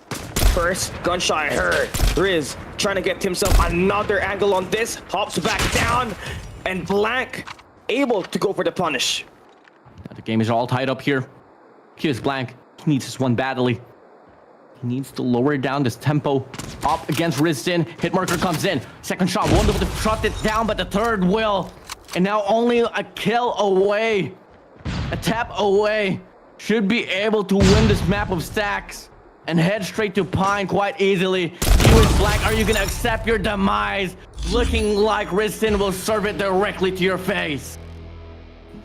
First gunshot I heard. Riz trying to get himself another angle on this. Hops back down. And Blank able to go for the punish. Now the game is all tied up here. Here's Blank. He needs this one badly. He needs to lower down this tempo. Up against Rizin. Hit marker comes in. Second shot. Won't be able to shut it down, but the third will. And now only a kill away. A tap away. Should be able to win this map of stacks. And head straight to Pine quite easily. QS Blank, are you gonna accept your demise? Looking like Rizin will serve it directly to your face.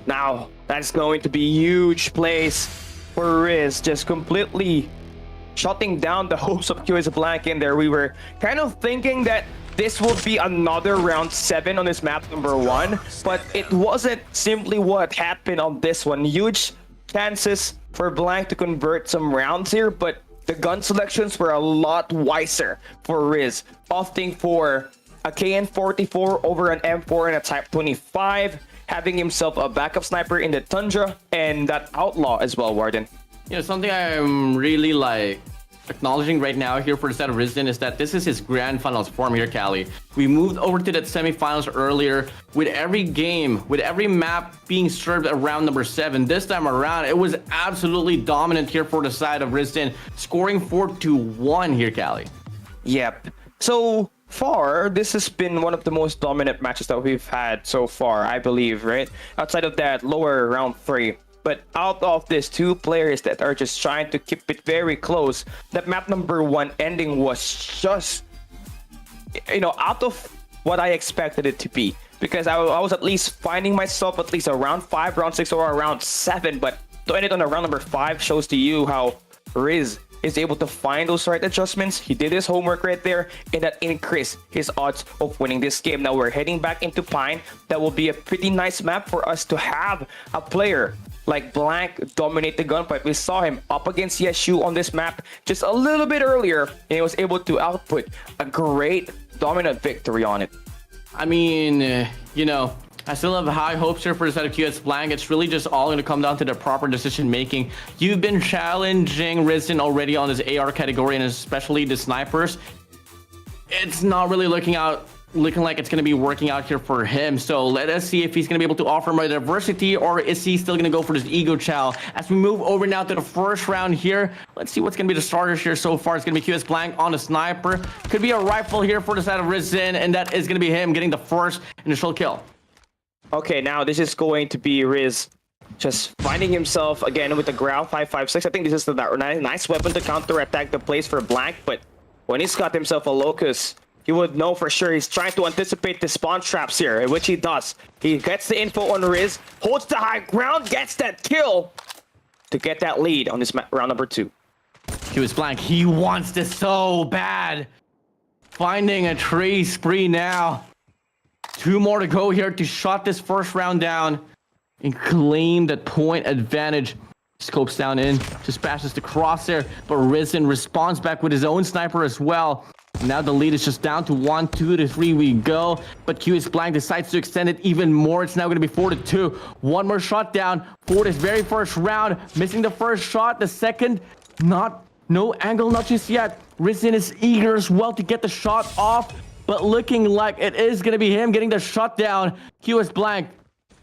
Now, that's going to be huge plays for Riz. Just completely shutting down the hopes of QS Blank in there. We were kind of thinking that this would be another round 7 on this map number 1. But it wasn't simply what happened on this one. Huge chances for Blank to convert some rounds here, but the gun selections were a lot wiser for Riz, opting for a KN-44 over an M4 and a Type 25, having himself a backup sniper in the Tundra and that outlaw as well, Warden. You know, something I'm really acknowledging right now here for the set of Rizin is that this is his grand finals form here, Cali. We moved over to that semifinals earlier with every game, with every map being served at round number 7. This time around, it was absolutely dominant here for the side of Rizin, scoring 4-1 here, Cali. Yep. So far, this has been one of the most dominant matches that we've had so far, I believe, right? Outside of that lower round 3. But out of these 2 players that are just trying to keep it very close, that map number 1 ending was just, you know, out of what I expected it to be. Because I was at least finding myself at least around 5, round 6, or around 7. But to end it on a round number 5 shows to you how Riz is able to find those right adjustments. He did his homework right there, and that increased his odds of winning this game. Now we're heading back into Pine. That will be a pretty nice map for us to have a player like Blank dominate the gunfight. We saw him up against Yeshu on this map just a little bit earlier, and he was able to output a great dominant victory on it. I mean, you know, I still have high hopes here for the set of QS Blank. It's really just all going to come down to the proper decision making. You've been challenging Rizin already on this AR category, and especially the snipers. It's not really looking like it's going to be working out here for him. So let us see if he's going to be able to offer more diversity, or is he still going to go for this ego chow. As we move over now to the first round here, let's see what's going to be the starters here so far. It's going to be QS Blank on a sniper. Could be a rifle here for the side of Rizin, and that is going to be him getting the first initial kill. Okay, now this is going to be Riz just finding himself again with the ground 5.56. I think this is the nice weapon to counter-attack the place for Blank, but when he's got himself a locus, you would know for sure he's trying to anticipate the spawn traps here, which he does. He gets the info on Riz, holds the high ground, gets that kill to get that lead on this round number 2. QS Blank, he wants this so bad. Finding a tree spree now. 2 more to go here to shut this first round down and claim that point advantage. Scopes down in, just passes the crosshair, but Rizin responds back with his own sniper as well. Now the lead is just down to 1, 2 to 3 we go, but QS Blank decides to extend it even more. It's now going to be 4-2. 1 more shot down for this very first round. Missing the first shot, the second, no angle, not just yet. Rizin is eager as well to get the shot off, but looking like it is going to be him getting the shot down. QS Blank,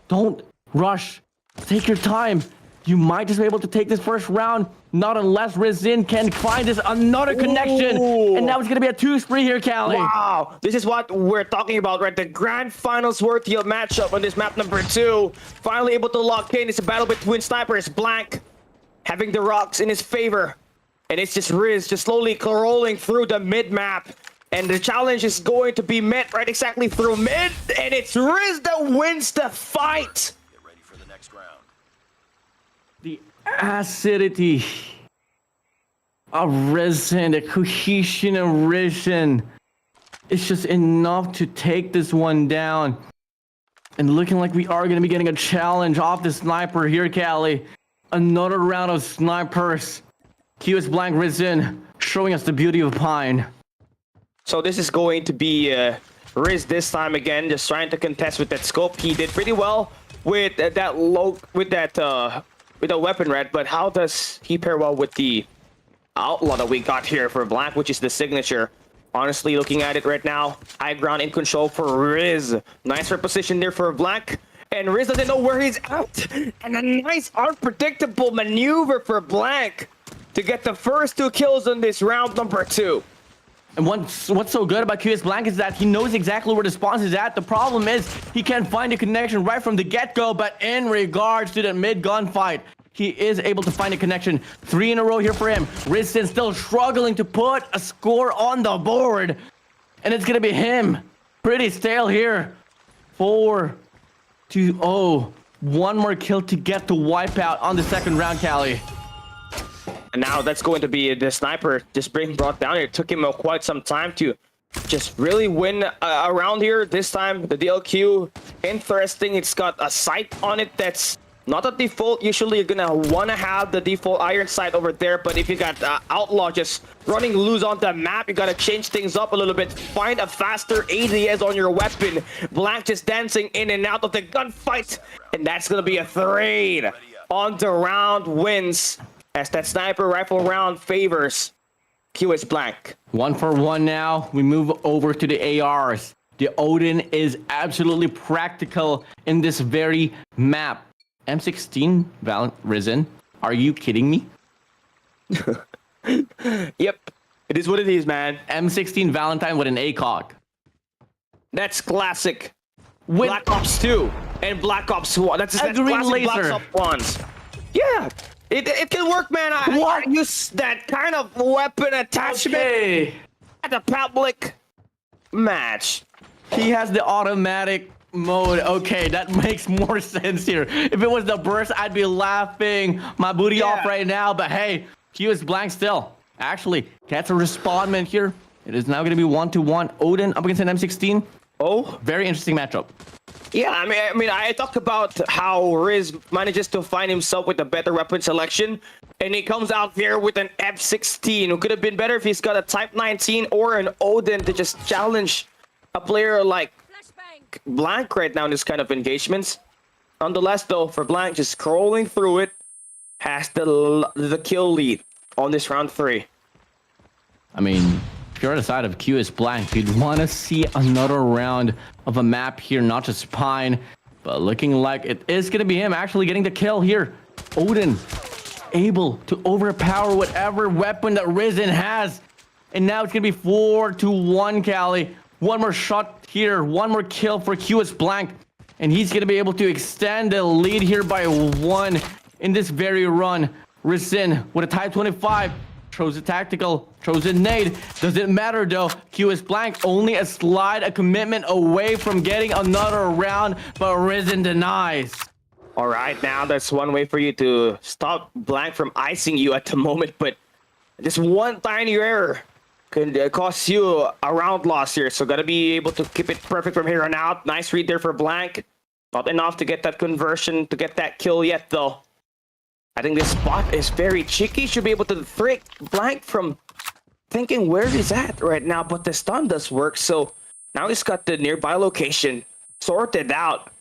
don't rush. Take your time. you might just be able to take this first round. Not unless Rizin can find this another connection. Ooh. And now it's going to be a 2-spree here, Callie. Wow, this is what we're talking about, right? The grand finals worthy of matchup on this map number 2. Finally able to lock in. It's a battle between snipers. Blank having the rocks in his favor. And it's just Riz just slowly rolling through the mid map. And the challenge is going to be met right exactly through mid. And it's Riz that wins the fight. Get ready for the next round. The acidity of Rizin, the cohesion of Rizin, it's just enough to take this one down. And looking like we are going to be getting a challenge off the sniper here, Callie. Another round of snipers. QS Blank Rizin showing us the beauty of Pine. So this is going to be Riz this time again, just trying to contest with that scope. He did pretty well with that weapon, Red. But how does he pair well with the outlaw that we got here for Blank, which is the signature? Honestly, looking at it right now, high ground in control for Riz. Nice reposition there for Blank. And Riz doesn't know where he's at. And a nice unpredictable maneuver for Blank to get the first 2 kills on this round number 2. And what's so good about QS Blank is that he knows exactly where the spawn is at. The problem is he can't find a connection right from the get-go, but in regards to the mid-gunfight, he is able to find a connection. 3 in a row here for him. Rizin still struggling to put a score on the board. And it's going to be him. Pretty stale here. 4-0. One more kill to get the wipeout on the second round, Callie. And now that's going to be the sniper just being brought down here. It took him quite some time to just really win around here. This time, the DLQ, interesting. It's got a sight on it that's not a default. Usually, you're going to want to have the default iron sight over there. But if you got Outlaw just running loose on the map, you got to change things up a little bit. Find a faster ADS on your weapon. Blank just dancing in and out of the gunfight. And that's going to be a 3 on the round wins, as that sniper rifle round favors QS Blank. 1 for 1 now. We move over to the ARs. The Odin is absolutely practical in this very map. M16 Rizin, are you kidding me? Yep, it is what it is, man. M16 Valentine with an ACOG. That's classic. Black Ops 2 and Black Ops 1. That's green classic laser. Black Ops 1s. Yeah. It can work, man. I use that kind of weapon attachment at a public match. He has the automatic mode. Okay, that makes more sense here. If it was the burst, I'd be laughing my booty off right now. But hey, QS Blank still actually gets a respondment here. It is now going to be 1-1. Odin up against an M16. Oh, very interesting matchup. Yeah, I mean, I talked about how Riz manages to find himself with a better weapon selection, and he comes out here with an F16. It could have been better if he's got a Type 19 or an Odin to just challenge a player like Blank right now in this kind of engagements. Nonetheless, though, for Blank, just scrolling through it, has the kill lead on this round 3. I mean, if you're on the side of QS Blank, you'd want to see another round of a map here, not just Pine, but looking like it is going to be him actually getting the kill here. Odin able to overpower whatever weapon that Rizin has. And now it's going to be 4-1, Callie. One more shot here, one more kill for QS Blank. And he's going to be able to extend the lead here by 1 in this very run. Rizin with a Type 25. Throws a tactical, throws a nade. Doesn't matter though. QS Blank only a slide, a commitment away from getting another round, but Rizin denies. All right, now that's one way for you to stop Blank from icing you at the moment, but just one tiny error can cost you a round loss here. So gotta be able to keep it perfect from here on out. Nice read there for Blank. Not enough to get that conversion, to get that kill yet though. I think this spot is very cheeky. Should be able to trick Blank from thinking where he's at right now, but the stun does work. So now he's got the nearby location sorted out.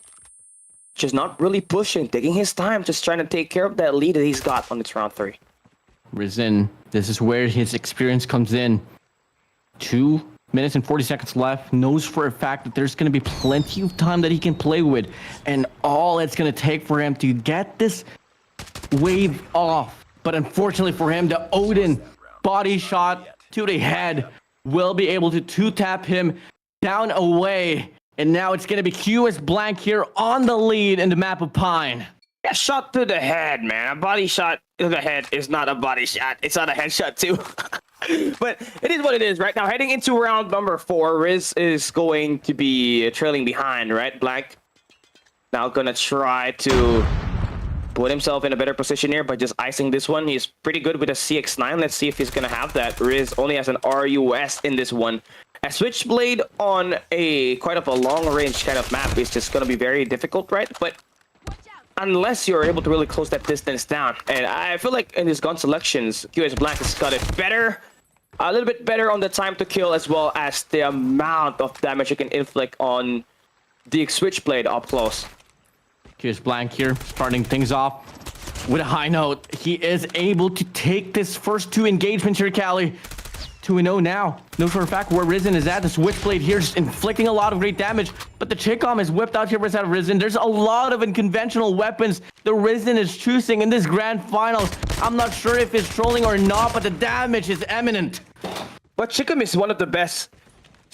Just not really pushing, taking his time, just trying to take care of that lead that he's got on this round 3. Rizin, this is where his experience comes in. 2 minutes and 40 seconds left. Knows for a fact that there's going to be plenty of time that he can play with. And all it's going to take for him to get this wave off. But unfortunately for him, the Odin body shot to the head will be able to two-tap him down away. And now it's going to be QS Blank here on the lead in the map of Pine. Yeah, shot to the head, man. A body shot to the head is not a body shot. It's not a headshot, too. But it is what it is right now. Heading into round number 4, Riz is going to be trailing behind, right? Blank now gonna try to put himself in a better position here by just icing this one. He's pretty good with a CX-9. Let's see if he's gonna have that. Riz only has an RUS in this one. A Switchblade on a quite of a long-range kind of map is just gonna be very difficult, right? But unless you're able to really close that distance down. And I feel like in his gun selections, QS Blank has got it better. A little bit better on the time to kill as well as the amount of damage you can inflict on the Switchblade up close. QS Blank here, starting things off with a high note. He is able to take this first 2 engagements here, Cali. 2-0 now. No for a fact where Risen is at. The Switchblade here is inflicting a lot of great damage, but the Chicom is whipped out here without Risen. There's a lot of unconventional weapons the Risen is choosing in this grand finals. I'm not sure if it's trolling or not, but the damage is eminent. But Chicom is one of the best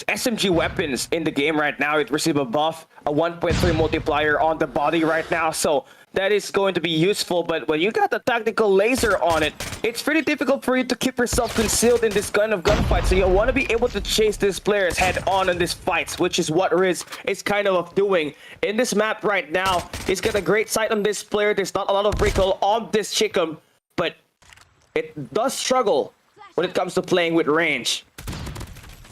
SMG weapons in the game right now. It received a buff, a 1.3 multiplier on the body right now, so that is going to be useful. But when you got the tactical laser on it, it's pretty difficult for you to keep yourself concealed in this kind of gunfight. So you want to be able to chase these players head on in these fights, which is what Riz is kind of doing in this map right now. He's got a great sight on this player. There's not a lot of recoil on this Chicom, but it does struggle when it comes to playing with range.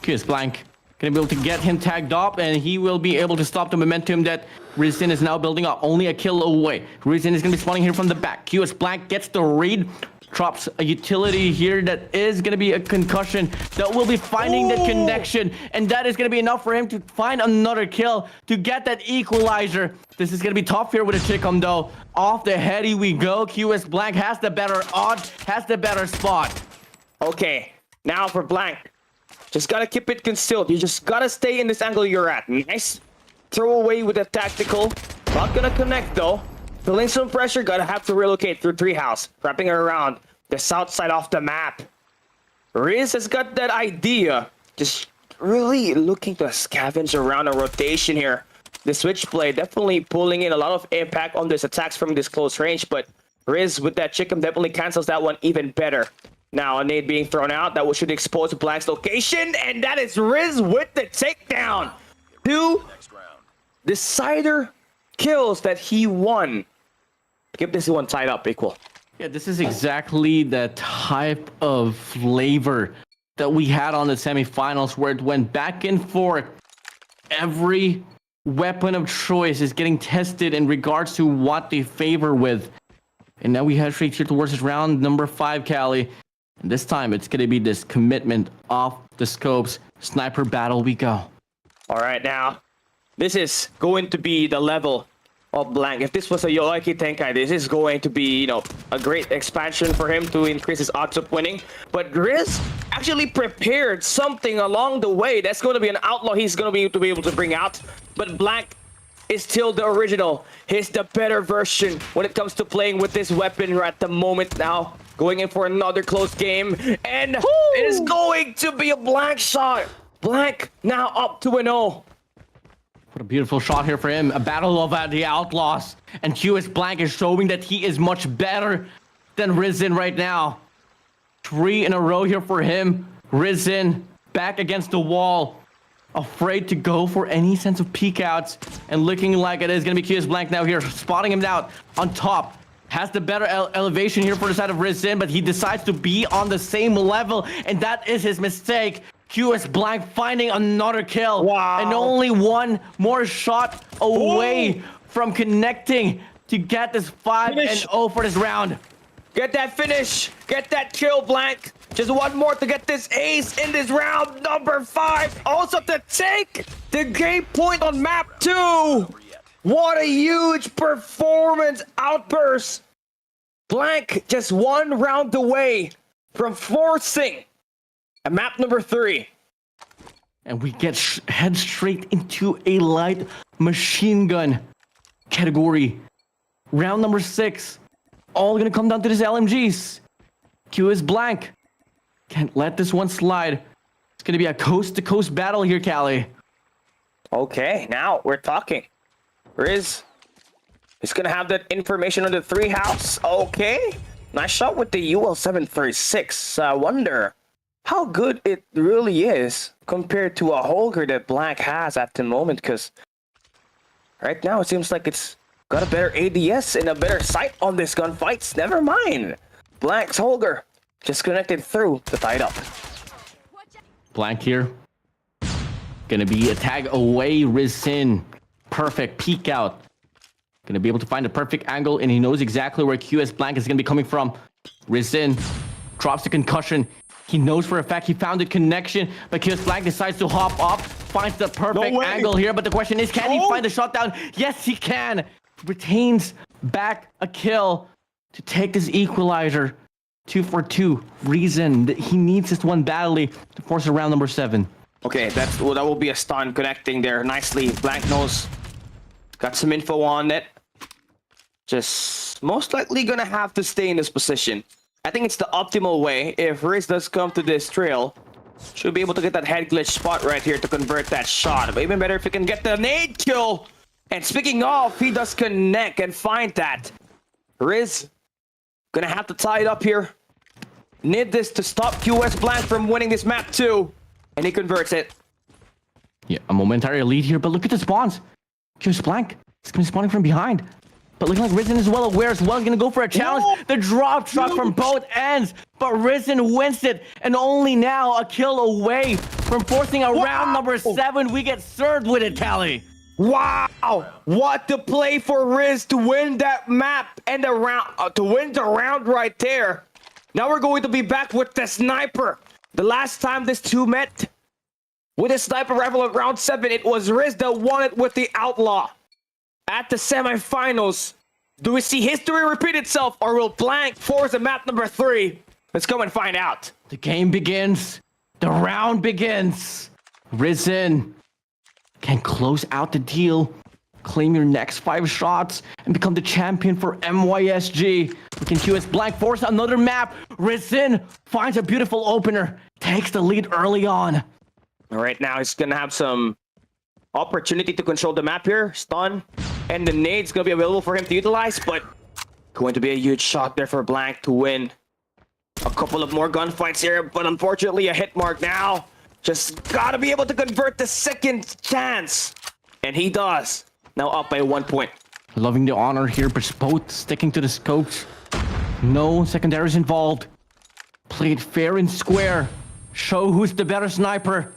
QS Blank gonna be able to get him tagged up, and he will be able to stop the momentum that Rizin is now building up. Only a kill away. Rizin is gonna be spawning here from the back. QS Blank gets the read, drops a utility here that is gonna be a concussion that will be finding the connection, and that is gonna be enough for him to find another kill to get that equalizer. This is gonna be tough here with a Chicom though. Off the heady we go. QS Blank has the better odds, has the better spot. Okay, now for Blank. Just gotta keep it concealed. You just gotta stay in this angle you're at. Nice throw away with a tactical. Not gonna connect though. Feeling some pressure, gotta have to relocate through Treehouse. Wrapping around the south side of the map. Riz has got that idea. Just really looking to scavenge around a rotation here. The Switchblade definitely pulling in a lot of impact on these attacks from this close range, but Riz with that Chicom definitely cancels that one even better. Now, a nade being thrown out. That should expose Blank's location. And that is Riz with the takedown. 2 decider kills that he won. Keep this one tied up, equal. Yeah, this is exactly the type of flavor that we had on the semifinals, where it went back and forth. Every weapon of choice is getting tested in regards to what they favor with. And now we head straight here towards this round number 5, Cali. And this time, it's going to be this commitment off the scopes. Sniper battle we go. All right, now, this is going to be the level of Blank. If this was a Yoiki Tenkai, this is going to be, a great expansion for him to increase his odds of winning. But Riz actually prepared something along the way. That's going to be an outlaw he's going to be able to bring out. But Blank is still the original. He's the better version when it comes to playing with this weapon right at the moment now. Going in for another close game, and it is going to be a Blank shot. Blank now up 2-0. What a beautiful shot here for him. A battle of the outlaws. And QS Blank is showing that he is much better than Risen right now. 3 in a row here for him. Risen back against the wall. Afraid to go for any sense of peek outs. And looking like it is going to be QS Blank now here. Spotting him out on top. Has the better elevation here for the side of Risen, but he decides to be on the same level, and that is his mistake. QS Blank finding another kill. Wow. And only one more shot away from connecting to get this 5-0 for this round. Get that finish. Get that kill, Blank. Just one more to get this ace in this round number 5. Also to take the game point on map 2. What a huge performance outburst. Blank just 1 round away from forcing a map number 3. And we get head straight into a light machine gun category. Round number 6. all gonna come down to this LMGs. Q is blank. Can't let this one slide. It's gonna be a coast-to-coast battle here, Callie. Okay, now we're talking. Riz is gonna have that information on the 3 house. Okay, nice shot with the UL736. I wonder how good it really is compared to a Holger that Blank has at the moment, because right now it seems like it's got a better ADS and a better sight on this gunfights. Never mind. Blank's Holger just connected through the tied up. Blank here. Gonna be a tag away, Rizin. Perfect peek out. Gonna be able to find the perfect angle, and he knows exactly where QS Blank is gonna be coming from. Rizin drops the concussion. He knows for a fact he found the connection, but QS Blank decides to hop up, finds the perfect angle here, but the question is, can he find the shot down? Yes, he can. Retains back a kill to take this equalizer. 2 for 2. Reason that he needs this one badly to force a round number 7. Okay, that will be a stun connecting there nicely. Blank knows. Got some info on it. Just most likely gonna have to stay in this position. I think it's the optimal way. If Riz does come to this trail, should be able to get that head glitch spot right here to convert that shot. But even better if he can get the nade kill. And speaking of, he does connect and find that. Riz gonna have to tie it up here. Need this to stop QS Blank from winning this map too. And he converts it. Yeah, a momentary lead here, but look at the spawns. QS Blank is gonna be spawning from behind. But looking like Rizin is well aware as well. He's gonna go for a challenge. The drop shot from both ends. But Rizin wins it. And only now a kill away from forcing a round number 7. We get served with it, Callie. Wow! What the play for Riz to win that map and the round, to win the round right there. Now we're going to be back with the sniper. The last time these two met with a sniper rifle at round 7, it was Riz that won it with the Outlaw. At the semifinals, do we see history repeat itself, or will Blank force a map number 3? Let's go and find out. The game begins. The round begins. Rizin can close out the deal, claim your next 5 shots, and become the champion for MYSG. We can QS Blank force another map. Rizin finds a beautiful opener, takes the lead early on. All right, now he's gonna have some opportunity to control the map here. Stun, and the nade's gonna be available for him to utilize, but going to be a huge shot there for Blank to win. A couple of more gunfights here, but unfortunately a hit mark now. Just gotta be able to convert the second chance. And he does. Now up by 1 point. Loving the honor here, but both sticking to the scopes. No secondaries involved. Played fair and square. Show who's the better sniper.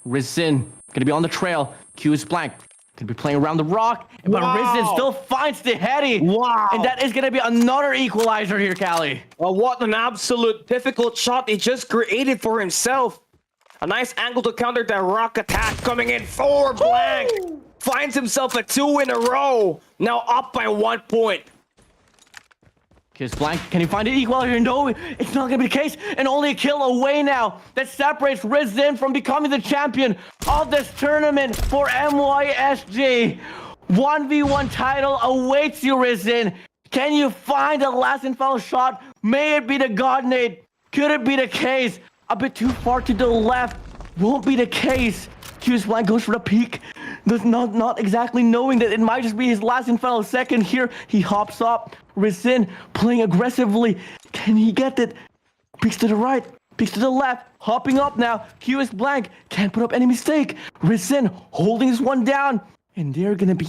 Rizin gonna be on the trail. Q is Blank. Gonna be playing around the rock. But Rizin still finds the heady. Wow. And that is gonna be another equalizer here, Callie. Well, what an absolute difficult shot he just created for himself. A nice angle to counter that rock attack coming in for Blank. Finds himself a 2 in a row. Now up by 1 point. QS Blank, can he find an equalizer? No, it's not gonna be the case. And only a kill away now. That separates Rizin from becoming the champion of this tournament for MYSG. 1v1 title awaits you, Rizin. Can you find a last and final shot? May it be the God Nade. Could it be the case? A bit too far to the left. Won't be the case. QS Blank goes for the peak. Does not exactly knowing that it might just be his last and final second here. He hops up. Rizin playing aggressively. Can he get it? Peeks to the right. Peeks to the left. Hopping up now. QS Blank can't put up any mistake. Rizin holding this one down. And they're going to be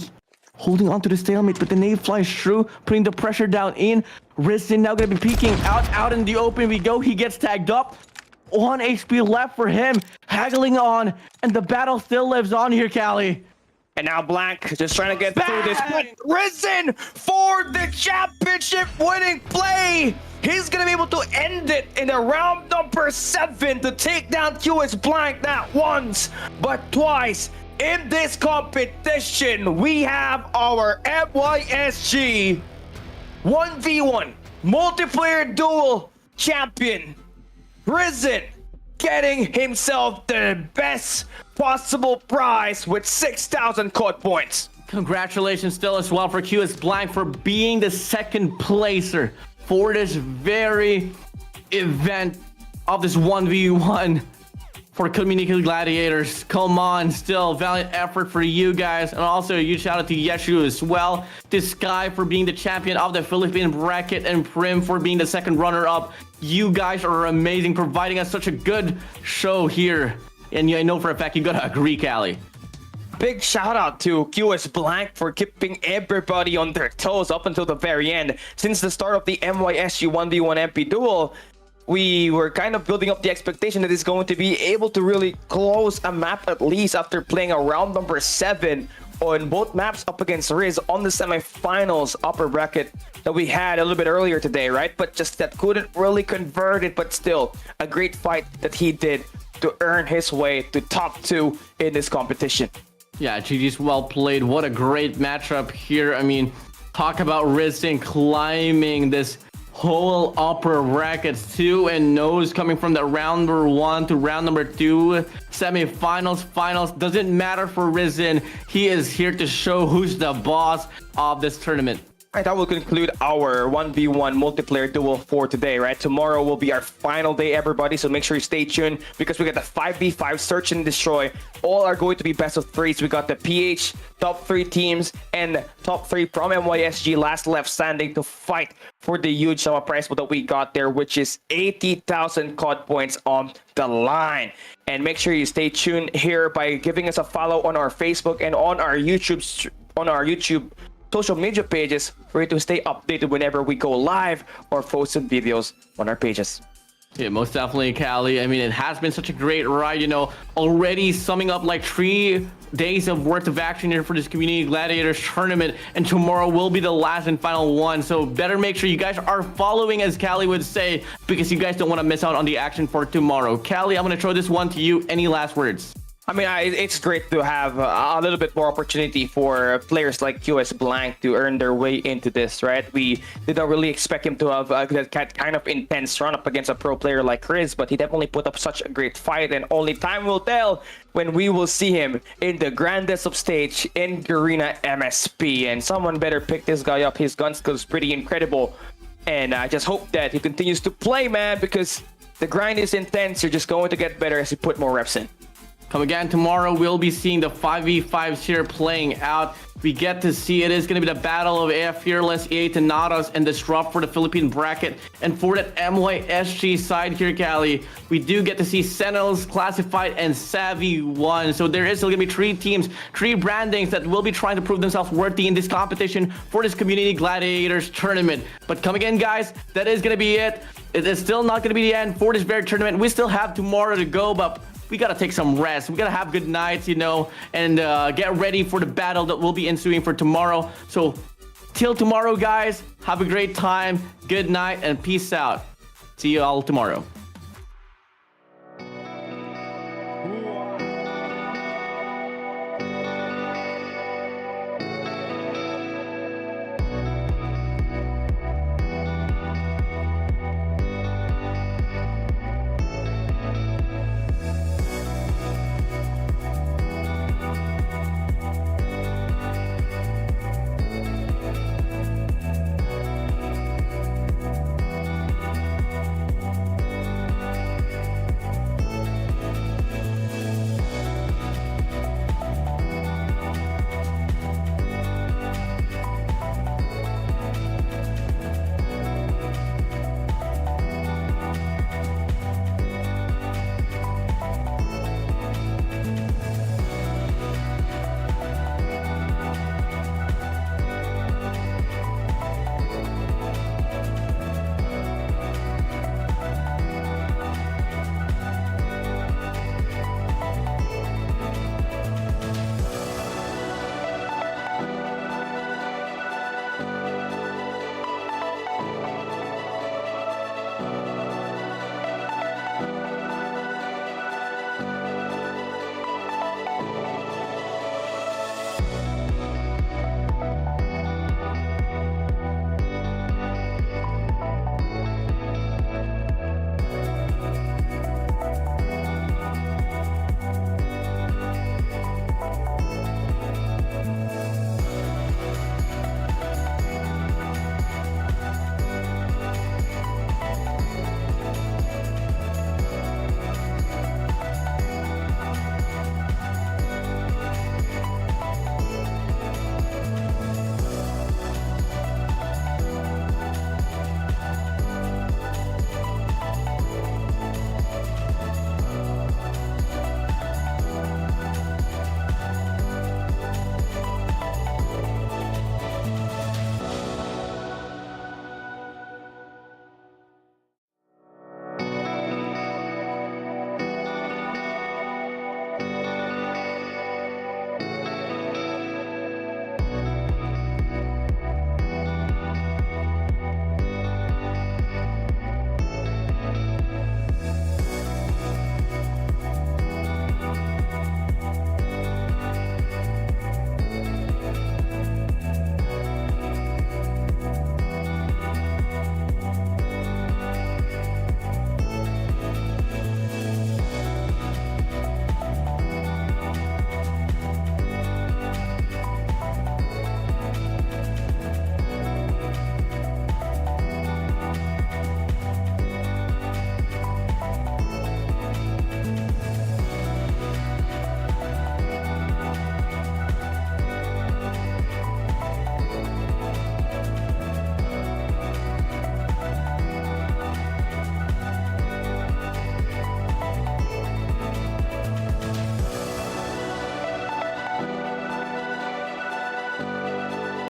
holding on to the stalemate, but the nade flies through, putting the pressure down in. Rizin now going to be peeking out in the open we go. He gets tagged up. 1 HP left for him, haggling on, and the battle still lives on here, Callie. And now Blank just trying to get through this. But Rizin for the championship winning play. He's going to be able to end it in a round number 7 to take down QS Blank not once, but twice. In this competition, we have our MYSG 1v1 multiplayer duel champion. Rizin getting himself the best possible prize with 6,000 COD points. Congratulations still as well for QS Blank for being the second placer for this very event of this 1v1 for Community Gladiators. Come on, still valiant effort for you guys. And also a huge shout out to Yeshu as well, to Sky for being the champion of the Philippine bracket, and Prim for being the second runner-up. You guys are amazing, providing us such a good show here. And I know for a fact you gotta agree, Callie. Big shout out to QS Blank for keeping everybody on their toes up until the very end. Since the start of the MYSG 1v1 MP duel, we were kind of building up the expectation that he's going to be able to really close a map at least after playing a round number 7 on both maps up against Riz on the semifinals upper bracket that we had a little bit earlier today, right? But just that couldn't really convert it, but still a great fight that he did to earn his way to top 2 in this competition. Yeah, GG's well played. What a great matchup here. I mean, talk about Rizin climbing this whole upper bracket, 2-0 coming from the round number 1 to round number 2, semifinals, finals. Doesn't matter for Rizin. He is here to show who's the boss of this tournament. Right, that will conclude our 1v1 multiplayer duel for today, right? Tomorrow will be our final day, everybody, so make sure you stay tuned because we got the 5v5 search and destroy. All are going to be best of 3s. We got the PH top 3 teams and top 3 from MYSG last left standing to fight for the huge summer prize pool that we got there, which is 80,000 COD points on the line. And make sure you stay tuned here by giving us a follow on our Facebook and on our YouTube social media pages for you to stay updated whenever we go live or post some videos on our pages. Yeah, most definitely, Callie. I mean, it has been such a great ride, you know, already summing up like 3 days of worth of action here for this Community Gladiators tournament, and tomorrow will be the last and final one. So better make sure you guys are following, as Callie would say, because you guys don't want to miss out on the action for tomorrow. Callie, I'm going to throw this one to you. Any last words? I mean, it's great to have a little bit more opportunity for players like QS Blank to earn their way into this, right? We did not really expect him to have that kind of intense run up against a pro player like Chris, but he definitely put up such a great fight, and only time will tell when we will see him in the grandest of stage in Garena MSP. And someone better pick this guy up. His gun skill is pretty incredible, and I just hope that he continues to play, man, because the grind is intense. You're just going to get better as you put more reps in. Come again tomorrow, we'll be seeing the 5v5s here playing out. We get to see it is going to be the battle of AF Fearless, EA Tenados, and Disrupt for the Philippine bracket. And for that MYSG side here, Callie, we do get to see Sentinels, Classified, and Savvy 1. So there is still going to be 3 teams, 3 brandings that will be trying to prove themselves worthy in this competition for this Community Gladiators tournament. But come again, guys, that is going to be it. It is still not going to be the end for this very tournament. We still have tomorrow to go, but we gotta take some rest. We gotta have good nights, you know, and get ready for the battle that will be ensuing for tomorrow. So till tomorrow, guys, have a great time. Good night and peace out. See you all tomorrow.